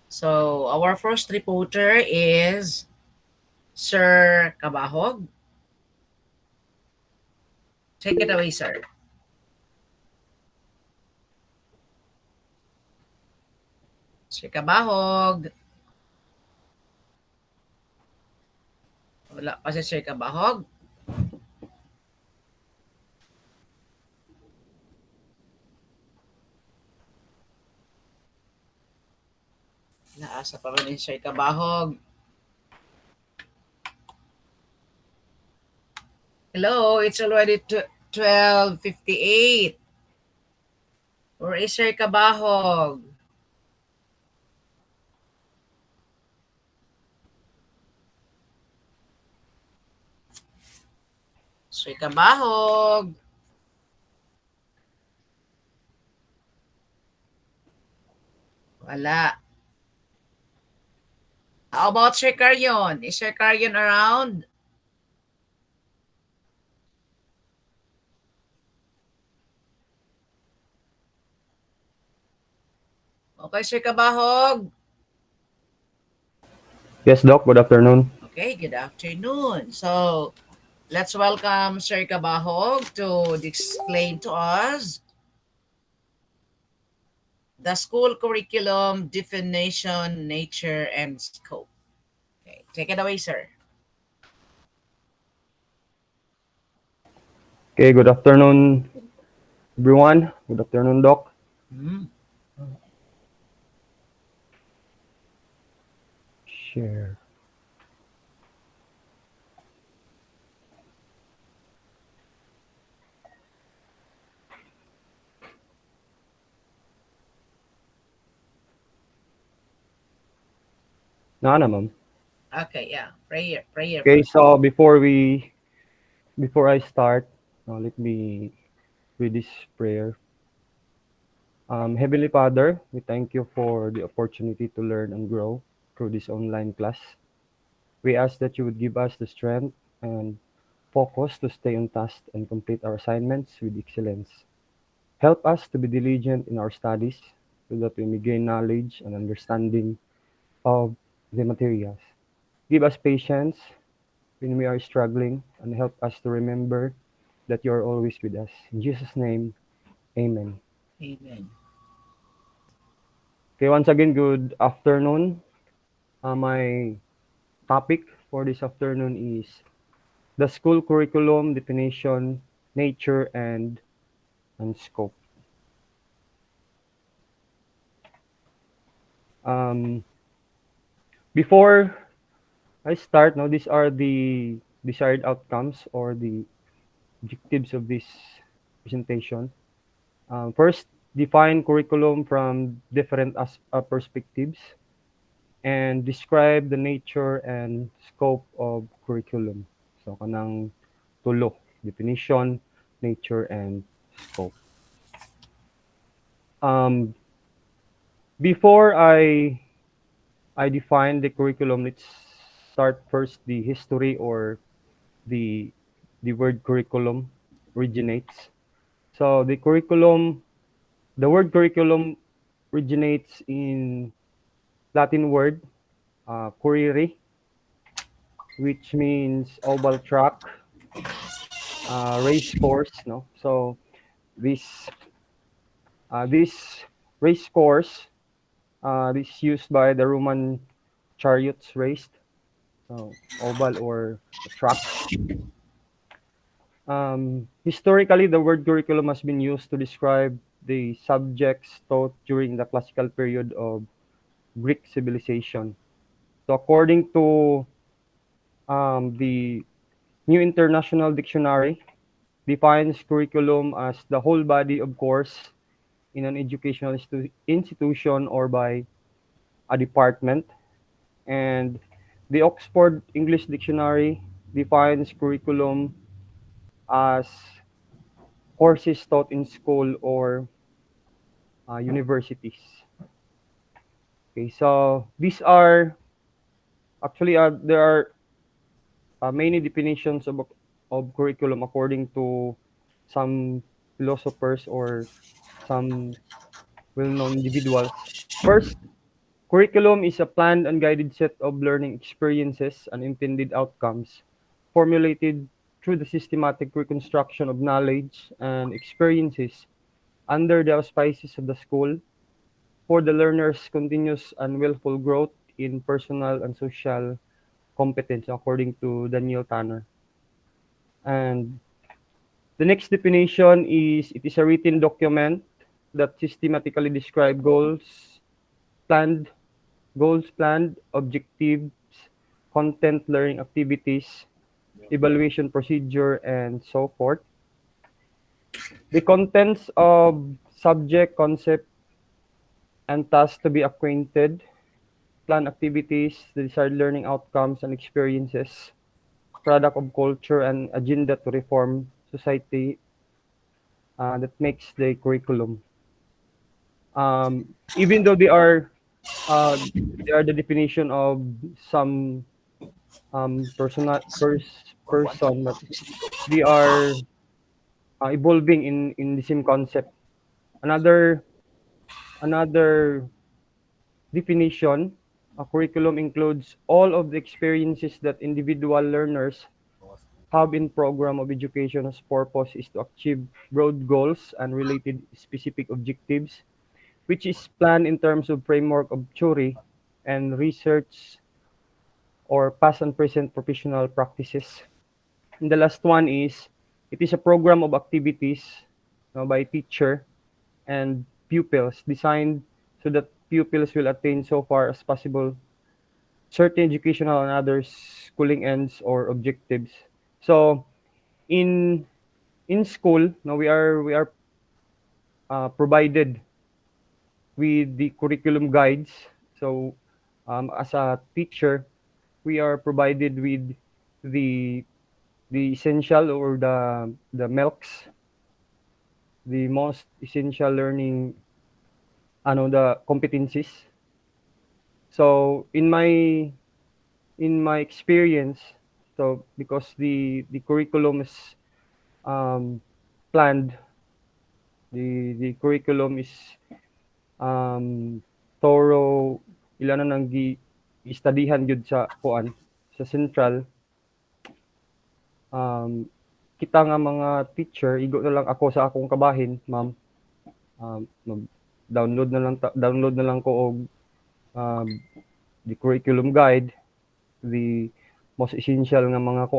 So our first reporter is Sir Kabahog. Take it away, sir. Sir Kabahog. Wala pa si Sir Kabahog. Naasa pa rin Sir Kabahog. Hello, it's already 12:58. Where is Sir Kabahog? Sir Kabahog. Wala. How about Sir Carrion? Is Sir Carrion around? Okay, Sir Kabahog. Yes, Doc. Good afternoon. Okay, good afternoon. So, let's welcome Sir Kabahog to explain to us the school curriculum, definition, nature, and scope. Okay, take it away, sir. Okay, good afternoon, everyone. Good afternoon, Doc. Share. Nana, ma'am. Okay, yeah. Prayer. Okay, so before I start, let me read this prayer. Heavenly Father, we thank you for the opportunity to learn and grow through this online class. We ask that you would give us the strength and focus to stay on task and complete our assignments with excellence. Help us to be diligent in our studies so that we may gain knowledge and understanding of the materials. Give us patience when we are struggling and help us to remember that you are always with us. In Jesus' name, amen. Amen. Okay, once again, good afternoon. My topic for this afternoon is the school curriculum, definition, nature, and scope. Before I start, now these are the desired outcomes or the objectives of this presentation. First, define curriculum from different perspectives and describe the nature and scope of curriculum. So, kanang tulo, definition, nature, and scope. Before I define the curriculum, let's start first the history or the word curriculum originates. So the word curriculum originates in Latin word currere, which means oval track, race course. No, so this race course is used by the Roman chariots raced, so oval or track. Historically, the word curriculum has been used to describe the subjects taught during the classical period of Greek civilization. So according to the New International Dictionary, defines curriculum as the whole body of course in an educational institution or by a department. And the Oxford English Dictionary defines curriculum as courses taught in school or universities. Okay, so these are actually there are many definitions of of curriculum according to some philosophers or some well-known individuals. First, curriculum is a planned and guided set of learning experiences and intended outcomes formulated through the systematic reconstruction of knowledge and experiences under the auspices of the school for the learner's continuous and willful growth in personal and social competence, according to Daniel Tanner. And the next definition is it is a written document that systematically describe planned, objectives, content, learning activities, evaluation procedure, and so forth. The contents of subject, concept, and tasks to be acquainted, plan activities, the desired learning outcomes and experiences, product of culture, and agenda to reform society that makes the curriculum. Even though they are the definition of some person, but they are evolving in the same concept. Another definition, a curriculum includes all of the experiences that individual learners have in program of education whose purpose is to achieve broad goals and related specific objectives, which is planned in terms of framework of theory and research or past and present professional practices. And the last one is, it is a program of activities by teacher and pupils designed so that pupils will attain so far as possible certain educational and other schooling ends or objectives. So in school, we are provided with the curriculum guides. So as a teacher, we are provided with the essential or the MELCs, the most essential learning the competencies. So in my experience, so because the curriculum is planned, the curriculum is thorough, ilan na nang studyhan gyud sa central. Kita nga mga teacher, igo na lang ako sa akong kabahin, ma'am. Download na lang ko og the curriculum guide, the most essential nga mga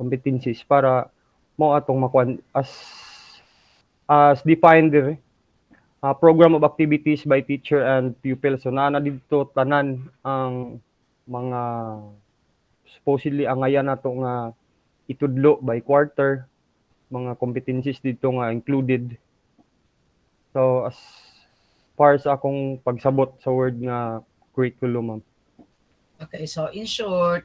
competencies para mo atong makuan as defined there. Program of activities by teacher and pupil. So na dito tanan ang mga supposedly angayan nato nga itudlo by quarter, mga competencies dito nga included. So as far sa akong pagsabot sa word nga curriculum, ma'am. Okay, so in short,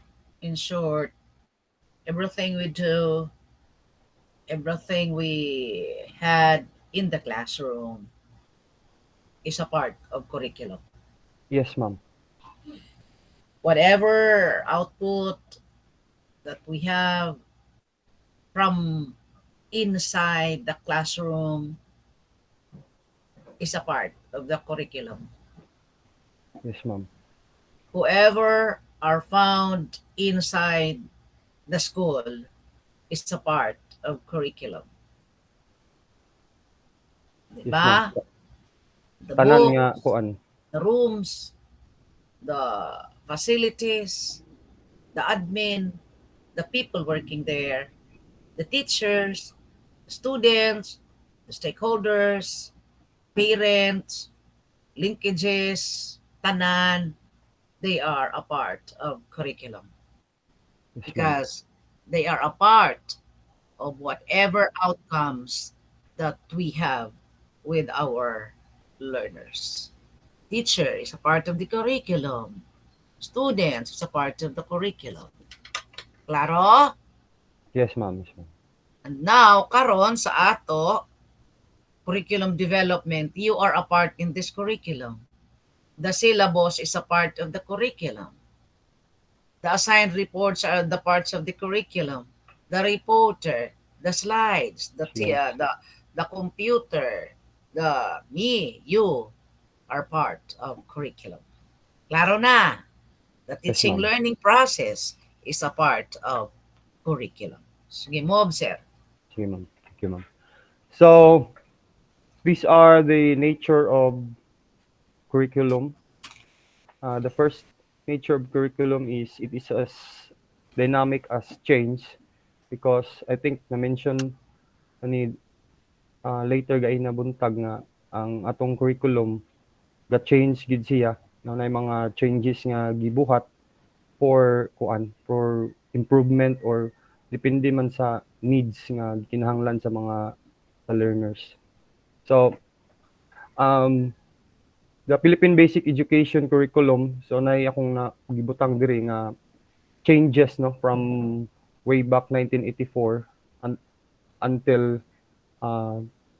everything we do, everything we had in the classroom is a part of curriculum. Yes, ma'am. Whatever output that we have from inside the classroom is a part of the curriculum. Yes, ma'am. Whoever are found inside the school is a part of curriculum. Yes, Diba? ma'am. The Tanan nga books, kuan. the rooms, the facilities, the admin, the people working there, the teachers, students, the stakeholders, parents, linkages, tanan, they are a part of curriculum Yes, ma'am. because they are a part of whatever outcomes that we have with our learners. Teacher is a part of the curriculum. Students is a part of the curriculum. Klaro? Yes, ma'am. Yes, ma'am. And now, karon sa ato, curriculum development, you are a part in this curriculum. The syllabus is a part of the curriculum. The assigned reports are the parts of the curriculum. the reporter, the slides, Slides. the computer, the me, you are part of curriculum. Klaro na. The Yes, teaching ma'am. learning process is a part of curriculum. Sige mo, sir. Sige, ma'am. Thank you, ma'am. So, these are the nature of curriculum. The first nature of curriculum is it is as dynamic as change because I think na-mention ani later gay na buntag nga ang atong curriculum ga change gid siya na mga changes nga gibuhat for improvement or depende man sa needs nga kinahanglan sa mga sa learners. So, the Philippine Basic Education Curriculum, so nay akong gibutang diri nga changes no from way back 1984 until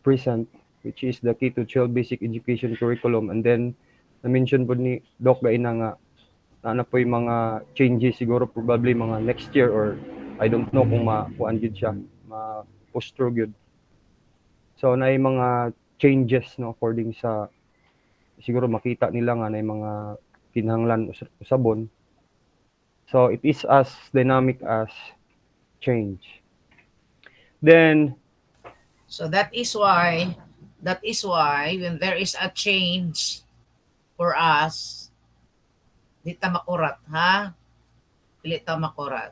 present, which is the K-12 Basic Education Curriculum. And then na-mention po ni Doc Gaina nga na po yung mga changes siguro probably mga next year or I don't know kung makuan gid siya, ma-postro gyud. So na mga changes no according sa siguro makita nila nga na mga kinahanglan usabon. So it is as dynamic as change. Then So that is why when there is a change for us, di ta makurat, ha? Dili ta makurat.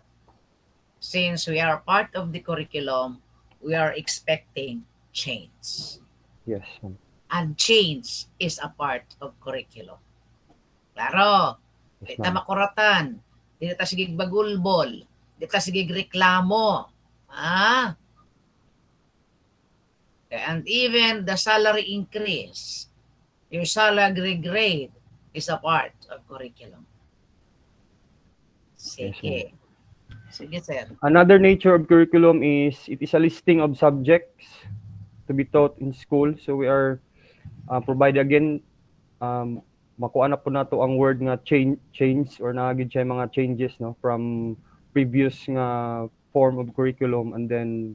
Since we are part of the curriculum, we are expecting change. yes, ma'am. And change is a part of curriculum. Klaro. Di Yes, ta ma'am. makuratan. Di ta sige bagulbol. Di ta sige reklamo. Ah? And even the salary increase, your salary grade is a part of curriculum. Yes, ma'am. Sige. Sige, sir. Another nature of curriculum is it is a listing of subjects to be taught in school. So we are provide again makuha na po nato ang word nga change or nagid siya mga changes no from previous nga form of curriculum and then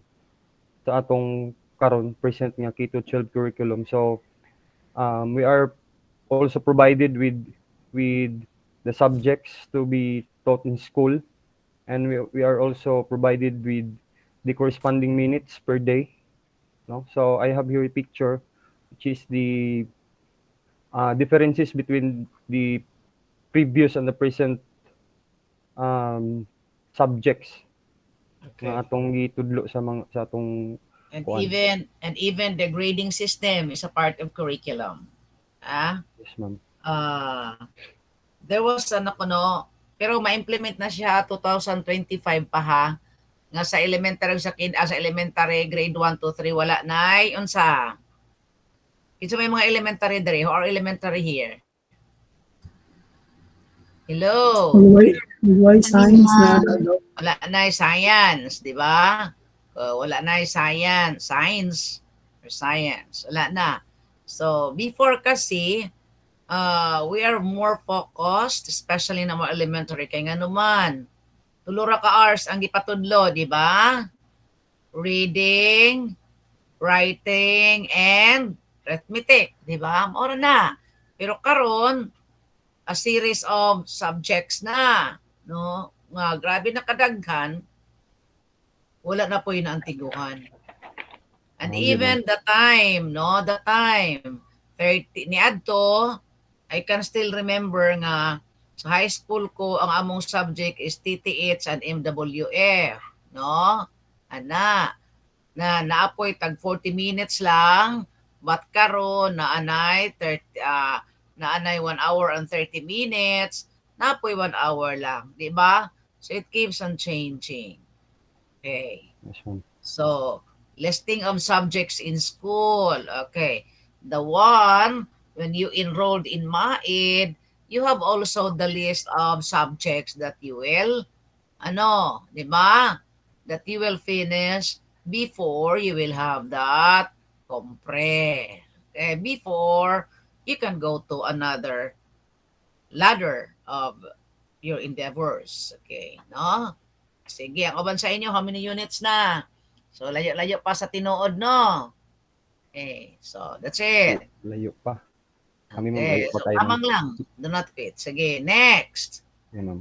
sa atong karon present nga K-12 curriculum. So we are also provided with the subjects to be taught in school, and we are also provided with the corresponding minutes per day. No, so I have here a picture, which is the differences between the previous and the present subjects nga atong gitudlo sa atong And kuan. even the grading system is a part of curriculum. Ah? Yes, ma'am. There was pero ma-implement na siya 2025 pa ha. Nga sa elementary sa elementary grade 1 to 3 wala nay unsa. Kinsa may mga elementary diri or elementary here? Hello. Why science na? Wala na science, di ba? Wala na science or science. Wala na. So, before kasi, we are more focused, especially na mga elementary. Kaya nga naman, tulura ka hours ang gipatudlo, di ba? Reading, writing, and arithmetic, di ba? Maura na. Pero karon a series of subjects na, no? Nga grabe na kadaghan, wala na po yung naantiguhan. And even the time, no? The time, 30, niadto, I can still remember nga, sa high school ko, ang among subject is TTH and MWF, no? Ana, na naapoy tag 40 minutes lang, but karon naanay 1 hour and 30 minutes, naapoy 1 hour lang, di ba? So it keeps on changing. Okay. Yes, ma'am. So, listing of subjects in school. Okay. The one, when you enrolled in MAID, you have also the list of subjects that you will, di ba? That you will finish before you will have that compre. Okay. Before you can go to another ladder of your endeavors. Okay. No? Sige, ang uban sa inyo, how many units na? So, layo-layo pa sa tinuod, no? Okay, so that's it. Layo pa. Kami ma'am, Okay, layo pa so tayo ma'am. lamang lang. Do not quit. Sige, next. Yeah, ma'am.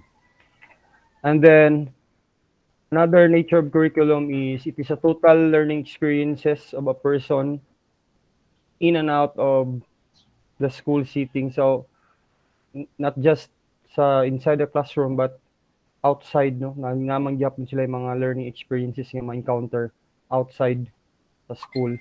And then, another nature of curriculum is it is a total learning experiences of a person in and out of the school setting. So, not just sa inside the classroom, but outside, no? Namang gyapon sila yung mga learning experiences nga ma-encounter outside the school.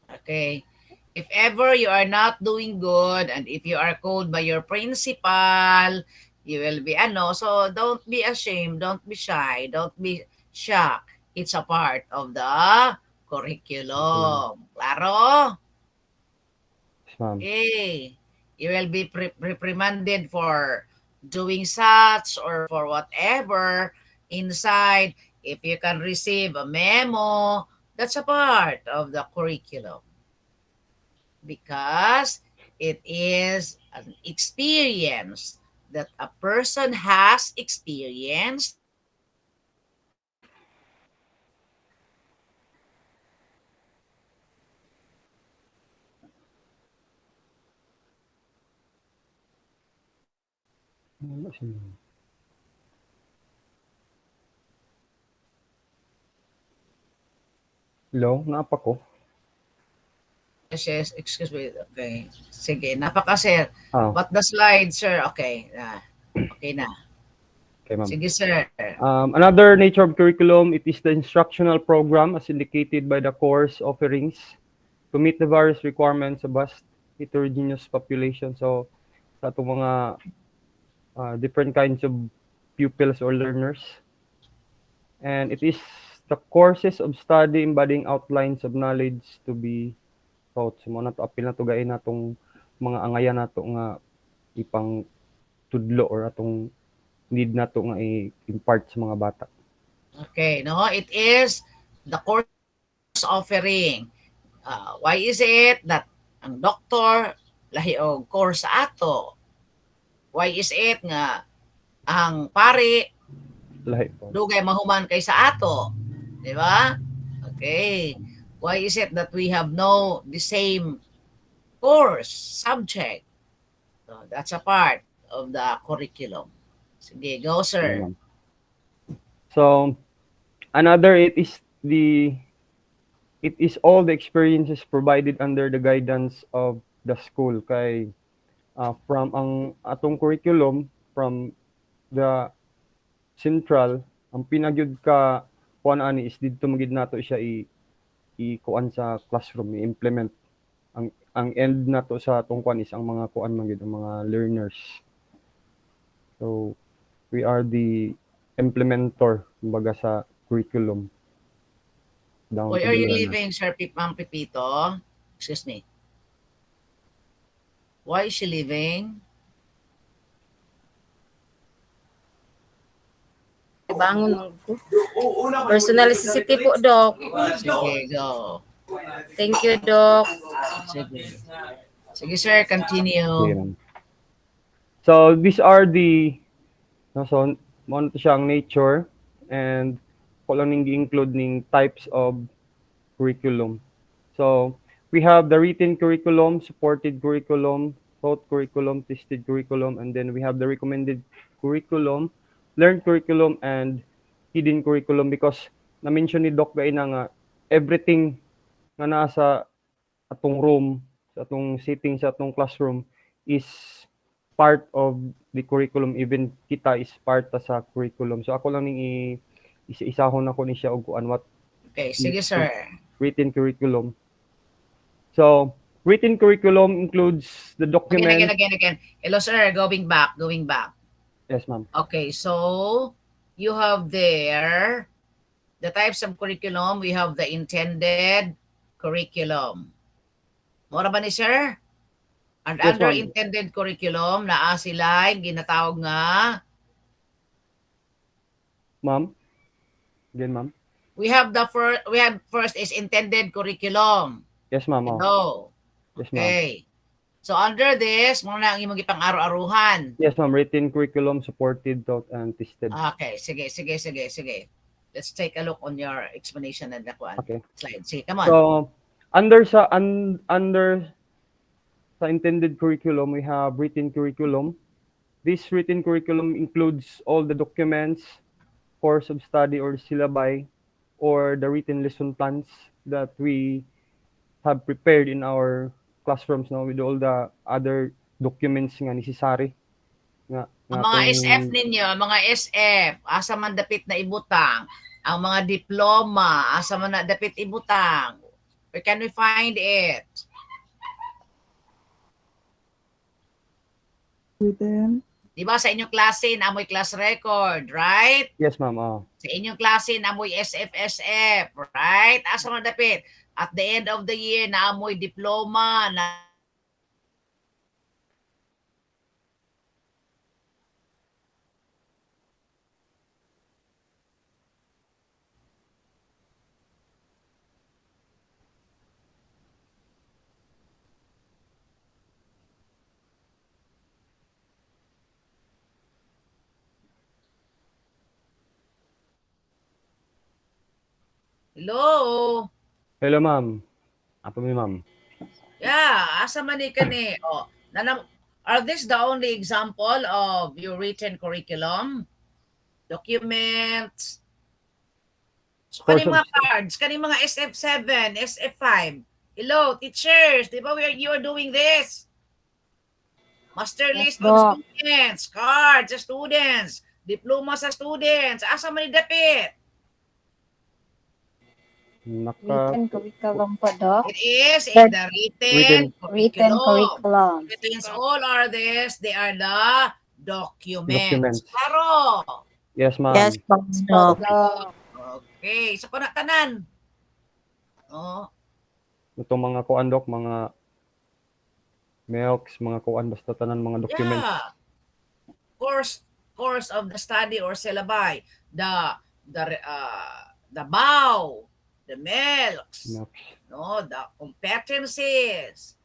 Okay. If ever you are not doing good and if you are called by your principal, you will be so don't be ashamed, don't be shy, don't be shocked. It's a part of the curriculum. Claro? Yes, ma'am. Okay. You will be reprimanded for doing such or for whatever inside. If you can receive a memo, that's a part of the curriculum. Because it is an experience that a person has experienced. Hello, napa ko? Yes, excuse me. Okay. Sige, napaka sir. Ah. But the slide, sir. Okay. Okay na. Okay, ma'am. Sige, sir. Another nature of curriculum, it is the instructional program as indicated by the course offerings to meet the various requirements of vast heterogeneous population. So, sa itong mga different kinds of pupils or learners. And it is the courses of study embodying outlines of knowledge to be taught. So, mo na to apil na to gain natong mga angayan nato nga ipang tudlo or atong need nato nga i-impart sa mga bata. Okay, no, it is the course offering. Why is it that ang doktor lahi og course sa ato? Why is it nga ang pari lahi po dugay mahuman kay sa ato? Di ba? Okay. Why is it that we have the same course, subject? So that's a part of the curriculum. Sige, go, sir. So, another, it is all the experiences provided under the guidance of the school. Kay from ang atong curriculum, from the central, ang pinagyud ka kuan ani is didto magid nato siya i-kuan sa classroom, i-implement. Ang end nato sa atong kuan is ang mga kuan magid ang mga learners. So, we are the implementer kumbaga sa curriculum. Why are you leaving, Sir Ma'am Pipito? Excuse me. Why is she leaving? Bangon mo. Personal necessity po, Doc. Sige, go. Thank you, Doc. Sige. Sige, sir, continue. Okay, so, these are the so, mo to siyang nature and ko lang ning include ning types of curriculum. So, we have the written curriculum, supported curriculum, taught curriculum, tested curriculum, and then we have the recommended curriculum, learned curriculum, and hidden curriculum because na-mention ni Doc gaina nga everything nga nasa atong room, sa atong sitting, sa atong classroom is part of the curriculum. Even kita is part sa curriculum. So ako lang ning isa-isahon ako ni siya og kuan what. Okay, sige, sir. Written curriculum. So, written curriculum includes the document. Again. Hello, sir. Going back. Yes, ma'am. Okay, so you have there the types of curriculum. We have the intended curriculum. Mora ba ni sir? And Yes, under ma'am. intended curriculum, naa sila ginatawag nga Ma'am? Again, ma'am? we have first is intended curriculum. Yes, ma'am. No. Yes, ma'am. Okay. So under this, mo na ang imong gipang aro-aruhan. Yes, ma'am. Written curriculum supported, taught, and tested. Okay, sige. Let's take a look on your explanation and that one. Okay. Slide. Sige, come on. So, under sa intended curriculum, we have written curriculum. This written curriculum includes all the documents, course of study or syllabi, or the written lesson plans that we have prepared in our classrooms now with all the other documents nga necessary. Ang mga SF ninyo, mga SF, asa man dapit na ibutang, ang mga diploma, asa man na dapit ibutang. Where can we find it? Written. Diba sa inyong klase, naamoy class record, right? Yes, ma'am. Oh. Sa inyong klase, naamoy SF, right? Asa man dapit? At the end of the year, naamoy diploma, na Hello? Hello, ma'am. Apa mi, ma'am? Yeah, asa man ni kani? Oh, are this the only example of your written curriculum? Documents? So, kani mga cards, kani mga SF7, SF5. Hello, teachers, di ba you are doing this? Master list on students, cards sa students, diploma sa students, asa man ni dapit? Written curriculum po, Doc. It is in the written curriculum. It means all are this, they are the documents. Klaro. Yes, ma'am. Yes, Doc. Okay, so kuna tanan. Oh. Itong mga kuan, Doc, mga milks, mga kuan, basta tanan mga documents. Yeah. Course of the study or syllabi, the bow, the milks, no, the competencies.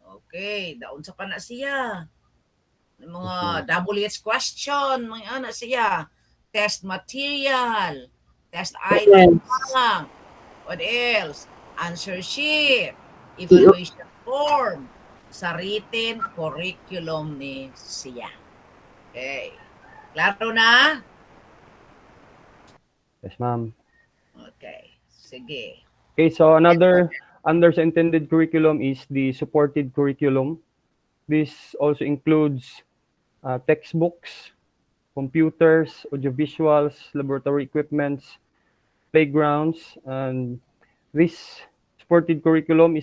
Okay, daon sa pana siya. Mga WH question, mga ana siya. Test material, test item lang. What else? Answer sheet, evaluation form, sa written curriculum ni siya. Okay. Klaro na? Yes, ma'am. Okay. Sige. Okay, so under sa intended curriculum is the supported curriculum. This also includes textbooks, computers, audiovisuals, laboratory equipments, playgrounds, and this supported curriculum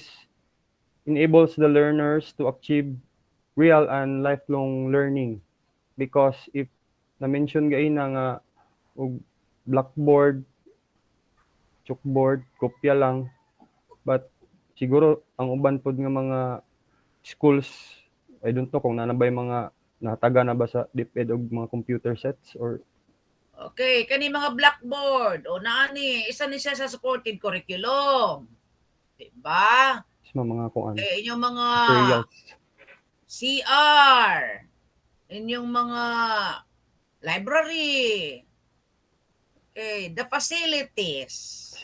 enables the learners to achieve real and lifelong learning. Because if na-mention gain nga blackboard, chalkboard, kopya lang, but siguro ang uban pod nga mga schools, I don't know kung nanabay mga nataga na ba sa DepEd og mga computer sets or Okay, kani mga blackboard o naani, isa ni siya sa supported curriculum. Diba? mga kuan. Okay, inyong mga materials. CR, inyong mga library. Okay, the facilities.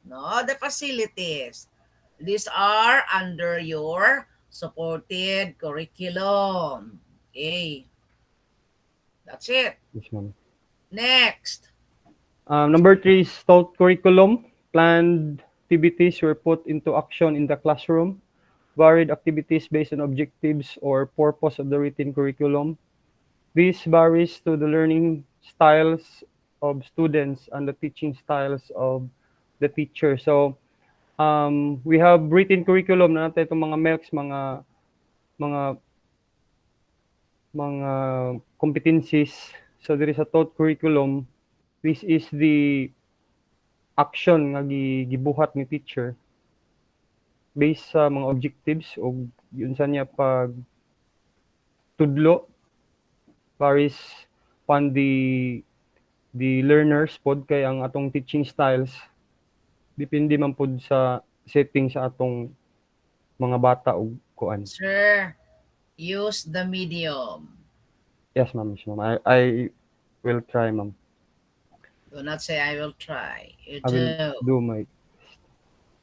No, the facilities. These are under your supported curriculum. Okay. That's it. Yes, ma'am. Next. Number 3 is taught curriculum. Planned activities were put into action in the classroom. Varied activities based on objectives or purpose of the written curriculum. This varies to the learning styles of students and the teaching styles of the teacher. So, we have written curriculum na natin itong mga MELCs, mga competencies. So, there is a taught curriculum. This is the action nga gibuhat ni teacher based sa mga objectives o yun sa niya pag tudlo varies on the learners pod kay ang atong teaching styles depende man pod sa setting sa atong mga bata o kuan. Sir, use the medium. Yes, ma'am. Yes, ma'am. I will try, ma'am. Do not say I will try. You I will do. do my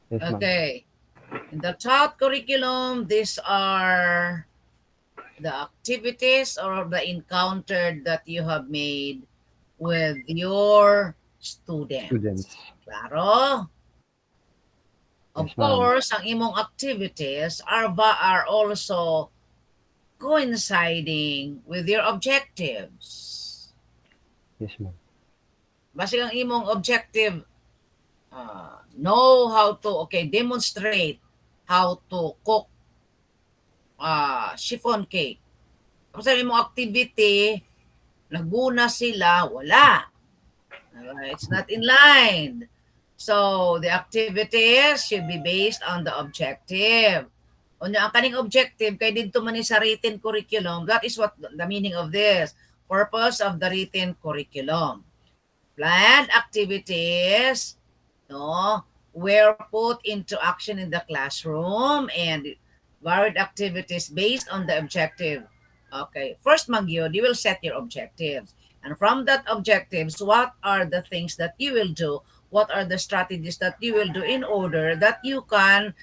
yes, ma'am. Okay. In the taught curriculum, these are the activities or the encounter that you have made with your students. Students. Claro? Of Yes, ma'am. course, ang imong activities are also coinciding with your objectives. Yes, ma'am. Basta ang imong objective, know how to, demonstrate how to cook chiffon cake. Tapos sabi mo activity, naguna sila, wala. It's not in line. So, the activities should be based on the objective. Ang kaning objective, kay dito man sa written curriculum, that is what the meaning of this. Purpose of the written curriculum. Planned activities, were put into action in the classroom and varied activities based on the objective. Okay, first Magyod, you will set your objectives. And from that objectives, what are the things that you will do? What are the strategies that you will do in order that you can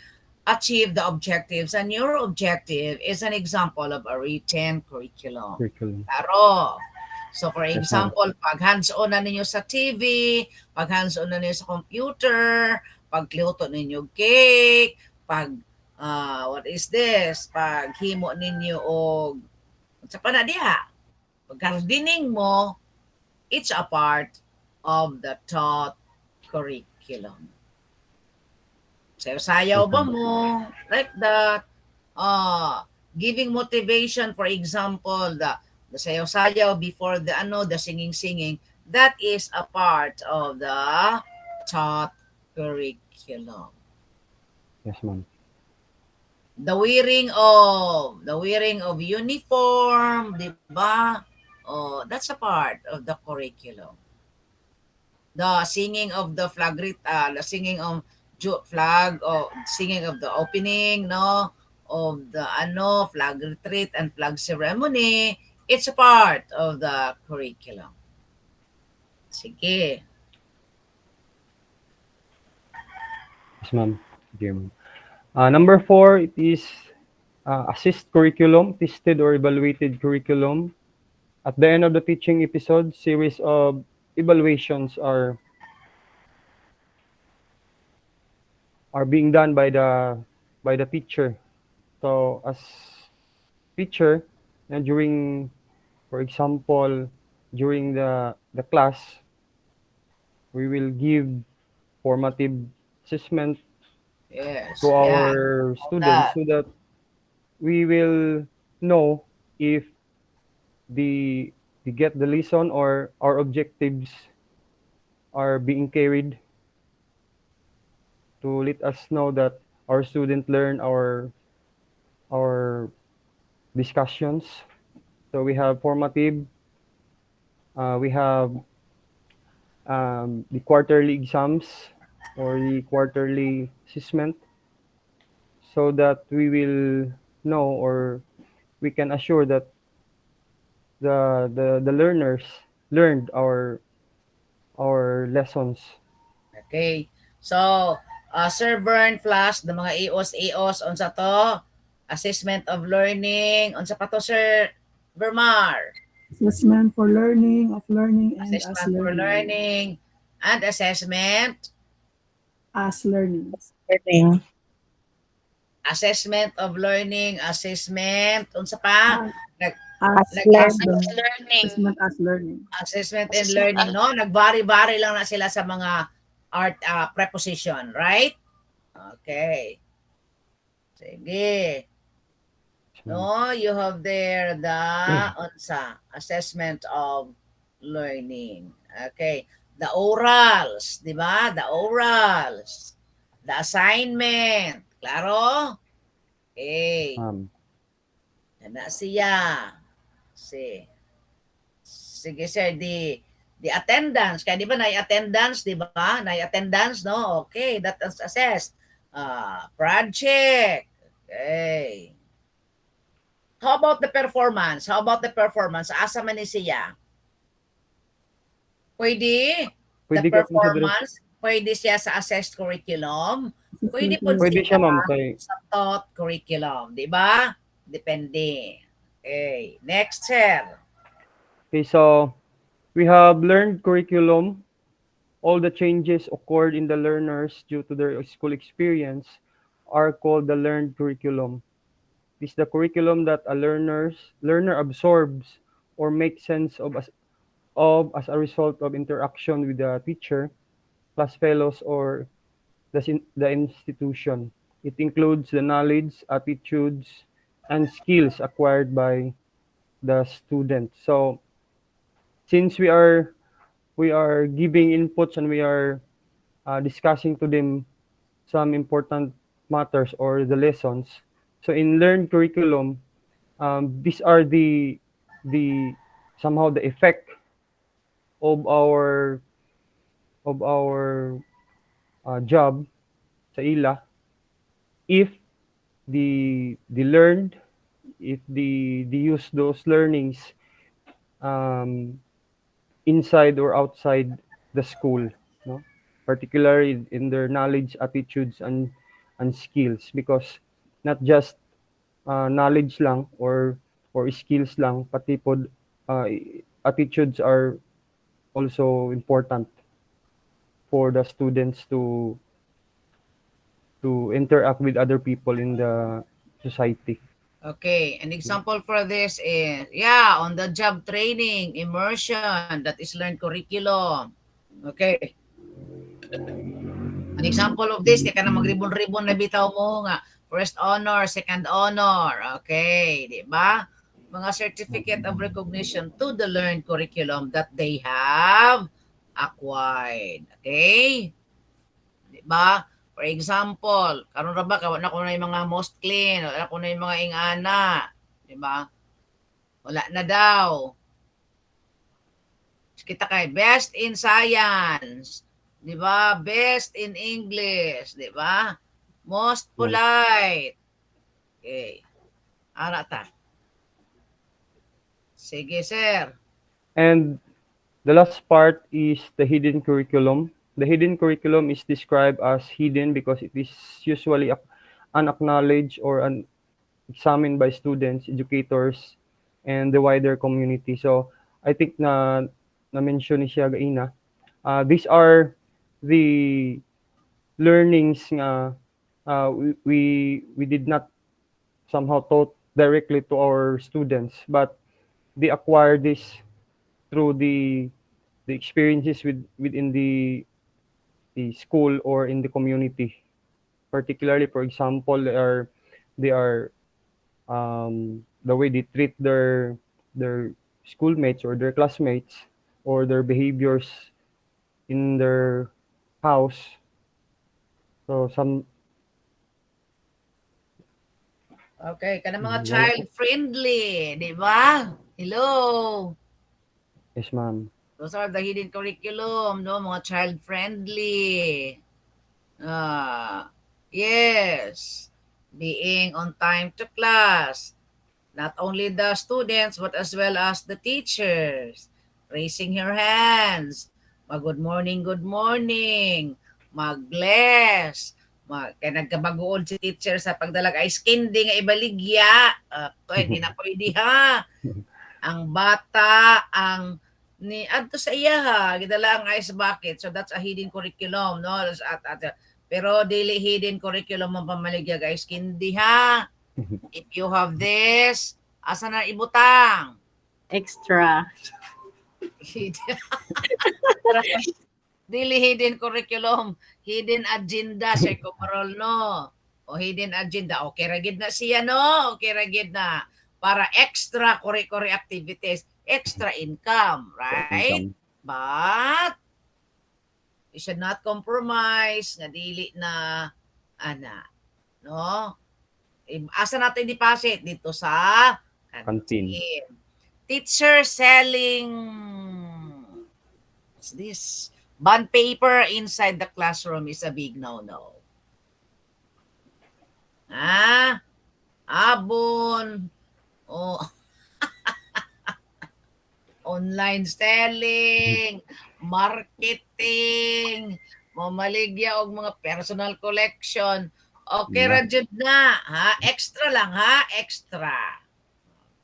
achieve the objectives? And your objective is an example of a written curriculum. Claro. So for example, pag hands-on na ninyo sa TV, pag hands-on na ninyo sa computer, pagluto ninyo cake, pag what is this? Pag himo ninyo og sa panadiha, pag gardening mo, it's a part of the taught curriculum. Sayaw ba mo? Like that. Giving motivation, for example, the sayaw-sayaw before the singing, that is a part of the taught curriculum. Yes, ma'am. The wearing of uniform, di ba? Oh, that's a part of the curriculum. The singing of the flag, the singing of flag, or singing of the opening, of the flag retreat and flag ceremony, it's a part of the curriculum. Sige. Yes, ma'am. Okay, ma'am. Number 4, it is assist curriculum, tested or evaluated curriculum. At the end of the teaching episode, series of evaluations are being done by the teacher. So as teacher, during, for example, during the class, we will give formative assessment Yes. to our students so that we will know if they get the lesson or our objectives are being carried, to let us know that our student learn our discussions. So we have formative, we have the quarterly exams or the quarterly assessment, so that we will know, or we can assure that the learners learned our lessons. Okay. So, Sir Vern Flash, the mga EOS, unsa to? Assessment of learning. Unsa pa to, Sir Vermar? Assessment for learning, of learning, and as Assessment for learning. And assessment? As learning. Assessment of learning, assessment. Unsa pa? As learning. Assessment as learning. Assessment and learning, no? Nagbari-bari lang na sila sa mga art preposition, right? Okay. Sige. No, you have there the assessment of learning. Okay. The orals, di ba? The orals. The assignment. Klaro? Okay. Yan na siya. Sige, sir, the attendance. Kaya di ba na-attendance, di ba? Na-attendance, no? Okay, that is assessed. Project. Okay. How about the performance? How about the performance? Asa man ni siya? Pwede? The Pwede ka po sa dire. performance? Pwede siya sa assessed curriculum? Pwede po Pwede siya siya, ma'am. Kay, sa taught curriculum. Di ba? Depende. Okay. Next, sir. okay, so we have learned curriculum. All the changes occurred in the learners due to their school experience are called the learned curriculum. It is the curriculum that a learner absorbs or makes sense of as a result of interaction with the teacher, class fellows, or the institution. It includes the knowledge, attitudes, and skills acquired by the student. So since we are giving inputs and we are discussing to them some important matters or the lessons. So in learned curriculum, these are the somehow the effect of our job sa ila if the learned, if the use those learnings inside or outside the school, no? Particularly in their knowledge, attitudes, and skills, because not just knowledge lang or skills lang, pati pod attitudes are also important for the students to interact with other people in the society. Okay, an example for this is, on the job training, immersion, that is learned curriculum. Okay. An example of this, di ka na magribon-ribon na bitaw mo nga. First honor, second honor. Okay, di ba? Mga certificate of recognition to the learned curriculum that they have acquired. Okay? Di ba? For example, karon ra ba kawan ako na yung mga most clean, wala ko na yung mga ingana, di ba? Wala na daw. Kita kay best in science, di ba? Best in English, di ba? Most polite. Okay. Ara ta. Sige, sir. And the last part is the hidden curriculum. The hidden curriculum is described as hidden because it is usually unacknowledged or examined by students, educators, and the wider community. So I think na-mention ni siya gaina. These are the learnings nga we did not somehow taught directly to our students, but they acquire this through the experiences within the school or in the community. Particularly, for example, they are the way they treat their schoolmates or their classmates, or their behaviors in their house. So Okay, kana mga child friendly, di ba? Hello. Yes, ma'am. Those are the hidden curriculum, no? Mga child friendly. Yes. Being on time to class. Not only the students, but as well as the teachers. Raising your hands. Good morning, good morning. Mag-bless. Kaya nagkabagoon si teacher sa pagdalag ice candy nga ibaligya. Hindi na pwede ha. Ang bata, ang ni adto sa iya ha, gidala ang ice bucket. So that's a hidden curriculum, no? Pero dili hidden curriculum ang pamaligya guys, candy ha. If you have this, asa na ibutang? Extra. Dili hidden curriculum, hidden agenda, Sir Comarol, no? O hidden agenda, okay ra gid na siya, no? Okay ra gid na. Para extra curricular activities, extra income, right? But you should not compromise nga dili na no? Asa natin deposit dito sa canteen. Teacher selling what's this? Bond paper inside the classroom is a big no-no. Abon Oh, online selling, marketing, mamaligya og mga personal collection. Okay Na. ra jud na, ha? Extra lang ha, extra.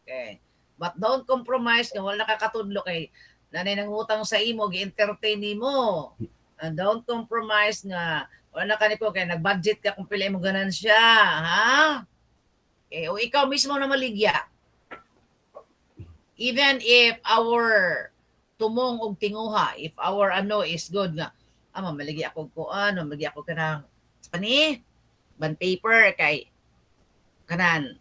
Okay. But don't compromise nga wala nakakatudlo kay nanay nangutang sa imo gi-entertain nimo. And don't compromise nga wala ka niko kay nag-budget ka kung pila imong ganansya, ha? Okay, o ikaw mismo na maligya. Even if our tumong og tinguha, if our ano is good nga, mamaligi ako ko mamaligi ako kanang ani band paper kay kanan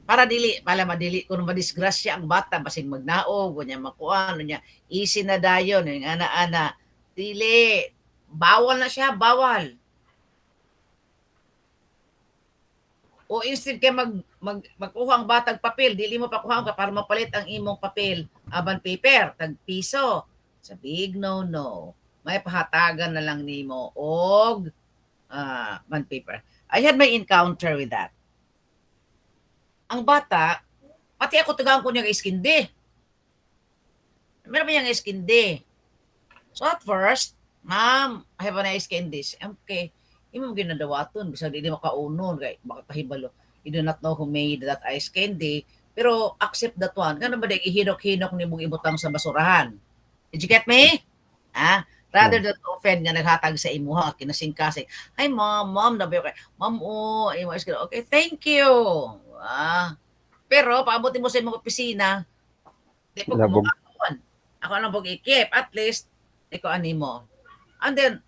para dili pala madili kuno madisgrasya ang bata basig magnaog unya makuan unya easy na dayon yung ana-ana dili bawal na siya bawal. O instead kay magkuha ang batag papel, dili mo pakuha ka para mapalit ang imong papel, aban paper, tag piso. It's a big no-no. May pahatagan na lang nimo og bond paper. I had my encounter with that. Ang bata, pati ako tagaan ko niya iskindi. Meron ba niyang iskindi? So at first, ma'am, I have a nice candies. Okay. Imo ginadawaton bisag dili makaunon kay baka pahibalo. You do not know who made that ice candy, pero accept that one. Kano ba ihinok-hinok ni mong ibutang sa basurahan? Did you get me? Rather than to offend nga naghatag sa imuha kinasing-kasing. Hi mom, nabayo kay. Ma'am, imo is okay, thank you. Pero paabutin mo sa imong opisina, di po Labog. kumakon. Ako nang pag-ikip, at least iko animo. And then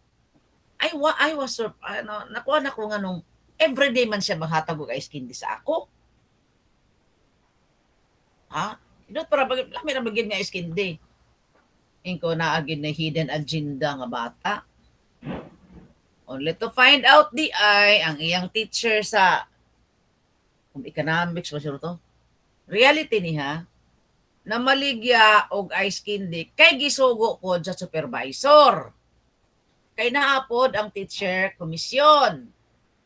I was surprised, nakuha na ko nga nung everyday man siya maghatag og ice candy sa ako. Inot para lami ra bagid nga ice candy. Ingko na agid na hidden agenda nga bata. Only to find out ang iyang teacher sa economics ba to? Reality niya na maligya og ice candy kay gisugo ko sa supervisor. Kay naapod ang teacher komisyon.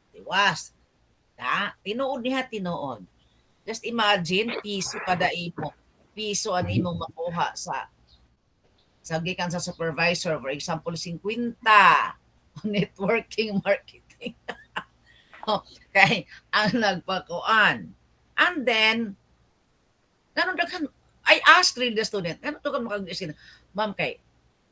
Tiwas. Tinuod niya, tinuod. Just imagine, piso kada imo. Piso ang imong makuha sa gikan sa supervisor. For example, 50. Networking, marketing. Kay ang nagpakuan. And then, I asked the student, ganun to ka makag-iskin, ma'am kay,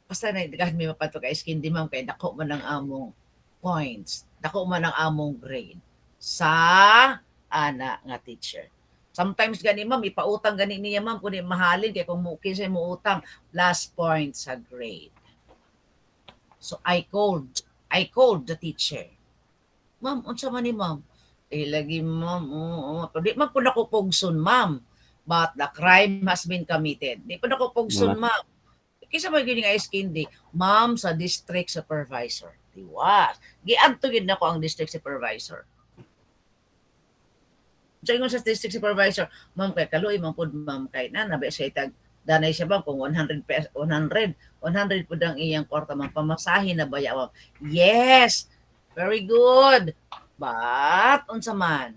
basta na dagahan may mapato ka iskin di ma'am kay dako man ang among points, dako man ang among grade sa ana nga teacher. Sometimes gani ma'am ipautang gani niya ma'am kun mahalin kay kung kinsa mo utang last point sa grade. So I called the teacher. Ma'am, unsa man ni ma'am? Lagi ma'am, di man po nako pugson ma'am. But the crime has been committed. Di po nako pugson ma'am. Kisa may gini nga ice candy, ma'am sa district supervisor. Tiwas. Giadto gid nako ang district supervisor. Diyan sa district supervisor, ma'am kay kaluoy man pud ma'am kay nabe siya tag danay siya bang kung 100 pud ang iyang kwarta ma'am pamasahe na baya ma'am. Yes. Very good. But unsa man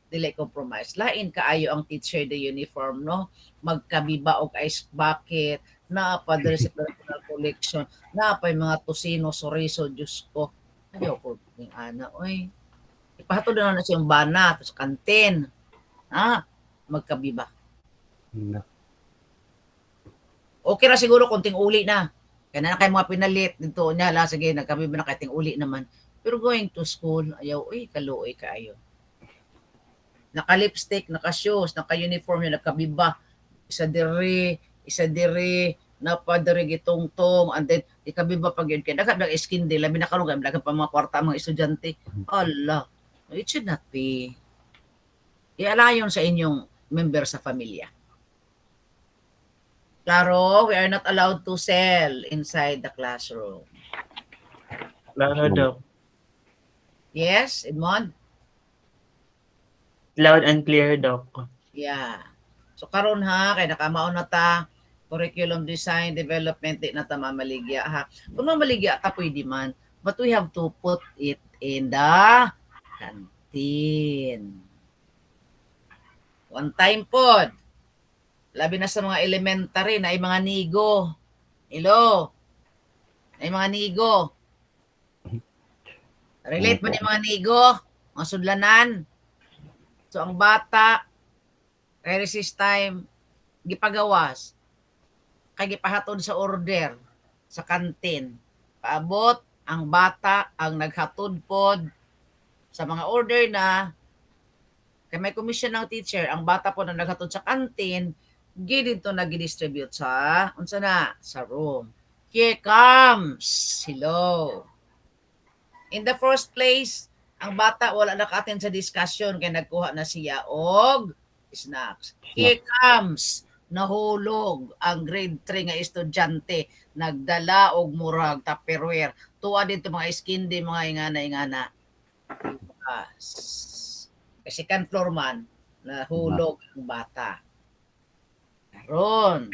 dili compromise. Lain kaayo ang teacher the uniform no. Magkabiba og ice bucket na pa diri sa personal collection, na pa mga tosino, soriso, Diyos ko. Ayaw ko yung ana, oy. Ipahatod na na siyang bana, sa kantin. Magkabiba. Na. Okay na siguro konting uli na. Kaya na kayo mga pinalit dito niya, sige, nagkabiba na kating uli naman. Pero going to school, ayaw, kaluoy kaayo. Naka-lipstick, naka-shoes, naka-uniform yun, nagkabiba. Isa diri napadiri gitungtong and then ikabiba pag yun kaya dagat ng skin day labi na karon dagat pa mga kwarta mga estudyante. Allah, it should not be. Ialayon sa inyong member sa pamilya. Claro, we are not allowed to sell inside the classroom. Klaro, Doc. Yes, Edmond? Loud and clear, Doc. Yeah. So karon ha, kay nakamaon na ta curriculum design, development, di na ta mamaligya ha. Kung mamaligya ta pwede man, but we have to put it in the canteen. One time pod. Labi na sa mga elementary na ay mga nigo. Hello. Ay mga nigo. Relate ba ni mga nigo? Mga sudlanan. So ang bata recess time gipagawas kay gipahatod sa order sa kantin. Paabot ang bata ang naghatod pod sa mga order na kay may commission ng teacher, ang bata po na naghatod sa kantin, dito nag-distribute sa unsa na sa room. Here comes. Hello. In the first place, ang bata wala naka-attend sa discussion kaya nagkuha na siya og snacks. Here comes. Nahulog ang grade 3 nga estudyante, nagdala og murag tupperware. Tuwa dito mga iskindi, mga ingana-ingana. Kasi second floor man, nahulog ang bata. Karon,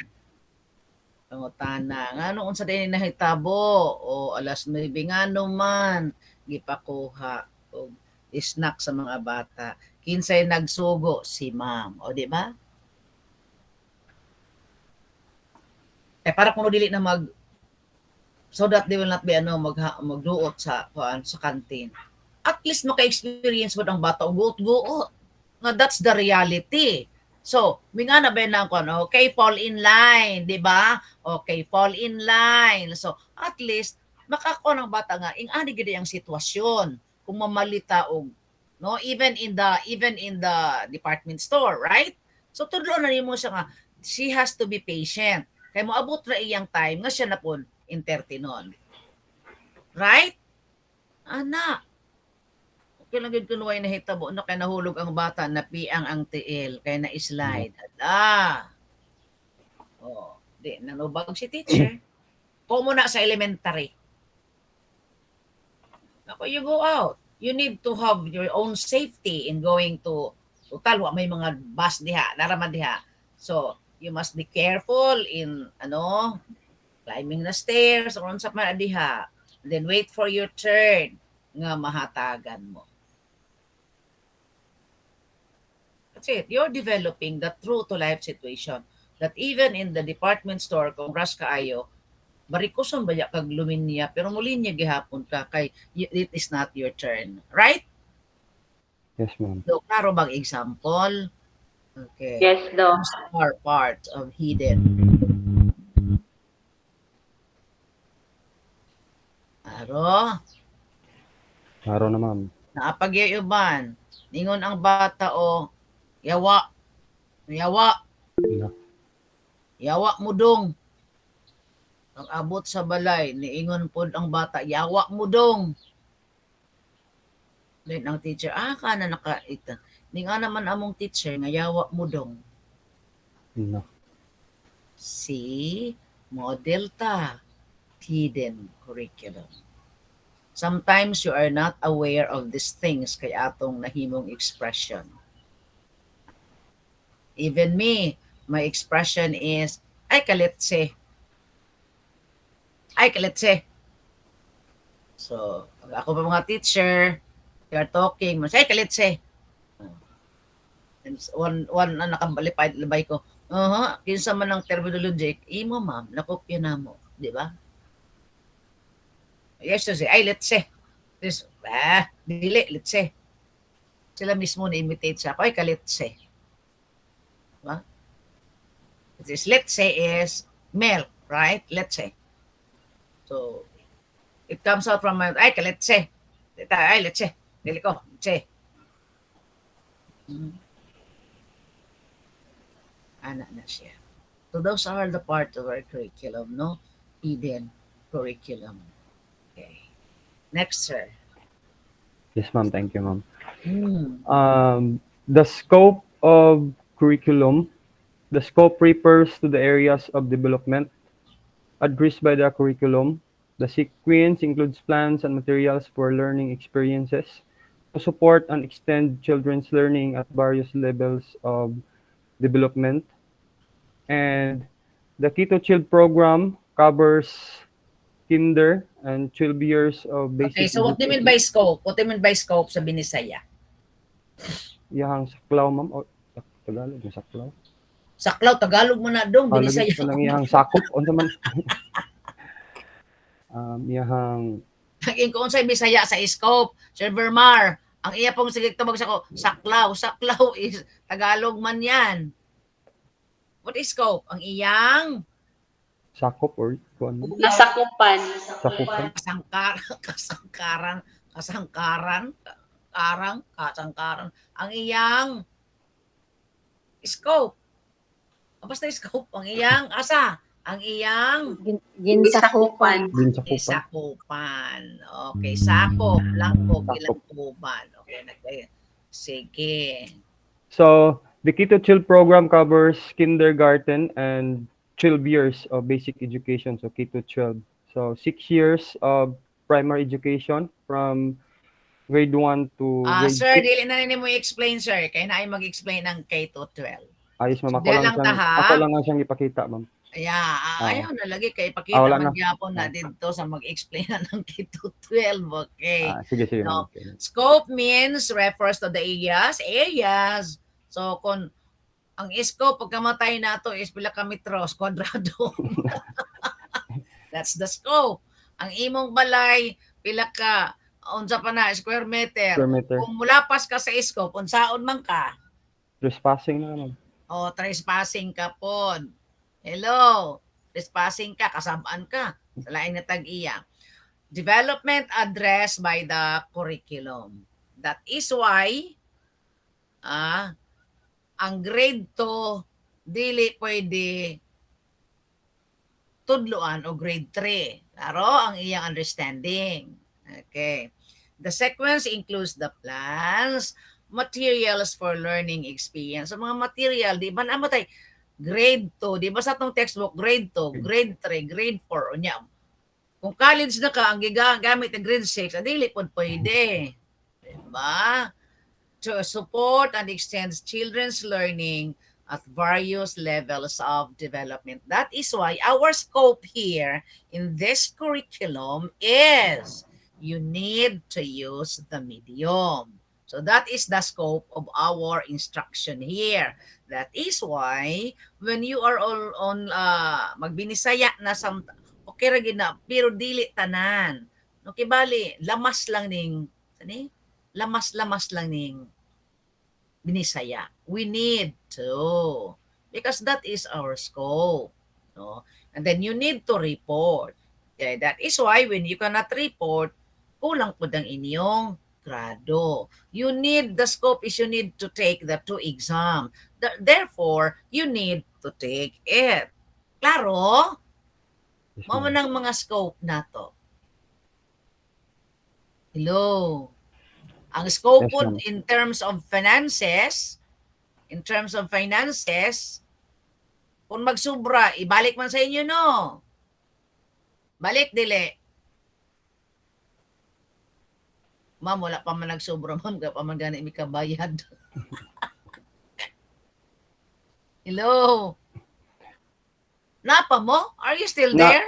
pangutana, ngano unsa din nahitabo o alas 9 ngano man gipakuha og snack sa mga bata. Kinsay nagsugo si ma'am, o di ba? Para kung dili na so that they will not be magduot sa kantin. At least maka-experience mo ang bata og guot-guot. Nga that's the reality. So, minga na ba na ko, okay, fall in line, di ba? Okay, fall in line. So, at least, makako ng bata nga, ani gid ang sitwasyon. Kung mamalita og, no, even in the department store, right? So, tudlo na nimo siya nga, she has to be patient. Kay moabot ra iyang time nga siya na pon intertinon. Right? Ana, okay lang gid kuno ay nahitabo no kay nahulog ang bata na piang ang tiil kay na slide. Ada. Oh, di nanubag si teacher. Komo na sa elementary. Ako, you go out. You need to have your own safety in going to total wa may mga bus diha, naraman diha. So, you must be careful in climbing the stairs or unsa man diha. Then wait for your turn nga mahatagan mo. That's it. You're developing the true-to-life situation that even in the department store, kung rush kaayo, barikuson ba kag luminya, pero muli niya gihapon ka kay it is not your turn. Right? Yes, ma'am. So, klaro bang example? Okay. Yes, Doc. Are part of hidden. Araw na, ma'am. Naapag-iuban. Ningon ang bata o yawa. Yawa mudong. Ang abot sa balay, niingon pod ang bata, yawa mudong. Then ang teacher, kana nakaita. Ninga naman among teacher nga yawa mudong. No. See, model ta. Hidden curriculum. Sometimes you are not aware of these things kay atong nahimong expression. Even me, my expression is, ay kaletse. Ay kaletse. So, pag ako pa mga teacher, they are talking, mas ay kaletse. And one na nakambalipay ko, kinsa man ang terminology, imo ma'am, nakopya na mo, di ba? Yes, to say, ay, let's say. This, dili, let's say. Sila mismo na-imitate sa ako, ay, ka-let's say. Diba? This let's say is milk, right? Let's say. So, it comes out from my, ay, ka-let's say. Ay, let's say. Dili ko, let's say. Ana na siya. So, those are the part of our curriculum, no? Hidden curriculum. Okay. Next, sir. Yes, ma'am. Thank you, ma'am. Hmm. The scope of curriculum, the scope refers to the areas of development addressed by the curriculum. The sequence includes plans and materials for learning experiences to support and extend children's learning at various levels of development. And the Keto Child program covers kinder and 12 years of basic. Okay, so what do you mean by scope? What do you mean by scope sa Binisaya? Yang sa Klaw, ma'am? Tagalog, yung saklaw. Saklaw, Tagalog mo na dong, Lagi binisaya ko nang ko. iyang sakop. Unsa man? Iyang Naging ko unsay Bisaya sa scope. Sir Vermar, ang iya pong sige tubag sa ko, saklaw. Saklaw is Tagalog man yan. What is scope? Ang iyang sakop or kuan man? Nasakupan. Sakupan. kasangkaran. Ang iyang scope. Basta scope. Ang iyang asa. Ang iyang Ginsakupan. Sakupan. Okay, sakop, langkop, ilang kuban. Okay, sige. So, the Keto Chill program covers kindergarten and 12 years of basic education, so Keto 12. So, 6 years of primary education from grade 1 to grade Sir, 6. dili na mo i-explain, sir. Kaya na ay mag-explain ng K-12. Ayos, ma'am. Diyan lang taha. Ako lang ang siyang ipakita, ma'am. Ayaw na lagi kay pakita wala man na. gyapon na dito sa mag-explain na ng K-12. Okay. Sige. No. Okay. Scope means refers to the areas. So kung ang scope pagkamatay nato is pila ka metros kwadrado. That's the scope. Ang imong balay pila ka unsa pa na square meter. Kung mulapas ka sa scope unsaon man ka? Trespassing na, ma'am. Trespassing ka pod. Hello. Trespassing ka, kasabaan ka. Sa lain na tag-iya. Development addressed by the curriculum. That is why ang grade 2 dili pwede tudloan o grade 3. Klaro ang iyang understanding. Okay. The sequence includes the plans, materials for learning experience. So mga material, di ba namatay? Grade 2, di ba sa itong textbook, grade 2, grade 3, grade 4, o niya. Kung college na ka, ang gigamit ng grade 6, dili po pwede. Di ba? To support and extend children's learning at various levels of development. That is why our scope here in this curriculum is you need to use the medium. So that is the scope of our instruction here. That is why when you are all on magbinisaya na okay ra gid na pero dili tanan. Okay bali, lamas lang ning lamas lang ning binisaya. We need to because that is our scope, no? And then you need to report. Okay, that is why when you cannot report, kulang pud ang inyong grado. You need, the scope is you need to take the 2 exam. Therefore, you need to take it. Klaro? Mao nang mga scope na to. Hello? Ang scope po in terms of finances, kung magsubra, ibalik man sa inyo, no? Balik, dili. Ma'am, wala pa man nagsobra, ma'am. Kaya pa man gani may kabayad. Hello? Napa mo? Are you still there?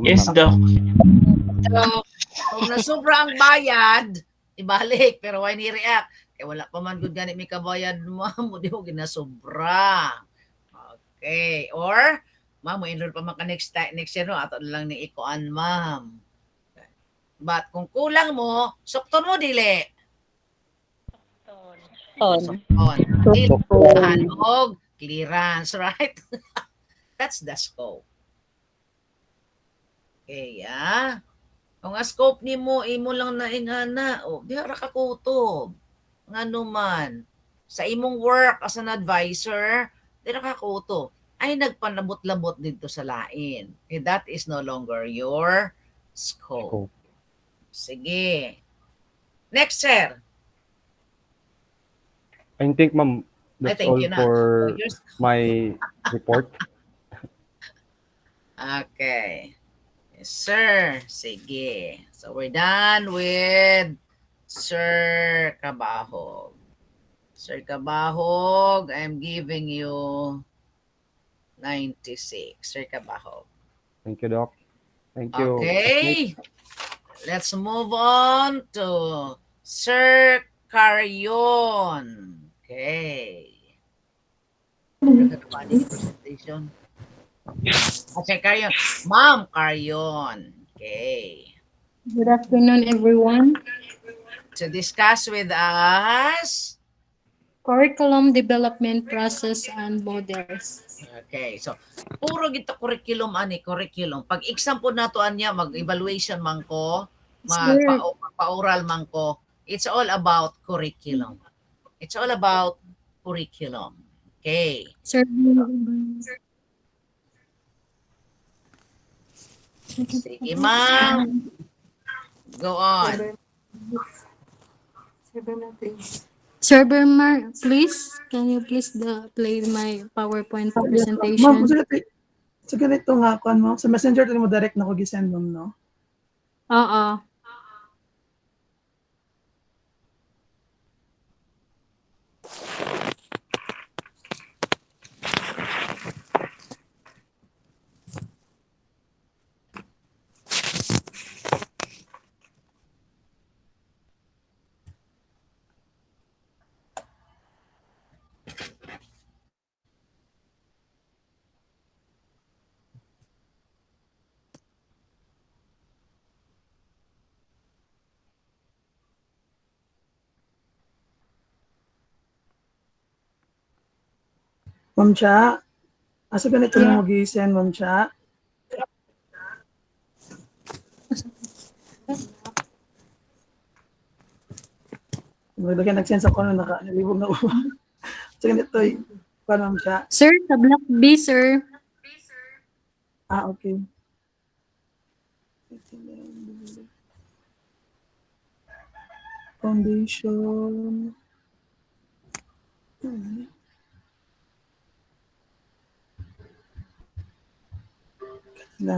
Yes, Doc. So, kung nasobra ang bayad, ibalik. Pero why ni-react? Kaya wala pa man good gani may kabayad, ma'am. Di mo ginasobra. Okay. Or, ma'am, enroll pa man ka next year, no? Ato lang ni ikuan, ma'am. But kung kulang mo, sukton mo dili. Sukton. Og clearance, right? That's the scope. Okay, kung ang scope ni mo, imo lang na ingana, bihara ka kutob. Ngano man, sa imong work as an advisor, dira ka kutob. Ay nagpanabot-labot dito sa lain. Okay, that is no longer your scope. Sige. Next, sir. I think, ma'am, that's all for my report. Okay. Yes, sir. Sige. So, we're done with Sir Cabahog. Sir Cabahog, I'm giving you 96. Sir Cabahog. Thank you, Doc. Thank you. Okay. Let's move on to Sir Carion. Okay. Ganda naman yung presentation. Kasi Caryon. Ma'am Caryon. Okay. Good afternoon, everyone. To discuss with us. Curriculum development process and models. Okay. So, puro gito curriculum ani, curriculum. Pag exam po nato anya, mag-evaluation man ko, Sir. pa-oral man ko, it's all about curriculum. It's all about curriculum. Okay. Sir. Sige, ma'am. Go on. Sir Bermar, please, can you please play my PowerPoint Ma'am, presentation? sa ganito nga kon mo, sa messenger mo direct na ko gisend mo, no? Oo. Ma'am Cha, asa ganito mo mag-send, Ma'am Cha? Magdagyan nag-send sa kono, nalibog na uwa. So ganito, paano, Ma'am Cha? Sir, sa block B, sir. Ah, okay. Foundation. Na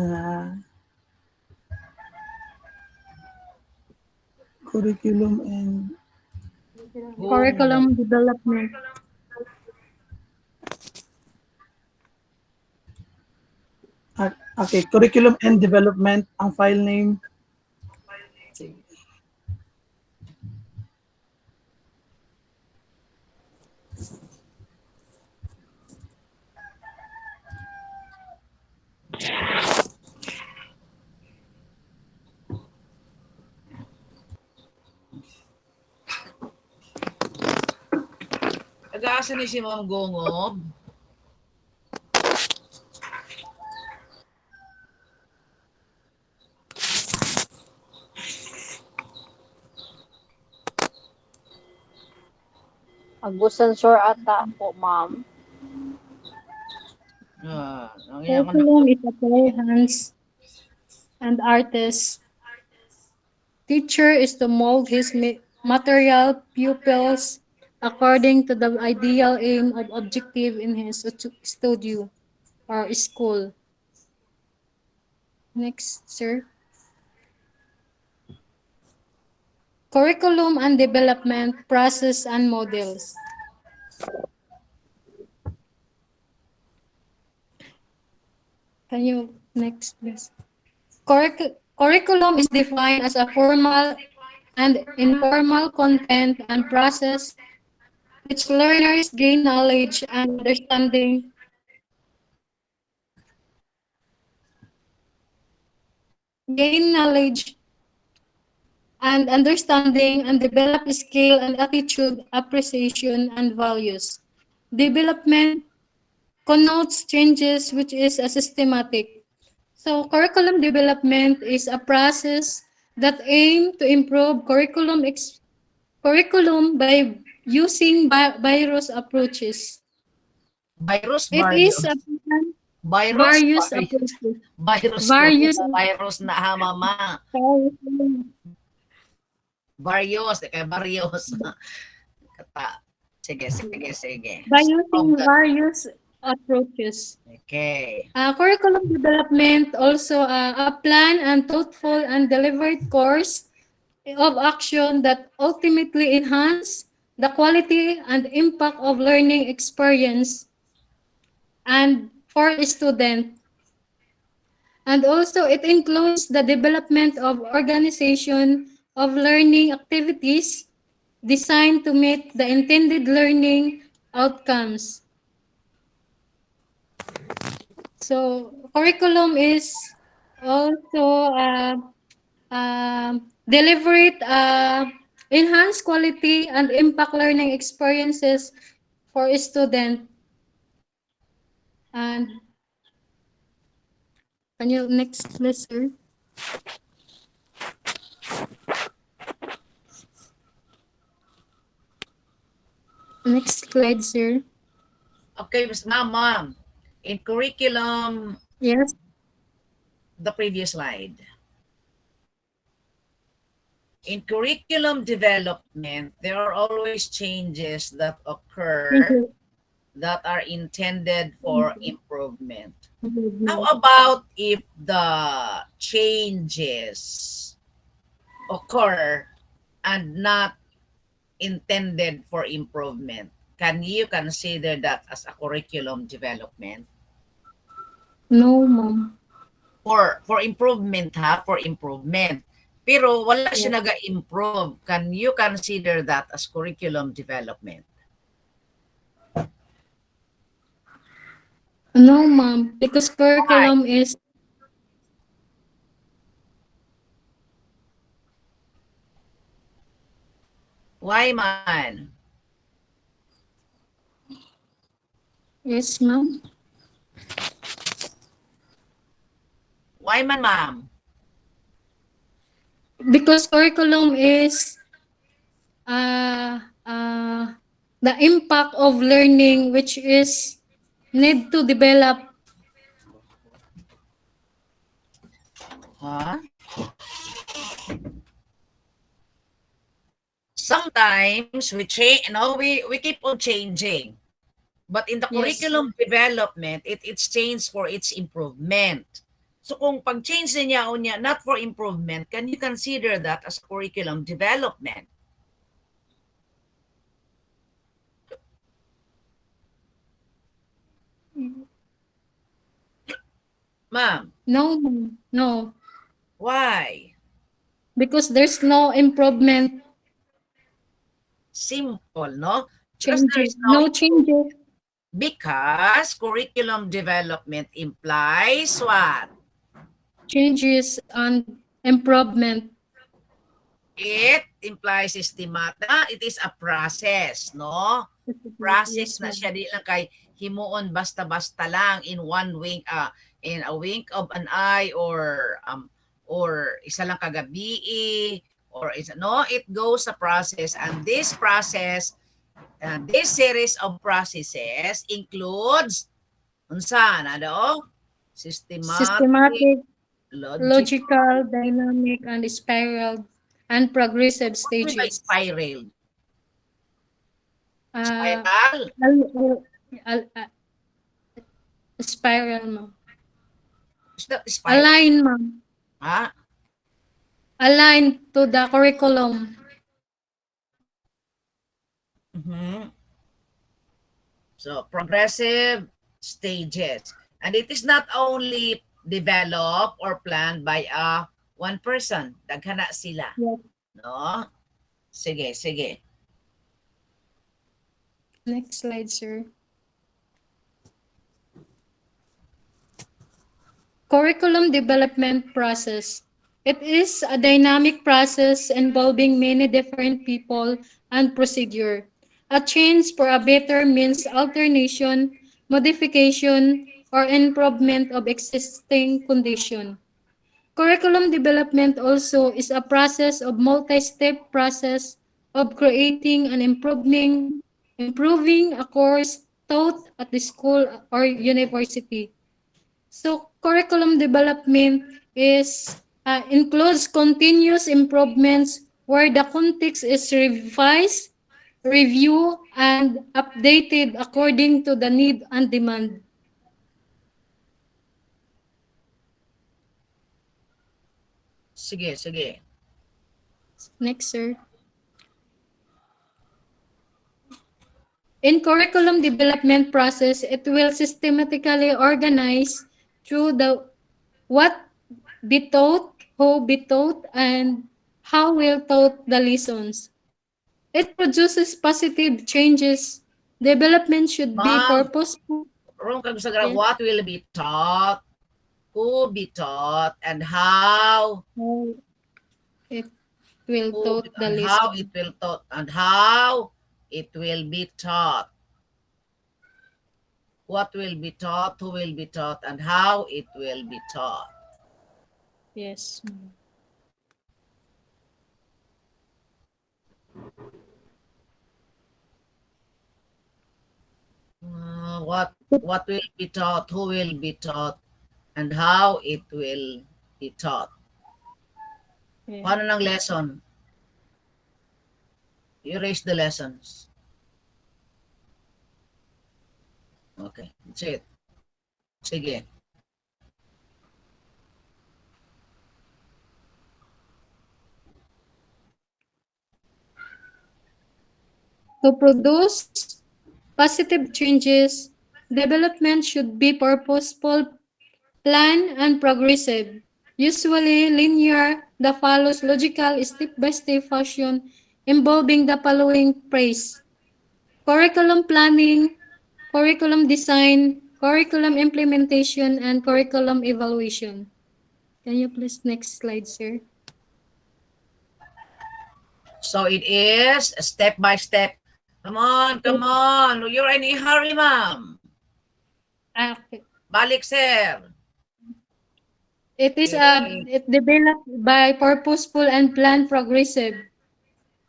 curriculum and Curriculum development. okay, curriculum and development ang file name. Sige. Nag-aasa ni si Ma'am Gongob. Mag-sensor ata po, ma'am. Curriculum is a pair hands and artist. Teacher is to mold his material pupils according to the ideal aim of objective in his studio or school. Next, sir. Curriculum and development process and models. Can you next, please? Curriculum is defined as a formal and informal content and process which learners gain knowledge and understanding and develop skill and attitude, appreciation, and values. Development connotes changes which is a systematic. So curriculum development is a process that aim to improve curriculum by using various approaches. Virus approaches. Virus na ha, mama. Varios. Kata. Sige. By using various approaches. Okay. Curriculum development also a plan and thoughtful and delivered course of action that ultimately enhance the quality and impact of learning experience and for a student. And also it includes the development of organization of learning activities designed to meet the intended learning outcomes. So curriculum is also deliberate enhance quality and impact learning experiences for a student. And can you next please, sir? Next slide, sir. Okay, Miss Ma'am. In curriculum, Yes. the previous slide. In curriculum development, there are always changes that occur that are intended for improvement. How about if the changes occur and not intended for improvement? Can you consider that as a curriculum development? No, ma'am. For improvement ha, for improvement. Pero wala siya Yes. naga-improve. Can you consider that as curriculum development? No, ma'am, because curriculum is Why man? yes, ma'am. Why man, ma'am? Because curriculum is uh, uh, the impact of learning which is need to develop. Huh? Sometimes we change, we keep on changing. But in the Yes. curriculum development, it's changed for its improvement. So kung pag-change niya o niya not for improvement, can you consider that as curriculum development? Ma'am, No, ma'am. No, why? because there's no improvement Simple, no? Because there changes. is no No changes. because curriculum development implies what? Changes and improvement. It implies systematic. It is a process, no? Process Yes, na ma'am. siya, di lang kay himuon basta-basta lang in one wink, in a wink of an eye or isa lang kagabi or isa, no? It goes a process, and this process, this series of processes includes unsa na do? Systematic, Logical, logical, dynamic, and spiral and progressive what do you mean by stages. spiral? Uh, Spiral? spiral, ma'am. Is that spiral? Align, ma'am. Ha? Align to the curriculum. Mhm. So, progressive stages. And it is not only developed or planned by one person. Daghan na sila. Yes. No? Sige, sige. Next slide, sir. Curriculum development process. It is a dynamic process involving many different people and procedure. A change for a better means alternation, modification, or improvement of existing condition. Curriculum development also is a process of multi-step process of creating and improving a course taught at the school or university. So curriculum development is includes continuous improvements where the context is revised, reviewed, and updated according to the need and demand. Sige, sige. Next, sir. In curriculum development process, it will systematically organize through the what be taught, who be taught, and how will taught the lessons. It produces positive changes. Development should be Ma'am, purposeful. Wrong kag sa Yes. what will be taught, who be taught, and how It will who taught the and how lesson. it will taught and how it will be taught. What will be taught, who will be taught, and how it will be taught. Yes. What will be taught, who will be taught, and how it will be taught. Yeah. Paano ng lesson? Erase the lessons. Okay, that's it. Sige. To produce positive changes, development should be purposeful, planned, and progressive. Usually linear, that follows logical step-by-step fashion involving the following phase: curriculum planning, curriculum design, curriculum implementation, and curriculum evaluation. Can you please next slide, sir? So it is step by step. Come on, come on. You're in a hurry, ma'am. Okay. Balik, sir. It is Okay. it developed by purposeful and planned progressive,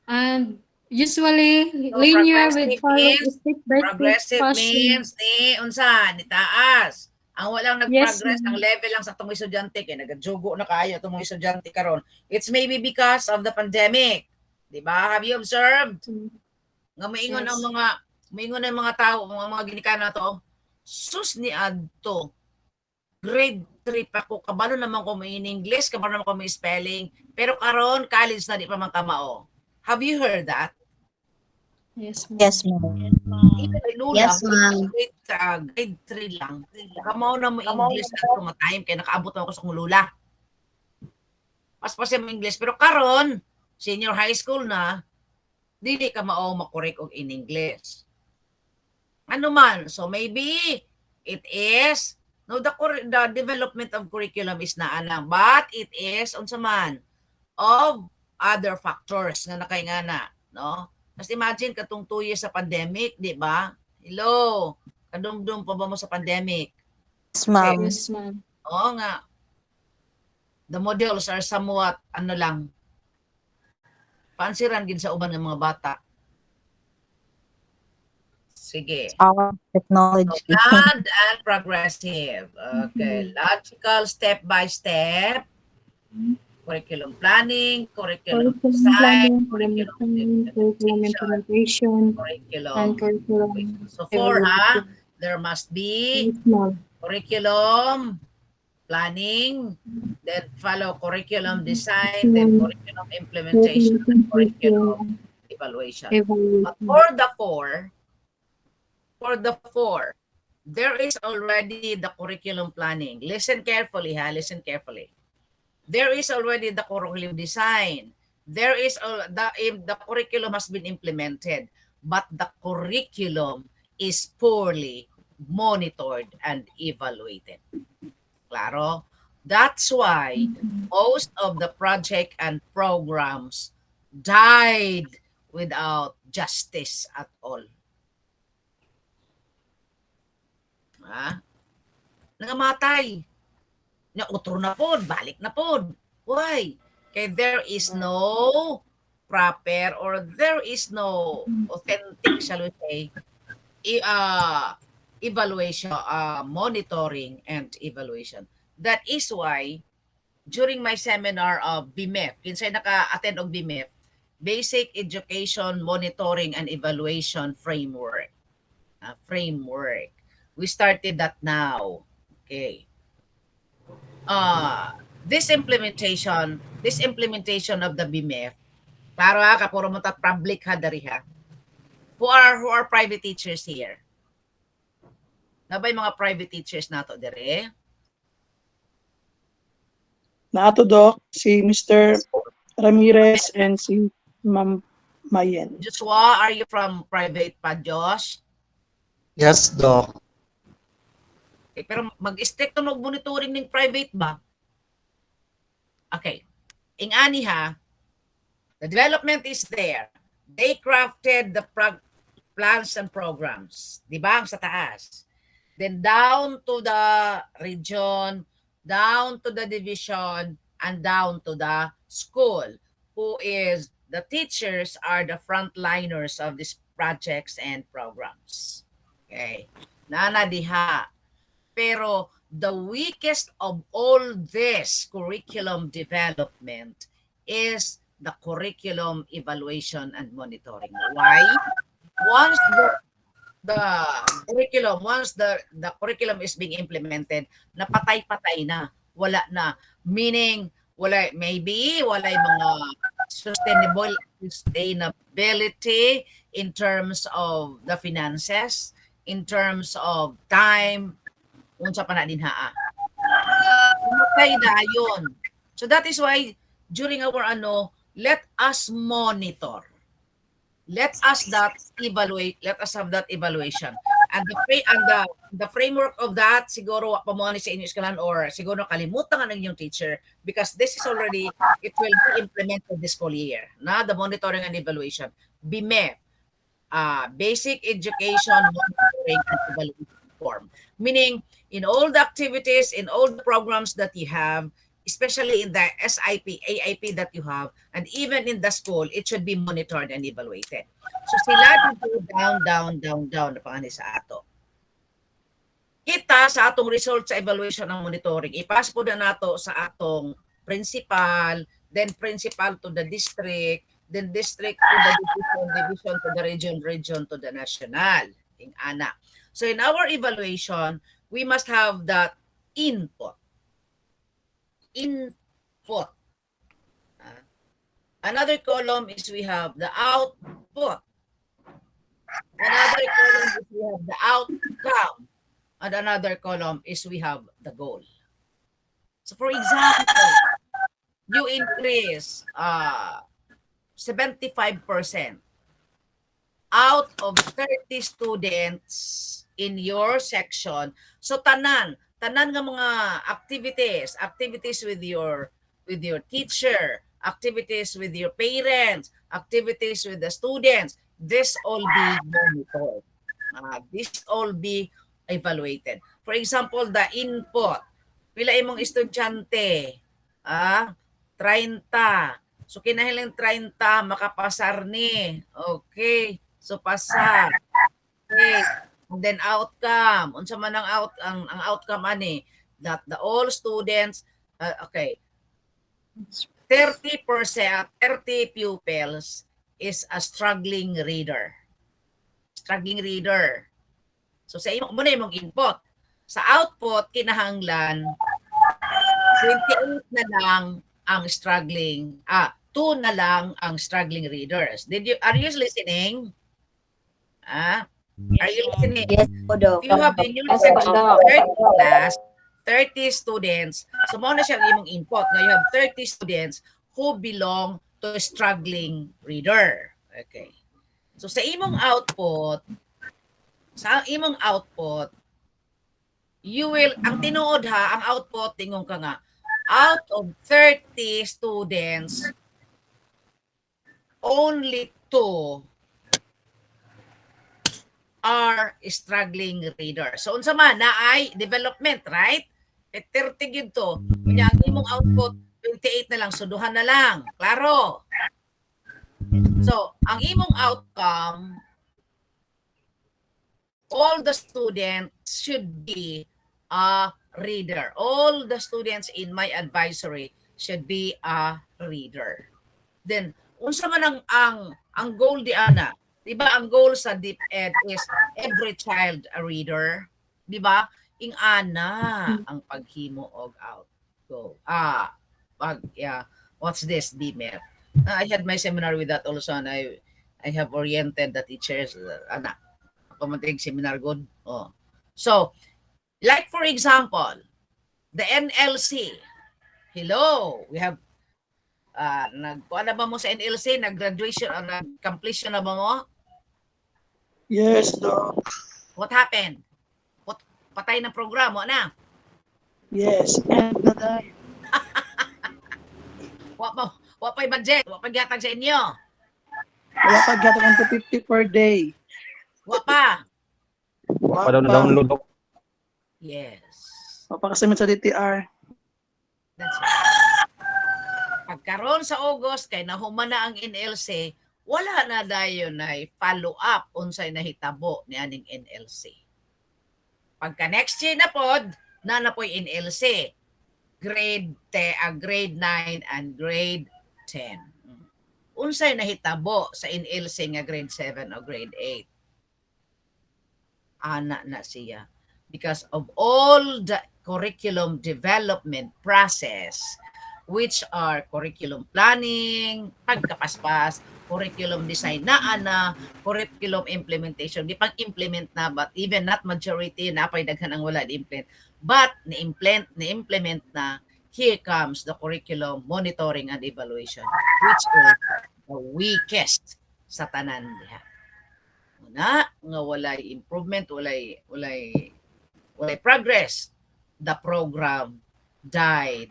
and usually So linear with follow step-by-step progressive fashion. means ni unsa ni taas. Ang walang Yes, nag-progress, ang ma'am. level lang sa itong estudyante kay nagajugo na kayo itong mga estudyante karon. It's maybe because of the pandemic. Di ba? Have you observed? Nga maingon ang mga tao, mga ginikana to. Sus ni adto. Grade 3 pa ko, kabalo naman ko may English, kabalo naman ko may spelling, pero karon college na di pa man kamao. Have you heard that? Yes, ma'am. Yes, ma'am. Even Lula, Yes, ma'am. grade 3 lang. Kamao na mo English na mga time, kaya nakaabot naman ko sa kong lula. Paspas mo English, pero karon senior high school na, dili ka mao makorek og in English. Ano man, so maybe it is no the development of curriculum is na anang, but it is unsa man of other factors nga nakaingana, no? Just imagine katong 2 years sa pandemic, di ba? Hello, kadumdum pa ba mo sa pandemic? Yes, ma'am. Yes, ma'am. Oo nga. The modules are somewhat ano lang, paansiran gid sa uban ng mga bata. Sige. Our technology. So, planned and progressive. Okay. Logical, step by step. Curriculum planning, curriculum design, curriculum implementation, and curriculum. So 4, ha? There must be curriculum planning, then follow curriculum design, then curriculum implementation, and curriculum evaluation. But for the four, there is already the curriculum planning. Listen carefully, ha? Listen carefully. There is already the curriculum design. There is the curriculum has been implemented, but the curriculum is poorly monitored and evaluated. Claro? That's why most of the project and programs died without justice at all. Ha? Nangamatay. Nautro na pod, balik na pod. Why? Kaya there is no proper or there is no authentic, shall we say, evaluation, monitoring and evaluation. That is why during my seminar of BMEF, kinsay naka-attend og BMEF, Basic Education Monitoring and Evaluation Framework. We started that now. Okay. This implementation of the BMEF, klaro ha, kapuro mo tat public ha dari ha. Who are private teachers here? Nabay mga private teachers nato dire? Naato, Doc, si Mr. Ramirez and si Ma'am Mayen. Joshua, are you from private pa, Josh? Yes, Doc. Okay, pero mag-stick to monitoring ng private ba? Okay. Ing ani ha, the development is there. They crafted the plans and programs. Di ba? Ang sa taas. Then down to the region, down to the division, and down to the school, who is the teachers are the frontliners of these projects and programs. Okay. Nana diha. Pero the weakest of all this curriculum development is the curriculum evaluation and monitoring. Why? Once the curriculum is being implemented, napatay-patay na, wala na. Meaning, wala mga sustainability in terms of the finances, in terms of time, unsa pa na din haa. Patay na yun. So that is why during our let us monitor. Let us evaluate. Let us have that evaluation. And the framework of that, siguro pa mo ni sa inyo eskwelahan or siguro kalimutan ng inyong teacher because this is already, it will be implemented this school year. Na the monitoring and evaluation. BME, Basic Education Monitoring and Evaluation Form. Meaning, in all the activities, in all the programs that you have, especially in the SIP, AIP that you have, and even in the school, it should be monitored and evaluated. So sila dito down na pangani sa ato. Kita sa atong results sa evaluation ng monitoring, ipas po na nato sa atong principal, then principal to the district, then district to the division to the region to the national. Ing ana. So in our evaluation, we must have that input. Another column is we have the output. Another column is we have the outcome. And another column is we have the goal. So for example, you increase 75% out of 30 students in your section. So tanan nga mga activities with your teacher, activities with your parents, activities with the students, this all be monitored. This all be evaluated. For example, the input. Pila imong estudyante? 30. So kinahanglan 30 makapasar ni. Okay. So pasa. Okay. And then outcome. Unsa man ang outcome ani that the all students 30%, 30 pupils is a struggling reader. Struggling reader. So sa imong imong input. Sa output kinahanglan 28 na lang ang struggling 2 na lang ang struggling readers. Are you listening? Are you listening? Yes, Podo. If you have in your section 30 class, 30 students, so mo na siya imong input. Now you have 30 students who belong to a struggling reader. Okay. So sa imong output, you will, ang tinuod ang output, tingong ka nga, out of 30 students, only 2 are struggling readers. So unsa man na ay development, right? 30 gid to. Kunya ang imong output 28 na lang, so duha na lang. Klaro. So, ang imong outcome, all the students should be a reader. All the students in my advisory should be a reader. Then, unsa man ang goal di ana? Di ba ang goal sa DepEd is every child a reader? Di ba? Ing ana ang paghimo og out. Go. What's this, DMED? I had my seminar with that also, and I have oriented the teachers. Ana, pamatig seminar good. Oh. So, like for example, the NLC. Hello, we have nagkuha na ba mo sa NLC? Nag-graduation o nag-completion na ba mo? Yes, Doc. What happened? Patay ng programa na. Yes, and naday. Wa pa'y budget, wa pa'y gatag sa inyo. Wala pa gatag ang 250 per day. Wa pa. Wa Pa daw pa. na-download, Doc. Yes. Wa pa kasi sa DTR. That's it. Pagkaroon sa August kay nahuman na ang NLC, wala na dayon na follow up unsay nahitabo ni aning NLC. Pagka next year na pod, na po'y NLC. Grade 9 and grade 10. Unsay nahitabo sa NLC nga grade 7 o grade 8? Ana na siya. Because of all the curriculum development process, which are curriculum planning, pagkapaspas, curriculum design na curriculum implementation. Di pang implement na, but even not majority, napay daghan ang wala di-implement. But ni-implement na, here comes the curriculum monitoring and evaluation, which is the weakest sa tanan diha. Una, nga walay improvement, walay progress. The program died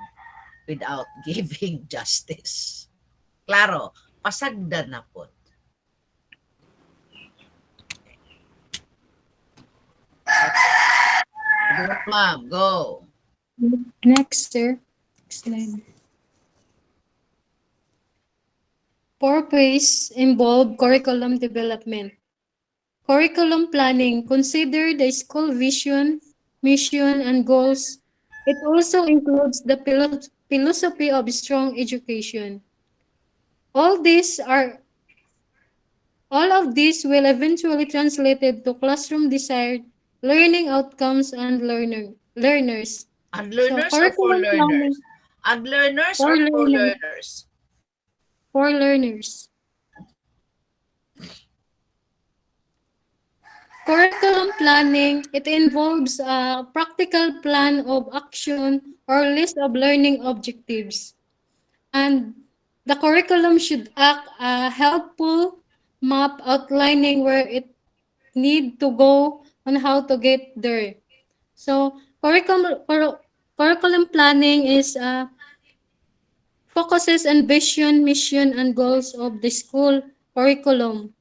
without giving justice. Klaro, pasagdan na po. Ma'am, go. Next, sir. Slide. Purpose involve curriculum development. Curriculum planning consider the school vision, mission, and goals. It also includes the philosophy of strong education. All of these will eventually translated to classroom desired learning outcomes and learners. And learners So, or for curriculum learners? planning And learners for or for learners. learners? For learners. Curriculum planning, it involves a practical plan of action or list of learning objectives. And the curriculum should act a helpful map outlining where it need to go and how to get there. So curriculum planning is focuses on vision, mission, and goals of the school curriculum.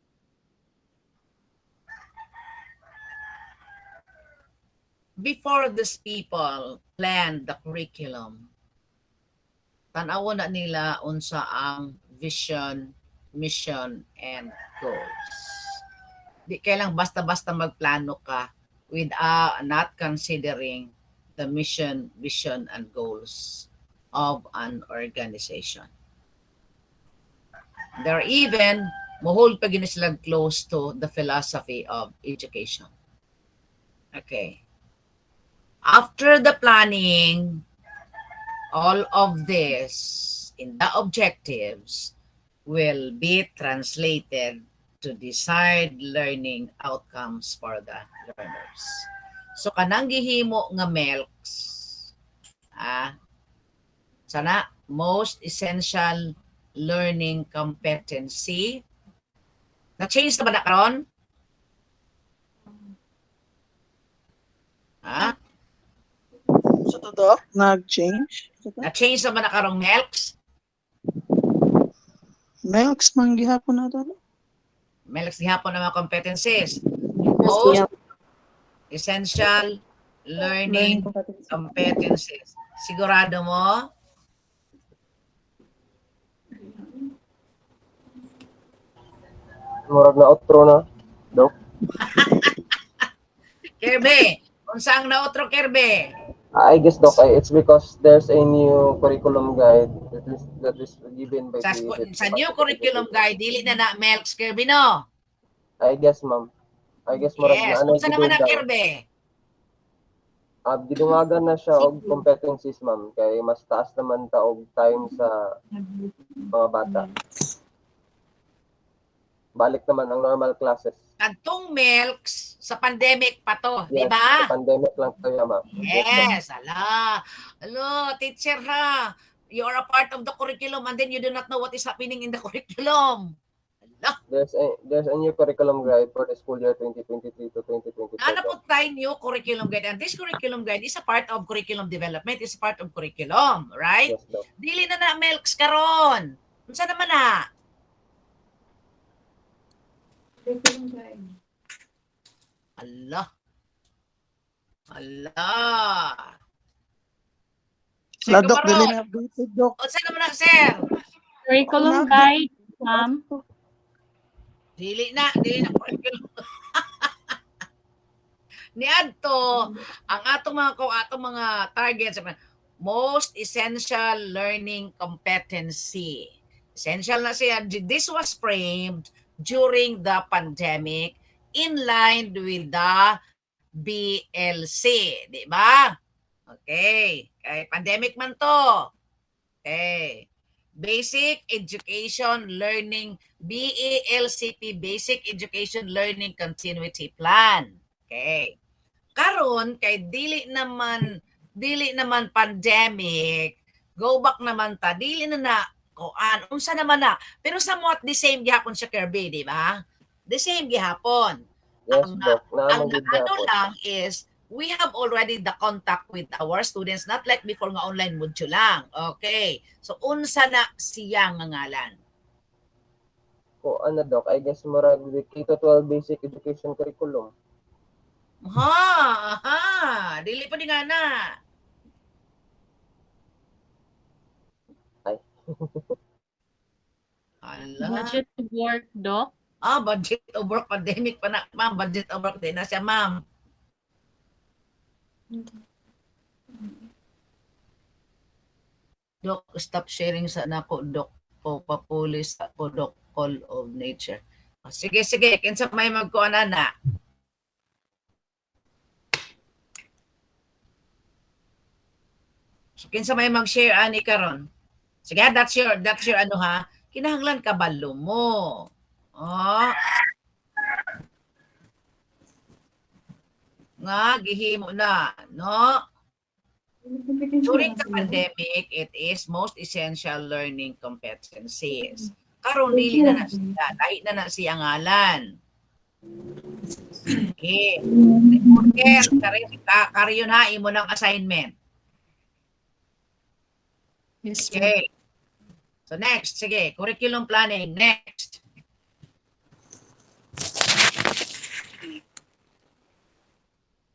Before these people planned the curriculum, tanaw na nila unsa ang vision, mission, and goals. Di kailang basta-basta magplano ka without not considering the mission, vision, and goals of an organization. They're even mohol pa gini sila close to the philosophy of education. Okay. After the planning, all of this in the objectives will be translated to desired learning outcomes for the learners. So kanang gihimo nga MELCs, sana most essential learning competency. Na-change na ba na karon? Sa todo, nag-change. Na-change na ba na karong MELCs? Melks man gihapon na to. MELCs gihapon na mga competencies. Most essential learning competencies. Sigurado mo? Murag na outro na, Doc. Kirby, unsa ang naotro Kirby? I guess, Doc, it's because there's a new curriculum guide that is given by Sa new curriculum guide, dili na na MELCs Kirby, no? I guess, ma'am. I guess murag Yes, na unsa naman ang Kirby? Gidungagan na siya og competencies, ma'am, kay mas taas naman ta og time sa mga bata. Balik naman ang normal classes. Kadtong MELCs sa pandemic pa to, di Yes, ba? sa pandemic lang to, yeah, ma'am. Yes, ala. Hello, teacher ha. You are a part of the curriculum and then you do not know what is happening in the curriculum. There's a new curriculum guide for the school year 2023 to 2024. Ano po tayo new curriculum guide? And this curriculum guide is a part of curriculum development. It's a part of curriculum, right? Yes, Doc. Dili na Melks karon. Unsa naman na? Curriculum guide. Allah. Dok, dili na updated, Dok. Unsa naman na, sir? Curriculum guide, ma'am. Dili na curriculum. Ni adto ang atong mga targets, most essential learning competency. Essential na siya. This was framed during the pandemic in line with the BLC, di ba? Okay. Kay pandemic man to. Okay. Basic Education Learning, BELCP, Basic Education Learning Continuity Plan. Okay. Karon kay dili naman pandemic, go back naman ta, dili na kuan, unsa naman na. Pero somewhat the same gihapon siya, Kirby, di ba? The same gihapon. Yes, Doc. Ang ano lang is we have already the contact with our students, not like before nga online module lang. Okay. So, unsa na siya nga ngalan? Ano, Doc? I guess murag the K-12 basic education curriculum. Dili pa di nga na. Ay. Budget of work, Doc. Budget of work, pandemic pa na, ma'am. Budget of work din na siya, ma'am. Doc, stop sharing sa nako, Doc. O papulis ako, Doc, Call of Nature. Sige. Kinsa may magkuan na. So, kinsa may mag-share ani karon? Sige, that's your ano ha. Kinahanglan kabalo mo. Nga gihimo na, no? During the pandemic, it is most essential learning competencies. Karon dili na siya, dahil na siya ngalan. Sige. Kariyon ha, imo ng assignment. Yes, okay. So next, sige, curriculum planning. Next.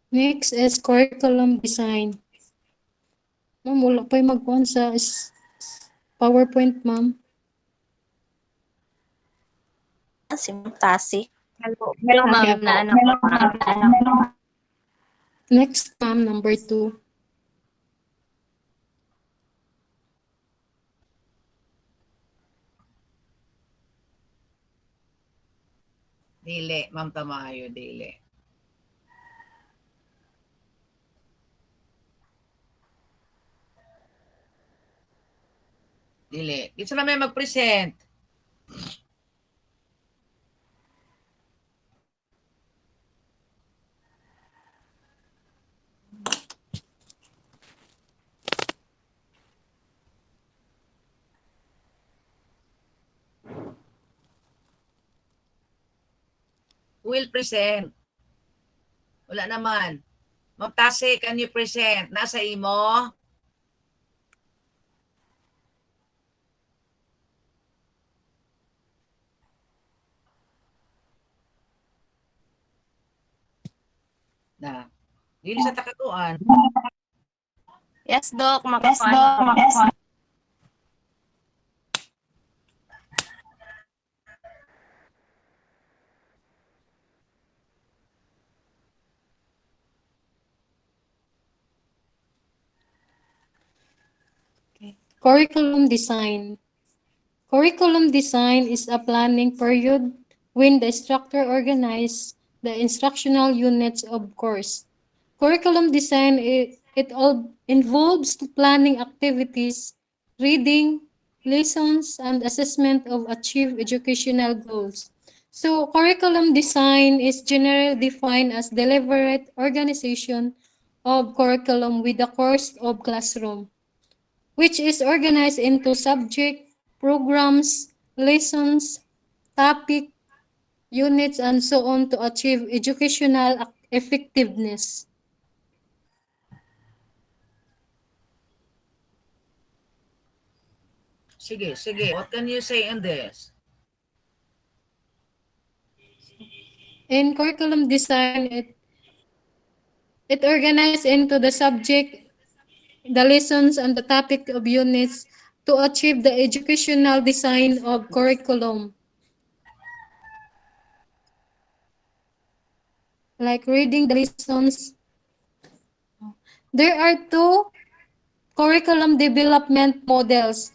Next is curriculum design. Ma'am, wala pa yung magkuhan sa PowerPoint, ma'am. Si Tasi. Hello, ma'am. Next, ma'am, number 2. Dili, ma'am Tamayo, dili. Dili. Dito na may mag-present. Will present. Wala naman. Ma'am Tasi, can you present? Nasa imo? Na. Dili sa takatuan. Yes, Doc. Makakuan. Curriculum design. Curriculum design is a planning period when the instructor organizes the instructional units of course. Curriculum design, it all involves planning activities, reading, lessons, and assessment of achieved educational goals. So, curriculum design is generally defined as deliberate organization of curriculum with the course of classroom, which is organized into subject, programs, lessons, topic, units, and so on to achieve educational effectiveness. Sige, sige. What can you say in this? In curriculum design, it organized into the subject, the lessons, and the topic of units to achieve the educational design of curriculum. Like reading the lessons. There are two curriculum development models.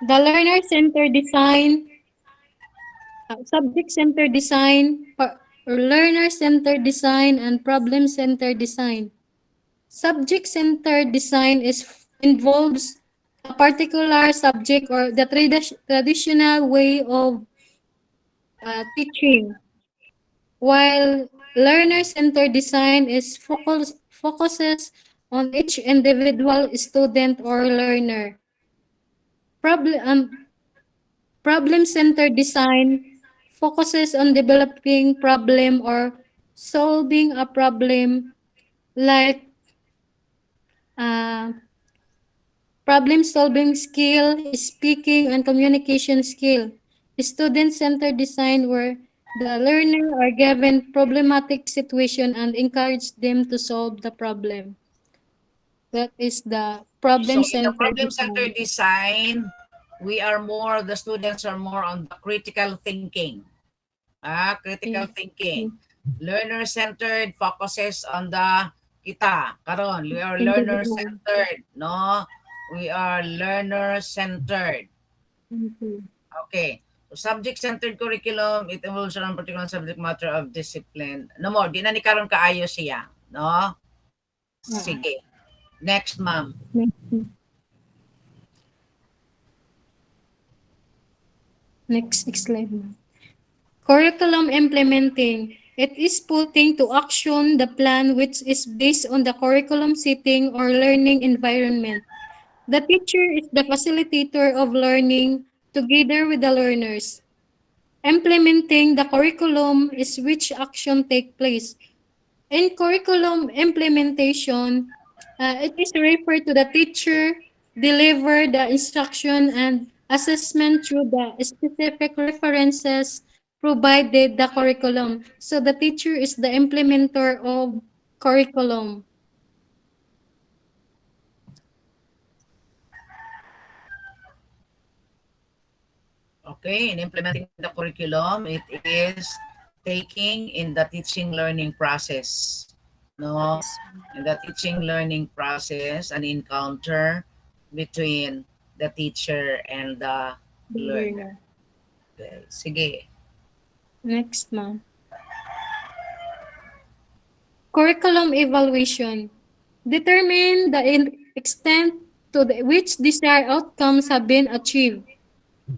The learner-centered design, subject-centered design, learner-centered design, and problem-centered design. Subject-centered design involves a particular subject or the traditional way of teaching, while learner-centered design focuses on each individual student or learner. Problem-centered design focuses on developing problem or solving a problem like problem-solving skill, speaking, and communication skill. Student-centered design where the learner are given problematic situation and encourage them to solve the problem. That is the So in the problem-centered problem-centered design. design, the students are more on the critical thinking. Critical thinking. Learner-centered focuses on the kita. Karon, we are learner-centered, no? We are learner-centered. Okay. So subject-centered curriculum, it involves around particular subject matter of discipline. No more, di na ni karon kaayo siya, no? Sige. Next, ma'am. Next slide. Curriculum implementing. It is putting to action the plan which is based on the curriculum setting or learning environment. The teacher is the facilitator of learning together with the learners. Implementing the curriculum is which action take place. In curriculum implementation, it is referred to the teacher deliver the instruction and assessment through the specific references provided the curriculum. So the teacher is the implementer of curriculum. Okay, in implementing the curriculum, it is taking in the teaching learning process. No, in the teaching learning process, an encounter between the teacher and the learner. Okay, sige. Next, ma'am. Curriculum evaluation. Determine the extent to which desired outcomes have been achieved.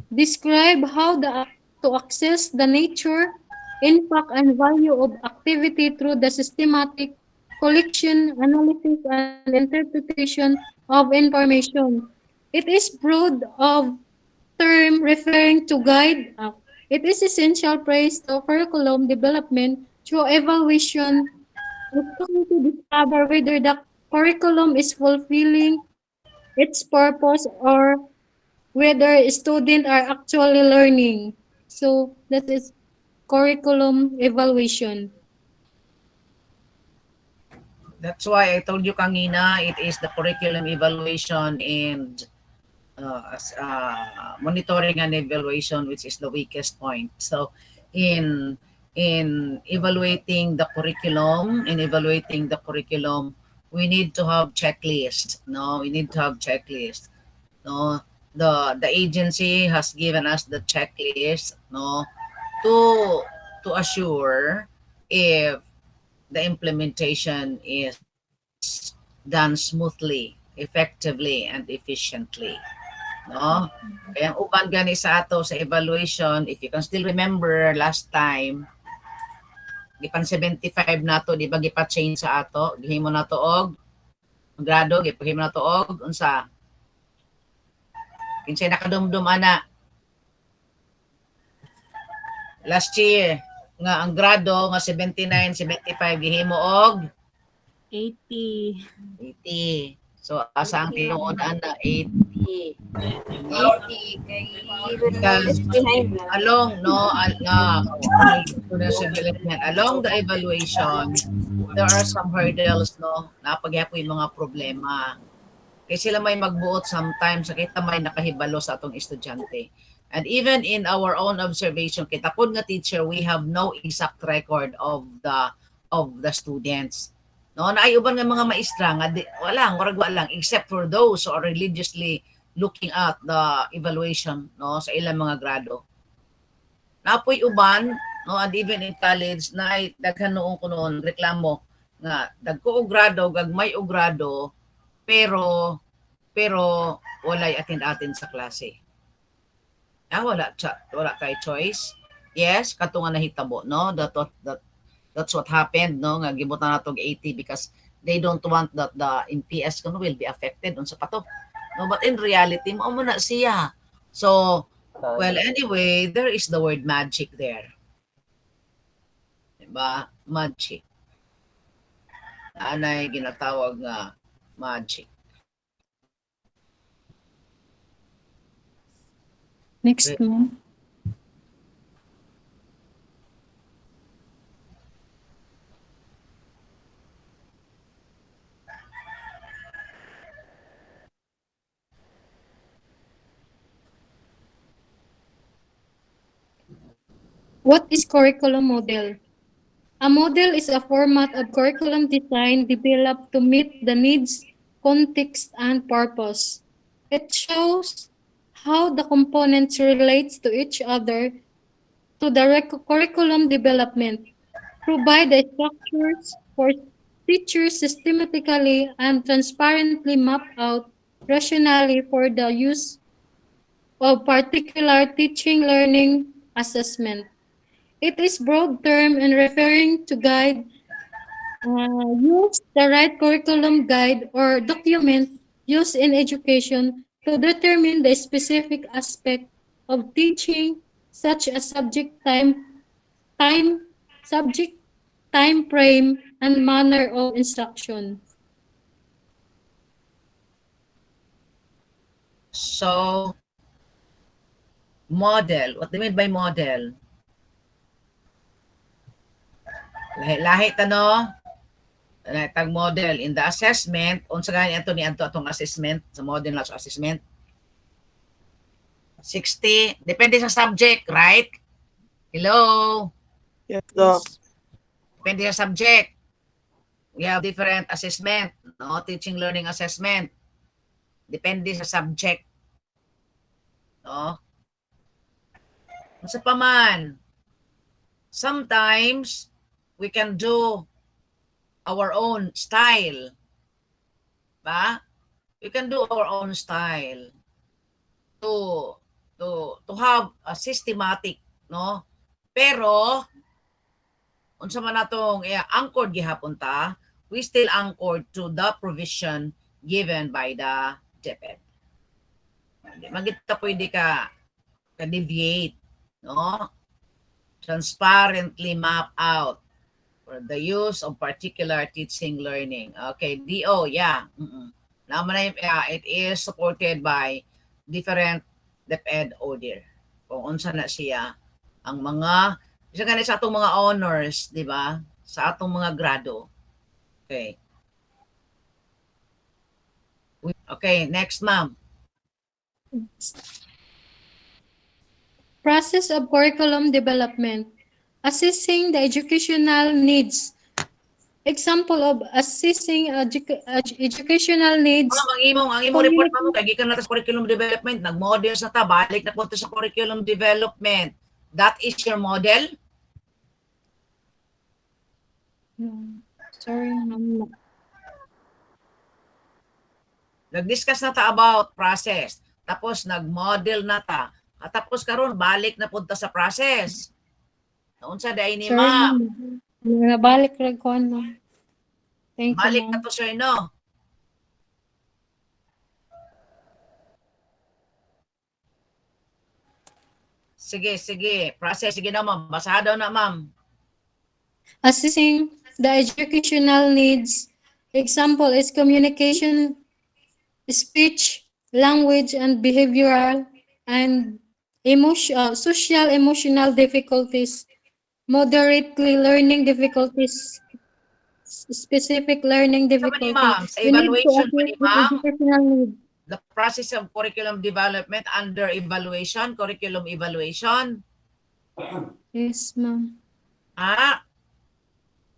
Describe how to access the nature, impact, and value of activity through the systematic collection, analysis, and interpretation of information. It is broad of term referring to guide. It is essential praise to curriculum development through evaluation is trying to discover whether the curriculum is fulfilling its purpose or whether students are actually learning. So that is curriculum evaluation. That's why I told you kanina, it is the curriculum evaluation and monitoring and evaluation, which is the weakest point. So in evaluating the curriculum, we need to have checklist. No, we need to have checklist. No, the agency has given us the checklist. No, to assure if the implementation is done smoothly, effectively, and efficiently. No? Kaya ang uban gani sa ato sa evaluation, if you can still remember last time, gipan 75 nato, di ba gipa-change sa ato, gihimo na to og grado, gihimo na to og unsa? Kinsay nakadumdum ana? Last year nga ang grado nga 79, 75 gihimo og 80. 80. So asa ang tinuod ana 80. 80 kay Because behind na. along student development, along the evaluation, there are some hurdles, no, na pagyapo yung mga problema. Kaya sila may magbuot sometimes, kita may nakahibalo sa atong estudyante. And even in our own observation, kita pod nga teacher, we have no exact record of the students. No, naay uban nga mga maestra nga walang except for those who are religiously looking at the evaluation, no, sa ilang mga grado. Napoy uban, no, and even in college na daghan noong kuno reklamo nga dagko og grado, gagmay og grado, pero walay attend sa klase. Wala kay choice. Yes, kato nga nahitabo, no, that's what happened, no, nga gibutan natog 80 because they don't want that the MPS kuno will be affected unsa pa to. No, but in reality, mao man na siya. So, well, anyway, there is the word magic there. Diba? Magic. Anay ginatawag nga magic. Next one. What is curriculum model? A model is a format of curriculum design developed to meet the needs, context, and purpose. It shows how the components relates to each other to the curriculum development, provide the structures for teachers systematically and transparently map out rationally for the use of particular teaching learning assessment. It is broad term and referring to guide, use the right curriculum guide or document used in education to determine the specific aspect of teaching, such as subject, time frame, and manner of instruction. So, model. What do you mean by model? Lahi tano. Tag model in the assessment, unsa gani ato ni atong assessment sa model na sa assessment. 60 depende sa subject, right? Hello. Yes, Doc. Depende sa subject. We have different assessment, no? Teaching learning assessment. Depende sa subject. No? Unsa pa man. Sometimes we can do our own style. Ba? We can do our own style to have a systematic, no? Pero unsa man natong anchored gihapon ta, we still anchored to the provision given by the DepEd. Di magita pwede ka deviate, no? Transparently map out for the use of particular teaching learning. Okay, DO, yeah. Naman na it is supported by different DepEd order. Kung unsa na siya ang mga isa ganit sa atong mga honors, di ba? Sa atong mga grado. Okay. Okay, next ma'am. Process of curriculum development. Assessing the educational needs. Example of assessing educational needs. Ang imong report mo kay gikan natas curriculum development, nag-models na ta, balik na punta sa curriculum development. That is your model? Sorry, ma'am. Nag-discuss na ta about process. Tapos nag-model na ta. At tapos karon balik na punta sa process. Unsa day ni ma'am? Nabalik ra ko ano. Thank you. Balik na to sir, no? Sige, sige. Process, sige na ma'am. Basahan daw na ma'am. Assessing the educational needs. Example is communication, speech, language, and behavioral, and social emotional difficulties, moderately learning difficulties, specific learning Sa ba ni difficulty. ma'am? Sa We need to evaluation ba assess ni the ma'am? educational needs. The process of curriculum development under evaluation, curriculum evaluation. Yes, ma'am. Ah,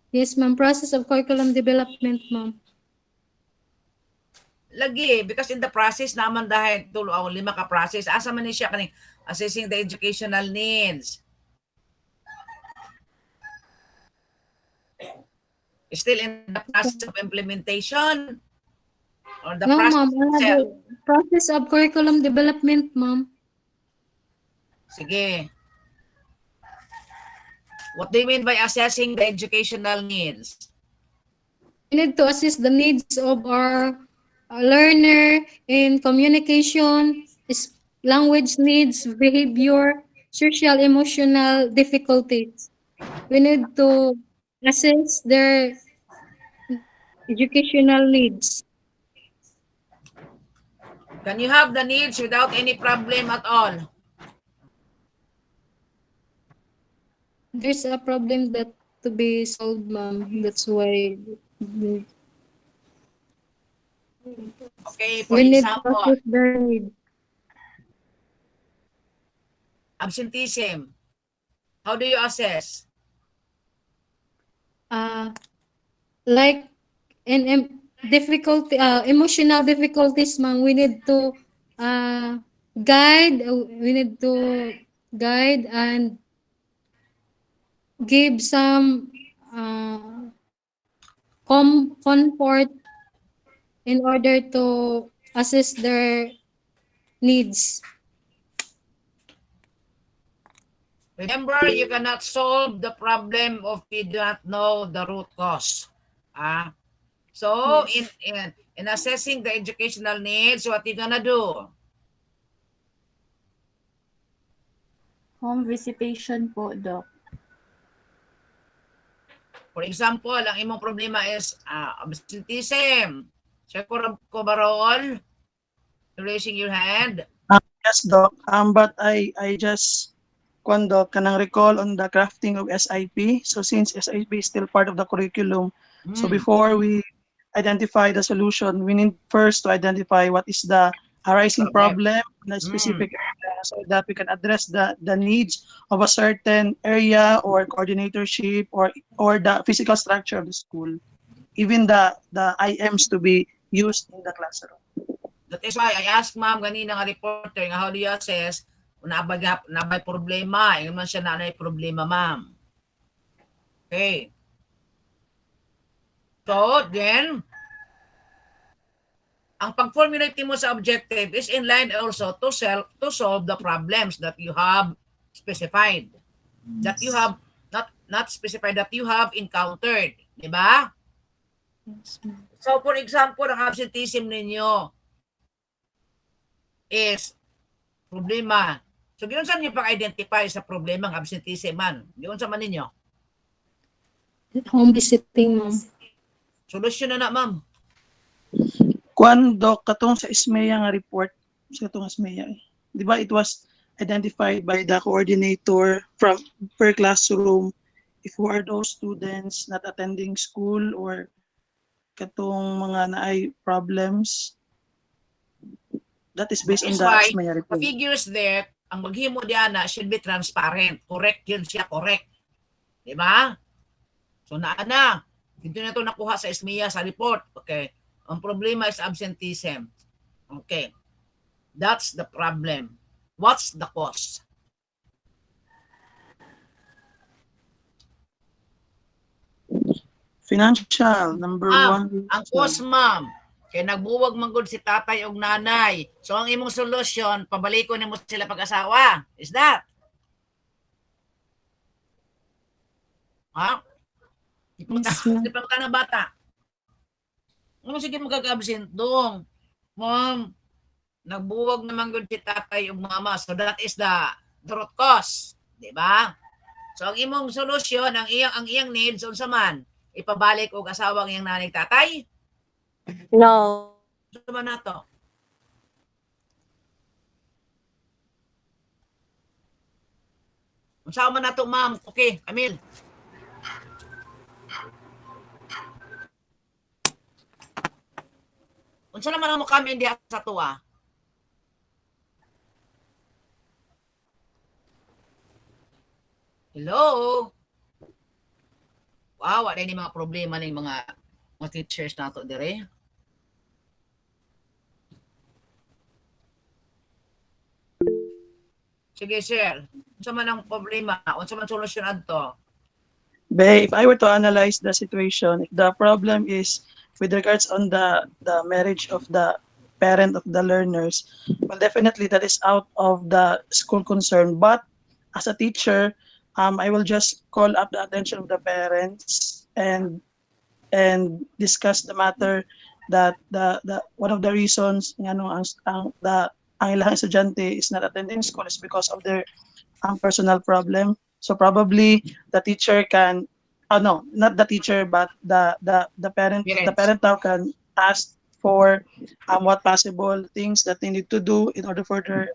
Yes, ma'am. Process of curriculum development, ma'am. lagi because in the process naman dahil tulo ang 5 ka process asa man ni siya kaning assessing the educational needs. Still in the process of implementation or the No, process ma'am. itself? Process of curriculum development, ma'am. Sige. What do you mean by assessing the educational needs? We need to assess the needs of our learner in communication, language needs, behavior, social emotional difficulties. We need to assess their educational needs. Can you have the needs without any problem at all? There's a problem that to be solved, ma'am. That's why Okay, for we need to example, assess their needs. absenteeism. How do you assess? Like in difficulty, emotional difficulties, ma'am. We need to guide. We need to guide and give some comfort in order to assess their needs. Remember, you cannot solve the problem if you do not know the root cause. So, Yes. in assessing the educational needs, what you gonna do? Home visitation po, Doc. For example, ang imong problema is absenteeism. Check ko ba roll? Raising your hand. Yes, Doc. But I just conduct kanang recall on the crafting of SIP. So since SIP is still part of the curriculum, so before we identify the solution, we need first to identify what is the arising problem in a specific area so that we can address the needs of a certain area or coordinatorship or the physical structure of the school, even the IMs to be used in the classroom. That is why I asked ma'am ganina nga reporter nga how do you assess kung nabay problema, yung man siya na problema, ma'am. Okay. So, then, ang pag-formulate mo sa objective is in line also to solve the problems that you have specified. That you have not specified, that you have encountered. Di ba? So, for example, ang absenteeism ninyo is problema. So, ganoon saan niyo pag-identify sa problema ng absenteeism man? Ganoon sa man ninyo? Home visiting, ma'am. Solusyon na, ma'am. Kwan, Doc, katong sa ISMEA nga report, sa katong ISMEA, di ba it was identified by the coordinator from per classroom if who are those students not attending school or katong mga naay problems. That is based on the ISMEA report. The figures there, ang maghimo diana should be transparent. Correct yun siya, correct. Di ba? So na. Dito na ito nakuha sa ISMEA sa report. Okay. Ang problema is absenteeism. Okay. That's the problem. What's the cause? Financial, number one. Ang cause, ma'am, kaya nagbuwag manggod si tatay o nanay. So ang imong solusyon, pabaliko nimo sila pag-asawa. Is that? Ha? Di pa ka na bata. Ano sige magkakabsent dong? Ma'am, nagbuwag naman gud si tatay o mama. So that is the the root cause, di ba? So ang imong solusyon, ang iyang needs unsa man, ipabalik og asawang iyang nanay tatay. No. Unsa man nato? Unsa man nato, ma'am? Okay, Camille. Unsa naman ang kami diha sa tuwa? Hello? Wow, wala ni mga problema ng mga teachers nato dire. Sige, sir. Unsa man ang problema? Unsa man solusyon adto? If I were to analyze the situation, if the problem is with regards on the marriage of the parent of the learners, well, definitely that is out of the school concern. But as a teacher, I will just call up the attention of the parents and discuss the matter that the one of the reasons ang ilang estudyante is not attending school is because of their personal problem. So probably the teacher can, no, not the teacher, but the parent now can ask for what possible things that they need to do in order for their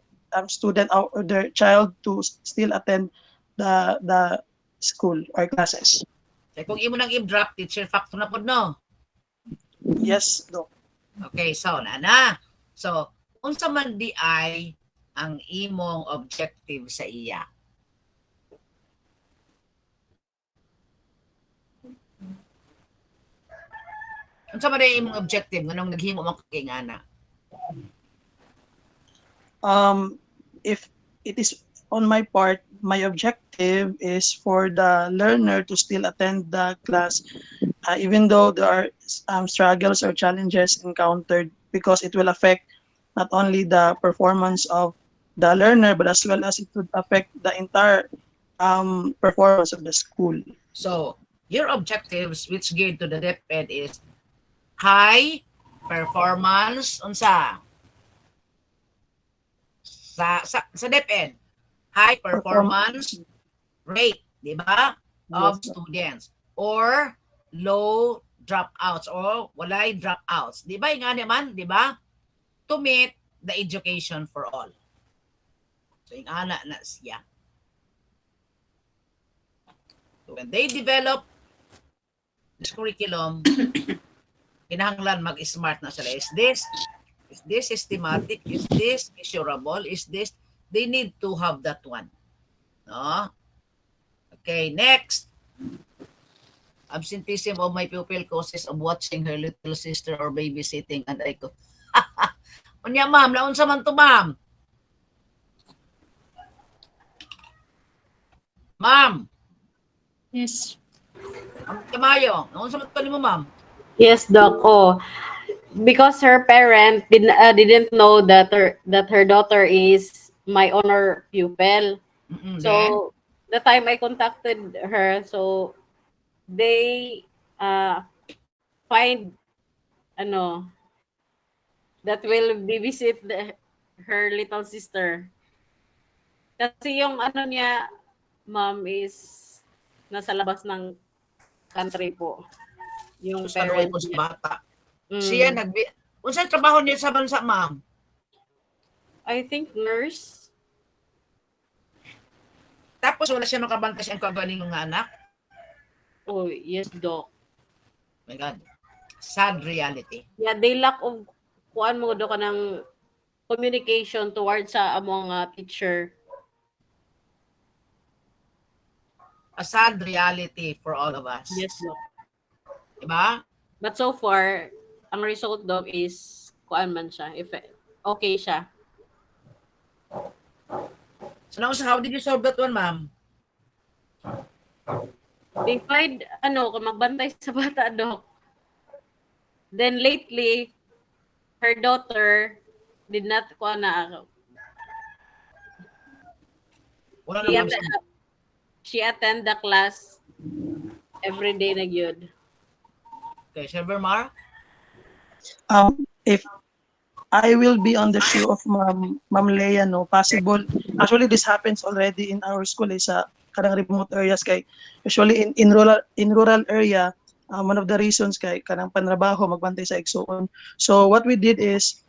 student or their child to still attend the school or classes. Kaya kung imo nang i-drop, teacher factor na pod, no? Yes, Doc. Okay, so nana. So, unsa man di ay ang imong objective sa iya? Unsa man di imong objective nganong naghimo man kay ngana? If it is on my part, my objective is for the learner to still attend the class, even though there are struggles or challenges encountered, because it will affect not only the performance of the learner, but as well as it would affect the entire performance of the school. So, your objectives which geared to the DepEd is high performance unsa? Sa DepEd, high performance rate, di ba? Of students or low dropouts or walay dropouts. Di ba nga naman, di ba? To meet the education for all. So yung ana na siya. So when they develop this curriculum, kinahanglan mag-smart na sila. Is this systematic? Is this measurable? Is this? They need to have that one. No? Okay, next. Absenteeism of my pupil causes of watching her little sister or babysitting, and I go, unya ma'am, naunsa man to, ma'am? Ma'am. Yes. Kamayo, naunsa man to nimo, ma'am? Yes, Doc. Oh, because her parent didn't know that her daughter is my honor pupil. So the time I contacted her, so they find that will babysit her little sister. Kasi yung niya, ma'am, is nasa labas ng country po. Yung sa po parents sa niya. bata. Siya unsa trabaho niya sa bansa, ma'am? I think nurse. Tapos wala siya makabantay sa kagaling ng anak. Oh, yes, Doc. My God. Sad reality. Yeah, they lack of kuan mo do ka ng communication towards sa among teacher. A sad reality for all of us. Yes, Doc. Diba? But so far, ang result, Doc, is kuan man siya. If okay siya. So now, how did you solve that one, ma'am? They find, kung magbantay sa bata, Doc. Then lately, her daughter did not Wala na she attend the class every day na gyud. Okay, Sir Vermar? If I will be on the shoe of Ma'am Leia, no, possible. Actually, this happens already in our school, sa kanang remote areas kay usually in rural area, one of the reasons kay kanang panrabaho magbantay sa igsoon. So what we did is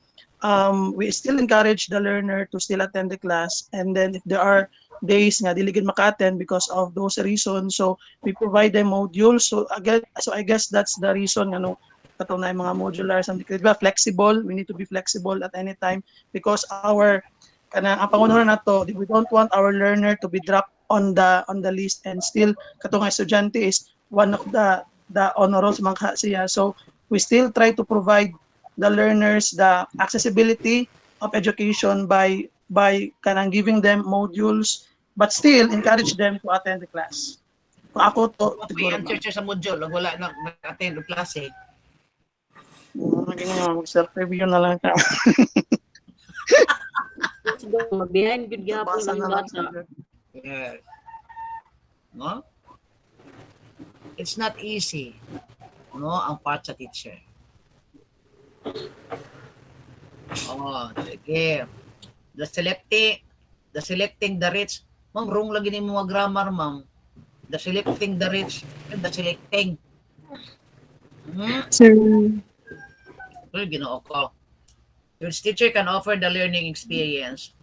we still encourage the learner to still attend the class, and then if there are days nga dili gid maka-attend because of those reasons, so we provide them modules. So I guess that's the reason nga no katong na mga modular something, diba, flexible. We need to be flexible at any time because our kanang ang pangunahan nato, we don't want our learner to be dropped on the list, and still katong nga estudyante is one of the honor rolls man siya. So we still try to provide the learners the accessibility of education by kanang giving them modules, but still encourage them to attend the class. Kung ako to May siguro answer siya sa module, wala na attend ng klase. Self-review na lang ka. Mag-behind good gapon Basa ang na lang bata. Yes. No? It's not easy. No, ang part sa teacher. Oh, sige. The selecting the rich. Ma'am, wrong lagi ni mga grammar, ma'am. The selecting the rich and the selecting. Sir. Well, ginoo ko. Your teacher can offer the learning experience.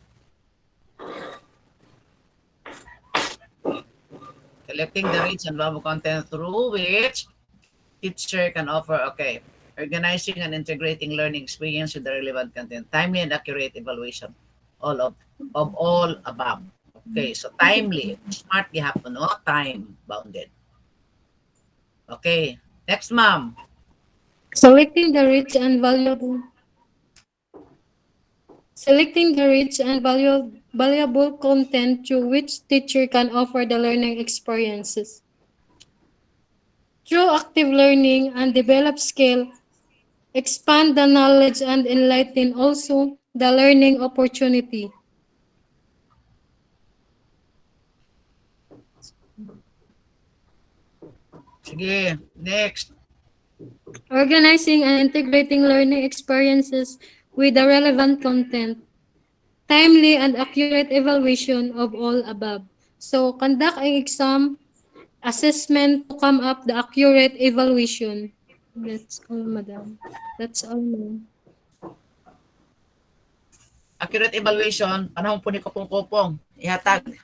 Selecting the rich and valuable content through which teacher can offer, okay, organizing and integrating learning experience with the relevant content, timely and accurate evaluation, all of all above. Okay, so timely, smart gihapon, no? Time bounded. Okay, next, ma'am. Selecting the rich and valuable valuable content through which teacher can offer the learning experiences. Through active learning and develop skill, expand the knowledge and enlighten also the learning opportunity. Sige, next. Organizing and integrating learning experiences with the relevant content. Timely and accurate evaluation of all above. So, conduct an exam assessment to come up the accurate evaluation. That's all, madam. That's all, ma'am. Accurate evaluation, panahon po ni Kopong-Kopong. Ihatag.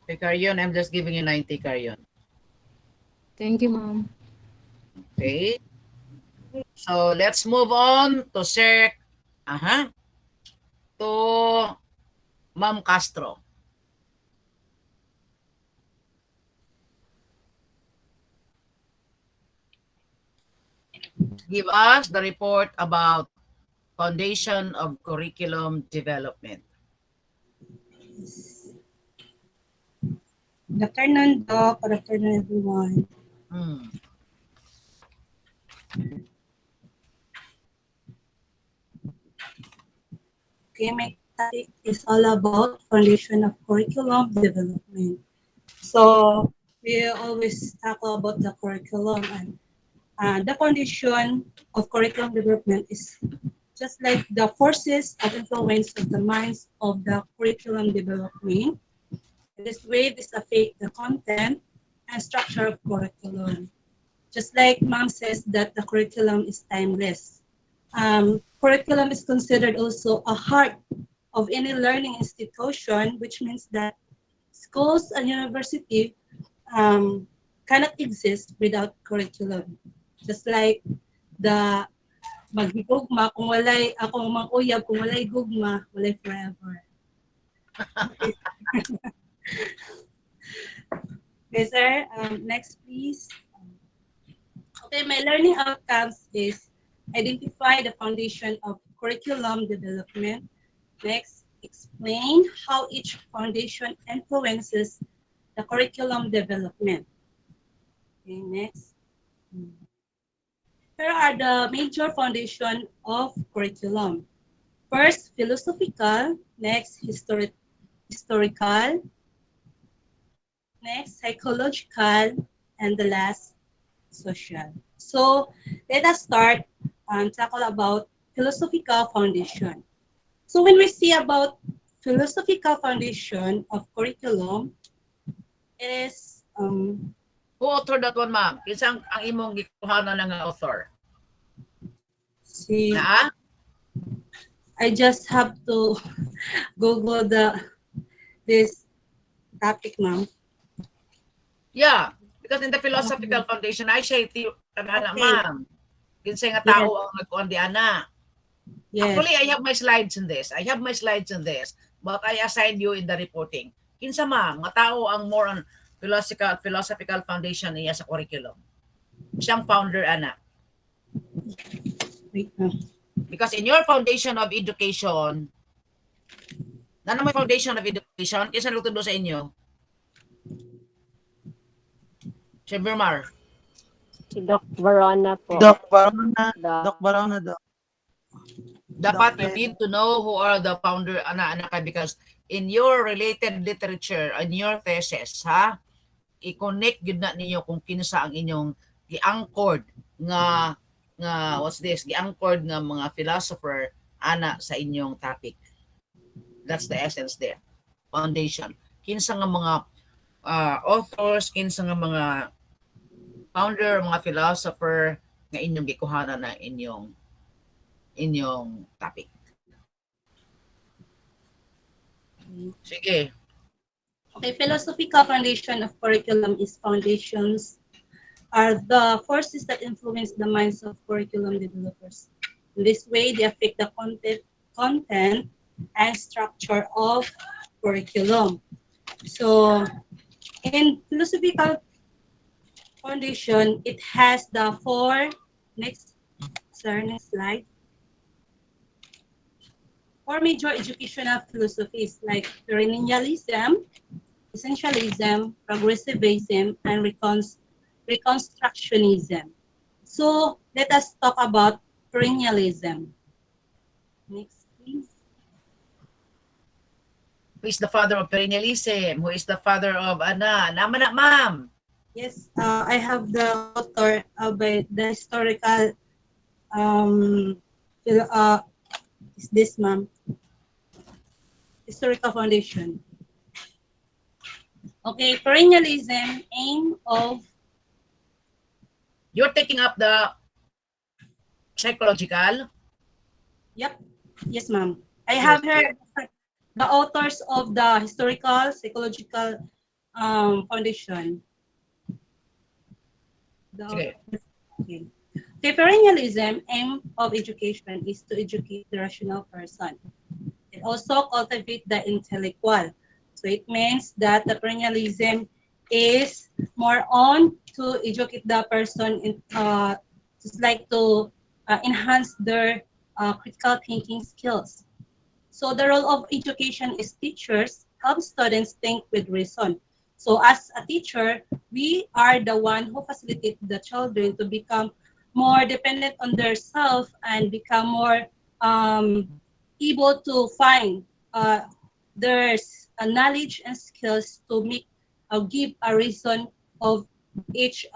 Okay, Carrion, I'm just giving you 90, Carrion. Thank you, ma'am. Okay. So, let's move on to Sir, to Ma'am Castro. Give us the report about foundation of curriculum development. Good afternoon, Doc. Good afternoon, everyone. Okay, my topic is all about foundation of curriculum development. So we always talk about the curriculum, and the foundation of curriculum development is just like the forces of influence of the minds of the curriculum development. In this way, this affects the content and structure of curriculum. Just like Mom says that the curriculum is timeless. Curriculum is considered also a heart of any learning institution, which means that schools and university cannot exist without curriculum. Just like the maghigugma, kung walay akong mang-uyab, kung walay gugma, walay forever. Okay, sir. Next, please. Okay, my learning outcomes is identify the foundation of curriculum development. Next, explain how each foundation influences the curriculum development. Okay, next. Here are the major foundation of curriculum. First, philosophical. Next, historical, next psychological, and the last social. So let us start tackle about philosophical foundation. So when we see about philosophical foundation of curriculum, it is Who author that one, ma'am? Isang ang imong gikuhanan ng author. see, Na? I just have to Google this topic, ma'am. Yeah, because in the philosophical foundation, I say ana, Okay. ma'am. Kinsay nga tao ang nagkuan di ana. Yes. Actually, I have my slides in this. But I assigned you in the reporting. Kinsa ma'am, nga tao ang more on philosophical foundation niya sa curriculum. Siyang founder, ana. Wait, Because in your foundation of education, na may foundation of education, kinsa nagtudlo sa inyo? Si Vermar. Si Doc Verona po. Doc Barona, Doc. Dapat you need to know who are the founder, ana because in your related literature, in your thesis, i-connect yun na ninyo kung kinsa ang inyong gi-anchored nga what's this? Gi-anchored nga mga philosopher ana sa inyong topic. That's the essence there. Foundation. Kinsa nga mga authors, kinsa nga mga founder, mga philosopher nga inyong gikuhanan na inyong topic. Sige. Okay, philosophical foundation of curriculum is foundations are the forces that influence the minds of curriculum developers. In this way, they affect the content and structure of curriculum. So, in philosophical foundation, it has the next slide. 4 major educational philosophies like perennialism, essentialism, progressivism, and reconstructionism. So let us talk about perennialism. Next, please. Who is the father of perennialism? Who is the father of Naman na, ma'am. Yes, I have the author of the historical is this, ma'am? Historical foundation. Okay, perennialism aim of. You're taking up the psychological? Yep. Yes, ma'am. I have here the authors of the historical psychological foundation. Okay. The perennialism aim of education is to educate the rational person. It also cultivate the intellectual. So it means that the perennialism is more on to educate the person in just like to enhance their critical thinking skills. So the role of education is teachers help students think with reason. So as a teacher, we are the one who facilitate the children to become more dependent on themselves and become more able to find their knowledge and skills to make give a reason of each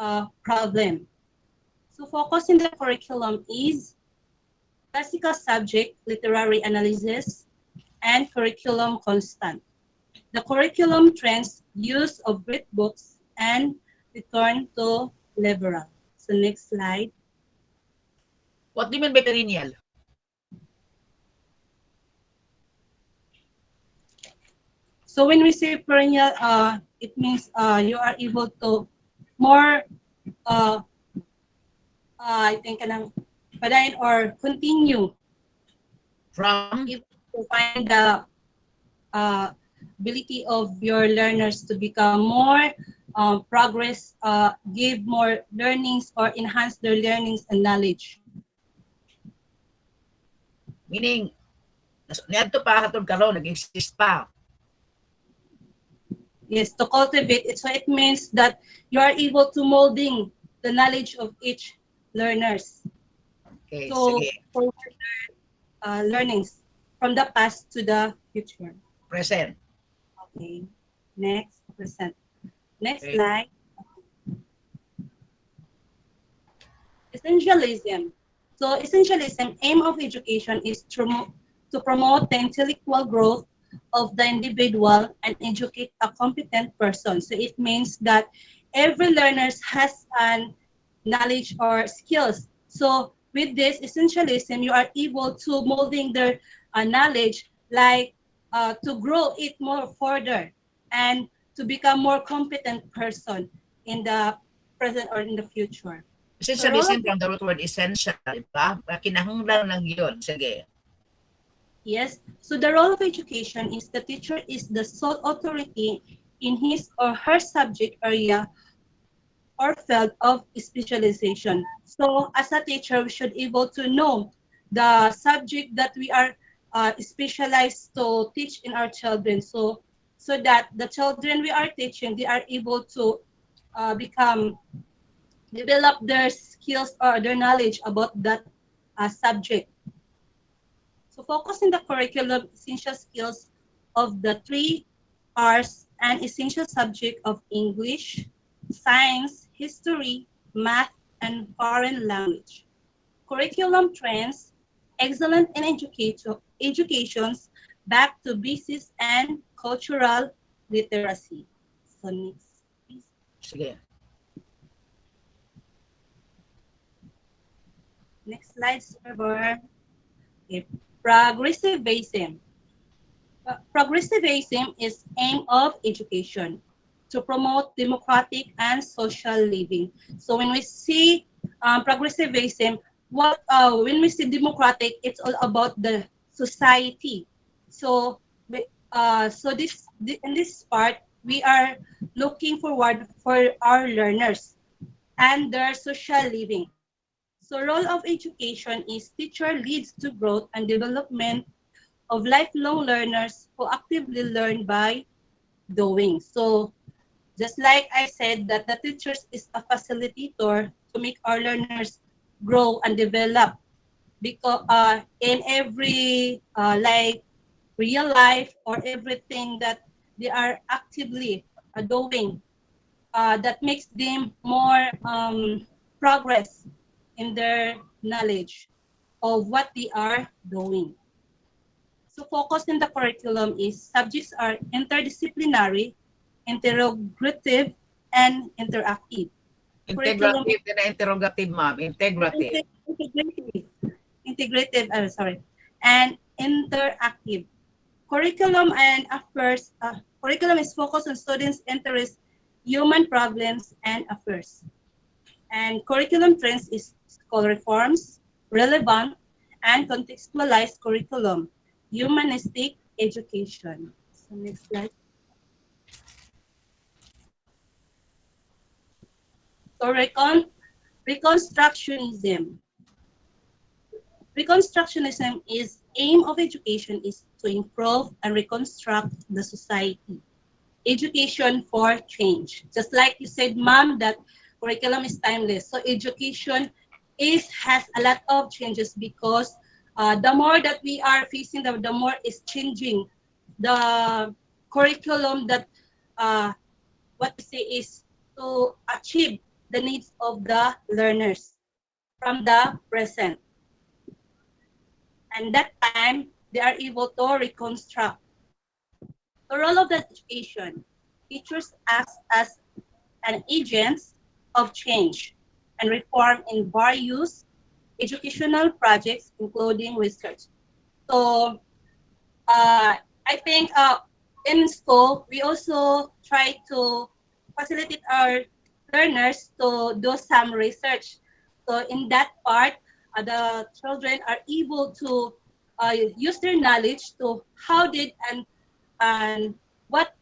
problem. So focus in the curriculum is classical subject, literary analysis, and curriculum constant. The curriculum trends use of great books and return to liberal. So next slide. What do you mean by perennial? So when we say perennial, it means you are able to more, I think, padayon or continue from to find the ability of your learners to become more progress, give more learnings or enhance their learnings and knowledge. Meaning, niadto pa hatod karon nag-exist pa. Yes, to cultivate it. So it means that you are able to molding the knowledge of each learners. Okay, so sige. For learnings from the past to the future. Present. Okay. Next, present. Next Okay. slide. Essentialism. So essentialism, aim of education is to promote the intellectual growth of the individual and educate a competent person. So it means that every learner has an knowledge or skills. So with this essentialism, you are able to molding their knowledge like to grow it more further and to become more competent person in the present or in the future. So role Essentialism of from the root word essential, di ba? Kinahanglan lang yun. Sige. Yes. So the role of education is the teacher is the sole authority in his or her subject area or field of specialization. So as a teacher, we should able to know the subject that we are specialized to teach in our children. So that the children we are teaching, they are able to develop their skills or their knowledge about that subject. So focus in the curriculum essential skills of the 3 R's and essential subject of English, science, history, math, and foreign language. Curriculum trends, excellent in educations, back to business and cultural literacy. So next, please. Sige. Next slide, server. Okay. Progressivism. Progressivism is aim of education to promote democratic and social living. So when we see progressivism, when we see democratic, it's all about the society. So in this part, we are looking forward for our learners and their social living. So role of education is teacher leads to growth and development of lifelong learners who actively learn by doing. So just like I said that the teachers is a facilitator to make our learners grow and develop because in every like real life or everything that they are actively doing that makes them more progress in their knowledge of what they are doing. So focus in the curriculum is subjects are interdisciplinary, interrogative, and interactive. Integrative na interrogative, ma'am. Integrative. Integrative, and interactive. Curriculum and affairs. Curriculum is focused on students' interests, human problems, and affairs. And curriculum trends is school reforms, relevant, and contextualized curriculum, humanistic education. So next slide. So reconstructionism. Reconstructionism is aim of education is to improve and reconstruct the society. Education for change. Just like you said, ma'am, that curriculum is timeless. So education has a lot of changes because the more that we are facing, the more is changing. The curriculum that what we say is to achieve the needs of the learners from the present. And that time, they are able to reconstruct. The role of the education, teachers act as an agents of change and reform in various educational projects, including research. So I think in school, we also try to facilitate our learners to do some research. So in that part, the children are able to use their knowledge to how did and what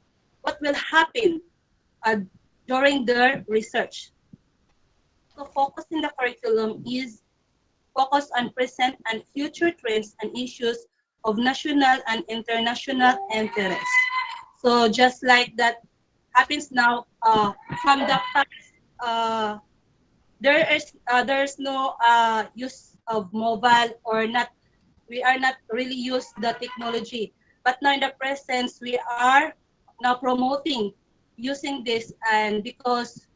will happen during their research. So focus in the curriculum is focus on present and future trends and issues of national and international interest. So just like that happens now from the past, there's no use of mobile or not. We are not really use the technology, but now in the present we are now promoting using this, and because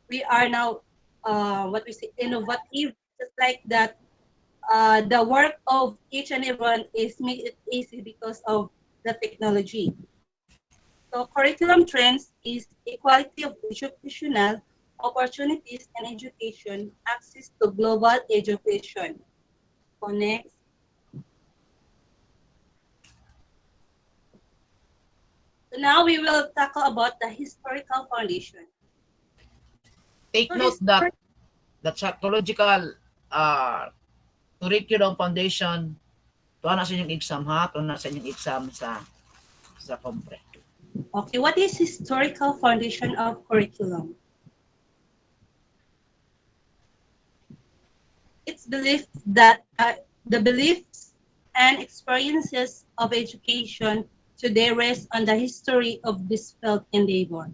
we are now what we say innovative, just like that. The work of each and everyone is made it easy because of the technology. So curriculum trends is equality of educational opportunities and education, access to global education. So next. So now we will tackle about the historical foundation. Take note that the psychological curriculum foundation to na sa inyong exam ha, to na sa inyong exam sa compre. Okay, what is historical foundation of curriculum? It's believed that the beliefs and experiences of education today rest on the history of this field endeavor.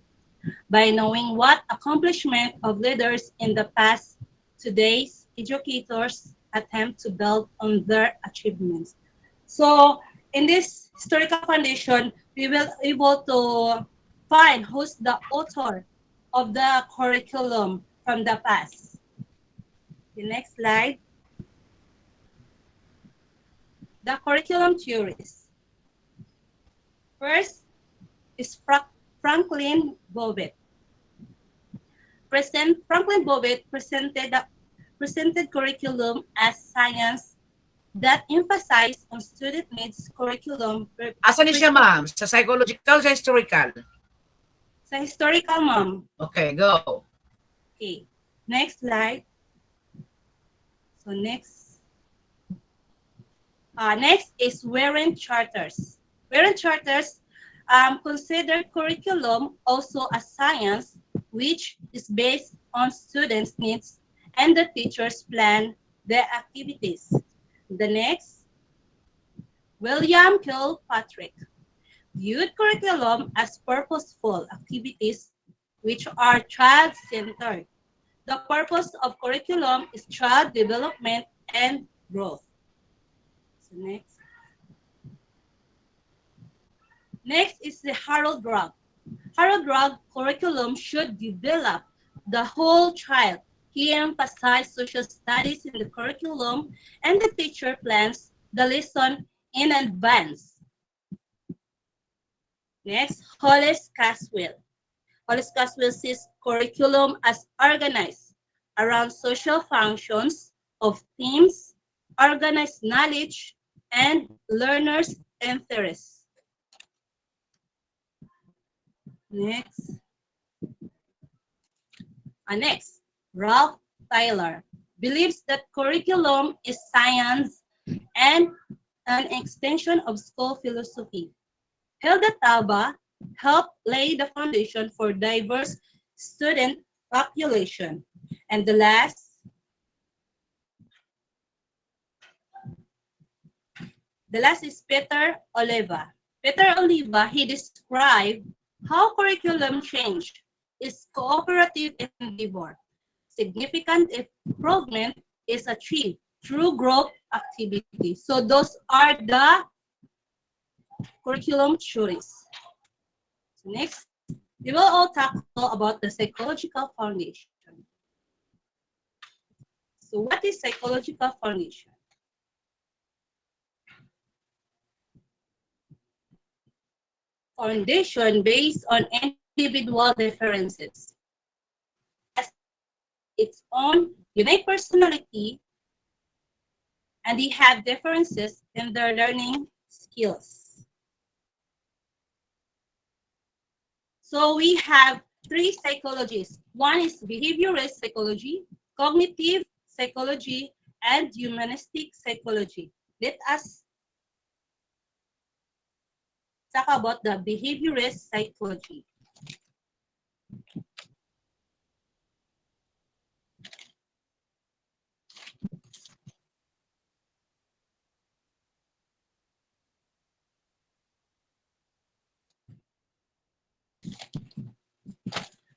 By knowing what accomplishment of leaders in the past, today's educators attempt to build on their achievements. So in this historical foundation, we will able to find who's the author of the curriculum from the past. The next slide. The curriculum theories. First is Franklin Bobbitt. Franklin Bobbitt presented curriculum as science that emphasized on student needs curriculum. Asa ni siya, ma'am? Sa psychological, sa historical? Sa historical, ma'am. Okay, go. Okay, next slide. So next is Warren Charters. Warren Charters considered curriculum also a science which is based on students' needs and the teachers plan their activities. The next, William Kilpatrick viewed curriculum as purposeful activities which are child-centered. The purpose of curriculum is child development and growth. So next. Next is the Harold Rugg. Harold Rugg curriculum should develop the whole child. He emphasized social studies in the curriculum and the teacher plans the lesson in advance. Next, Hollis Caswell. Hollis Caswell sees curriculum as organized around social functions of themes, organized knowledge, and learners' interests. Next. Next, Ralph Tyler believes that curriculum is science and an extension of school philosophy. Hilda Tauba helped lay the foundation for diverse student population. And the last is Peter Oliva. Peter Oliva, he described how curriculum change is cooperative endeavor. Significant improvement is achieved through group activity. So those are the curriculum theories. Next, we will all tackle about the psychological foundation. So what is psychological foundation? Foundation based on individual differences. Has its own unique personality, and they have differences in their learning skills. So we have three psychologies. One is behaviorist psychology, cognitive psychology, and humanistic psychology. Let us talk about the behaviorist psychology.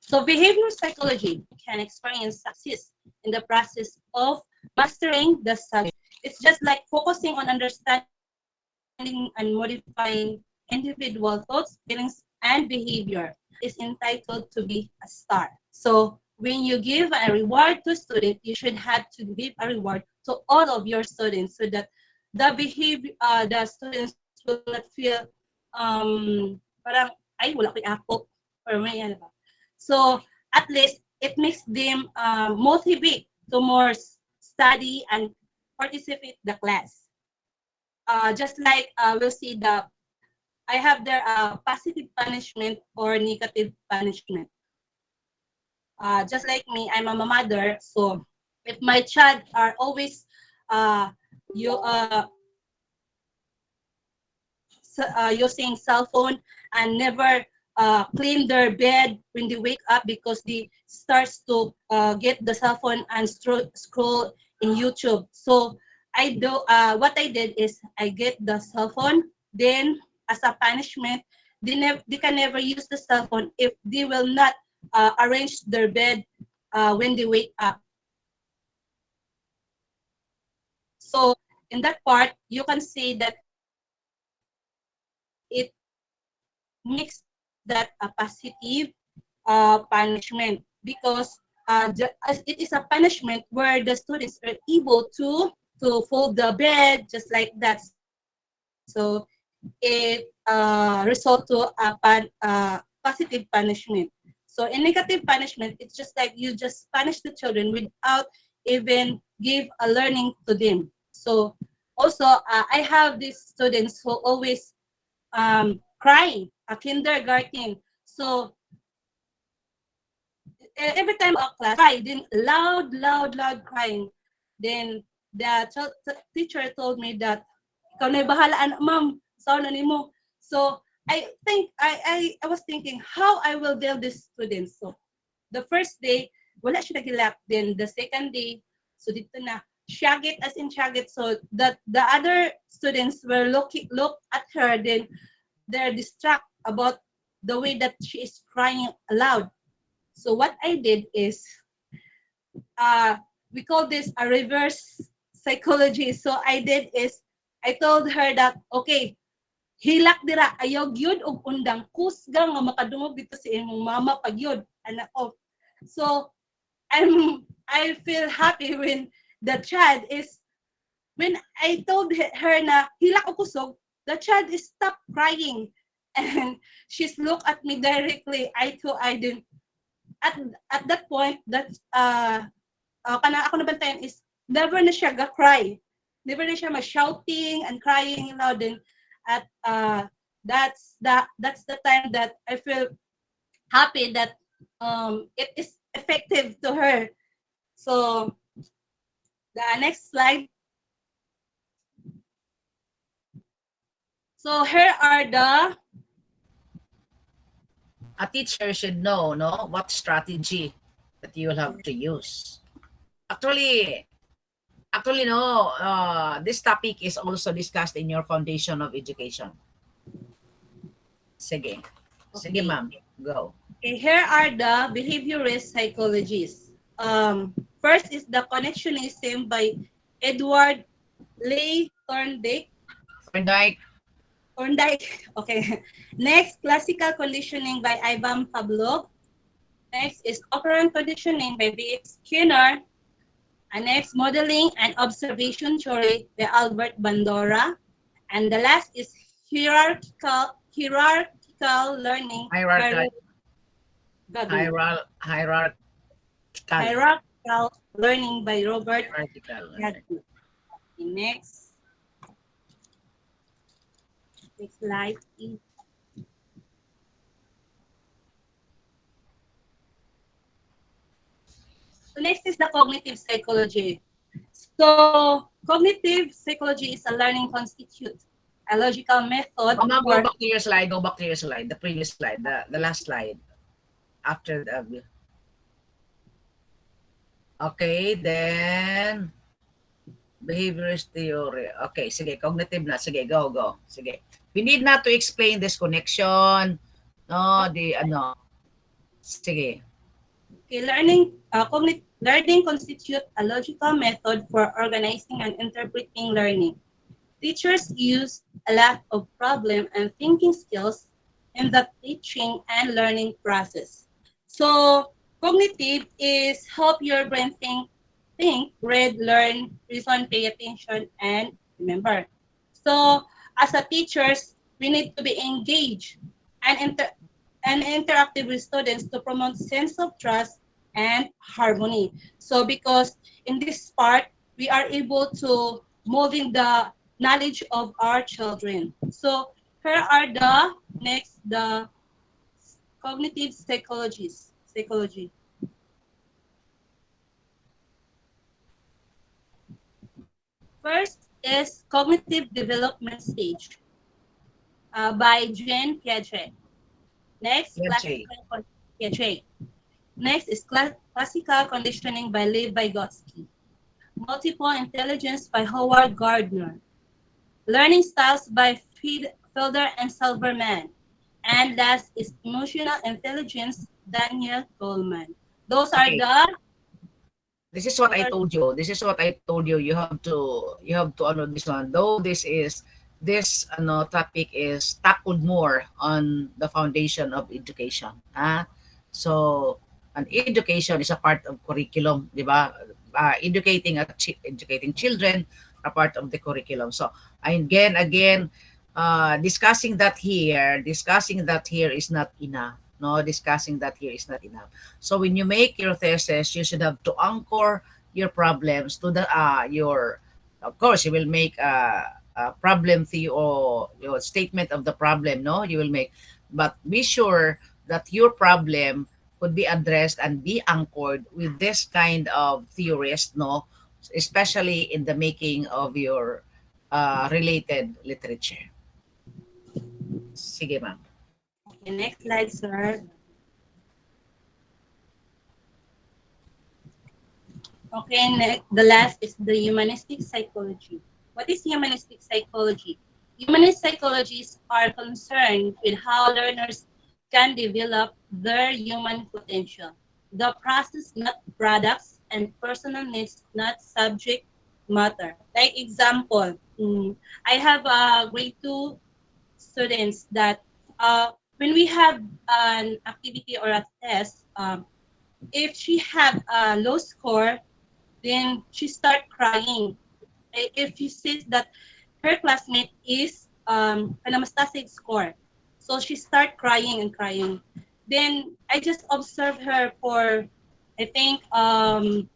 So behavioral psychology can experience success in the process of mastering the subject. It's just like focusing on understanding and modifying individual thoughts, feelings, and behavior is entitled to be a star. So when you give a reward to student, you should have to give a reward to all of your students so that the students will not feel parang ay wala ko ako or may ano ba. So at least it makes them motivate to more study and participate the class. Just like we'll see I have their positive punishment or negative punishment. Just like me, I'm a mother, so if my child are always using cell phone and never clean their bed when they wake up because they starts to get the cell phone and scroll in YouTube. So what I did is I get the cell phone, then as a punishment, they can never use the cell phone if they will not arrange their bed when they wake up. So in that part, you can say that it makes that a positive punishment because it is a punishment where the students are able to fold the bed just like that. So it result to a positive punishment. So in negative punishment, it's just like you just punish the children without even give a learning to them. So also I have these students who always crying at kindergarten. So every time a class cry, then loud crying. Then the teacher told me that ikaw na bahalaan, ma'am, sa ano nimo. So I think I was thinking how I will deal these students. So the first day wala siya nagilak. Then the second day, so dito na shagit as in shagit. So that the other students were look at her, then they're distracted about the way that she is crying aloud. So what I did is, we call this a reverse psychology. So I did is, I told her that, okay, hilak dira, ayaw gyud og undang kusga nga makadungog dito sa imong mama pag yun, anak ko. So I feel happy when the child is, when I told her na hilak o kusog, the child is stopped crying and she's looked at me directly, eye to eye. Then at that point, that kana ako nabantayan is never na siya cry, never na siya shouting and crying loud. Then at that's the time that I feel happy that it is effective to her. So the next slide. So here are a teacher should know, no, what strategy that you will have to use. Actually, no, this topic is also discussed in your foundation of education. Sige. Sige, ma'am. Go. Okay, here are the behaviorist psychologies. First is the connectionism by Edward Leigh Thorndike. Okay. Next, classical conditioning by Ivan Pavlov. Next is operant conditioning by B.F. Skinner. And next, modeling and observation theory by Albert Bandura. And the last is hierarchical learning. Hierarchical learning by Robert Gadgil. Next slide, please. So next is the cognitive psychology. So cognitive psychology is a learning constitute, a logical method. Go back to your slide. Go back to your slide. The previous slide. The last slide. After the. Okay, then behaviorist theory. Okay, sige, cognitive na. Sige, go. Sige. We need not to explain this connection. No, Sige. Okay, learning constitute a logical method for organizing and interpreting learning. Teachers use a lot of problem and thinking skills in the teaching and learning process. So cognitive is help your brain think, read, learn, reason, pay attention, and remember. So as a teachers, we need to be engaged and and interactive with students to promote sense of trust and harmony. So because in this part, we are able to molding the knowledge of our children. So here are the next, the cognitive psychology. First is cognitive development stage by Jean Piaget. Next, Piaget. Piaget. Next is classical conditioning by Lev Vygotsky. Multiple intelligence by Howard Gardner. Learning styles by Felder and Silverman. And last is emotional intelligence, Daniel Goleman. Those are Okay. the This is what I told you. This is what I told you. You have to ano this one. Though this topic is tackled more on the foundation of education. So an education is a part of curriculum, di ba? Educating children are part of the curriculum. So again, discussing that here is not enough. No, discussing that here is not enough. So when you make your thesis, you should have to anchor your problems to the your. Of course, you will make a problem theory or your statement of the problem. No, you will make, but be sure that your problem could be addressed and be anchored with this kind of theorist. No, especially in the making of your related literature. Sige, ma'am. Okay, next slide, sir. Okay, next, the last is the humanistic psychology. What is humanistic psychology? Humanist psychologists are concerned with how learners can develop their human potential. The process, not products, and personal needs, not subject matter. Like example, I have grade 2 students that when we have an activity or a test, if she have a low score, then she start crying. If she sees that her classmate is an amastasig score, so she start crying and crying. Then I just observe her for, I think, 1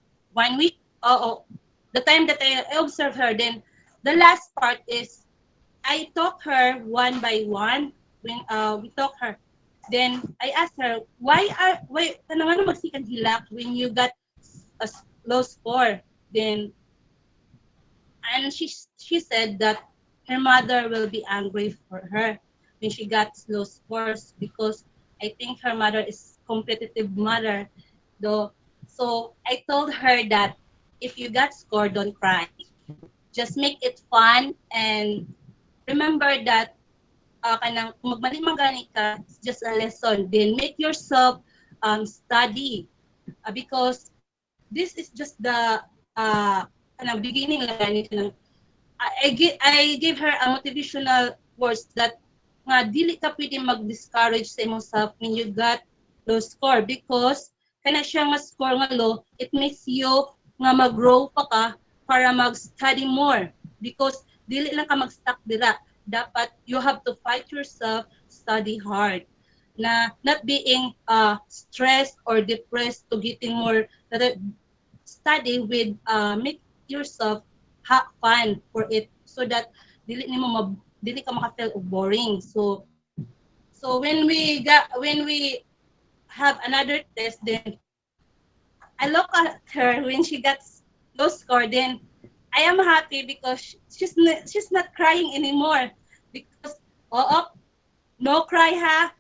week. The time that I observe her, then the last part is I talk her one by one when we talk her. Then I asked her, why ka naman magsikang hilak when you got a low score? Then, and she said that her mother will be angry for her when she got low scores because I think her mother is competitive mother though. So I told her that if you got score, don't cry. Just make it fun and remember that kanang magmali ka, it's just a lesson. Then make yourself study because this is just the beginning lang. I gave her a motivational words that nga dili ka pwede mag-discourage sa imong self when you got low score because kana siya nga score nga low, it makes you nga mag-grow pa ka para mag-study more because dili lang ka mag-stuck dira. Dapat you have to fight yourself, study hard. Na not being stressed or depressed to getting more study with make yourself have fun for it so that dili ka maka-feel boring. So when we have another test, then I look at her when she got low score, then I am happy because she's not crying anymore because no cry ha,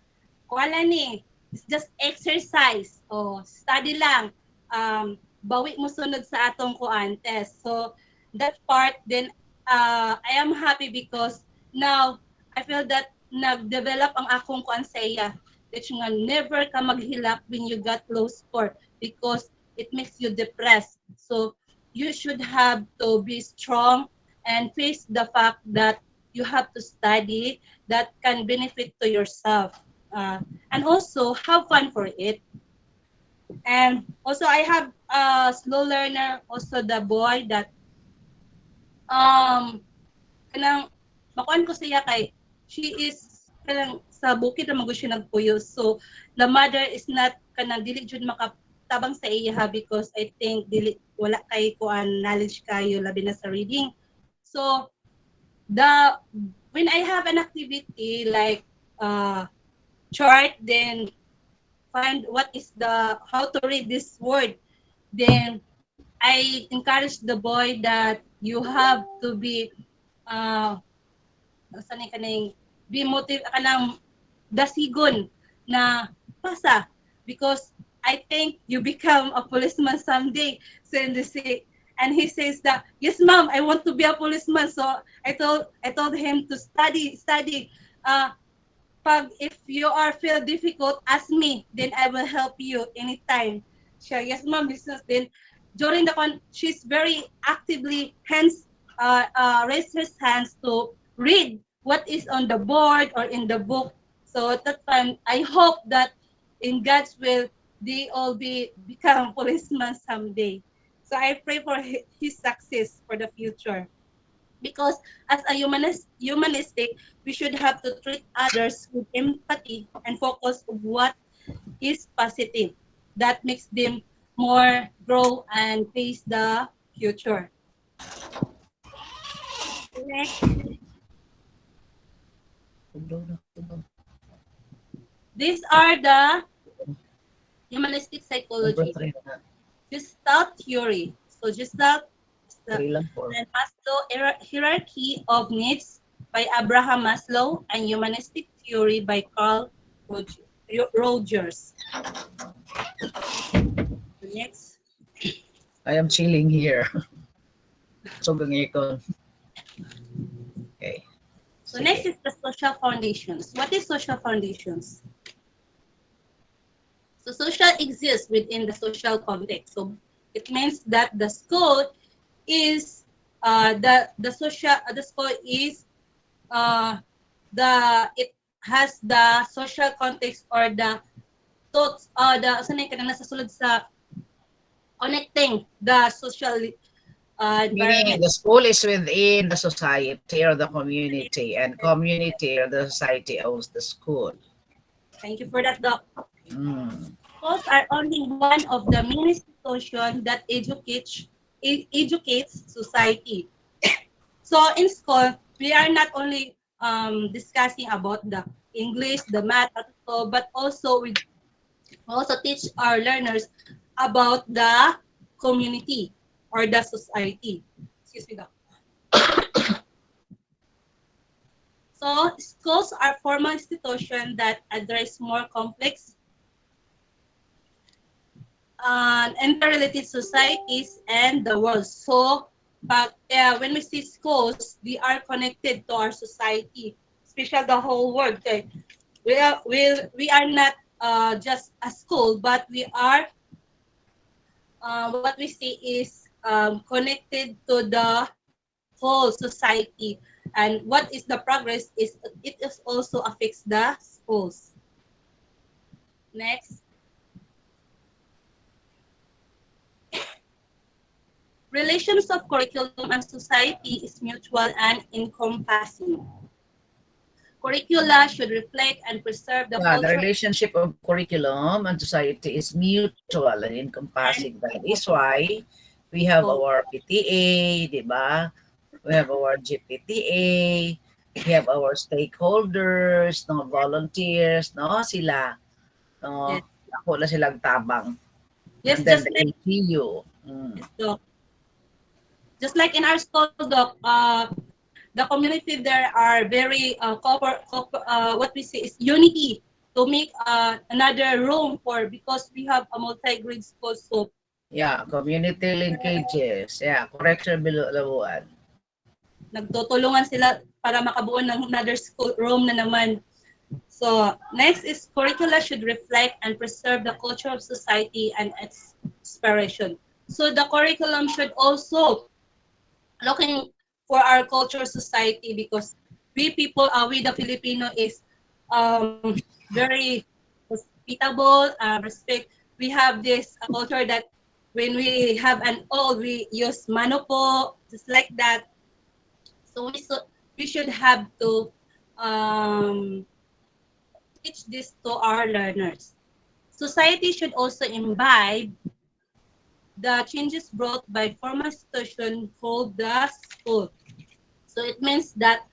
wala ni, it's just exercise, study lang, bawi mo sunod sa atong kuan test. So that part, then I am happy because now I feel that nag-develop ang akong kuan sa iya that nga never ka maghilak when you got low score because it makes you depressed. So you should have to be strong and face the fact that you have to study that can benefit to yourself. and also have fun for it. And also I have a slow learner, also the boy that kanang makuan ko siya kay she is kanang sa bukid ra magud siya nagpuyo. So the mother is not kanang dili jud makatabang sa iya because I think dili wala kay kuan knowledge kayo labi na sa reading. So when I have an activity like chart, then find what is how to read this word, then I encourage the boy that you have to be be motive kanang dasigon na pasa because I think you become a policeman someday. So and he says that yes ma'am, I want to be a policeman. So I told him to study. Pag if you are feel difficult, ask me, then I will help you anytime. Siya, yes ma'am, business. Then during the she's very actively raise her hands to read what is on the board or in the book. So at that time, I hope that in God's will, they all become policemen someday. So I pray for his success for the future. Because as a humanistic, we should have to treat others with empathy and focus on what is positive. That makes them more grow and face the future. Next. These are the humanistic psychology. Gestalt theory. So Gestalt and Maslow hierarchy of needs by Abraham Maslow and humanistic theory by Carl Rogers. Next. I am chilling here. So okay. So next is the social foundations. What is social foundations? So social exists within the social context. So it means that the school is the school is it has the social context or the thoughts sanay ka na nasa sulod sa connecting the social meaning the school is within the society or the community, and community or the society owns the school. Thank you for that, Doc. Schools are only one of the many institutions that educates society. So in school, we are not only discussing about the English, the math, but also we also teach our learners about the community or the society. Excuse me, Doc. So schools are formal institutions that address more complex interrelated societies and the world. So when we see schools, we are connected to our society, especially the whole world. Okay? We are not just a school, but we are what we see is connected to the whole society. And what is the progress is it is also affects the schools. Next. Relations of curriculum and society is mutual and encompassing. Curricula should reflect and preserve the culture. The relationship of curriculum and society is mutual and encompassing. That is why we have our PTA, di ba? We have our GPTA, we have our stakeholders, no, volunteers, no, sila. No, Yes. ako na silang tabang. Yes, and then just the like LGU. Just like in our school, Doc, the community there are very what we say is unity to make another room for, because we have a multi-grade school. So yeah, community linkages. Yeah, correction biluan. Nagtutulungan sila para makabuo ng another school room na naman. So next is curricula should reflect and preserve the culture of society and its inspiration. So the curriculum should also looking for our culture society, because we people, we the Filipino is very hospitable, respect. We have this culture that when we have an old, we use mano po, just like that. So we should have to teach this to our learners. Society should also imbibe the changes brought by formal institution called the school. So it means that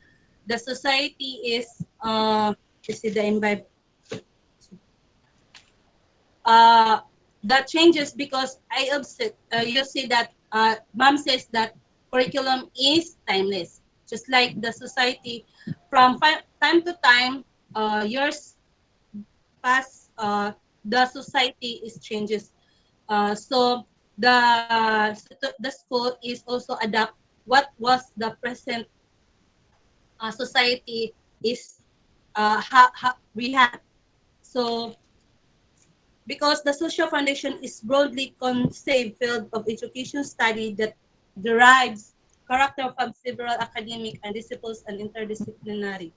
the society is this is the imbibe that changes because I observe you see that mom says that curriculum is timeless, just like the society from time to time, years pass, the society is changes. So the school is also adapt what was the present society is we had. So because the social foundation is broadly conceived field of education study that derives character from several academic and disciplines and interdisciplinary.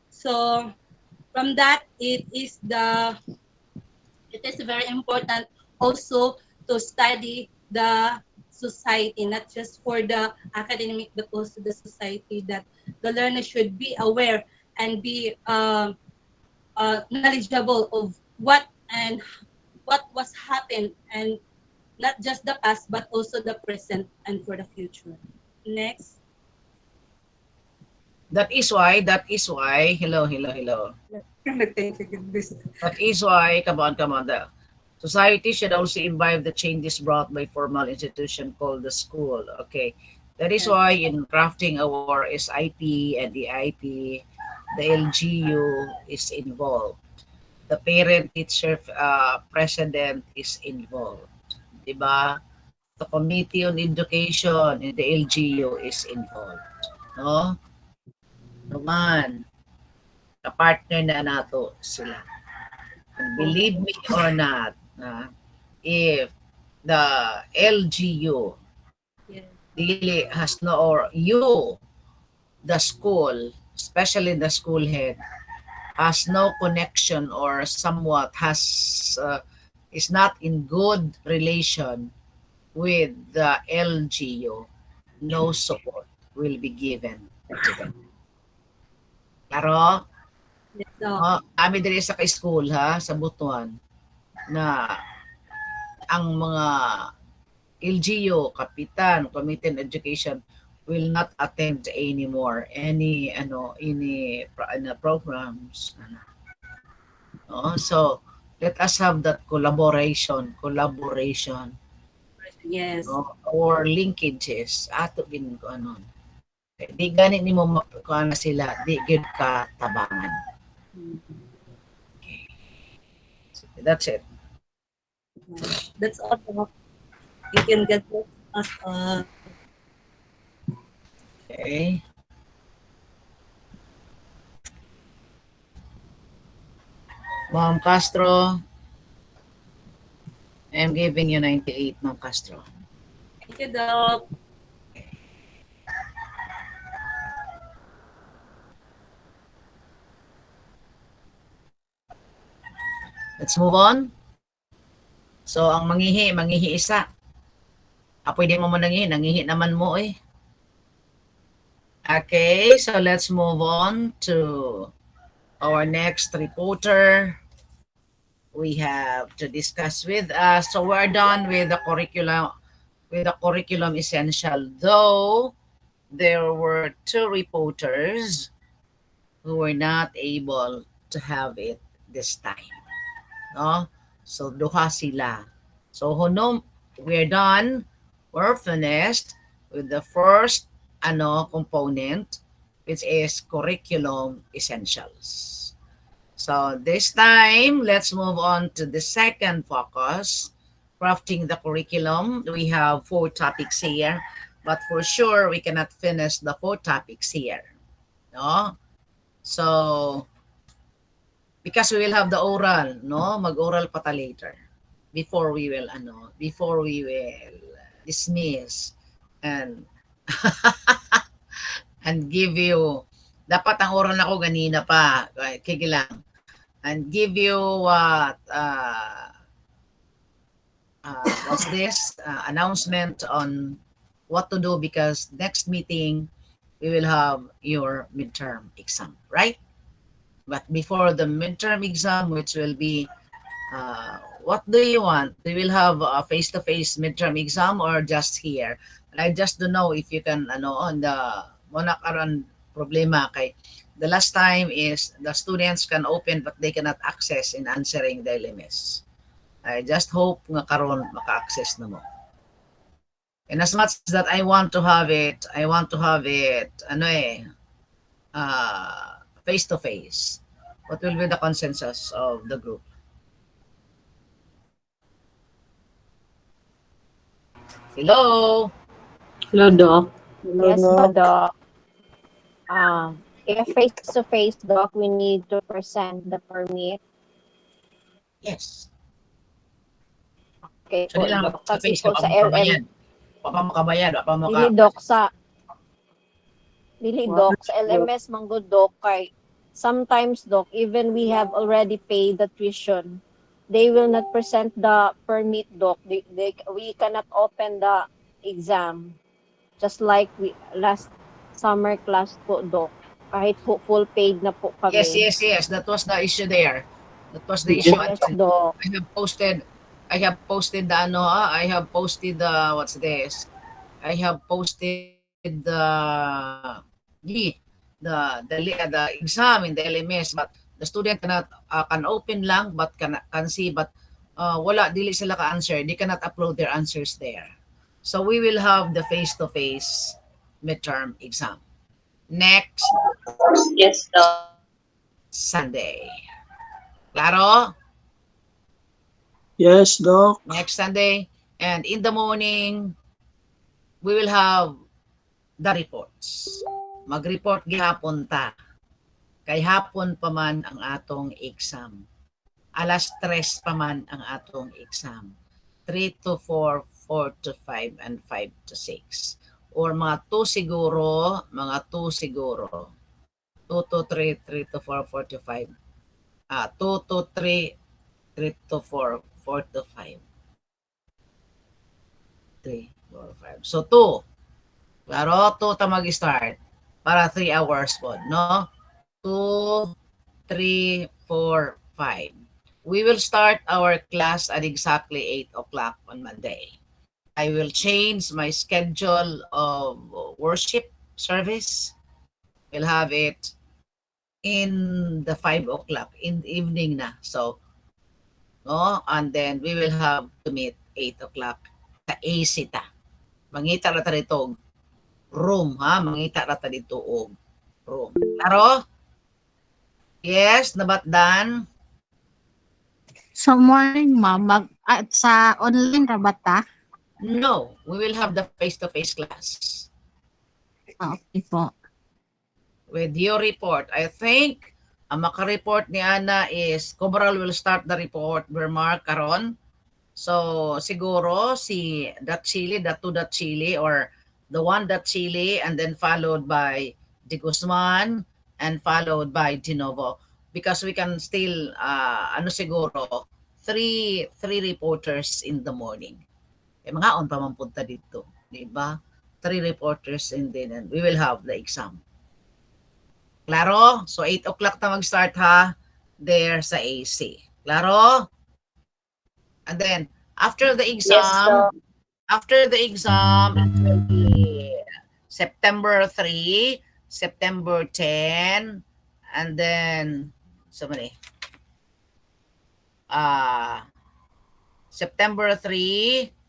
So from that, it is very important also to study the society, not just for the academic, but also the society, that the learner should be aware and be knowledgeable of what was happened, and not just the past, but also the present and for the future. Next. That is why, hello. That is why, come on, the society should also imbibe the changes brought by formal institution called the school. Okay. That is why in crafting our SIP and EIP, the LGU is involved. The parent-teacher president is involved. Diba? The Committee on Education in the LGU is involved. No? Naman, kapartner na nato sila. And believe me or not, if the LGU really has no, or you, the school, especially the school head, has no connection or somewhat is not in good relation with the LGU, no support will be given to them. Klaro? Kami diri sa ka-school sa Butuan na ang mga LGU, kapitan, Committee on Education will not attend anymore any programs. So let us have that collaboration, yes, or linkages ato din ko ano. Di gani nimo makuha na sila, di gid ka tabangan. Okay. So, that's it. That's all. You can get us. Okay. Ma'am Castro, I'm giving you 98, Ma'am Castro. Thank you, Doc. Let's move on. So, ang mangihi isa. Pwede mo nangihi naman mo eh. Okay, so let's move on to our next reporter. We have to discuss with us. So we're done with the curriculum essential. Though there were two reporters who were not able to have it this time. No? So duha sila. So we're done. We're finished with the first component, which is curriculum essentials. So this time, let's move on to the second focus, crafting the curriculum. We have 4 topics here, but for sure we cannot finish the 4 topics here. No? So because we will have the oral, no? Mag-oral pa ta later before we will dismiss and and give you Dapat ang oral ako ganina pa. Kikilang. And give you what's this? Announcement on what to do because next meeting we will have your midterm exam, right? But before the midterm exam, which will be, what do you want? We will have a face-to-face midterm exam or just here? I just don't know if you can, on the muna karon problema kay the last time is the students can open but they cannot access in answering the LMS. I just hope nga karon maka-access na mo. And as much that I want to have it, face-to-face. What will be the consensus of the group? Hello? Hello, Doc. Yes, Doc. If face-to-face, Doc, we need to present the permit. Yes. Okay So, po, lang, Doc. sa Kasi face po ka sa makabayad. Makabayad, Dili, Doc, Doc, sa LMS, manggod, Doc, kay sometimes, Doc, even we have already paid the tuition, they will not present the permit, Doc. We cannot open the exam. Just like we last summer class po, Doc. Kahit po full paid na po kami. Yes. That was the issue there. That was the issue. Yes, Doc. I have posted the what's this? I have posted the exam in the LMS, but the student cannot can open lang but can see, but wala dili sila ka answer. They cannot upload their answers there. So we will have the face-to-face midterm exam next Sunday. Claro? Yes, Doc. Next Sunday. And in the morning, we will have the reports. Mag-report gihapon ta. Kay hapon pa man ang atong exam. Alas 3 pa man ang atong exam. 3 to 4, 4 to 5, and 5 to 6. Or mga 2 siguro. 2 to 3, 3 to 4, 4 to 5. 2 to 3, 3 to 4, 4 to 5. 3, 4, 5. So 2. Klaro, 2 ta mag-start. Para 3 hours po, no? 2, 3, 4, 5. We will start our class at exactly 8 o'clock on Monday. I will change my schedule of worship service. We'll have it in the 5 o'clock in the evening na. So, no? And then we will have to meet 8 o'clock sa AC ta. Mangita rata dito room, ha? Mangita rata dito og room. Klaro? Yes, nabat dan? So morning, ma'am, sa online ra ba ta? No, we will have the face-to-face class. Okay po. With your report. I think ang maka-report ni Ana is Cobral will start the report Vermar karon. So siguro si Chile, Chile, or the one Chile, and then followed by De Guzman and followed by De Novo, because we can still siguro three reporters in the morning. Mga on pa man punta dito, di ba? 3 reporters and then we will have the exam. Klaro? So 8 o'clock na mag-start, ha? There sa AC. Klaro? And then after the exam, it will be September 3, September 10, and then September 3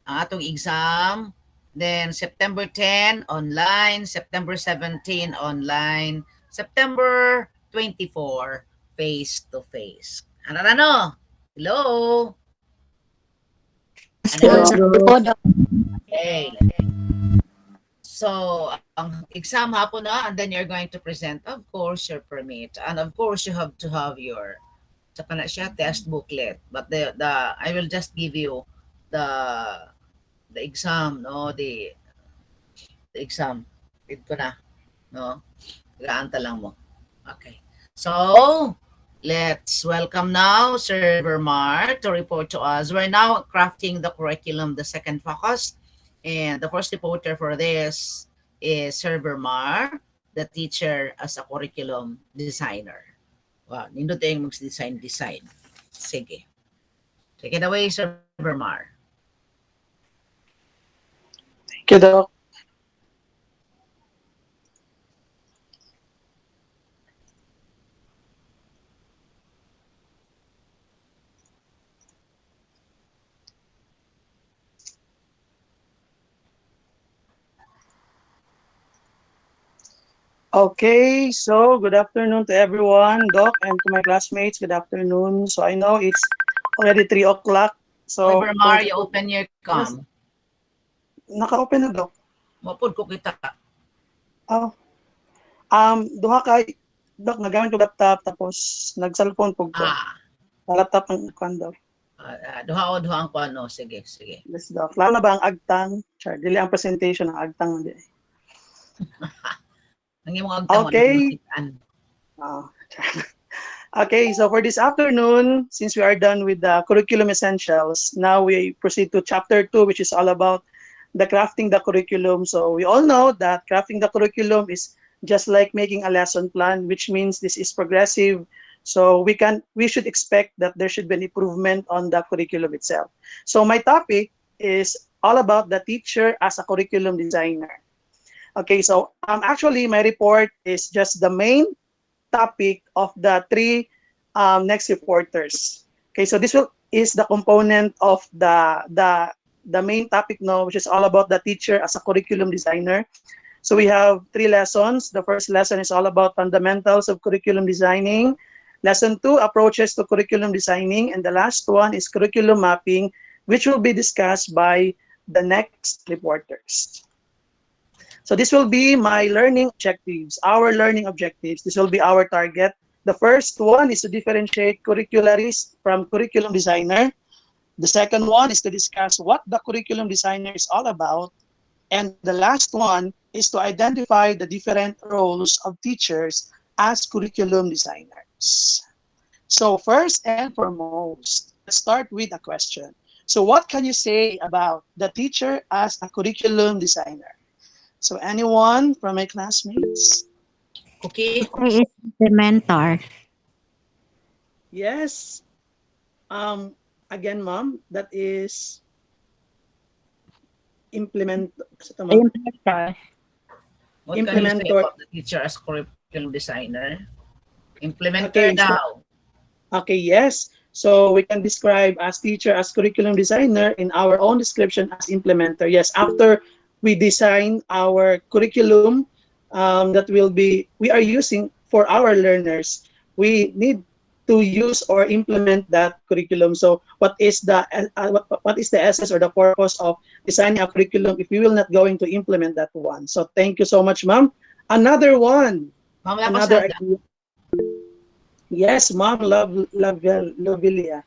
ang atong exam, then September 10 online, September 17 online, September 24 face to face. Ano? Hello. Okay. So, ang exam hapon na, and then you're going to present, of course, your permit, and of course you have to have your test booklet. But the I will just give you the exam, no, the exam. Ito na, no. Gaanta lang mo. Okay. So, let's welcome now Sir Vermar to report to us. We're now crafting the curriculum, the second focus. And the first reporter for this is Sir Vermar, the teacher as a curriculum designer. Wow, nindo tayong mag-design. Sige. Take it away, Sir Vermar. Thank you, Doc. Okay, so good afternoon to everyone, Doc, and to my classmates. Good afternoon. So I know it's already 3 o'clock. So Sir Vermar, you open your cam. Naka-open na, Doc. Mapod ko kita. Oh. Duha kay Doc, nagamit ko laptop tapos nag-cellphone pug ko. Laptop ang kando. Duha ang kuano. Sige. Yes, Doc. Lalo na ba ang agtang? Char, dili ang presentation ng agtang hindi. Okay. Okay, so for this afternoon, since we are done with the curriculum essentials, now we proceed to chapter 2, which is all about the crafting the curriculum. So we all know that crafting the curriculum is just like making a lesson plan, which means this is progressive. So we should expect that there should be an improvement on the curriculum itself. So my topic is all about the teacher as a curriculum designer. Okay, so actually my report is just the main topic of the 3 next reporters. Okay, so this is the component of the main topic now, which is all about the teacher as a curriculum designer. So we have 3 lessons. The first lesson is all about fundamentals of curriculum designing. Lesson 2, approaches to curriculum designing, and the last one is curriculum mapping, which will be discussed by the next reporters. So this will be my learning objectives, our learning objectives. This will be our target. The first one is to differentiate curricularist from curriculum designer. The second one is to discuss what the curriculum designer is all about. And the last one is to identify the different roles of teachers as curriculum designers. So first and foremost, let's start with a question. So what can you say about the teacher as a curriculum designer? So anyone from my classmates? Okay. Is the mentor. Yes. Again, ma'am, that is implementer. What can you say about the teacher as curriculum designer? Implementer now. Okay, yes. So we can describe as teacher as curriculum designer in our own description as implementer. Yes, after we design our curriculum that we are using for our learners, we need to use or implement that curriculum. So what is the essence or the purpose of designing a curriculum if we will not going to implement that one? So thank you so much, ma'am. Another one. Another idea. Yes, ma'am, Lovelia.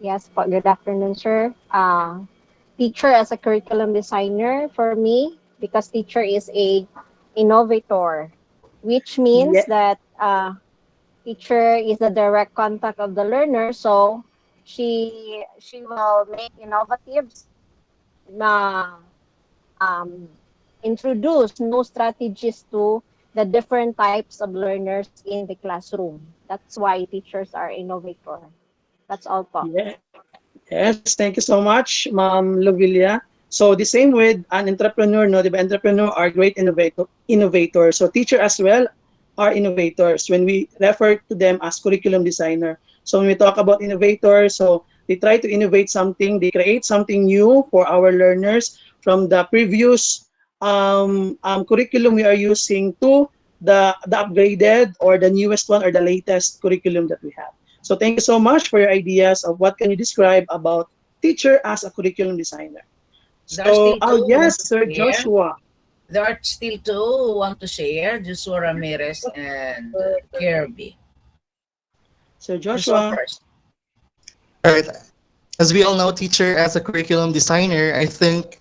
Yes, good afternoon, sir. Teacher as a curriculum designer for me, because teacher is a innovator, which means that teacher is the direct contact of the learner, so she will make innovatives introduce new strategies to the different types of learners in the classroom. That's why teachers are innovator. That's all po. Yeah. Yes, thank you so much, Ma'am Lovelia. So the same with an entrepreneur, no? The entrepreneur are great innovators. So teacher as well are innovators when we refer to them as curriculum designer. So when we talk about innovators, so they try to innovate something, they create something new for our learners from the previous curriculum we are using to the upgraded or the newest one or the latest curriculum that we have. So thank you so much for your ideas of what can you describe about teacher as a curriculum designer. So, yes, Sir Joshua. There are still 2 who want to share, Joshua Ramirez and Kirby. So Joshua. First. All right. As we all know, teacher as a curriculum designer, I think,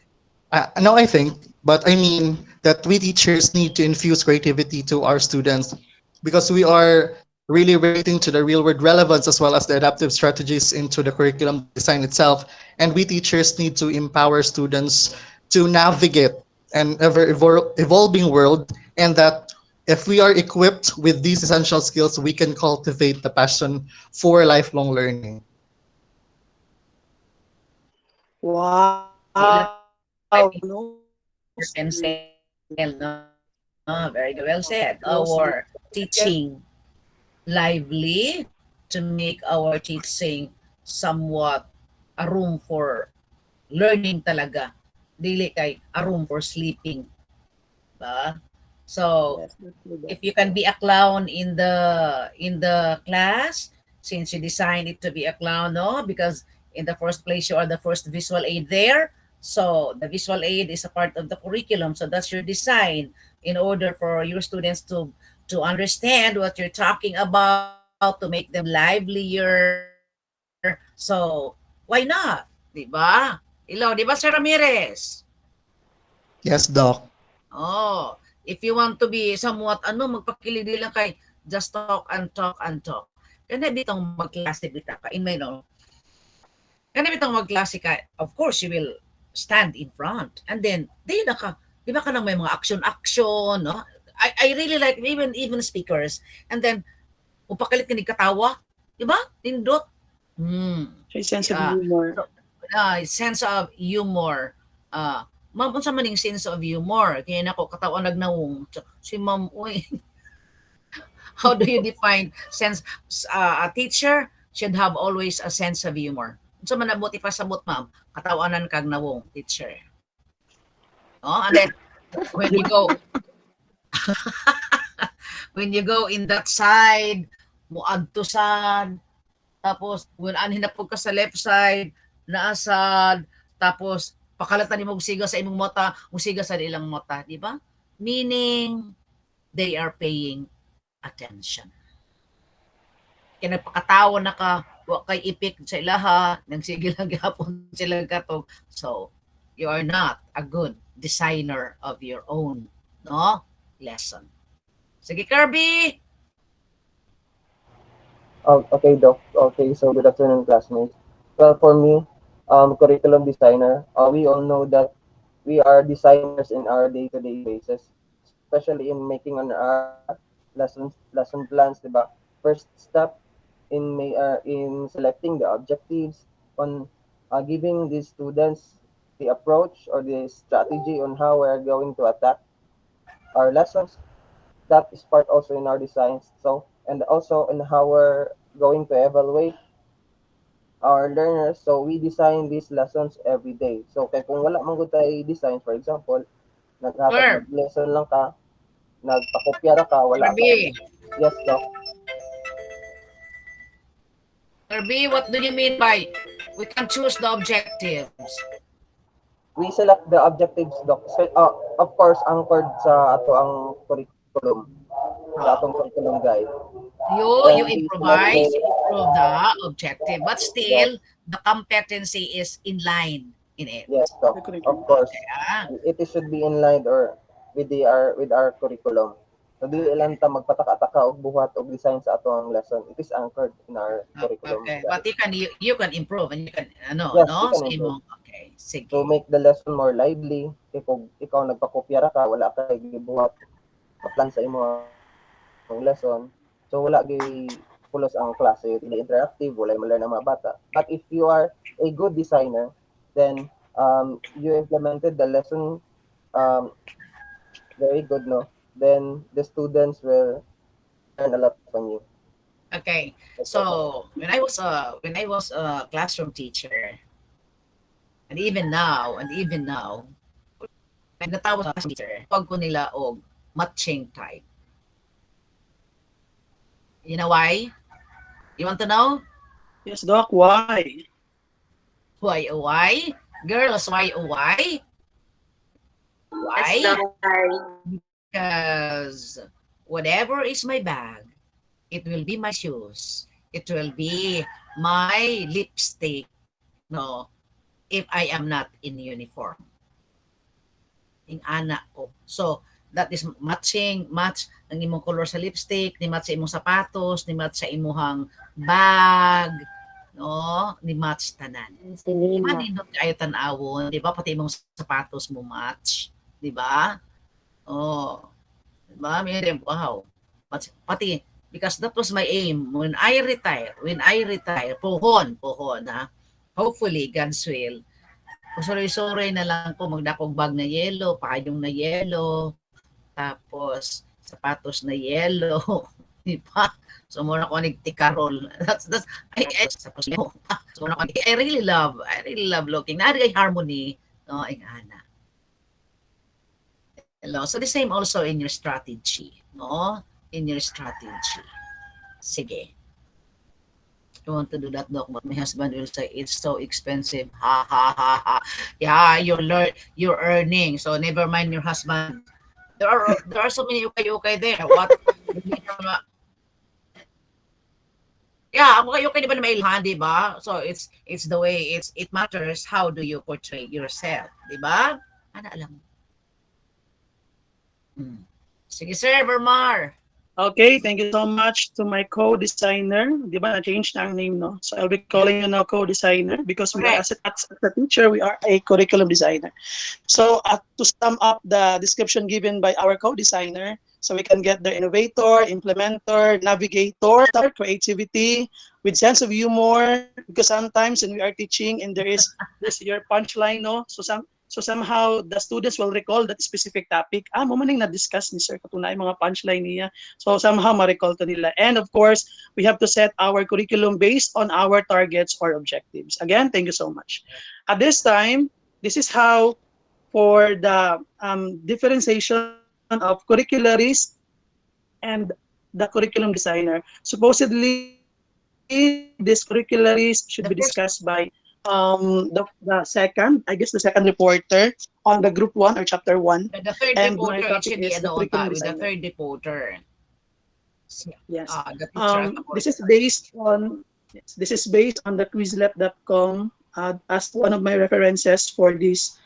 but I mean, that we teachers need to infuse creativity to our students because we are really relating to the real world relevance as well as the adaptive strategies into the curriculum design itself. And we teachers need to empower students to navigate an evolving world, and that if we are equipped with these essential skills, we can cultivate the passion for lifelong learning. Wow. Pencil, no? Very good. Well said. Our teaching lively to make our teaching somewhat a room for learning talaga. Dili kay a room for sleeping. Ba? So, if you can be a clown in the class, since you designed it to be a clown, no? Because in the first place you are the first visual aid there. So the visual aid is a part of the curriculum. So that's your design in order for your students to understand what you're talking about, to make them livelier. So why not? Diba? Hello, diba Sir Ramirez? Yes, Doc. Oh, if you want to be somewhat magpakilidi lang kay just talk and talk and talk. Kana bitong magklase bita ka in may no. Kana bitong magklase ka, of course you will stand in front and then di na ka, di ba ka nang may mga action, no? I really like even speakers and then upakalit ka ni katawa, di ba? Nindot. Sense of humor. Sense of humor. Ma'am, unsa man ning sense of humor? Kaya nako katawa nagnawong. Si ma'am, uy. How do you define sense? A teacher should have always a sense of humor. Unsa man abot ipasabot, ma'am? Katawanan kag nawong teacher. Oh, and then when you go when you go in that side, muadtusan, tapos when anhin na ka sa left side, naasad, tapos pakalatan ni siga sa imong mata, musiga sa ilang mata, di ba? Meaning, they are paying attention. Kaya nagpakatawa na ka, wa kay ipik sa ilaha, nang sige lang gapon sila katog. So, you are not a good designer of your own, no? Lesson. Sige, Kirby! Oh, okay, Doc. Okay, so good afternoon, classmates. Well, for me, curriculum designer, we all know that we are designers in our day-to-day basis, especially in making on our lesson plans, diba? First step in selecting the objectives, on giving the students the approach or the strategy on how we're going to attack our lessons. That is part also in our designs. So, and also in how we're going to evaluate our learners. So we design these lessons every day. So kay kung wala man gud tay design, for example, naghapat lesson lang ka, nagpakopya ra ka, wala ka. Kirby! Yes, Doc. Kirby, what do you mean by we can choose the objectives? We select the objectives, Doc. So, of course, anchored sa ato ang curriculum, sa atong curriculum guide. You improvise, improve the objective, but still, the competency is in line in it. Yes, Doc. Of course. It should be in line or with our curriculum. So, di lang ta magpataka-taka og buhat og design sa ato ang lesson. It is anchored in our curriculum. Okay, but you can improve and you can Yes, no? you can improve. Okay, sige. To make the lesson more lively, kung ikaw nagpakopya ra ka, wala ka gibuhat plan sa imo ang lesson. So wala gi pulos ang klase, hindi interactive, wala man ang mga bata. But if you are a good designer, then you implemented the lesson very good, no? Then the students will learn a lot from you. Okay, so when I was a classroom teacher, and even now, nagtatawa sa classroom teacher, pag ko nila og matching type. You know why? You want to know? Yes, Doc. Why? Why? Girls, why? Why? Because whatever is my bag, it will be my shoes. It will be my lipstick. No, if I am not in uniform. ing ana ko. So that is match ang imong color sa lipstick, ni match sa imong sapatos, ni match sa imong bag, no? Ni match tanan. Maninot kayo tan-awon, di ba? Pati imong sapatos mo match, di ba? Oh, di ba? Wow. Pati because that was my aim when I retire, pohon ha. Hopefully, God's will. Sorry na lang ko magdakog bag na yellow, payong na yellow, tapos sapatos na yellow, di ba? So muna ko nagtikarol. That's so I really love looking. Naari harmony, no, ing ana. Hello. So the same also in your strategy, no? In your strategy. Sige. I want to do that, Doc, but my husband will say it's so expensive. Ha ha ha ha. Yeah, you're earning, so never mind your husband. There are so many ukay there. What? Yeah, ukay di ba na mailhan, di ba? So it's the way it matters how do you portray yourself, di ba? Ano alam mo? Sige, Sir Vermar. Okay, thank you so much to my co-designer. Di ba, na-change na ang name, no? So I'll be calling you now co-designer because we are, as a teacher, we are a curriculum designer. So to sum up the description given by our co-designer, so we can get the innovator, implementer, navigator, creativity, with sense of humor, because sometimes when we are teaching and there is this your punchline, no? So somehow the students will recall that specific topic. Mo maning na-discuss ni Sir katunay mga punchline niya. So somehow ma-recall to nila. And of course, we have to set our curriculum based on our targets or objectives. Again, thank you so much. At this time, this is how for the differentiation of curricularist and the curriculum designer. Supposedly, this curricularist should be discussed by the second reporter on the group 1 or chapter 1. The third and reporter, it should be the third reporter. Yes. This is based on the quizlet.com as one of my references for these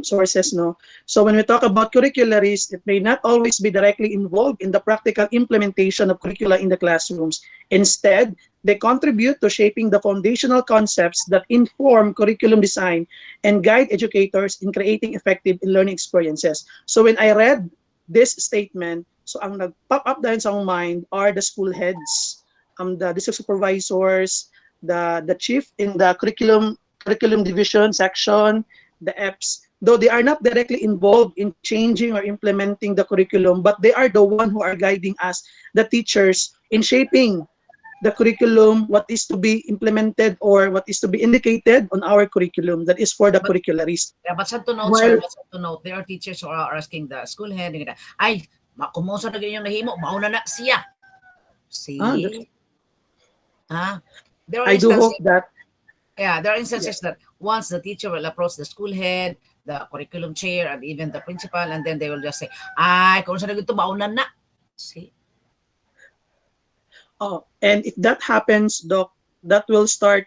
sources. No, so when we talk about curricularists, it may not always be directly involved in the practical implementation of curricula in the classrooms. Instead, they contribute to shaping the foundational concepts that inform curriculum design and guide educators in creating effective learning experiences. So when I read this statement, so ang nag-pop up dahil sa akong mind are the school heads, the district supervisors, the chief in the curriculum division section, the EPS, though they are not directly involved in changing or implementing the curriculum, but they are the one who are guiding us, the teachers, in shaping the curriculum, what is to be implemented or what is to be indicated on our curriculum that is for the curricularist. Yeah, but sad to note, sir, there are teachers who are asking the school head, ay, kumusta na ganyan nahimo, mauna na siya. See? I do hope that. Yeah, there are instances that once the teacher will approach the school head, the curriculum chair, and even the principal, and then they will just say, ay, kumusta na ganito, mauna na. See? Oh, and if that happens, Doc, that will start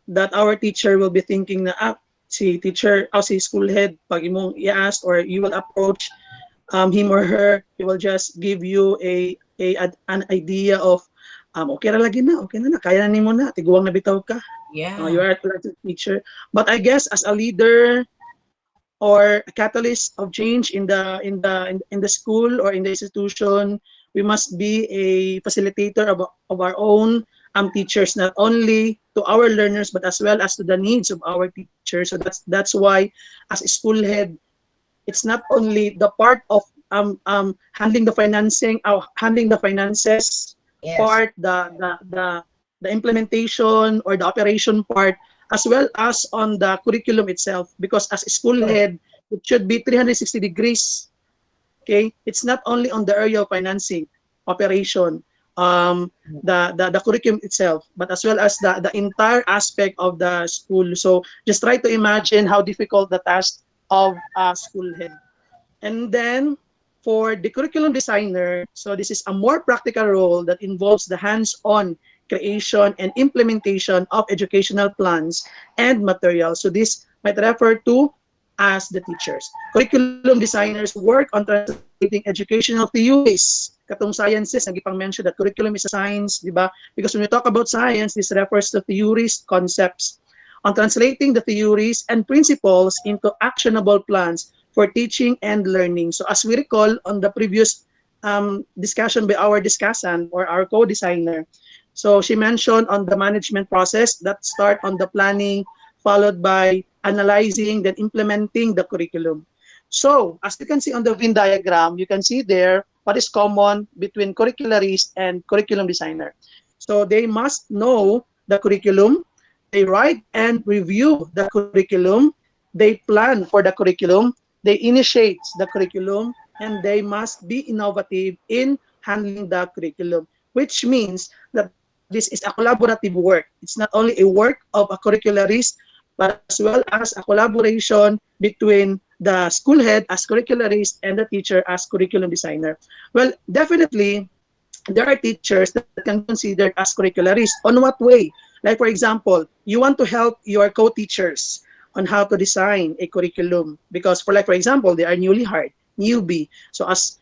that our teacher will be thinking na si teacher, si school head, pag imong i-ask or you will approach him or her, he will just give you an idea of okay na lagi na, kaya na nimo na, tiguang na bitaw ka. Yeah. You are a teacher. But I guess as a leader or a catalyst of change in the school or in the institution, we must be a facilitator of our own teachers, not only to our learners but as well as to the needs of our teachers. So that's why, as a school head, it's not only the part of handling the finances yes. part, the implementation or the operation part, as well as on the curriculum itself. Because as a school head, it should be 360 degrees. Okay, it's not only on the area of financing, operation, the curriculum itself, but as well as the entire aspect of the school. So just try to imagine how difficult the task of a school head. And then for the curriculum designer, so this is a more practical role that involves the hands-on creation and implementation of educational plans and materials. So this might refer to as the teachers. Curriculum designers work on translating educational theories. Katong sciences, nagipang-mention that curriculum is a science, di ba? Because when we talk about science, this refers to theories, concepts, on translating the theories and principles into actionable plans for teaching and learning. So as we recall on the previous discussion by our discussant or our co-designer, so she mentioned on the management process that start on the planning, followed by analyzing, then implementing the curriculum. So as you can see on the Venn diagram, you can see there what is common between curricularist and curriculum designer. So they must know the curriculum, they write and review the curriculum, they plan for the curriculum, they initiate the curriculum, and they must be innovative in handling the curriculum, which means that this is a collaborative work. It's not only a work of a curricularist, but as well as a collaboration between the school head as curricularist and the teacher as curriculum designer. Well, definitely, there are teachers that can be considered as curricularists. On what way? Like, for example, you want to help your co-teachers on how to design a curriculum because, for example, they are newly hired, newbie. So as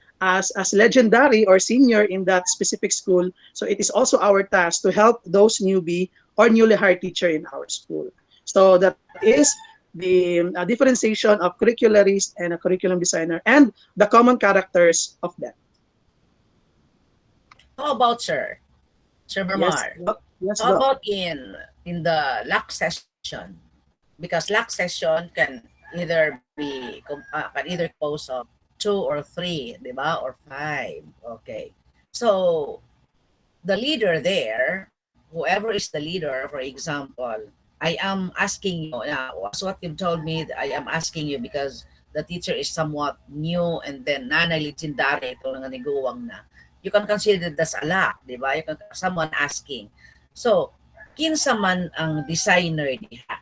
legendary or senior in that specific school, so it is also our task to help those newbie or newly hired teacher in our school. So that is the differentiation of curricularist and a curriculum designer and the common characters of them. How about Sir Vermar? Yes, How Doc. about in the LAC session? Because LAC session can either be composed of 2 or 3, di ba? Or 5. Okay. So the leader there, whoever is the leader, for example, I am asking you, as what you've told me, I am asking you because the teacher is somewhat new and then nanay legendary ito nga niguwang na. You can consider this a LAC, di ba? You can someone asking. So, kinsa man ang designer diha?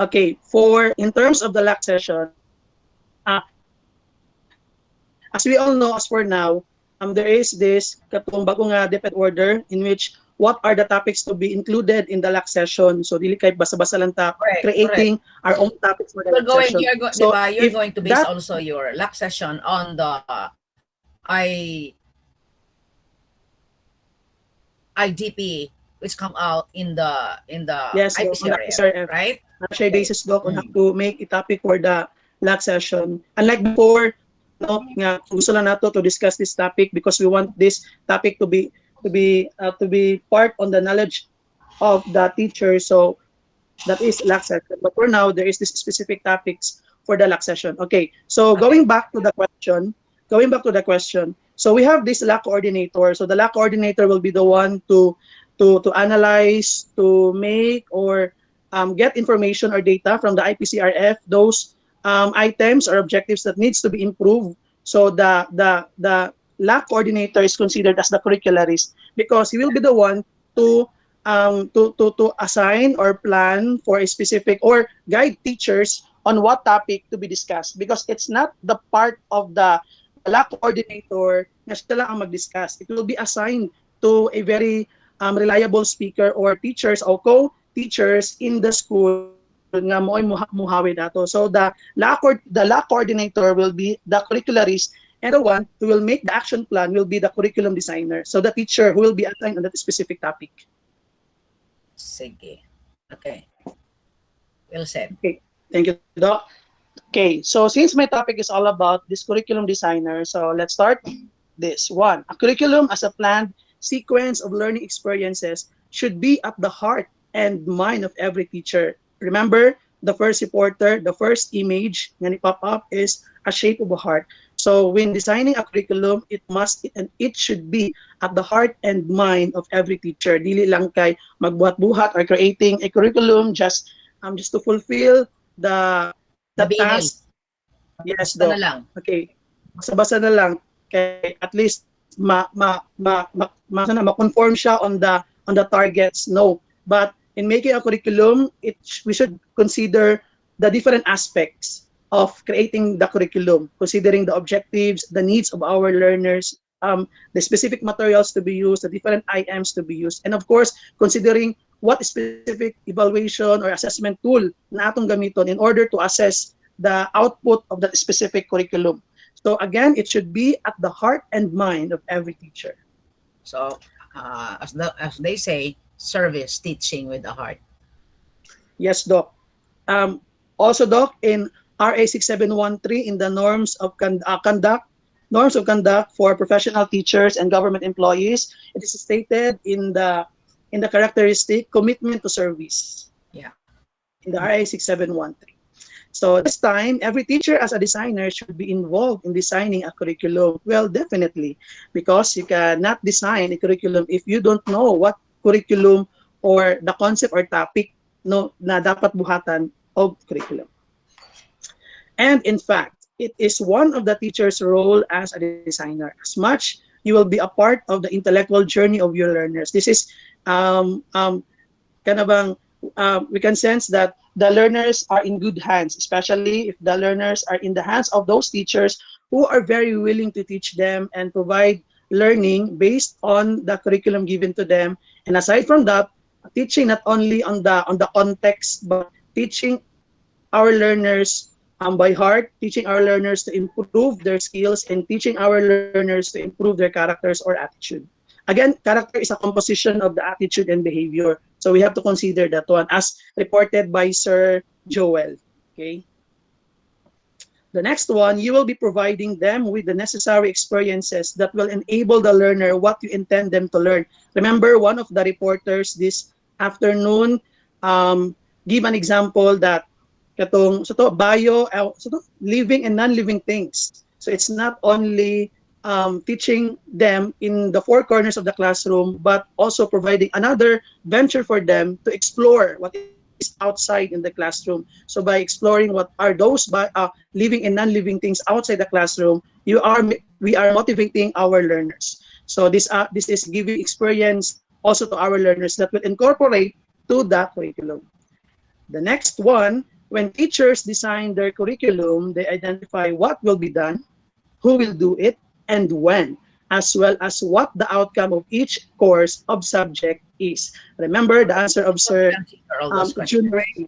Okay, in terms of the LAC session, as we all know, as for now, there is this katong bagong DepEd order in which what are the topics to be included in the LAC session. So, dili kay basa-basa lang creating our own topics for the LAC session. So, You're if going to base that- also your LAC session on the IDP which come out in the Yes, on the IPCRF, IPCRF. right? Siya basis doc on how to make a topic for the LAC session. Unlike before, no, nga gusto lang nato to discuss this topic because we want this topic to be part on the knowledge of the teacher. So that is LAC session. But for now, there is this specific topics for the LAC session. Okay. So going back to the question. So we have this LAC coordinator. So the LAC coordinator will be the one to analyze, to make or get information or data from the IPCRF, those items or objectives that needs to be improved. So the LAC coordinator is considered as the curricularist because he will be the one to assign or plan for a specific or guide teachers on what topic to be discussed because it's not the part of the LAC coordinator na siya lang ang mag-discuss. It will be assigned to a very reliable speaker or teachers or co-teachers in the school nga mo'y muhawi nato. So the LAC coordinator will be the curricularist and the one who will make the action plan will be the curriculum designer. So the teacher who will be assigned on that specific topic. Sige. Okay. Well said. Okay. Thank you, Doc. Okay, so since my topic is all about this curriculum designer, so let's start this. 1, a curriculum as a planned sequence of learning experiences should be at the heart and mind of every teacher. Remember, the first reporter, the first image na pop up is a shape of a heart. So when designing a curriculum, it should be at the heart and mind of every teacher. Dili lang kay magbuhat-buhat or creating a curriculum just to fulfill the task. Yes, Basta Doc. na lang. Okay. Basa-basa na lang kay at least ma-conform siya on the targets. No. But in making a curriculum, we should consider the different aspects of creating the curriculum, considering the objectives, the needs of our learners, the specific materials to be used, the different IMs to be used, and of course, considering what specific evaluation or assessment tool na atong gamiton in order to assess the output of that specific curriculum. So again, it should be at the heart and mind of every teacher. So, as they say, service teaching with the heart. Yes, Doc. Also, Doc, in RA 6713, in the norms of conduct for professional teachers and government employees, it is stated in the characteristic commitment to service. Yeah. In the RA 6713. So this time, every teacher as a designer should be involved in designing a curriculum. Well, definitely, because you cannot design a curriculum if you don't know what curriculum or the concept or topic no na dapat buhatan of curriculum. And in fact, it is one of the teacher's role as a designer. As much you will be a part of the intellectual journey of your learners. This is kind of we can sense that the learners are in good hands, especially if the learners are in the hands of those teachers who are very willing to teach them and provide learning based on the curriculum given to them. And aside from that, teaching not only on the context, but teaching our learners by heart, teaching our learners to improve their skills, and teaching our learners to improve their characters or attitude. Again, character is a composition of the attitude and behavior. So we have to consider that one as reported by Sir Joel. Okay. The next one, you will be providing them with the necessary experiences that will enable the learner what you intend them to learn. Remember, one of the reporters this afternoon give an example that katong living and non-living things. So it's not only teaching them in the four corners of the classroom, but also providing another venture for them to explore what is outside in the classroom. So by exploring what are those living and non-living things outside the classroom, we are motivating our learners. So this is giving experience also to our learners that will incorporate to the curriculum. The next one, when teachers design their curriculum, they identify what will be done, who will do it, and when, as well as what the outcome of each course of subject is. Remember the answer of Sir Junrei.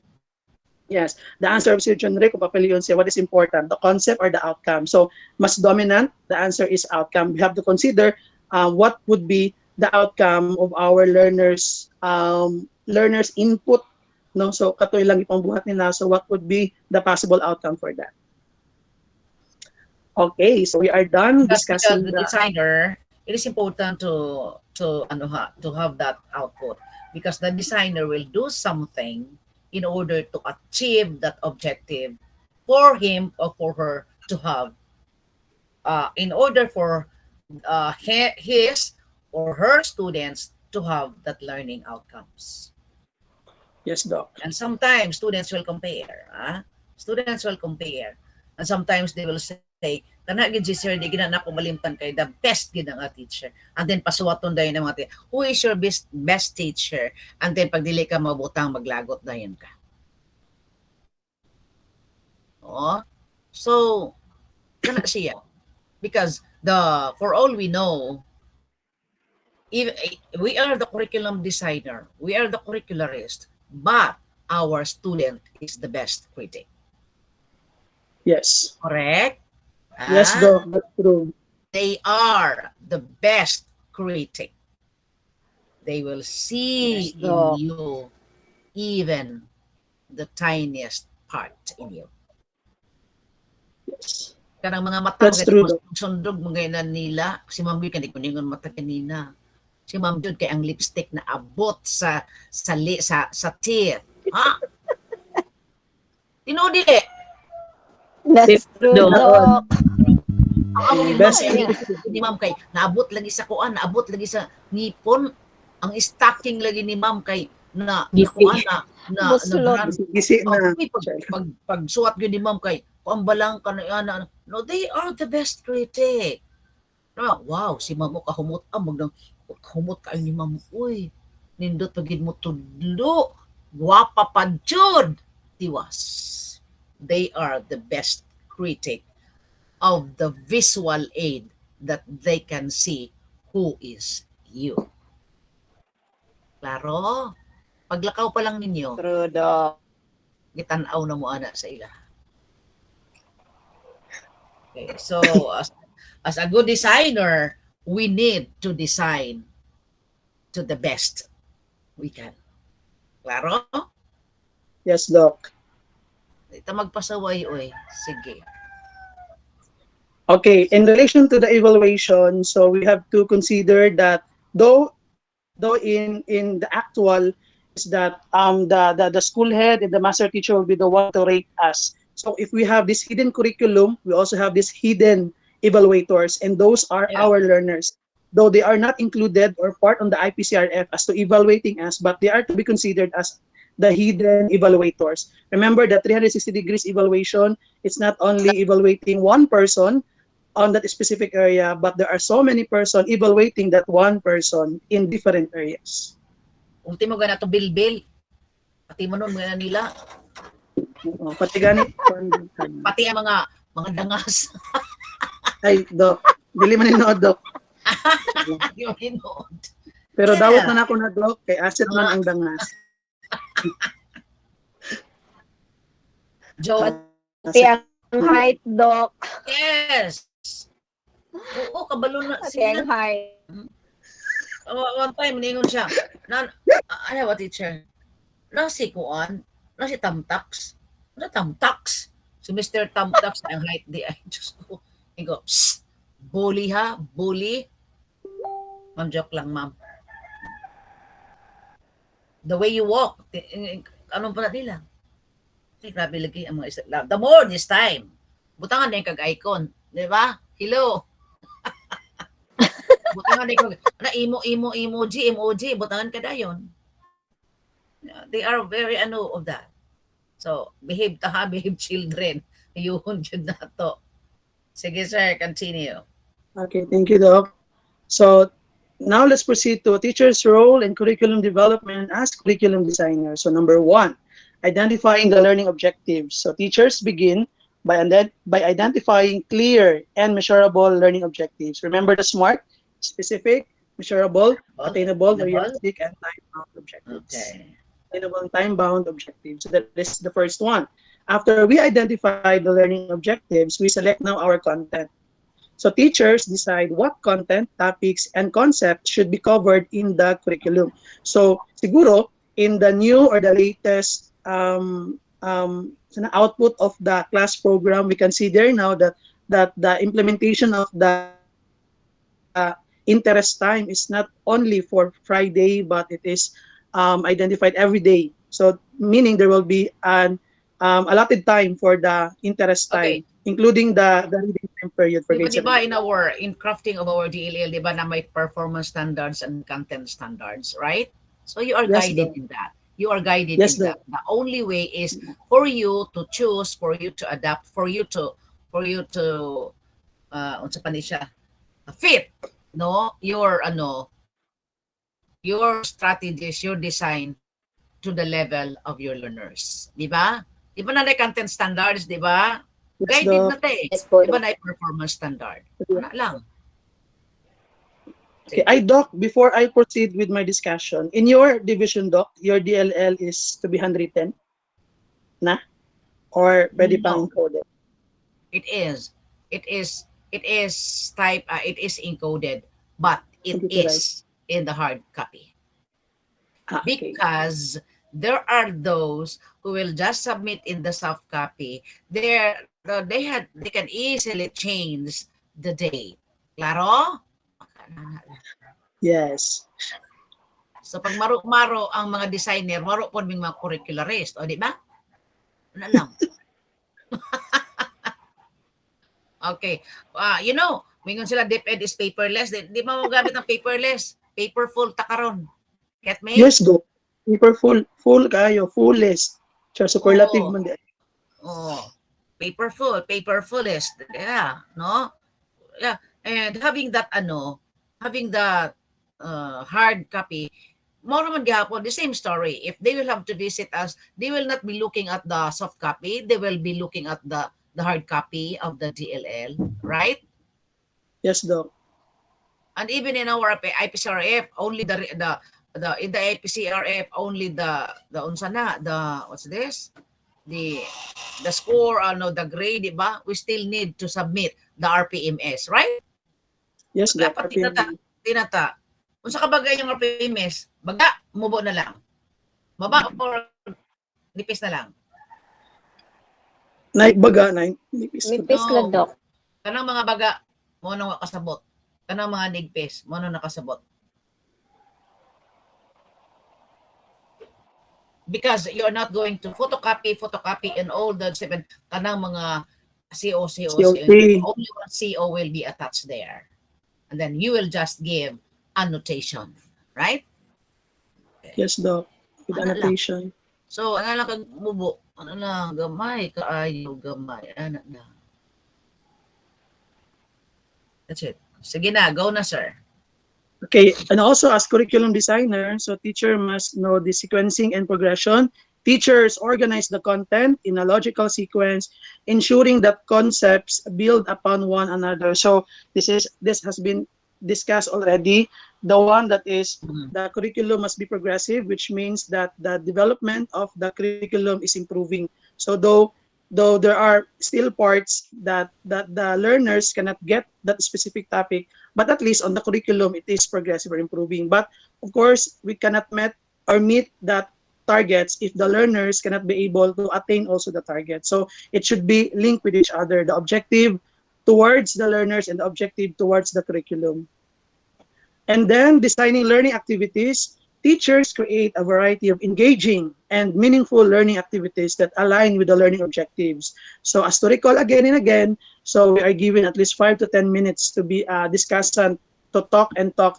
Yes, the answer of Sir Junrei Kupapilion say what is important, the concept or the outcome. So, mas dominant, the answer is outcome. We have to consider what would be the outcome of our learners' input. No, so katoy lang ipang buhat nila. So, what would be the possible outcome for that? Okay, so we are done discussing the designer. It is important to have that output because the designer will do something in order to achieve that objective for him or for her to have. In order for his or her students to have that learning outcomes. Yes, Doc. And sometimes students will compare. Students will compare. And sometimes they will say, kana gid si sir di gina na ko malimtan kay the best gid ang teacher. And then pasuwaton dayon ng mga who is your best teacher? And then pag dili ka mabutang maglagot dayon ka. Oh. So kana siya. Because for all we know, if we are the curriculum designer, we are the curricularist, but our student is the best critic. Yes. Correct? Yes, Doc, that's true. They are the best critic. They will see in you even the tiniest part in you. Yes. Karang mga mata That's true. sundog mga nila. Si Ma'am Jude kandik kuningon mata kanina. Si Ma'am Jude kay ang lipstick na abot sa teeth. Ha? Tinodi. That's true, Doc. Ang ni Ma'am kay naabot lagi sa kuan, naabot lagi sa ngipon, ang stocking lagi ni Ma'am kay na kuan na pag suot gyud ni Ma'am kay kuan balang kana no, they are the best critic. Wow, si Ma'am mo kahumot magdang humot ka ni Ma'am, uy nindot pagid mo tudlo, guwapa pa jud. Tiwas. They are the best critic of the visual aid that they can see who is you. Klaro? Paglakaw pa lang ninyo, True, Doc. gitanaw na mo ana sa ila. Okay, so as a good designer, we need to design to the best we can. Klaro? Yes, Doc. Ito magpasaway, oy. Sige. Okay, in relation to the evaluation, so we have to consider that though in the actual is that the school head and the master teacher will be the one to rate us. So if we have this hidden curriculum, we also have this hidden evaluators, and those are our learners. Though they are not included or part on the IPCRF as to evaluating us, but they are to be considered as the hidden evaluators. Remember the 360 degrees evaluation, it's not only evaluating one person on that specific area, but there are so many persons evaluating that one person in different areas. Ultimo gana to bilbil. Pati mo nun mga nila. Pati ganit. Pati ang mga dangas. Ay, Doc. Dili man inood, Doc. Di mo hinood. Pero dawat man ako na, Doc, kay asset man ang dangas. Joe. Pati ang height, Doc. Yes. Oo, kabalo na. Pati ang height. One time, ningon siya. I have a teacher. Si Kuan, si Tamtax. Tamtax. Si Mr. Tamtax ang height di ay. Diyos ko. Iko, bully ha? Bully? Ma'am, joke lang, ma'am. The way you walk, anong pa na nila? Grabe lagi ang mga isa. The more this time. Butangan na yung kag-icon. Di ba? Hello. Butangan na yung emoji. Butangan ka na yun. They are very of that. So, behave children. Yun na to. Sige, sir, continue. Okay, thank you, Doc. So, now let's proceed to a teacher's role in curriculum development as curriculum designer. So, number 1, identifying the learning objectives. So, teachers begin by identifying clear and measurable learning objectives. Remember the SMART: specific, measurable, attainable, realistic, and time-bound objectives. Okay. Attainable and time-bound objectives. So that is the first one. After we identify the learning objectives, we select now our content. So teachers decide what content, topics, and concepts should be covered in the curriculum. So siguro, in the new or the latest output of the class program, we can see there now that the implementation of the interest time is not only for Friday, but it is identified every day. So meaning there will be an allotted time for the interest time, including the reading time period for grade 7. In crafting of our DLL, diba na may performance standards and content standards, right? So you are guided in that. You are guided in that. The only way is for you to choose, for you to adapt, for you to unsa pa ni siya, fit your strategies, your design to the level of your learners. Di ba? Di ba na content standards, di ba? Guided na tayo. Di ba na performance standard? Ano lang. Okay, Doc, before I proceed with my discussion, in your division, Doc, your DLL is to be 110? Na? Or pwede pang encoded? It is encoded, but it is in the hard copy. Because there are those who will just submit in the soft copy. They can easily change the date. Klaro? Yes. So pag maro ang mga designer, maro po mga curricularist, o di ba? Ano lang. Okay. Mingon sila DepEd is paperless. Di ba magamit ng paperless? Paperful takaron. Get me? Yes, Doc. Paperful. Full kayo. Fullest. Superlative man di. Paperfullest. Yeah. No? Yeah. And having that hard copy, more naman gihapon, the same story. If they will have to visit us, they will not be looking at the soft copy. They will be looking at the hard copy of the DLL, right? Yes, Doc. And even in our IPCRF, only the in the APCRF only the unsa na, the what's this? The score, the grade, di ba? We still need to submit the RPMS, right? Yes, Doc. Dapat tinata. Unsa ka bagay yung RPMS? Baga, mubo na lang. Baba or nipis na lang. Baga, nipis. Nipis lang, Doc. Kanang mga baga, mo nang kasabot. Kanang mga nigpis, mo nang nakasabot. Because you're not going to photocopy and all the seven kanang mga COC. Only one CO will be attached there. And then you will just give annotation, right? Yes, Doc. With annotation. So, ano lang kag mubo? Ano lang, gamay, kaayo, gamay. Ano na. That's it. Sige na, go na, sir. Okay, and also as curriculum designer, so teacher must know the sequencing and progression. Teachers organize the content in a logical sequence, ensuring that concepts build upon one another. So this has been discussed already. The one that is the curriculum must be progressive, which means that the development of the curriculum is improving. So though there are still parts that the learners cannot get that specific topic, but at least on the curriculum it is progressive or improving. But of course, we cannot meet that targets if the learners cannot be able to attain also the target. So it should be linked with each other, the objective towards the learners and the objective towards the curriculum. And then designing learning activities, teachers create a variety of engaging and meaningful learning activities that align with the learning objectives. So as to recall again and again, so we are given at least 5 to 10 minutes to be a discussant to talk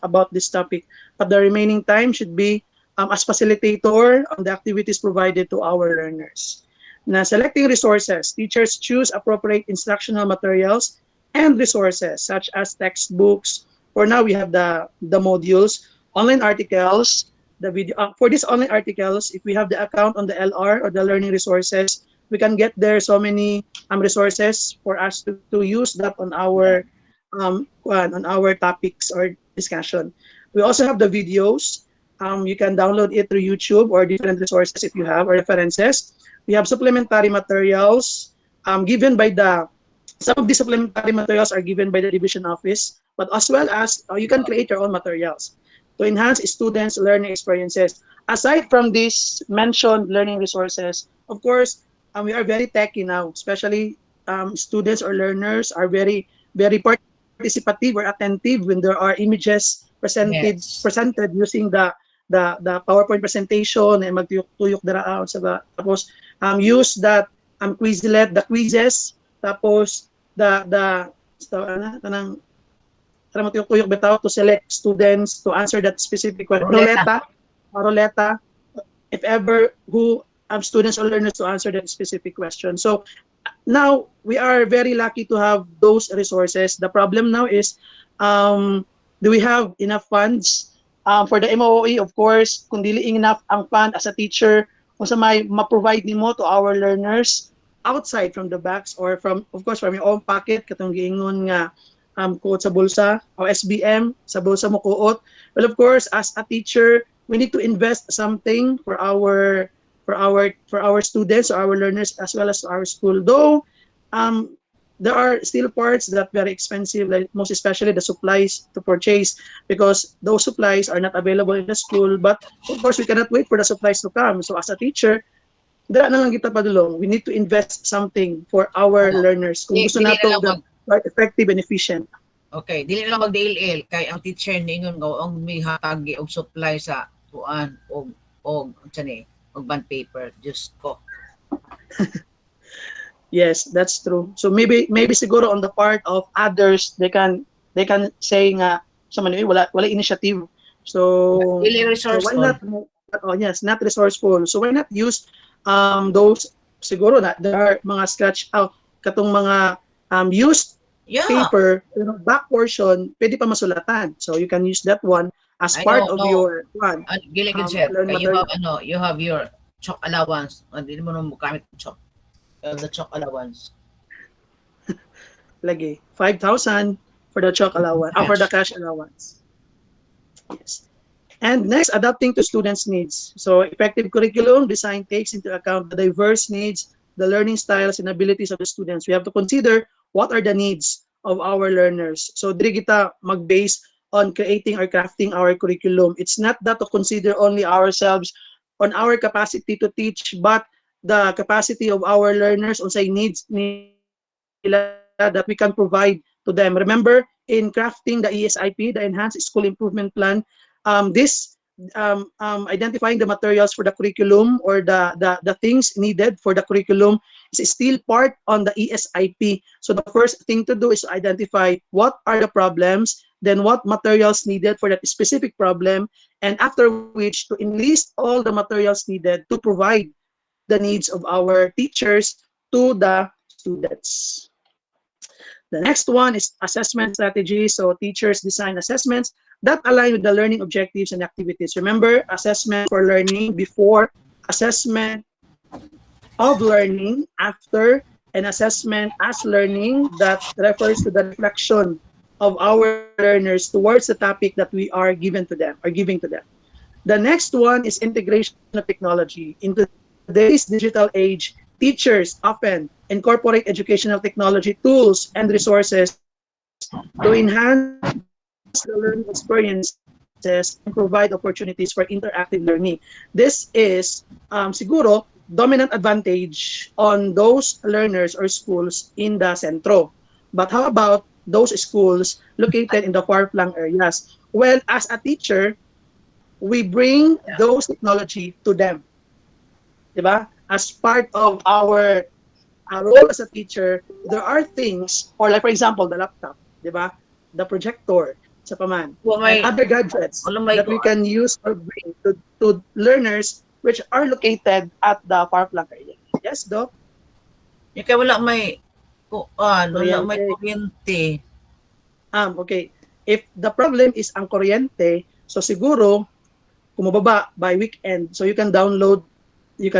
about this topic. But the remaining time should be as facilitator on the activities provided to our learners. Now, selecting resources, teachers choose appropriate instructional materials and resources such as textbooks. For now, we have the modules, online articles, the video. For these online articles, if we have the account on the LR or the learning resources, we can get there so many resources for us to use that on our topics or discussion. We also have the videos. You can download it through YouTube or different resources if you have or references. We have supplementary materials given by some of the supplementary materials are given by the division office, but as well as you can create your own materials to enhance students' learning experiences. Aside from these mentioned learning resources, of course, we are very techy now, especially students or learners are very, very participative or attentive when there are images presented using the PowerPoint presentation and magtuyok-tuyok dara sa tapos use that Quizlet, the quizzes, tapos kanang matuyok-tuyok bitaw to select students to answer that specific question. Roleta, if ever who students or learners to answer that specific question. So now we are very lucky to have those resources. The problem now is do we have enough funds for the MOE? Of course, kung dili enough ang fund as a teacher, kung sa may ma-provide nimo to our learners outside from the box or from your own pocket, katong giingon nga kuot sa bulsa o SBM sa bulsa mo kuot. Well, of course, as a teacher, we need to invest something for our students, or our learners, as well as our school. Though there are still parts that very expensive, like most especially the supplies to purchase, because those supplies are not available in the school. But of course, we cannot wait for the supplies to come. So as a teacher, dara na lang kita padulong. We need to invest something for our learners. Kung gusto nato effective and efficient. Okay, dili na lang mag-DLL kay ang teacher ningon nga ang may hatagi og supply sa kuan og bond paper. Just ko. Yes, that's true. So maybe siguro on the part of others, they can say nga sa wala initiative. So, really resourceful. So why not? Not resourceful. So why not use those siguro na there are mga scratch out katong mga used paper, back portion pwede pa masulatan. So you can use that one as part of your one. You have your chalk allowance. Hindi mo nang gamit chalk. The chalk allowance. Lagi 5,000 for the chalk allowance, for the cash allowance. Yes. And next, adapting to students' needs. So effective curriculum design takes into account the diverse needs, the learning styles and abilities of the students. We have to consider what are the needs of our learners. So diri kita mag-base on creating or crafting our curriculum. It's not that to consider only ourselves on our capacity to teach, but the capacity of our learners on say needs nila that we can provide to them. Remember, in crafting the ESIP, the Enhanced School Improvement Plan, this identifying the materials for the curriculum or the things needed for the curriculum is still part on the ESIP. So the first thing to do is to identify what are the problems, then what materials needed for that specific problem, and after which to enlist all the materials needed to provide the needs of our teachers to the students. The next one is assessment strategy. So teachers design assessments that align with the learning objectives and activities. Remember, assessment for learning before, assessment of learning after, and assessment as learning that refers to the reflection of our learners towards the topic that we are given to them or giving to them. The next one is integration of technology. In today's digital age, teachers often incorporate educational technology tools and resources to enhance the learning experiences and provide opportunities for interactive learning. This is siguro dominant advantage on those learners or schools in the centro. But how about those schools located in the far-flung areas? Well, as a teacher, we bring those technology to them, diba? As part of our role as a teacher, there are things, or like for example, the laptop, diba? The projector, sa paman, and other gadgets that we can use or bring to learners which are located at the far-flung area. Yes, Doc? Yung kaya wala may wala may Kuryente. kuryente. Okay. If the problem is ang kuryente, so siguro kumababa by weekend, so you can download mga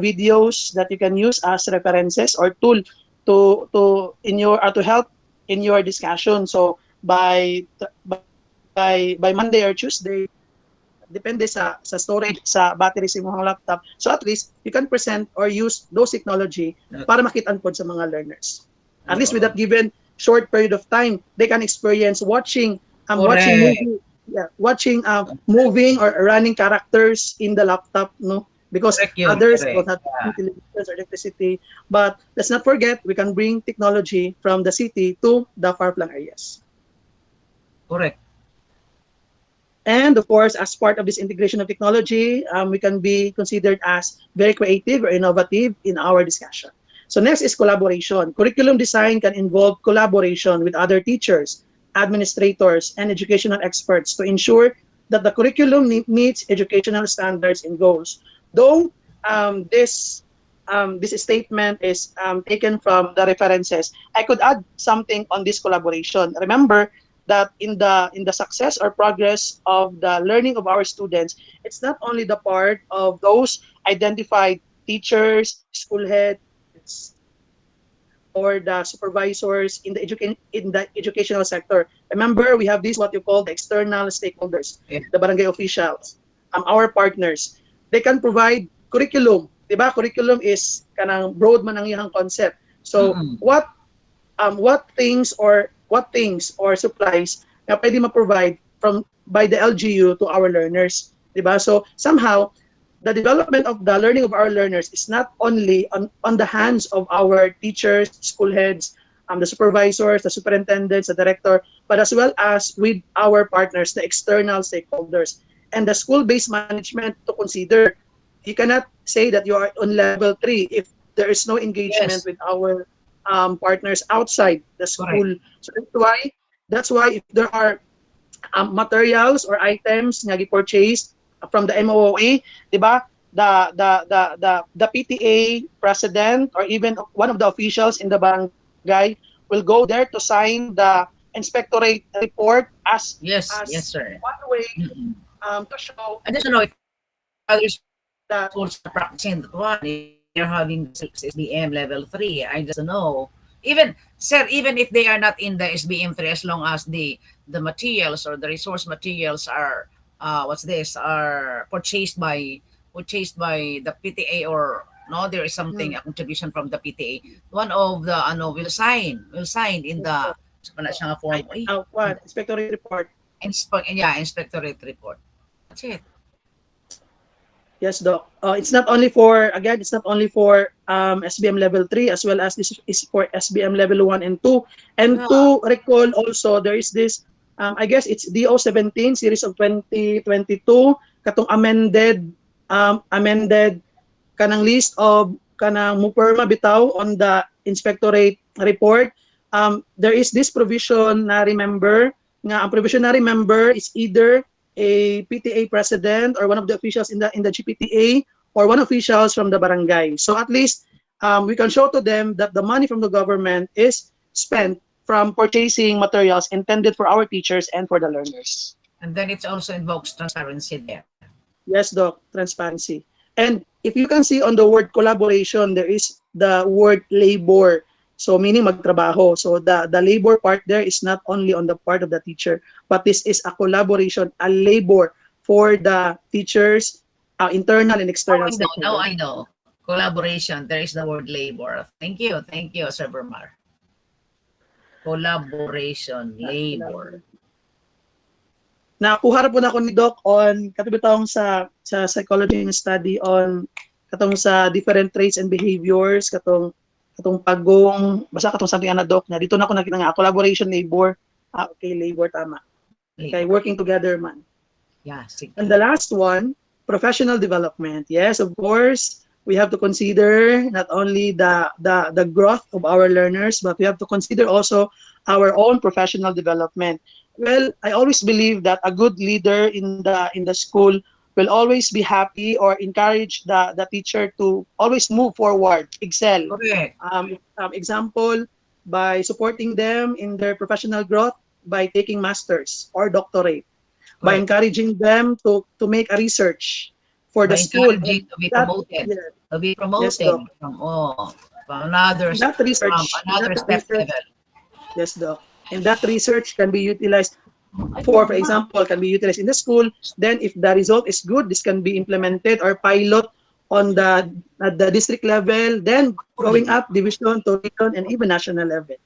videos that you can use as references or tool to help in your discussion. So by Monday or Tuesday, depende sa storage sa battery sa imong laptop. So at least you can present or use those technology para makitaan pod sa mga learners. At least with that given short period of time, they can experience watching moving or running characters in the laptop, no? Because others don't have televisions or electricity. But let's not forget, we can bring technology from the city to the far-flung areas. Correct. And of course, as part of this integration of technology, we can be considered as very creative or innovative in our discussion. So next is collaboration. Curriculum design can involve collaboration with other teachers, administrators, and educational experts to ensure that the curriculum meets educational standards and goals. Though this statement is taken from the references, I could add something on this collaboration. Remember that in the success or progress of the learning of our students, it's not only the part of those identified teachers, school heads, or the supervisors in the educational sector. Remember, we have what you call the external stakeholders, the barangay officials, our partners. They can provide curriculum. Diba? Curriculum is kanang broad man ang iyang concept. So what things or supplies na pwede ma-provide by the LGU to our learners, diba? So somehow the development of the learning of our learners is not only on the hands of our teachers, school heads, the supervisors, the superintendents, the director, but as well as with our partners, the external stakeholders, and the school-based management to consider. You cannot say that you are on level 3 if there is no engagement with our partners outside the school. So that's why if there are materials or items nga gi-purchased from the MOOE, diba? The PTA president or even one of the officials in the barangay will go there to sign the inspectorate report as sir. one way to show. I don't know if others schools are practicing that one. They're having SBM level 3. I just don't know. Even if they are not in the SBM 3, as long as the the materials or the resource materials are are purchased by the PTA, or no, there is something a contribution from the PTA. One of the will sign in the wala siya nga form. Inspectorate report. Inspectorate report. That's it. Yes, Doc. It's not only for, again, it's not only for SBM level 3, as well as this is for SBM level 1 and 2. And to recall also, there is this, I guess it's DO 17 series of 2022, katong amended kanang list of kanang muperma bitaw on the inspectorate report. There is this provision na remember, nga ang provisionary member is either a PTA president or one of the officials in the GPTA, or one officials from the barangay. So at least we can show to them that the money from the government is spent from purchasing materials intended for our teachers and for the learners. And then it also invokes transparency there. Yes, Doc, transparency. And if you can see on the word collaboration, there is the word labor. So meaning magtrabaho. So the labor part there is not only on the part of the teacher, but this is a collaboration, a labor for the teachers, internal and external stakeholders. Now I know. Collaboration. There is the word labor. Thank you, Sir Vermar. Collaboration, labor. Nakuha ra po na ako ni Doc on katibitawong sa psychology and study on katong sa different traits and behaviors, katong pagong, basta katong sabi nga na Doc na dito na ako nakita nga collaboration, labor. Okay, labor, tama. Okay, working together man. Yeah. And the last one, professional development. Yes, of course, we have to consider not only the growth of our learners, but we have to consider also our own professional development. Well, I always believe that a good leader in the school will always be happy or encourage the teacher to always move forward, excel. Correct. Example, by supporting them in their professional growth by taking masters or doctorate, by encouraging them to make a research for the school. To be promoted. To be promoted from another that research, another step level. Yes, Doc. And that research can be utilized for example, can be utilized in the school. Then if the result is good, this can be implemented or pilot on at the district level, then going up division to region and even national level.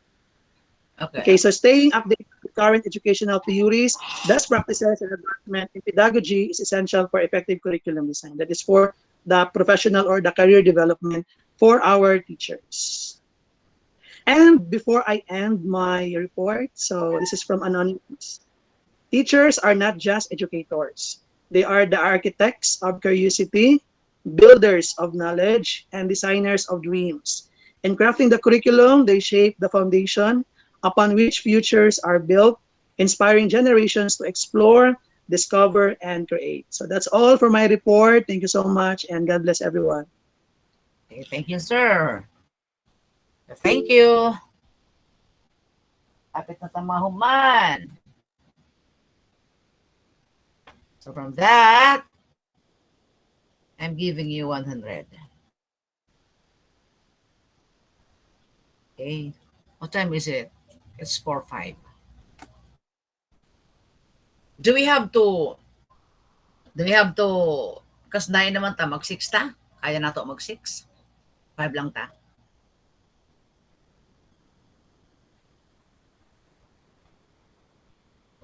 Okay, so staying updated with current educational theories, best practices, and advancement in pedagogy is essential for effective curriculum design. That is for the professional or the career development for our teachers. And before I end my report, so this is from Anonymous. Teachers are not just educators. They are the architects of curiosity, builders of knowledge, and designers of dreams. In crafting the curriculum, they shape the foundation upon which futures are built, inspiring generations to explore, discover, and create. So that's all for my report. Thank you so much, and God bless everyone. Okay, thank you, sir. Thank you. Kapit na tamahuman. So from that, I'm giving you 100. Okay. What time is it? It's 4:05. Do we have to, kasi 9 naman ta, mag-6 ta? Kaya na to mag-6? 5 lang ta?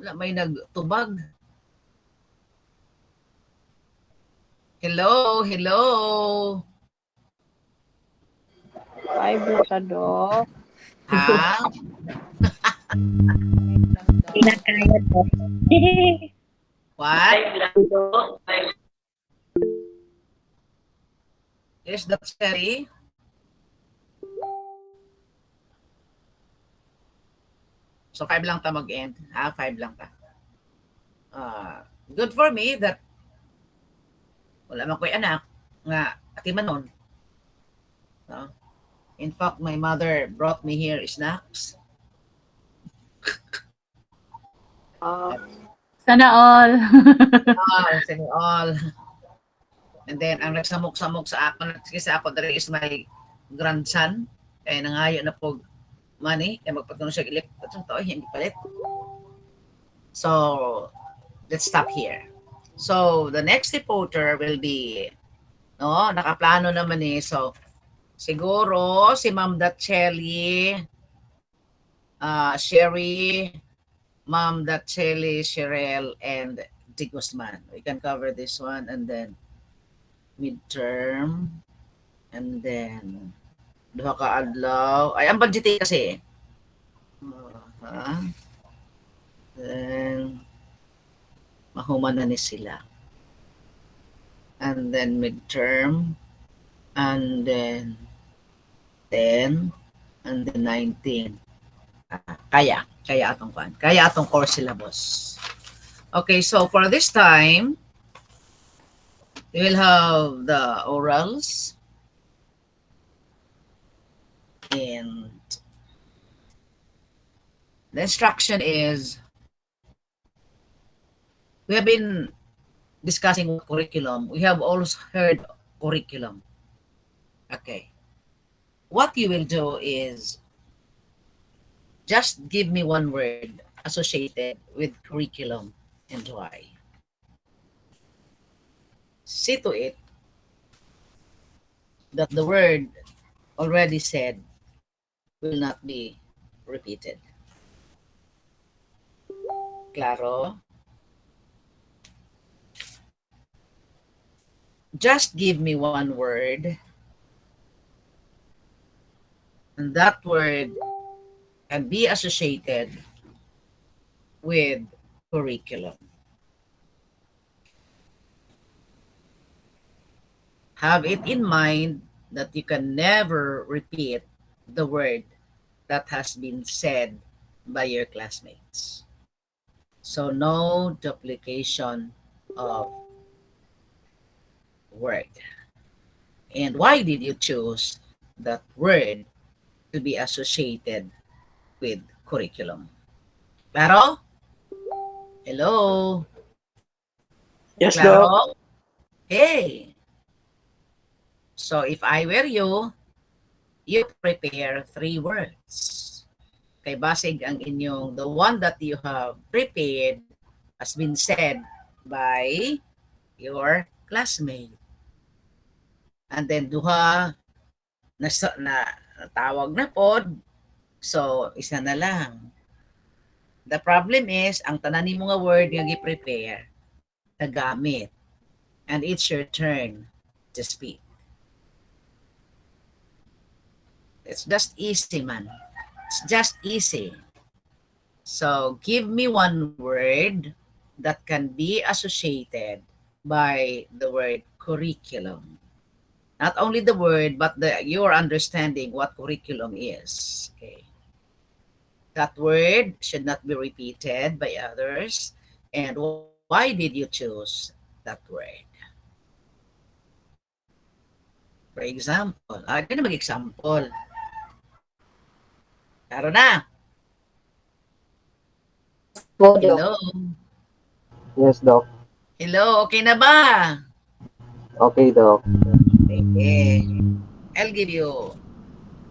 Wala, may nagtubag. Hello. 5 lang siya, Doc. Ha? Pinakaya to. What? Yes, Dr. Sherry? So 5 lang ta mag-end. 5 lang ta. Good for me that wala man ko'y anak nga atimanon. No? In fact, my mother brought me here snacks. Sana all. Sana all. And then, ang nagsamok-samok sa ako, there is my grandson. Kaya nangayo na po money. Kaya magpatunog siya ilik. Ito, hindi palit. So let's stop here. So the next reporter will be, no, nakaplano naman eh. So siguro si Ma'am Datchelly, Sherry, Ma'am Datchelly, Sherelle, and De Guzman. We can cover this one, and then midterm, and then duha ka adlaw. Ay, ang budget kasi. Then mahuman na ni sila. And then midterm, and then 10, and then 19. Kaya atong kwan. Kaya atong course syllabus. Okay, so for this time, we will have the orals and the instruction is, we have been discussing curriculum. We have also heard curriculum. Okay. What you will do is just give me one word associated with curriculum and why. See to it that the word already said will not be repeated. Claro? Just give me one word, and that word can be associated with curriculum. Have it in mind that you can never repeat the word that has been said by your classmates. So no duplication of word. And why did you choose that word to be associated with curriculum? Claro? Hello? Yes, Claro? Doc. Hey! So if I were you, you prepare 3 words. Kay basig ang inyong, the one that you have prepared has been said by your classmate. And then duha na tawag na pod, so isa na lang. The problem is, ang tanan nimo nga word nga gi-prepare, nagamit. And it's your turn to speak. It's just easy, man. It's just easy. So give me one word that can be associated by the word curriculum. Not only the word, but your understanding what curriculum is. Okay. That word should not be repeated by others. And why did you choose that word? For example, ano mag-example? Klaro na. Hello? Yes, Doc. Hello, okay na ba? Okay, Doc. Okay. I'll give you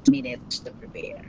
minutes to prepare.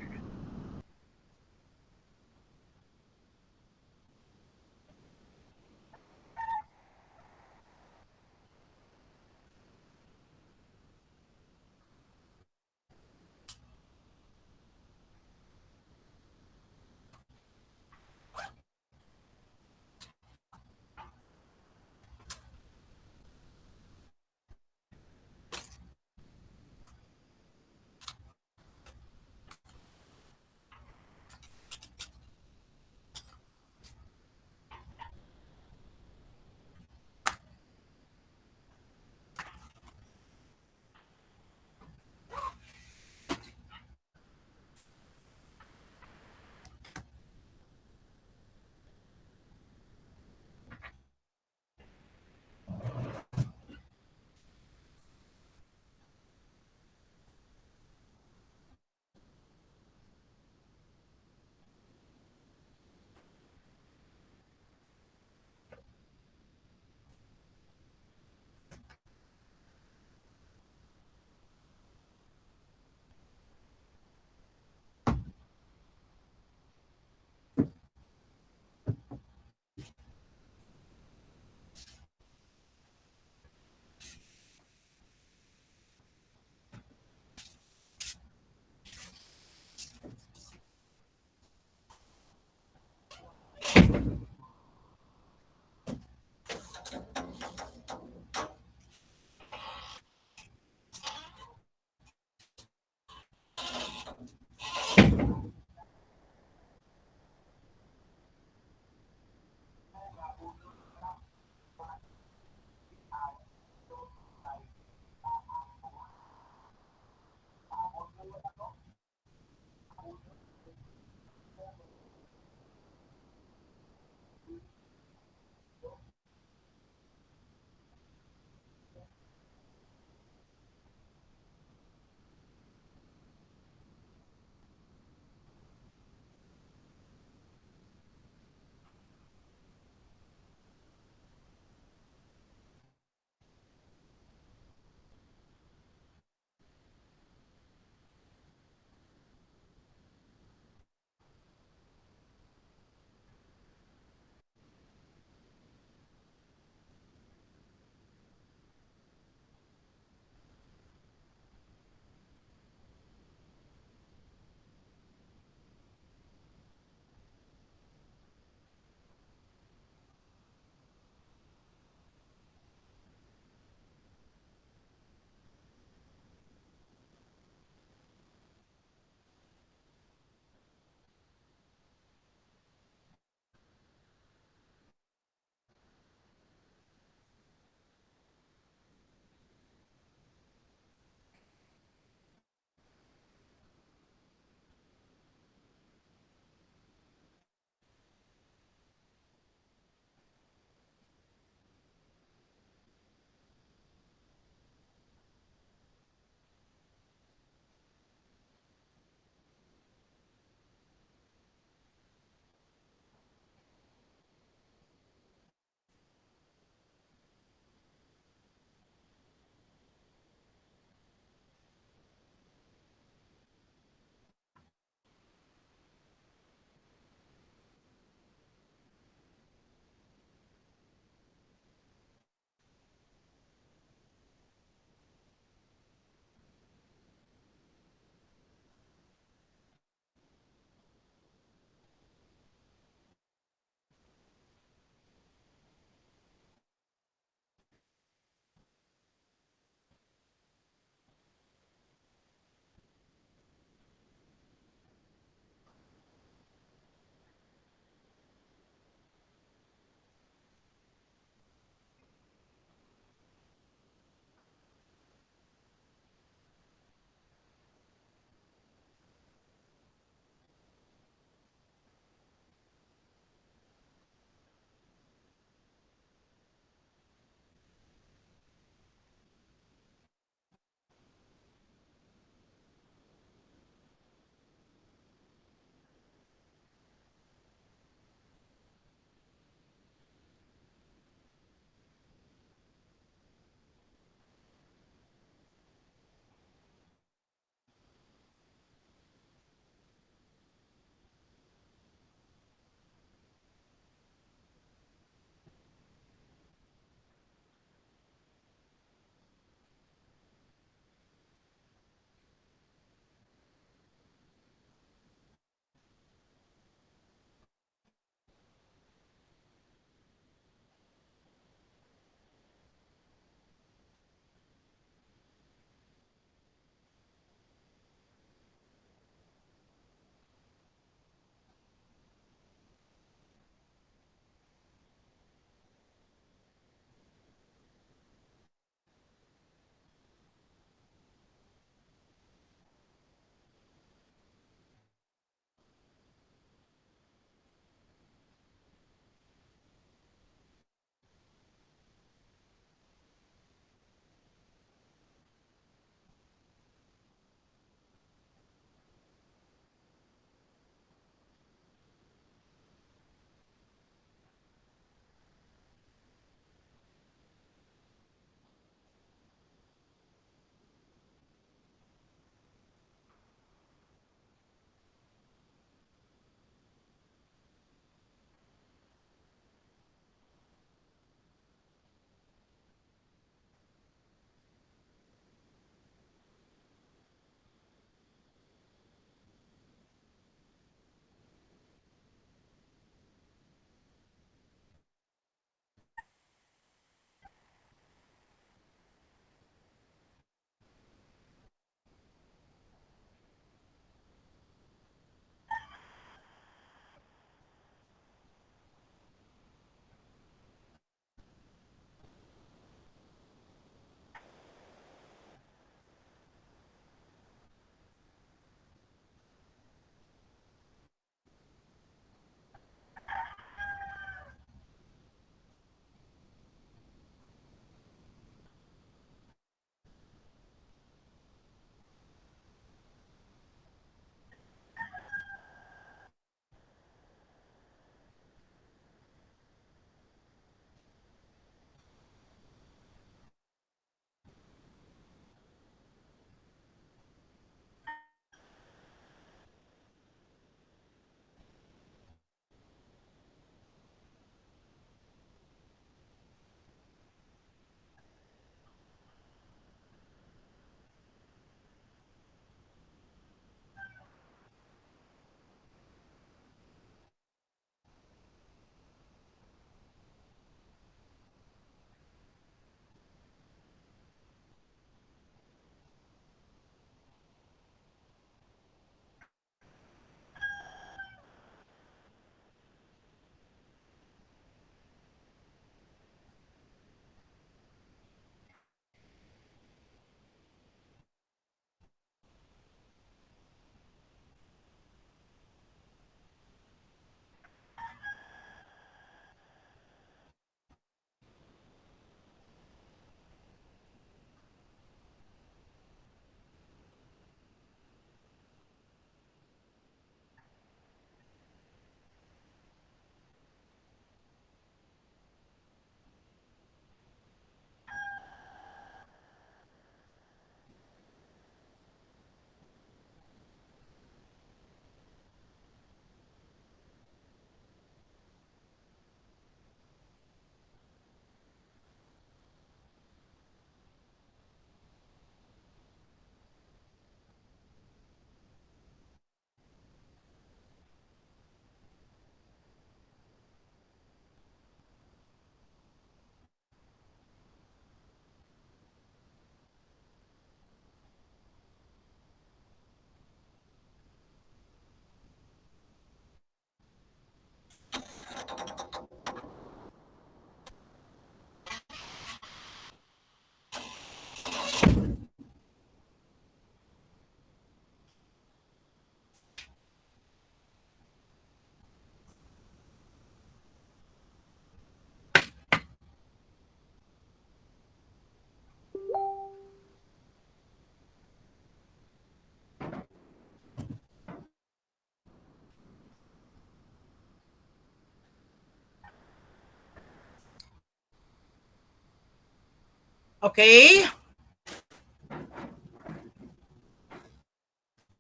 Okay.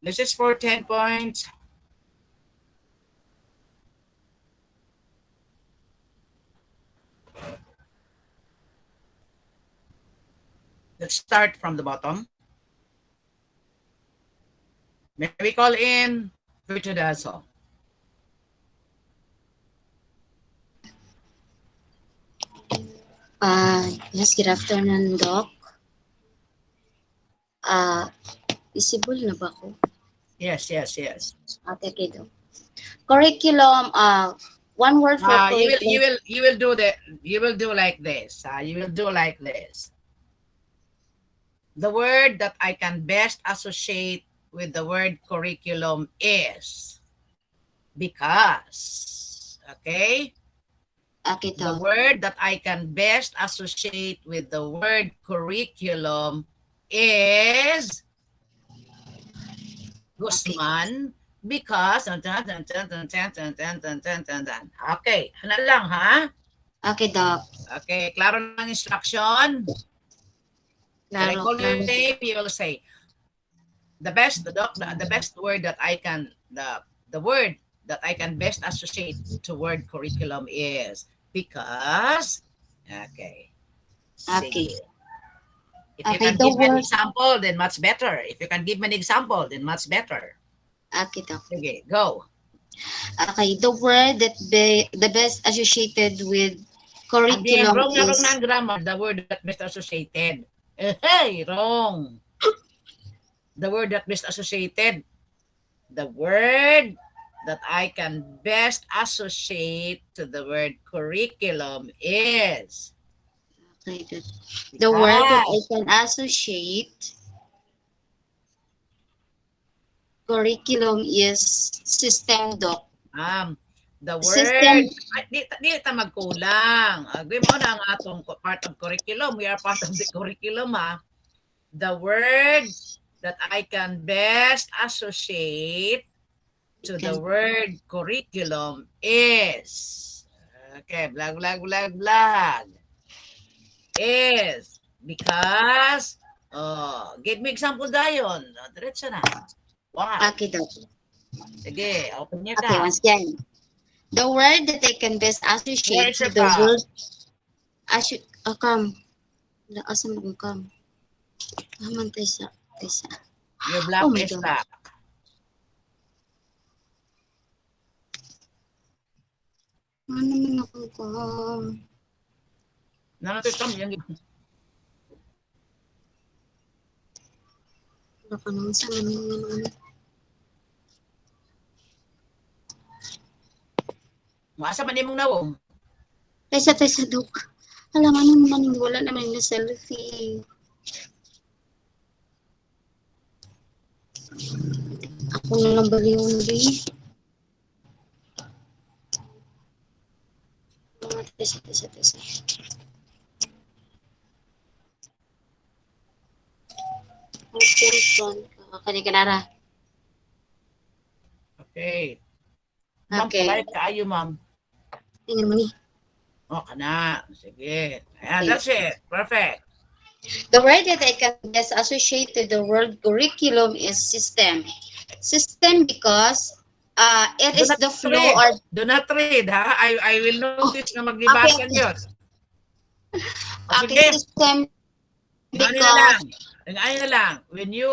This is for 10 points. Let's start from the bottom. May we call in Virtue Dazo. Yes, good afternoon, Doc. Visible na ba ako? Yes. Okay, Doc. Curriculum, one word for curriculum. You will do like this. You will do like this. The word that I can best associate with the word curriculum is because. Okay? Okay, the word that I can best associate with the word curriculum is Guzman because okay, ano lang ha? Okay, Doc. Okay, klaro ng instruction. When I Klaro, call your klaro. name, you will say the best word that I can the word that I can best associate to word curriculum is because. Okay. Okay. Sige. If you can give me an example, then much better. If you can give me an example, then much better. Okay, Doc. Okay, go. Okay, the word that the best associated with curriculum Wrong is... na grammar. The word that best associated. Hey, wrong. The word that best associated. The word that I can best associate to the word curriculum is... Okay, the word that I can associate curriculum is system, Doc. The word, system. Di ta magkulang. Agree mo na ang atong part of curriculum. We are part of the curriculum, ha? The word that I can best associate to the word curriculum is... Okay, blag. Is because... give me example dayon. Diretso na. Why? Okay, Doc. Sige, open niya Okay, ka. once again. The word that I can best associate to the word... Come. Asa mo come? Haman tayo sa... Your black Oh my is God. black. Ano naman ako come? Nanatay kam yung... Baka naman sa namin. Masa man imong nawong? Taysa, Doc. Alam mo naman, wala naman yung selfie. Ako na lang bali yung Taysa. Kani-kanara. Okay. Ma'am, Okay. palay kaayo, ma'am. Tingnan mo ni. Kana. Sige. Ayan, that's it. Perfect. The word that I can best associate to the word curriculum is system. System because it is the flow or... Do not read, ha? I will notice na maglibasan yun. Okay, system because... Ano lang. When you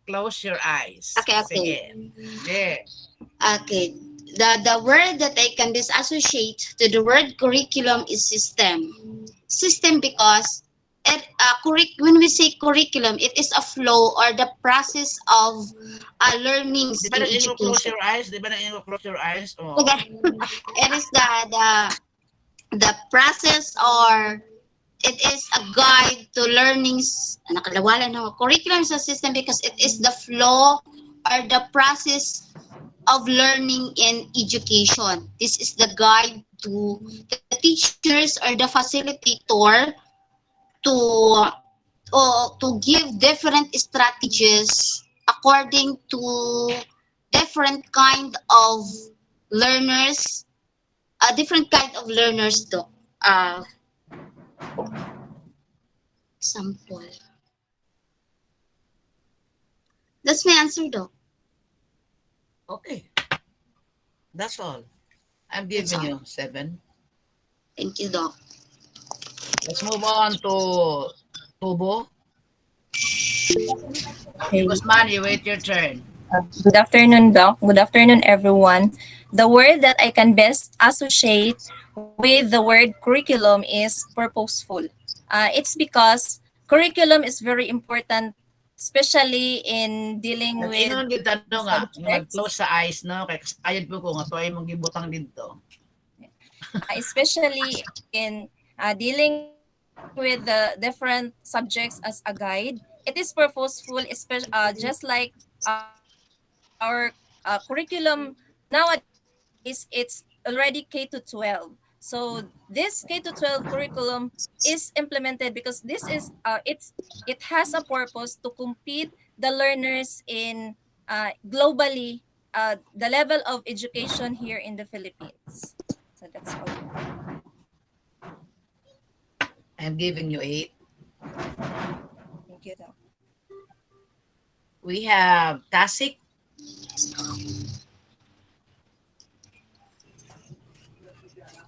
close your eyes. Okay. Sige. Yeah. Okay. The word that I can disassociate to the word curriculum is system. System because when we say curriculum, it is a flow or the process of learning in education. Close your eyes? Di ba na close your eyes? Oh. Okay. It is the process or it is a guide to learnings. Nakalawalan na curriculum is a system because it is the flow or the process of learning in education. This is the guide to the teachers or the facilitator to give different strategies according to different kind of learners, Sample. That's my answer, Doc. Okay. That's all. I'm That's giving all. you 7. Thank you, Doc. Let's move on to Tubo. Hey. Guzman, you wait your turn. Good afternoon, Doc. Good afternoon, everyone. The word that I can best associate with the word curriculum is purposeful. It's because curriculum is very important, especially in dealing with Nag-ingon gid tanong nga, mag-close subjects, sa eyes no kay ayod po ko nga tuay mong gibutang didto. especially in dealing with the different subjects as a guide. It is purposeful, especially just like our curriculum nowadays. It's already K to 12. So this K to 12 curriculum is implemented because this is it has a purpose to compete the learners in globally the level of education here in the Philippines. So that's all. I'm giving you 8. Thank you, Doc. We have Tasik.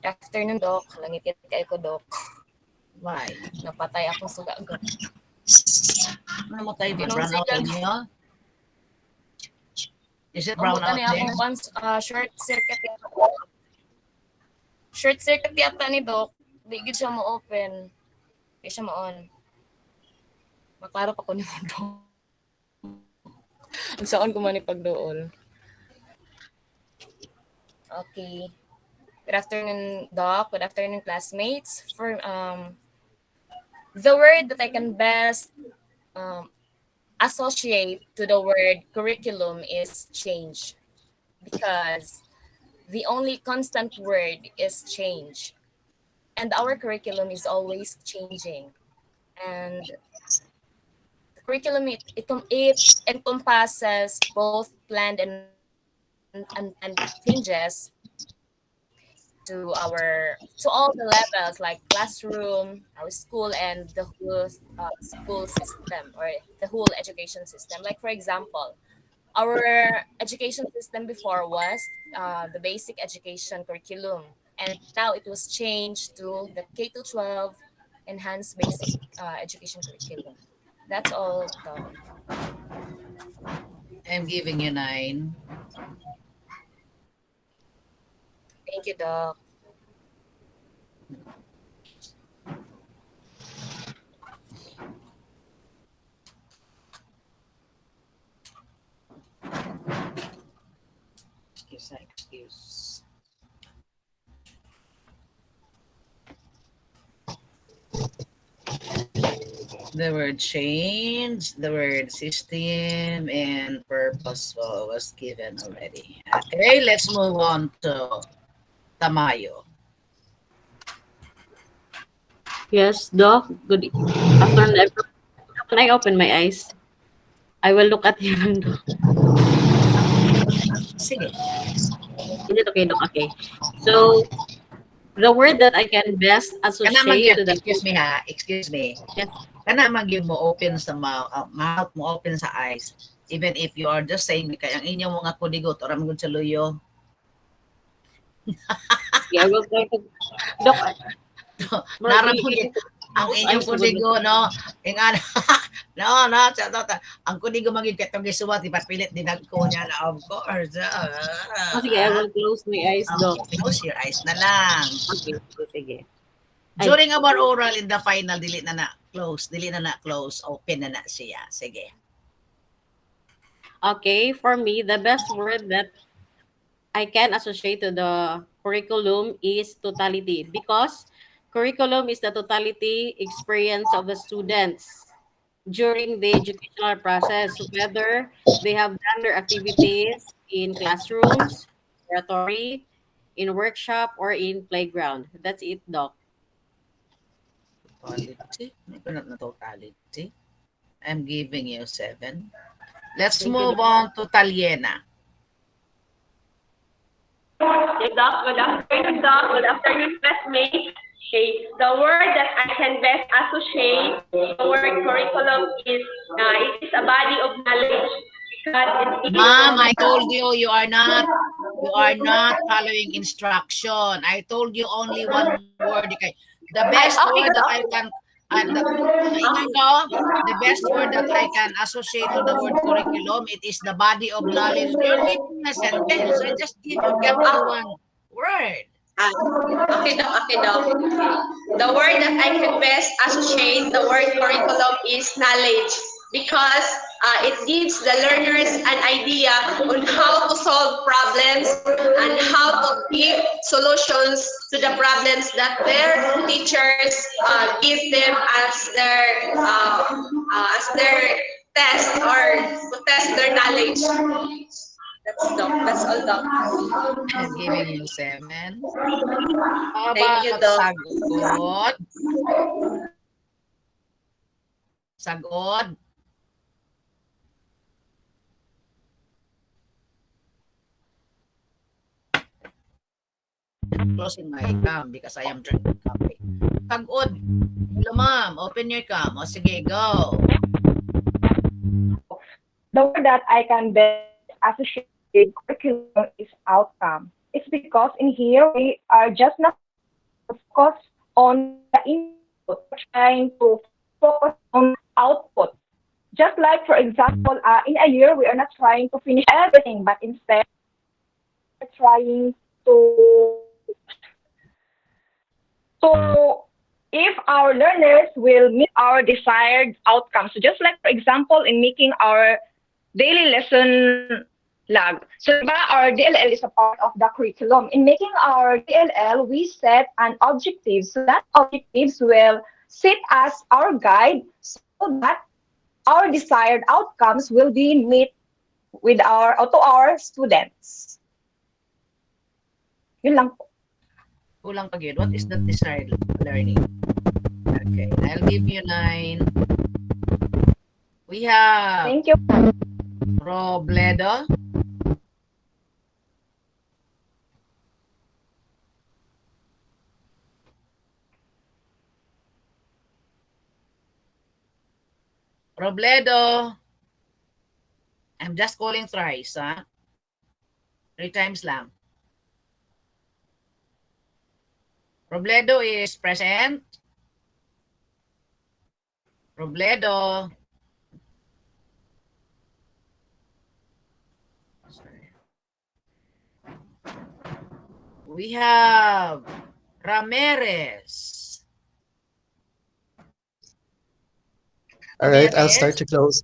Good afternoon, Doc. Langit kay ko, Doc. Why? Napatay akong suga, Doc. Namatay ba? Tinong Brown out sigal. ninyo? Is it brown Abutan out ni there? akong short circuit yata. Short circuit yata ni Doc. Di gid siya mo open. Di siya mo on. Maklaro pa ko ni Doc. Ang saan ko man ipagdool. Okay. Good afternoon, Doc. Good afternoon, classmates. For the word that I can best associate to the word curriculum is change, because the only constant word is change, and our curriculum is always changing. And the curriculum it encompasses both planned and changes to all the levels, like classroom, our school, and the whole school system, or the whole education system. Like, for example, our education system before was the basic education curriculum, and now it was changed to the K to 12 enhanced basic education curriculum. That's all, Doc. I'm giving you 9. Thank you, Doc. Excuse. The word change, the word system, and purposeful was given already. Okay, let's move on to Tamayo. Yes, Doc. Good afternoon, everyone. When I open my eyes, I will look at you, Doc. Sige. Is it okay, Doc? Okay. So, the word that I can best Kana associate to the excuse me ha, excuse me. Yes. Kana mag-give mo open sa mouth mo, open sa eyes. Even if you are just saying kay ang inyong mga kudigot or ang sa luyo. Yeah, I will try to Doc. Naramon ang inyong kudigo no. Ingana. No, ang kudigo magig katong gisuwat ipapilit dinagko niya na, of course. Sige, I will close my eyes, Doc. Close your eyes na lang. Okay, sige. During our oral in the final, dili na close, open na siya. Sige. Okay, for me, the best word that I can associate to the curriculum is totality, because curriculum is the totality experience of the students during the educational process, whether they have done their activities in classrooms, laboratory, in workshop, or in playground. That's it, Doc. Totality? Not na totality. I'm giving you 7. Let's Thank you, move Doc. on to Taliena. Yes, Doc. Good afternoon, Doc. Good afternoon, classmates. Okay, the word that I can best associate the word curriculum is it is a body of knowledge because it gives. Ma'am, I told you you are not following instruction. I told you only one word. Okay. The best Okay, word that Doc. I can ingay ko, the best word that I can associate to the word curriculum, it is the body of knowledge. You're giving me a sentence. I just gave you one word. Okay, Doc. Okay, Doc. The word that I can best associate the word curriculum is knowledge because it gives the learners an idea on how to solve problems and how to give solutions to the problems that their teachers give them as their test or to test their knowledge. That's all, Doc. I'm giving you 7. How Thank you, about Doc. sagot? Sagot. I'm closing my cam because I am drinking coffee. Sagot. Hello, ma'am. Open your cam. O, sige, go. The word that I can best associate with curriculum is outcome. It's because in here we are just not focused on the input, we're trying to focus on output. Just like, for example, in a year, we are not trying to finish everything, but instead, we're trying to so if our learners will meet our desired outcomes, so just like for example in making our daily lesson log. So diba, our DLL is a part of the curriculum. In making our DLL, we set an objective. So that objectives will sit as our guide so that our desired outcomes will be met with to our students. Yun lang po. Kulang pag yun. What is the desired learning? Okay, I'll give you 9. We have... Thank you. Robledo. Robledo. I'm just calling thrice, ha? 3 times lang. Robledo is present. Robledo. We have Ramirez. All right, I'll Ramirez. start to close.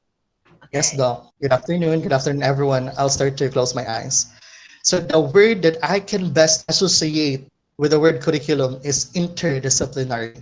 Yes, Doc. Good afternoon. Good afternoon, everyone. I'll start to close my eyes. So the word that I can best associate with the word curriculum is interdisciplinary.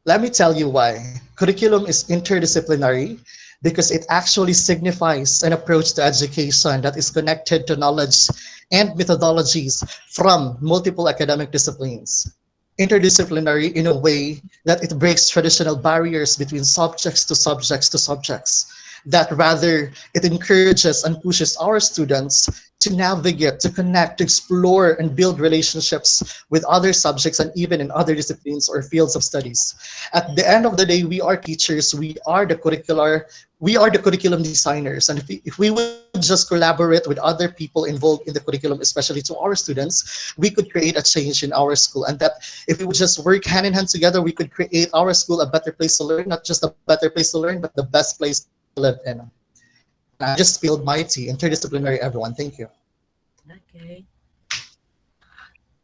Let me tell you why. Curriculum is interdisciplinary because it actually signifies an approach to education that is connected to knowledge and methodologies from multiple academic disciplines. Interdisciplinary in a way that it breaks traditional barriers between subjects to subjects to subjects. That rather, it encourages and pushes our students to navigate, to connect, to explore, and build relationships with other subjects and even in other disciplines or fields of studies. At the end of the day, we are teachers, we are the curriculum designers. And if we would just collaborate with other people involved in the curriculum, especially to our students, we could create a change in our school. And that if we would just work hand in hand together, we could create our school a better place to learn, not just a better place to learn, but the best place to live in. And I just spilled my tea. Interdisciplinary, everyone. Thank you. Okay.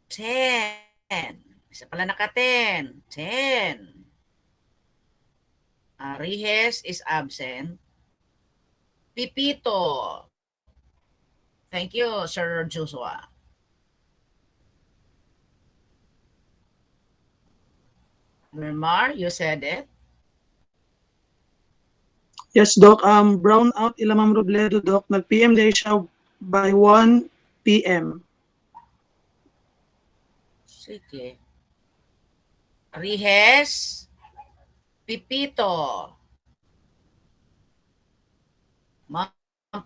10. Isa pala naka-10. 10. Rihes is absent. Pipito. Thank you, Sir Joshua. Vermar, you said it. Yes, Doc. Brown out Ilamam Robledo, Doc. Nag-PM day siya by 1 p.m. Sige. Rihes. Pipito. Ma'am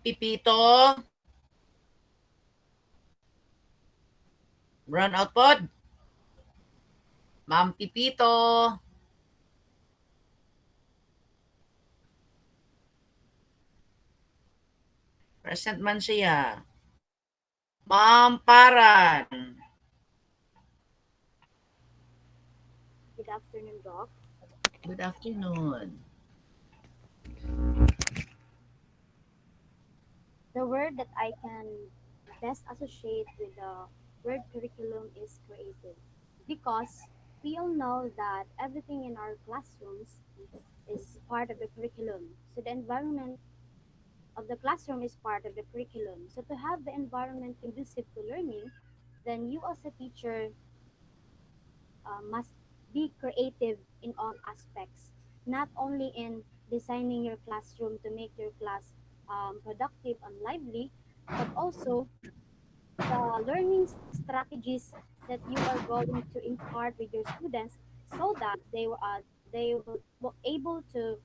Pipito. Brown out pod. Ma'am Pipito. Present man siya. Ma'am Paran. Good afternoon, Doc. Good afternoon. The word that I can best associate with the word curriculum is creative because we all know that everything in our classrooms is part of the curriculum. So the environment of the classroom is part of the curriculum. So to have the environment conducive to learning, then you as a teacher must be creative in all aspects, not only in designing your classroom to make your class productive and lively, but also the learning strategies that you are going to impart with your students so that they will able to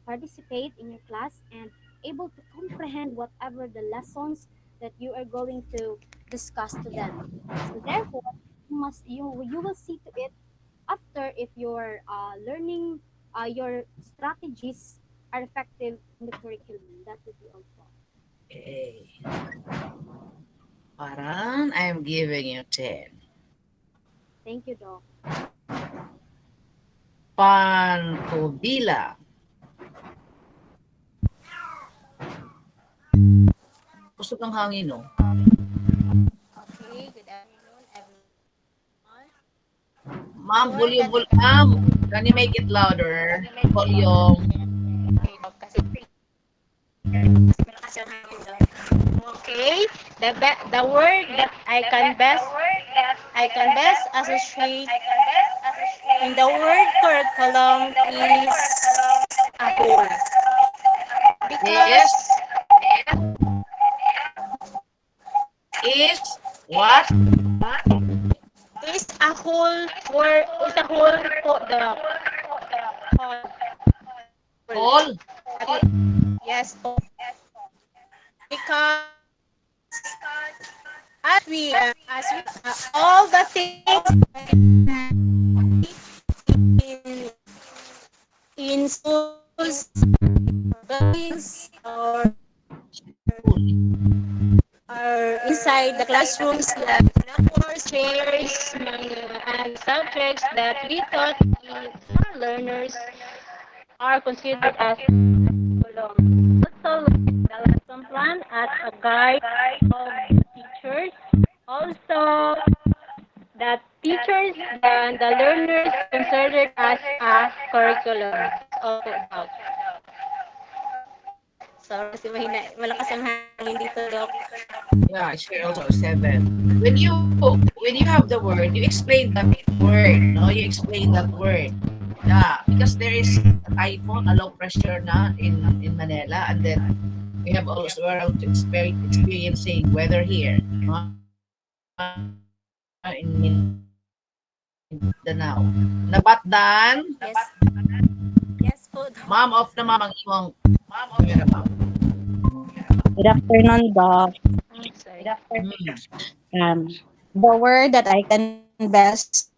participate in your class and able to comprehend whatever the lessons that you are going to discuss to them. So therefore, you will see to it after if your learning your strategies are effective in the curriculum. That would be all. Okay. Paran, I'm giving you 10. Thank you, Doc. Pancobila. Gusto kang hangin, no? Okay, good afternoon, everyone. Ma'am, ma'am, can you make it louder? Volume. Okay, the word that I can best associate in the word curriculum is a whole. Is Because is what? is a whole word is a whole for the Whole? Yes, because as we all the things in schools, buildings, or inside the classrooms, like blackboards, chairs, and subjects that we taught our learners are considered as curriculum. Also, the lesson plan as a guide of teachers. Also, that teachers and the learners considered as a curriculum. Also, about. Sorry kasi malakas ang hangin dito, Doc. Yeah, I share also 7. When you have the word, you explain that word, no? You explain that word. Yeah, because there is a typhoon, a low pressure na in Manila, and then we have also we're also experiencing weather here, no? In Mindanao. Nabatdan? Yes. Yes po. Ma'am, off na ma'am ang imong camera, ma'am. Good afternoon, Doc. Sorry. The word that I can best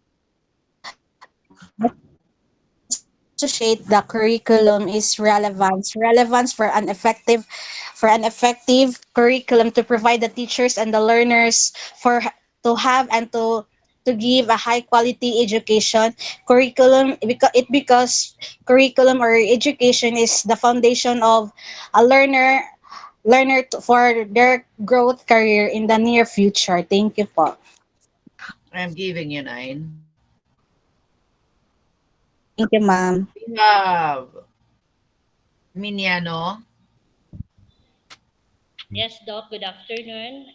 associate the curriculum is relevance. Relevance for an effective curriculum to provide the teachers and the learners for to have and to give a high quality education. Curriculum because curriculum or education is the foundation of a for their growth career in the near future. Thank you po. I'm giving you 9. Thank you, ma'am. We have Miniano. Yes, Doc, good afternoon.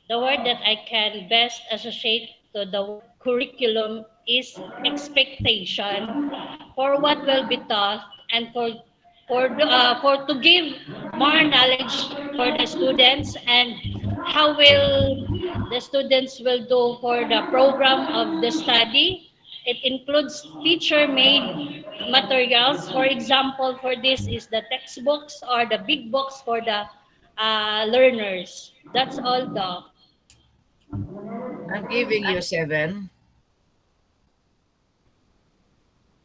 The word that I can best associate to the word curriculum is expectation for what will be taught and for to give more knowledge for the students and how will the students will do for the program of the study. It includes teacher-made materials. For example, for this is the textbooks or the big books for the learners. That's all, Doc. I'm giving you 7.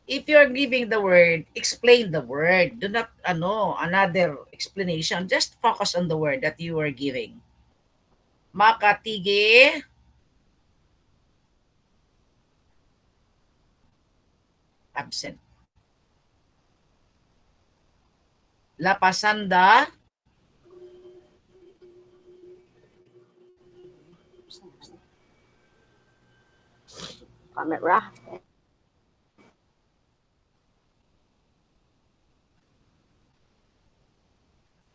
if you're giving the word, explain the word. Do not, another explanation. Just focus on the word that you are giving. Makatigi. Absent. Lapasanda. Camera.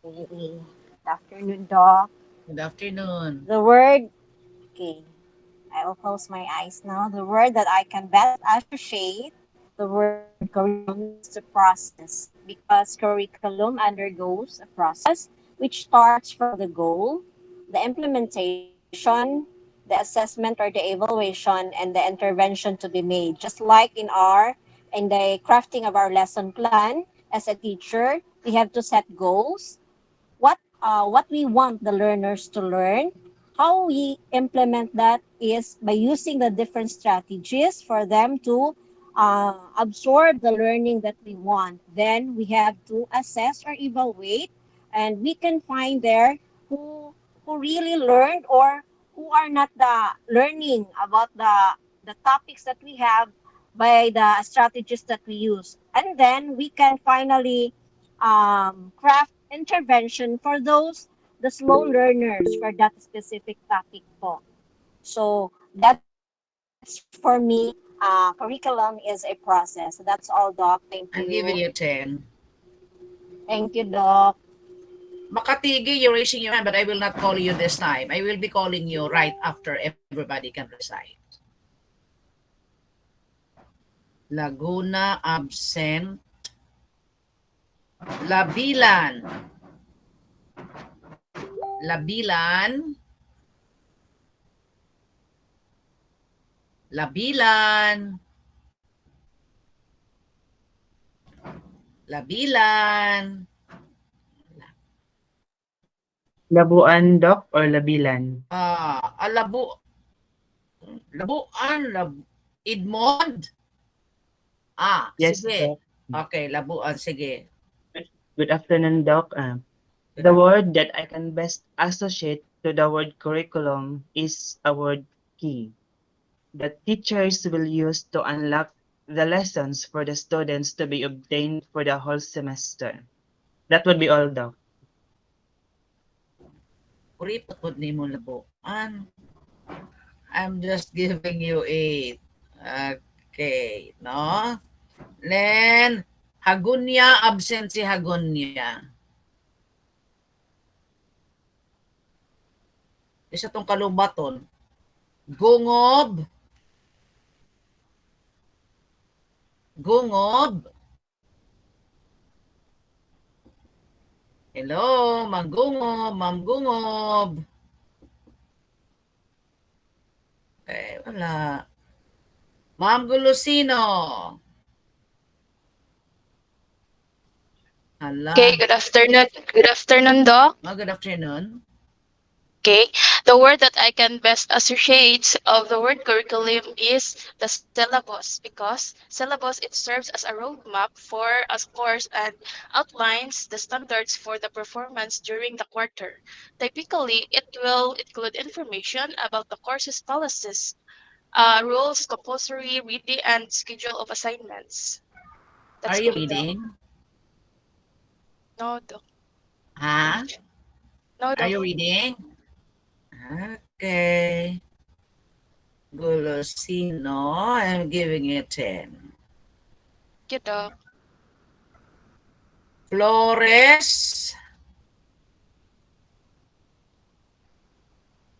Good afternoon, Doc. Good afternoon. The word, okay, I will close my eyes now. The word that I can best associate the word curriculum is the process, because curriculum undergoes a process which starts from the goal, the implementation, the assessment or the evaluation, and the intervention to be made. Just like in the crafting of our lesson plan, as a teacher, we have to set goals, what we want the learners to learn. How we implement that is by using the different strategies for them to absorb the learning that we want. Then we have to assess or evaluate, and we can find there who really learned or who are not the learning about the topics that we have by the strategies that we use. And then we can finally craft intervention for those the slow learners for that specific topic po. So that's for me, curriculum is a process. So that's all, Doc. Thank you. I'm giving you 10. Thank you, Doc. Makatigi, you're raising your hand, but I will not call you this time. I will be calling you right after everybody can recite. Laguna, absent. Labilan. Labilan. Labilan. Labilan. Labuan, Doc, or Labilan? Edmond? Yes, Sige. Doc. Okay, Labuan, sige. Good afternoon, Doc. The word that I can best associate to the word curriculum is a word key that teachers will use to unlock the lessons for the students to be obtained for the whole semester. That would be all, Doc. Kuripot ni mo Labuan. I'm just giving you 8. Okay, no? Then, Hagunya, absent si Hagunya. Isa tong kalubaton. Gungob. Gungob. Hello, Mang Gungob, Ma'am Gungob. Eh, wala. Ma'am Gulusino. Hala. Okay, good afternoon. Good afternoon, Doc. Good afternoon. Okay, the word that I can best associate of the word curriculum is the syllabus, because syllabus, it serves as a roadmap for a course and outlines the standards for the performance during the quarter. Typically, it will include information about the course's policies, rules, compulsory reading, and schedule of assignments. Are you reading? No, Doc. Huh? No, Are Doc. you reading? Okay. Gulosino, I'm giving it 10. Thank you, Doc. Flores.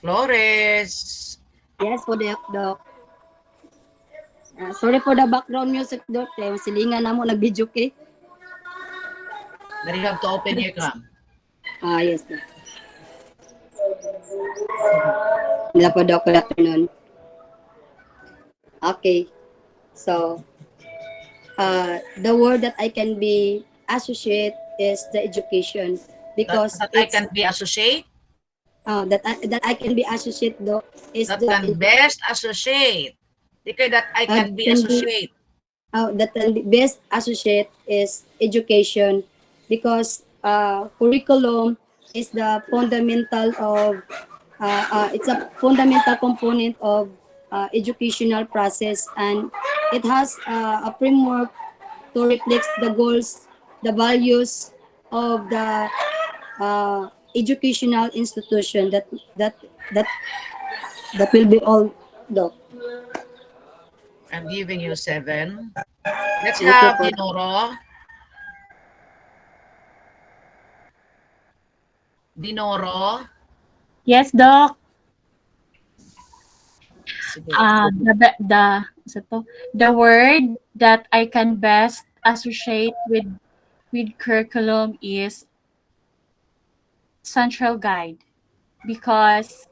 Flores. Yes, for the Doc. Sorry for the background music, Doc. Silingan na mo, nag-video kay. Then you have to open your cam. Yes, Doc. Hello po, Doc. Good afternoon. Okay. So, the word that I can be associate is the education, because that I can be associate? That I can be associate, Doc, is that can best associate. Because that I can be associate. that can best associate is education, because curriculum is the fundamental of it's a fundamental component of educational process, and it has a framework to reflect the goals, the values of the educational institution that that will be all, Doc. I'm giving you 7. Let's Thank you have po. Dinoro. Dinoro. Yes, Doc. Sige. The word that I can best associate with curriculum is central guide, because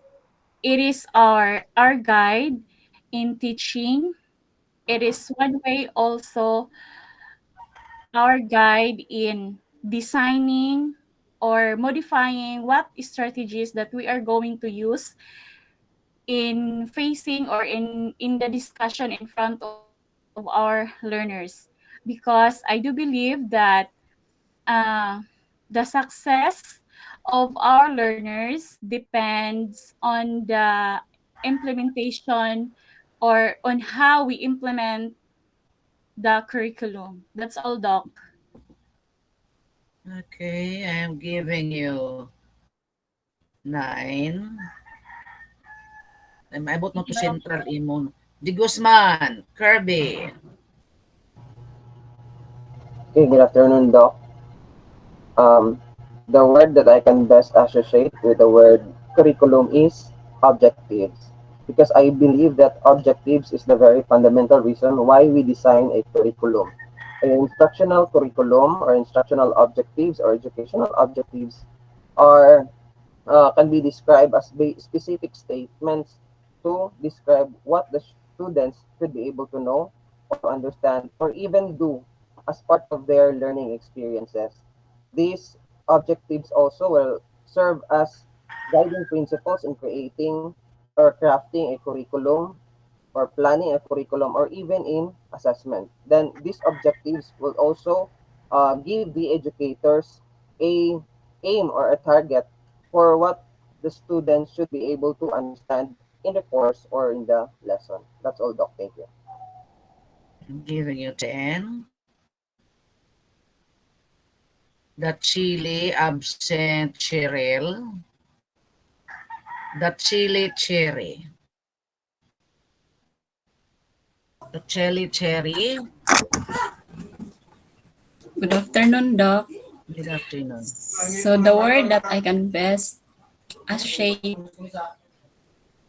it is our guide in teaching. It is one way also our guide in designing or modifying what strategies that we are going to use in facing or in the discussion in front of our learners, because I do believe that uh, the success of our learners depends on the implementation or on how we implement the curriculum. That's all, Doc. Okay, I'm giving you 9. I'm abot na to Central Imon. Di Guzman, Kirby. Okay, good afternoon, Doc. Um, the word that I can best associate with the word curriculum is objectives, because I believe that objectives is the very fundamental reason why we design a curriculum. An instructional curriculum or instructional objectives or educational objectives are can be described as specific statements to describe what the students should be able to know or understand or even do as part of their learning experiences. These objectives also will serve as guiding principles in creating or crafting a curriculum or planning a curriculum or even in assessment. Then these objectives will also give the educators a aim or a target for what the students should be able to understand in the course or in the lesson. That's all, Doc. Thank you. I'm giving you 10. The chili absent Cheryl. The chili cherry. The chili cherry. Good afternoon, Doc. Good afternoon. So the word that I can best associate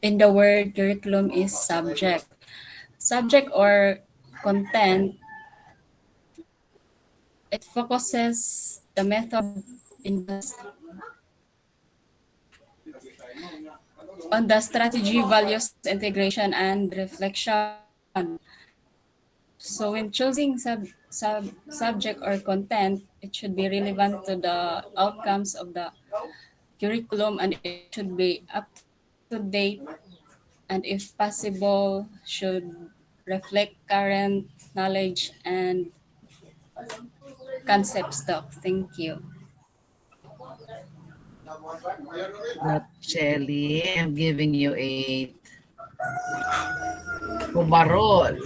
in the word curriculum is subject. Subject or content, it focuses the method in on the strategy, values, integration, and reflection. So when choosing subject or content, it should be relevant to the outcomes of the curriculum, and it should be up to date, and if possible should reflect current knowledge and concepts, Doc. Thank you. The chili. I'm giving you 8. Kubarol.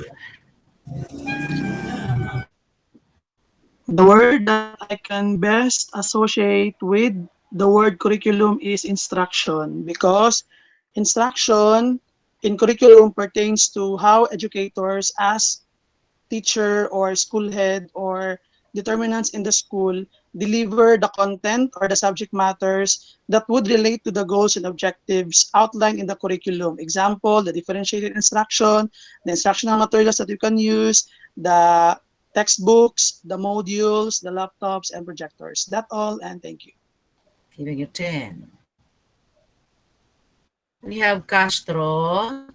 The word that I can best associate with the word curriculum is instruction, because instruction in curriculum pertains to how educators as teacher or school head or determinants in the school deliver the content or the subject matters that would relate to the goals and objectives outlined in the curriculum. Example, the differentiated instruction, the instructional materials that you can use, the textbooks, the modules, the laptops, and projectors. That's all, and thank you. Giving you 10. We have Castro.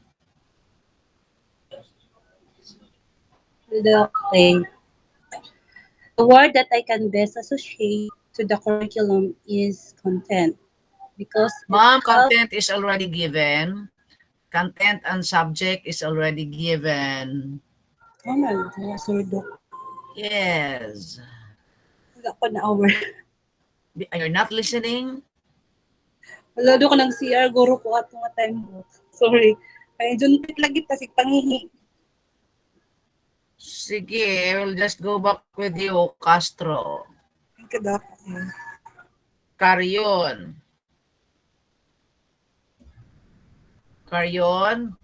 Okay. The word that I can best associate to the curriculum is content, because it Ma'am, helps. content is already given. Content and subject is already given. Normal, Sir Doc. Yes. Wala ko na over. You're not listening? Wala do ko ng CR, guro ko ato nga time mo. Sorry. Ay, juntit lagi tasig pangihi. Sige, we'll just go back with you, Castro. Thank you, Doc. Carrion. Carrion.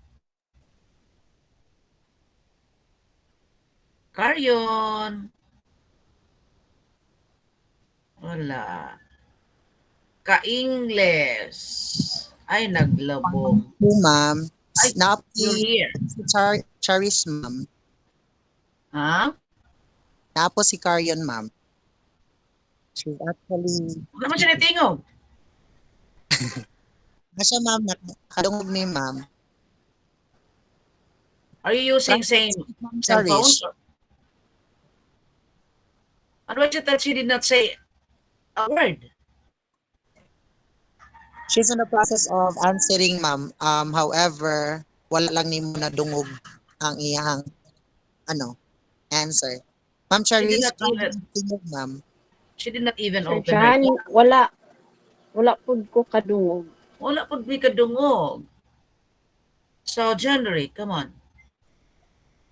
Carrion. Wala. Ka-Ingles. Ay, naglabong. Po, ma'am. Ay, you're here. Si Charis, ma'am. Ha? Napo si Carion, ma'am. She's actually... Huwag naman siya natingog. Nasa, ma'am. Nakadungog ni ma'am. Are you using same Sorry. phones? Ano is it that she did not say a word? She's in the process of answering, ma'am. However, wala lang ni mo nadungog ang iyang answer. Ma'am Charis, ma'am. She did not even Sir open her John, mouth. wala pud ko kadungog. Wala pud may kadungog. So, January, come on.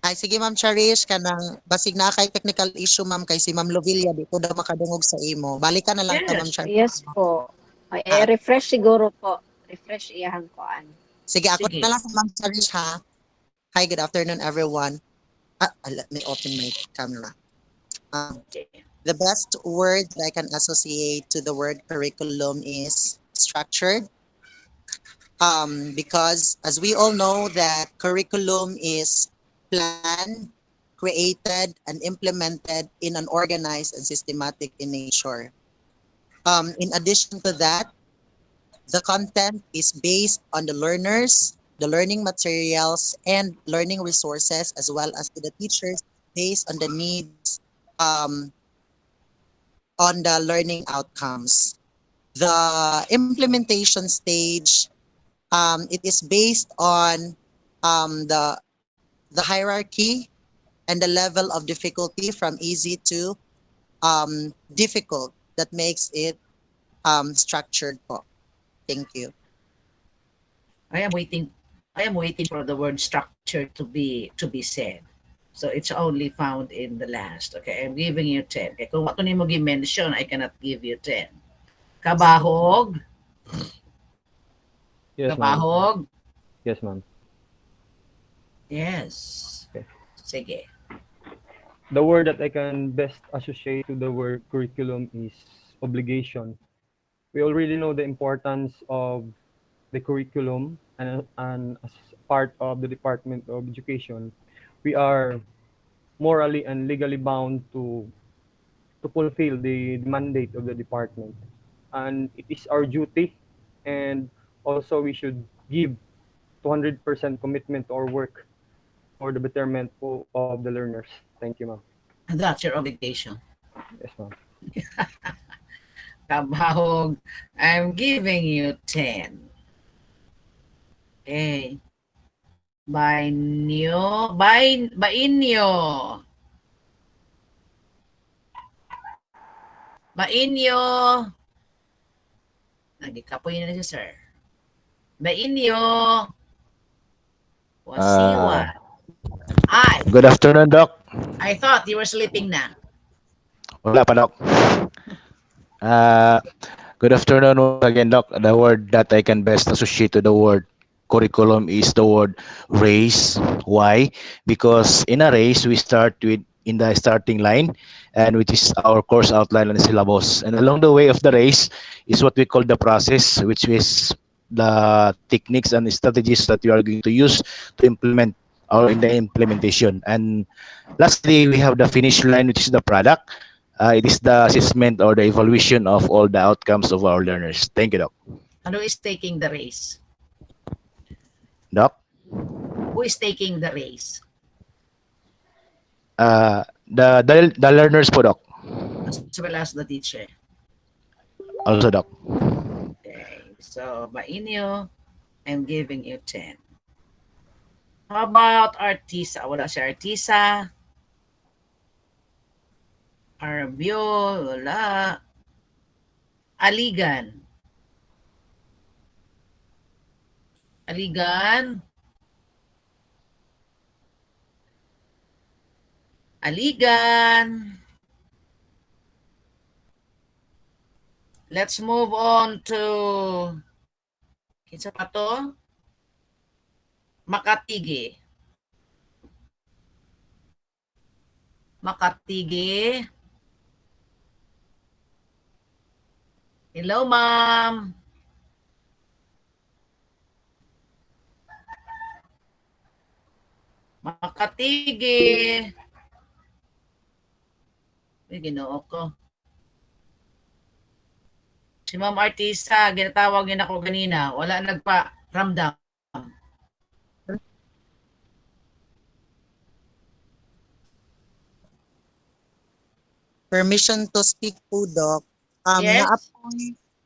Ay, sige, Ma'am Charis, kanang basig na kay technical issue, ma'am, kay si Ma'am Lovilla, di ko daw makadungog sa imo. Balikan na lang ta, Ma'am Charis. Yes po. Ay, refresh siguro po. Refresh iyang koan. Sige, ako Sige. na lang, Ma'am Charis, ha? Hi, good afternoon, everyone. Let me open my camera. The best word that I can associate to the word curriculum is structured. Because as we all know that curriculum is planned, created, and implemented in an organized and systematic in nature. In addition to that, the content is based on the learners, the learning materials, and learning resources, as well as to the teachers based on the needs on the learning outcomes. The implementation stage, it is based on the hierarchy and the level of difficulty from easy to difficult that makes it structured po. Thank you. I am waiting for the word structure to be said. So it's only found in the last. Okay, I'm giving you 10. Okay, kung ako nimo gi-mention, I cannot give you 10. Kabahog. Yes, Kabahog. ma'am. Yes, ma'am. Yes. Okay. Sige. The word that I can best associate to the word curriculum is obligation. We already know the importance of the curriculum, and as part of the Department of Education, we are morally and legally bound to fulfill the mandate of the department. And it is our duty, and also we should give 200% commitment to our work for the betterment of the learners. Thank you, ma'am. And that's your obligation. Yes, ma'am. Kabahog, I'm giving you 10. Okay. Bainyo. Bainyo. Nagikapoy na siya, sir. Bainyo. Wasiwa. Hi. Good afternoon, Doc. I thought you were sleeping na. Wala pa, Doc. Good afternoon once again, Doc. The word that I can best associate to the word curriculum is the word race. Why? Because in a race, we start in the starting line, and which is our course outline and syllabus. And along the way of the race is what we call the process, which is the techniques and strategies that you are going to use to implement or in the implementation. And lastly, we have the finish line, which is the product. It is the assessment or the evaluation of all the outcomes of our learners. Thank you, Doc. And who is taking the race? Doc? Who is taking the race? The learners po, Doc. As well as the teacher. Also, Doc. Okay. So, Bainyo, I'm giving you 10. How about Artisa? Wala si Artisa. Arbio, wala. Aligan. Aligan. Aligan. Let's move on to kinsa pa to? Makatigi. Makatigi. Hello, ma'am. Makatigi. Ay, ginoo ko. Si Ma'am Artista, ginatawag niya ako kanina. Wala nagpa-ramdam. Permission to speak po, Doc. Yes?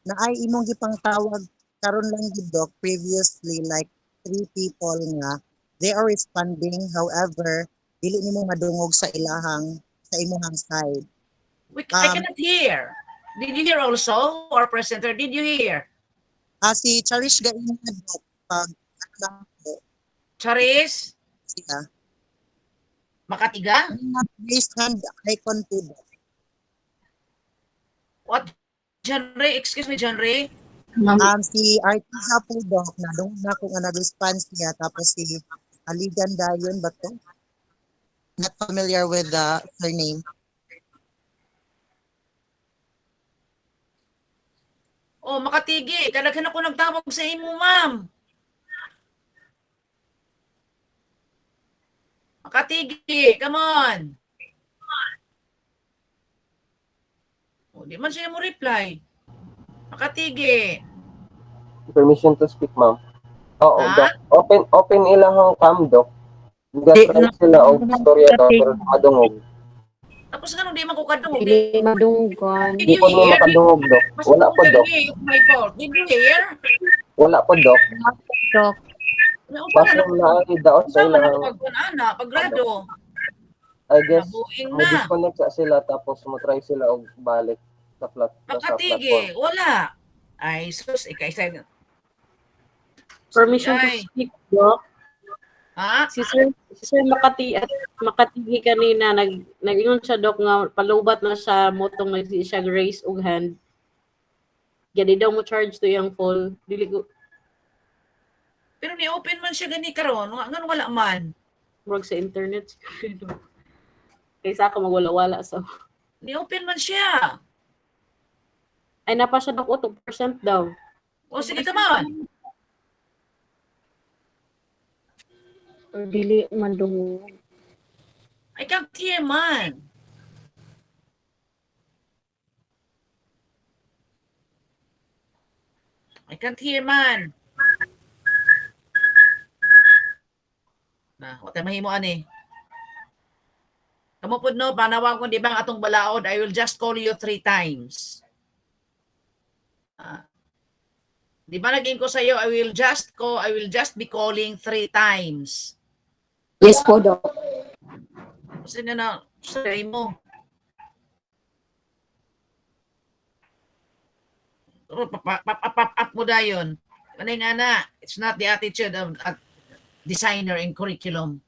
Naay imong gipang tawag karon lang gid, Doc, previously like 3 people nga they are responding, however dili nimo madungog sa imuhang side. I cannot hear. Did you hear also? Or presenter, did you hear? Si Charish Gaina, Doc, pag ano lang po. Charis? Siya. Makatiga? Raise hand icon po, Doc. What? Genre? Excuse me, genre? Si Artisa po, Doc, nadungog na ko nga nag-response niya, tapos si Aligan Dayon ba to? Not familiar with the surname. Oh, Makatigi. Kadaghan ako nagtawag sa imo, ma'am. Makatigi, come on. Oh, di man siya mo reply. Makatigi. Permission to speak, ma'am. Oo, Doc. Open ilahang cam, Doc. Nag-try sila og storya, Doc, pero madungog. Tapos nga di man ko kadungog. Dili madunggan. Did Di you po mo hear? makadungog, Doc. Wala po, Doc. It's my fault. Did you hear? Wala po, Doc. Doc. Basta na ay daot sa Sama na ilang, pagkunana, paggrado. I guess, Nabuing na. mag-disconnect sa sila tapos mo-try sila og balik sa Makatigi, platform. wala. Ay, sus, ikaisa. Permission to Ay. speak, Doc. Ha? Si Sir Makatigi kanina, nag-ingon siya, Doc, nga palubat na siya, motong nagsi siya raise og hand. Gadi daw mo charge to yung full. Dili ko, Pero ni-open man siya gani karon, ngano wala man. murag sa internet. Kaysa ako magwala-wala sa... Ni-open man siya. Ay, napa siya, Doc, 2% daw. O sige naman. Dili madungog. I can't hear man. I can't hear man. Na, wala mahimo ani. Kamu pud no, panawag ko di ba ang atong balaod, I will just call you 3 times. Di ba naging ko sa iyo, I will just be calling 3 times. Yes po, Doc. Kasi na say mo. Pap mo dayon. Kanay nga na, it's not the attitude of a designer in curriculum.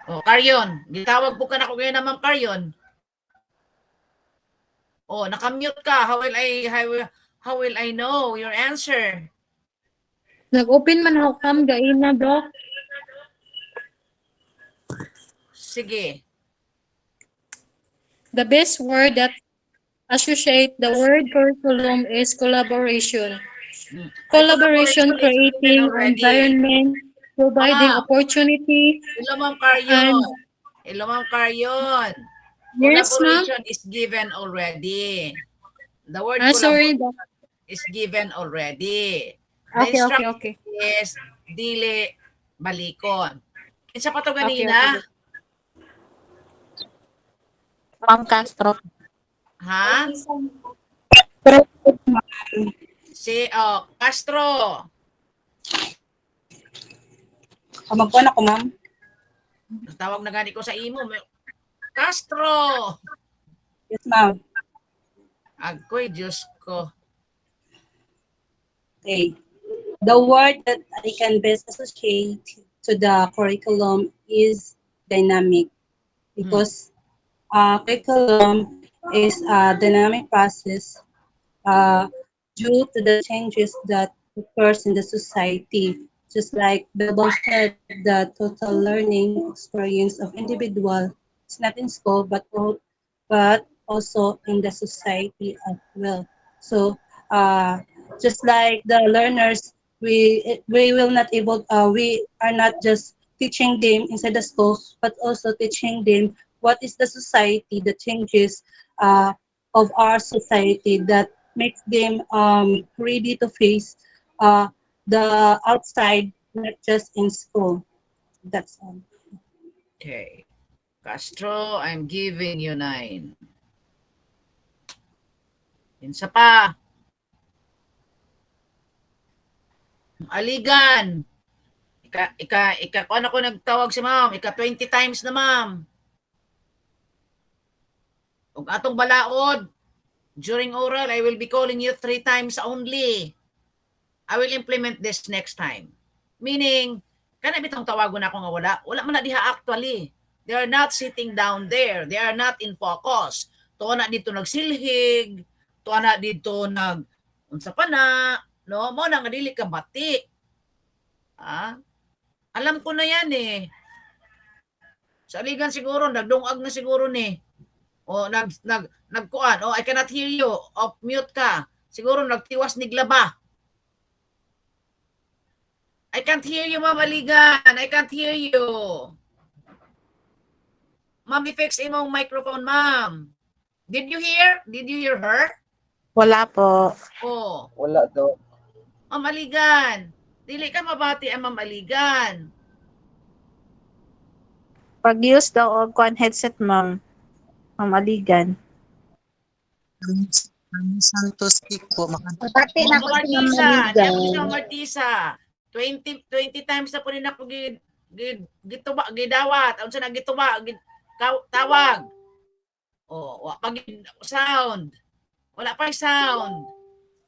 Oh, Caryon, gitawag po ka na ko ngayon naman, Caryon. Oh, nakamute ka. How will I know your answer? Nag-open man ako cam gaina, Doc. Sige. The best word that associate the word curriculum is collaboration. Collaboration, creating environment, providing opportunity. Hello, Ma'am Caryon. Hello, Ma'am Caryon. Yes, ma'am. Collaboration is given already. The word Sorry, collaboration Doc. is given already. The Okay. instruction is dili balikon. Kinsa pa to ganina? Ma'am Castro. Ha? Si Castro. Magkuhan ako, ma'am. Tawag na gani ko sa imo. Castro! Yes, ma'am. Agko'y Diyos ko. Okay. The word that I can best associate to the curriculum is dynamic, because curriculum is a dynamic process due to the changes that occurs in the society. Just like Bible said, the total learning experience of individual is not in school, but also in the society as well. So just like the learners, we will not able we are not just teaching them inside the school, but also teaching them what is the society, the changes of our society that makes them ready to face the outside, not just in school. That's all. Okay. Castro, I'm giving you 9. Insa pa. Aligan. Kung ako nagtawag si ma'am, 20 times na ma'am. Kung atong balaod, during oral, I will be calling you 3 times only. I will implement this next time. Meaning, kana bitong tawagon ako nga wala. Wala man na diha actually. They are not sitting down there. They are not in focus. Tuwa na dito nagsilhig. Tuwa na dito unsa pa na. No? Mo na nga dili ka bati. Alam ko na yan eh. Sa aligan siguro, nagdungag na siguro ni. O nagkuan. O I cannot hear you. Off mute ka. Siguro nagtiwas ni glaba. I can't hear you, Ma'am Aligan. I can't hear you. Ma'am, i-fix imong microphone, ma'am. Did you hear? Did you hear her? Wala po. Oh. Wala daw. Ma'am Aligan. Dili ka mabati ang Ma'am Aligan. Pag-use daw og kuan headset, ma'am. Ma'am Aligan. Ang Santos Peak po. Pati na ko si Ma'am Martisa. Aligan. Di ako si Martisa. 20 times na po rin ako gituba, gidawat. Unsa na gituba, tawag. Oh, pag sound. Wala pa sound.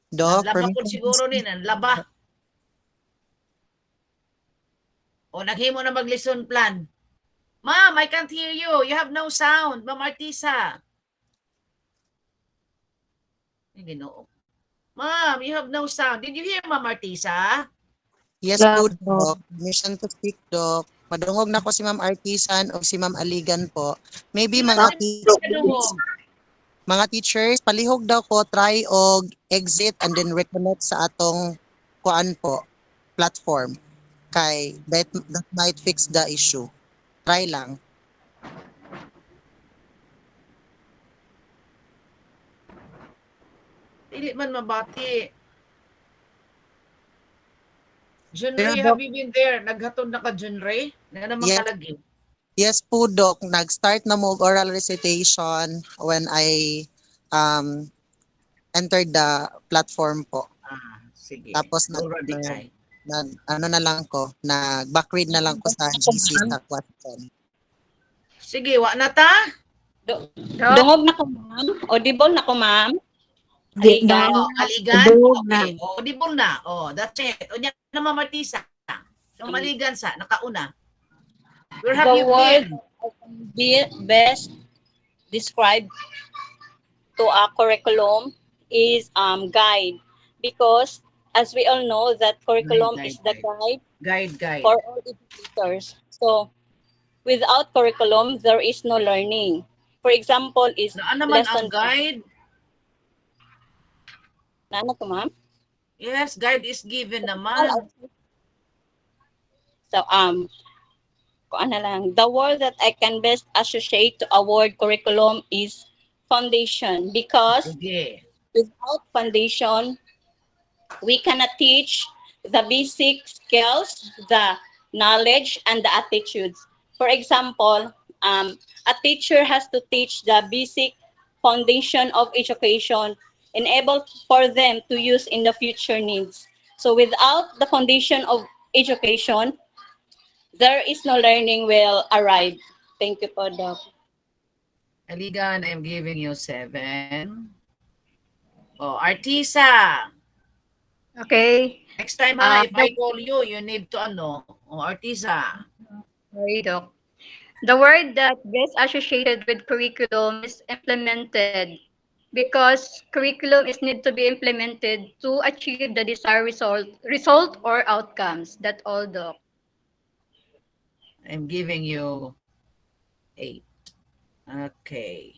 Doc, Laba po siguro ni, laba. O, naghimo na mag-lesson plan. Ma'am, I can't hear you. You have no sound. Ma'am Artisa. Ma'am, you have no sound. Did you hear Ma'am Artisa? Yes po, Doc. Mission to speak, Doc. Madungog na po si Ma'am Artisan o si Ma'am Aligan po. Maybe mga teachers, palihog daw ko, try og exit and then reconnect sa atong kuan po, platform. Kay that might fix the issue. Try lang. Dili man mabati. Junray, have you been there? Naghatod na ka, Junray? Nga naman kalagi. Yes po, Doc. Nag-start na mo oral recitation when I entered the platform po. Sige. Tapos ano na lang ko, nag-backread na lang ko sa GC sa question. Sige, wa na ta? Dungog na ko, ma'am. Audible na ko, ma'am. Aligan. Okay. Audible na. Oh, that's it. O niya naman Martisa. So maligan sa nakauna. Where have you been? The best described to a curriculum is guide, because as we all know that curriculum is the guide for all educators. So without curriculum, there is no learning. For example, is ang lesson guide? Ano to, ma'am? Yes, guide is given naman. So, the word that I can best associate to a word curriculum is foundation, because without foundation, we cannot teach the basic skills, the knowledge, and the attitudes. For example, a teacher has to teach the basic foundation of education, enable for them to use in the future needs. So without the foundation of education, there is no learning will arrive. Thank you po, Doc. Aligan, I'm giving you 7. Oh, Artisa. Okay. Next time if I call you, you need to Oh, Artisa. Sorry, Doc. The word that best associated with curriculum is implemented because curriculum is need to be implemented to achieve the desired result or outcomes. That's all, Doc. I'm giving you 8. Okay.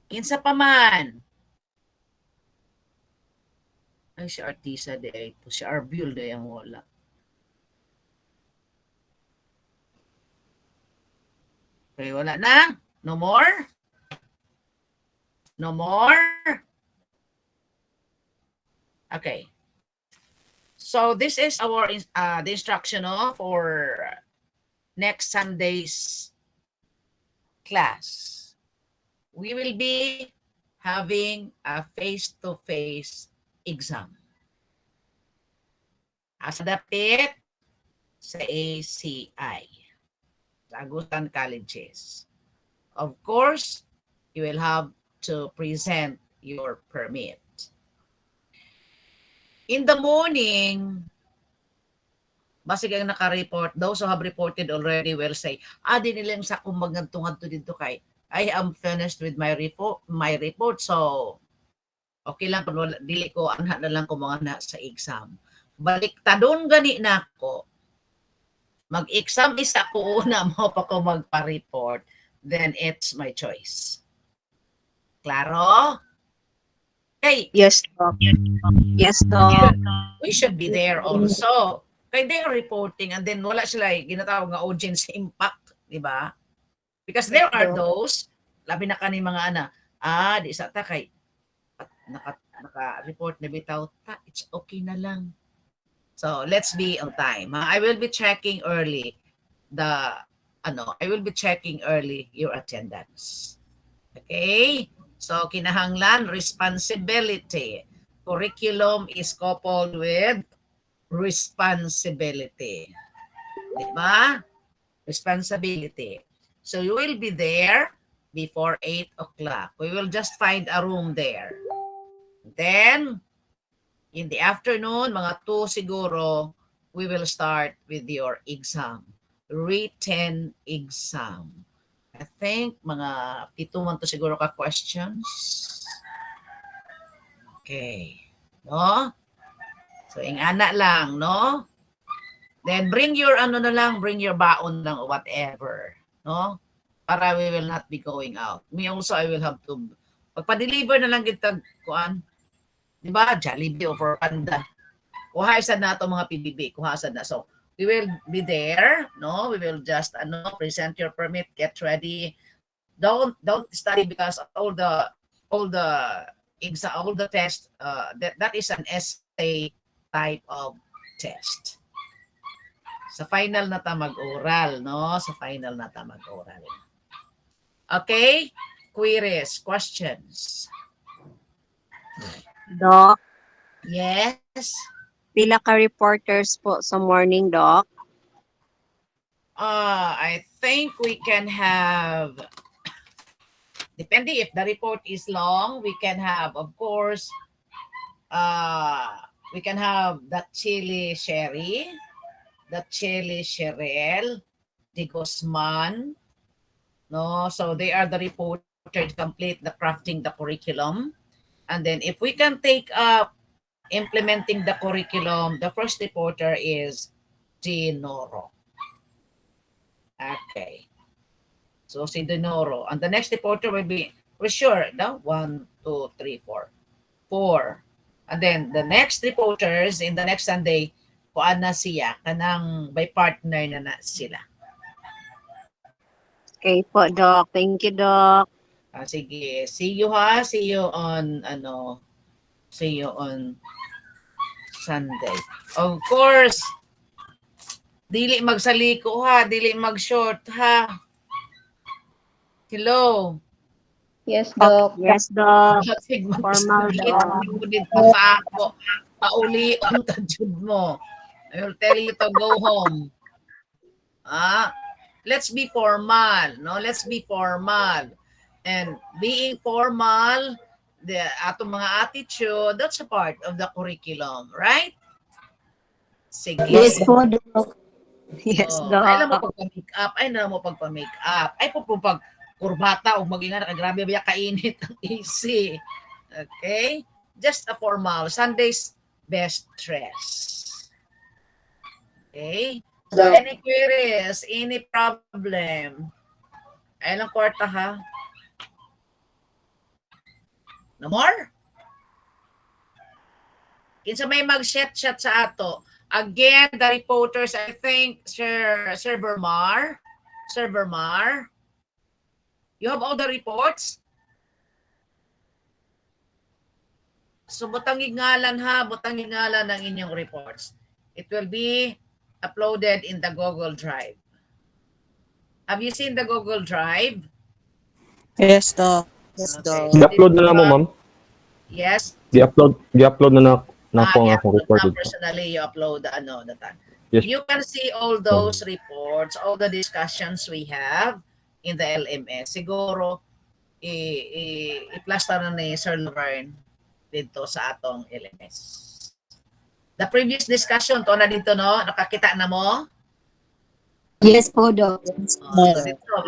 Kinsa pa man. Ay, si Artisa de ito. Si Arbiul de ang wala. Okay, wala na? No more? No more? Okay. So this is our the instruction for next Sunday's class. We will be having a face-to-face exam. Asa dapit sa ACI, Agusan Colleges. Of course, you will have to present your permit. In the morning, basta kang naka-report, those who have reported already will say, di nilang sa kumagantungad to dito kay I am finished with my report, so okay lang kung dili ko anha na lang ko mga na sa exam. Baliktadon gani na ako. Mag-exam isa ko una mo pa ko magpa-report, then it's my choice. Klaro? Okay. Yes, Doc. Yes, Doc. We should be there also. Kaya they are reporting and then wala sila ginatawag nga audience impact, di ba? Because there are those, labi na kani mga di sa ta kay naka-report na bitaw, it's okay na lang. So, let's be on time. I will be checking early I will be checking early your attendance. Okay? So, kinahanglan, responsibility. Curriculum is coupled with responsibility. Diba? Responsibility. So, you will be there before 8 o'clock. We will just find a room there. Then, in the afternoon, mga 2 siguro, we will start with your exam. Written exam. I think mga 7 man to siguro ka questions. Okay. No? So, ingana lang, no? Then, bring your bring your baon lang, whatever. No? Para we will not be going out. Me also, I will have to, pagpa-deliver na lang kita, kuan, di ba? Jollibee over Panda. Kuha sa na ito mga PBB. Kuha sa na. So, we will be there. No? We will just present your permit. Get ready. Don't study because all the test, that is an essay type of test. Sa final na ta mag-oral, no? Sa final na ta mag-oral. Okay? Queries, questions. Doc, Yes. pila ka reporters po sa morning, Doc? I think we can have, depending if the report is long, we can have, of course, we can have the Chili Sherry, the Chili Sherel, the Guzman, no? So they are the reporters to complete the crafting the curriculum. And then if we can take up implementing the curriculum, the first reporter is Dinoro. Okay. So si Dinoro. And the next reporter will be, for sure, no? 1, 2, 3, 4. 4. And then the next reporters in the next Sunday, kuan na siya, kanang by partner na sila. Okay po, Doc. Thank you, Doc. Sige. See you ha. See you on, see you on Sunday. Of course, dili magsaliko ha. Dili mag-short ha. Hello. Yes, Doc. Yes, Doc. Formal, Doc. sa ako. pauli ang tajud mo. I will tell you to go home. Let's be formal, no? Let's be formal. And being formal, the atong mga attitude, that's a part of the curriculum, right? Sige. Yes po, Doc. Yes, Ay lang mo Doc. pagpa-make up, ay na mo pagpa-make up. Ay po pag kurbata o maging grabe ba kainit ang AC. Okay? Just a formal. Sunday's best dress. Okay? So, any queries? Any problem? Ay lang kwarta ha? No more? Kinsa may mag-chat sa ato. Again, the reporters, I think, Sir Vermar, you have all the reports? So, butangig ngalan ha, butangig ngalan ng inyong reports. It will be uploaded in the Google Drive. Have you seen the Google Drive? Yes, Doc. Yes, Doc. I-upload na mo, ma'am. Yes? I-upload na po ang akong report. Now personally, you upload the time. Yes. You can see all those reports, all the discussions we have in the LMS. Siguro, i-plaster na ni Sir Laverne dito sa atong LMS. The previous discussion, to na dito, no? Nakakita na mo? Yes po, Doc.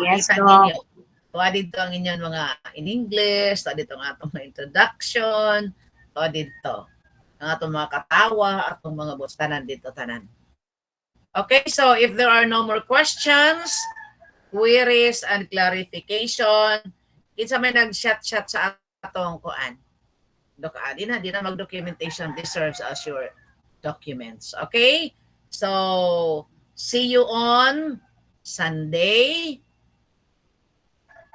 Yes, Doc. Tuwa dito ang inyong mga in English, tuwa dito ang atong mga introduction, tuwa dito ang atong mga katawa, atong mga boss, tanan dito, tanan. Okay, so if there are no more questions, queries, and clarification, kinsa may nag-chat sa atong kuan. Di na mag-documentation. This serves as your documents. Okay? So, see you on Sunday.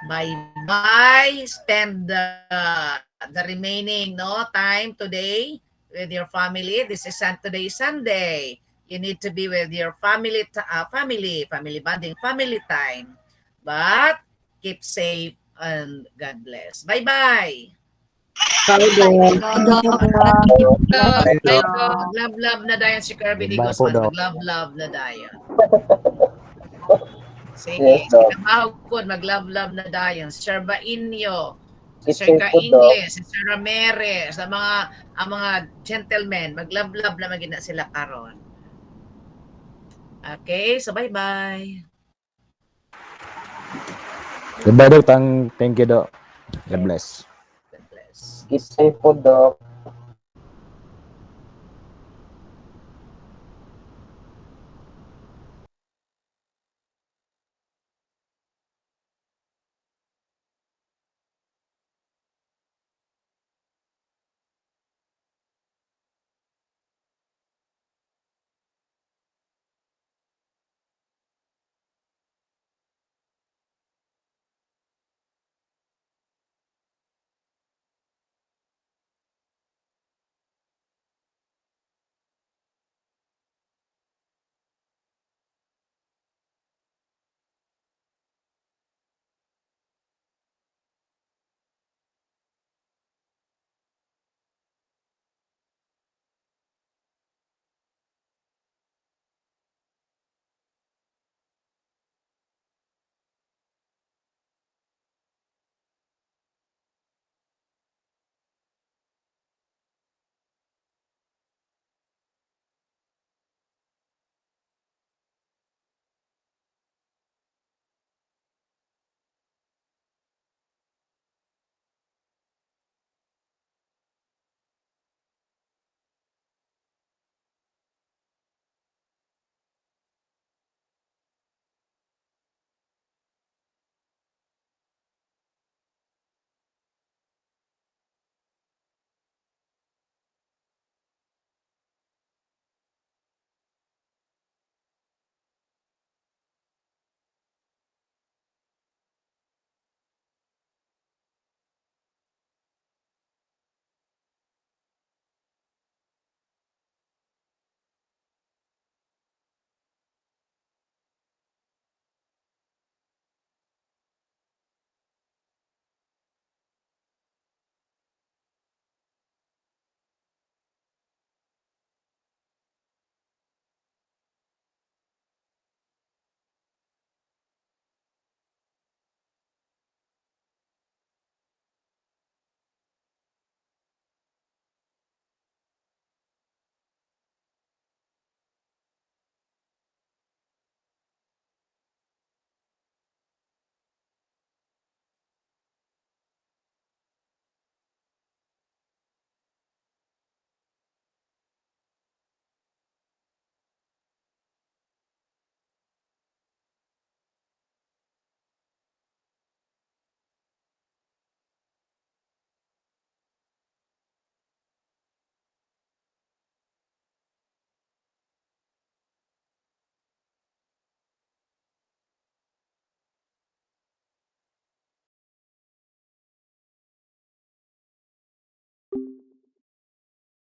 Bye-bye. Spend the remaining time today with your family. This is today Sunday. You need to be with your family bonding, family time. But keep safe and God bless. Bye-bye. Love na dayon si Kirby Bye po, Digos. Doc. Love na dayon. Sige, Yes, Doc. mag-love na dayon. Si Sir Bainyo, si It's Sir safe po, Doc. Ka-English, si Sir Ramirez, ang mga gentlemen, mag-love na magina sila karon. Okay, so bye-bye. Goodbye, Doc. Thank you, Doc. God bless. Keep safe po, Doc.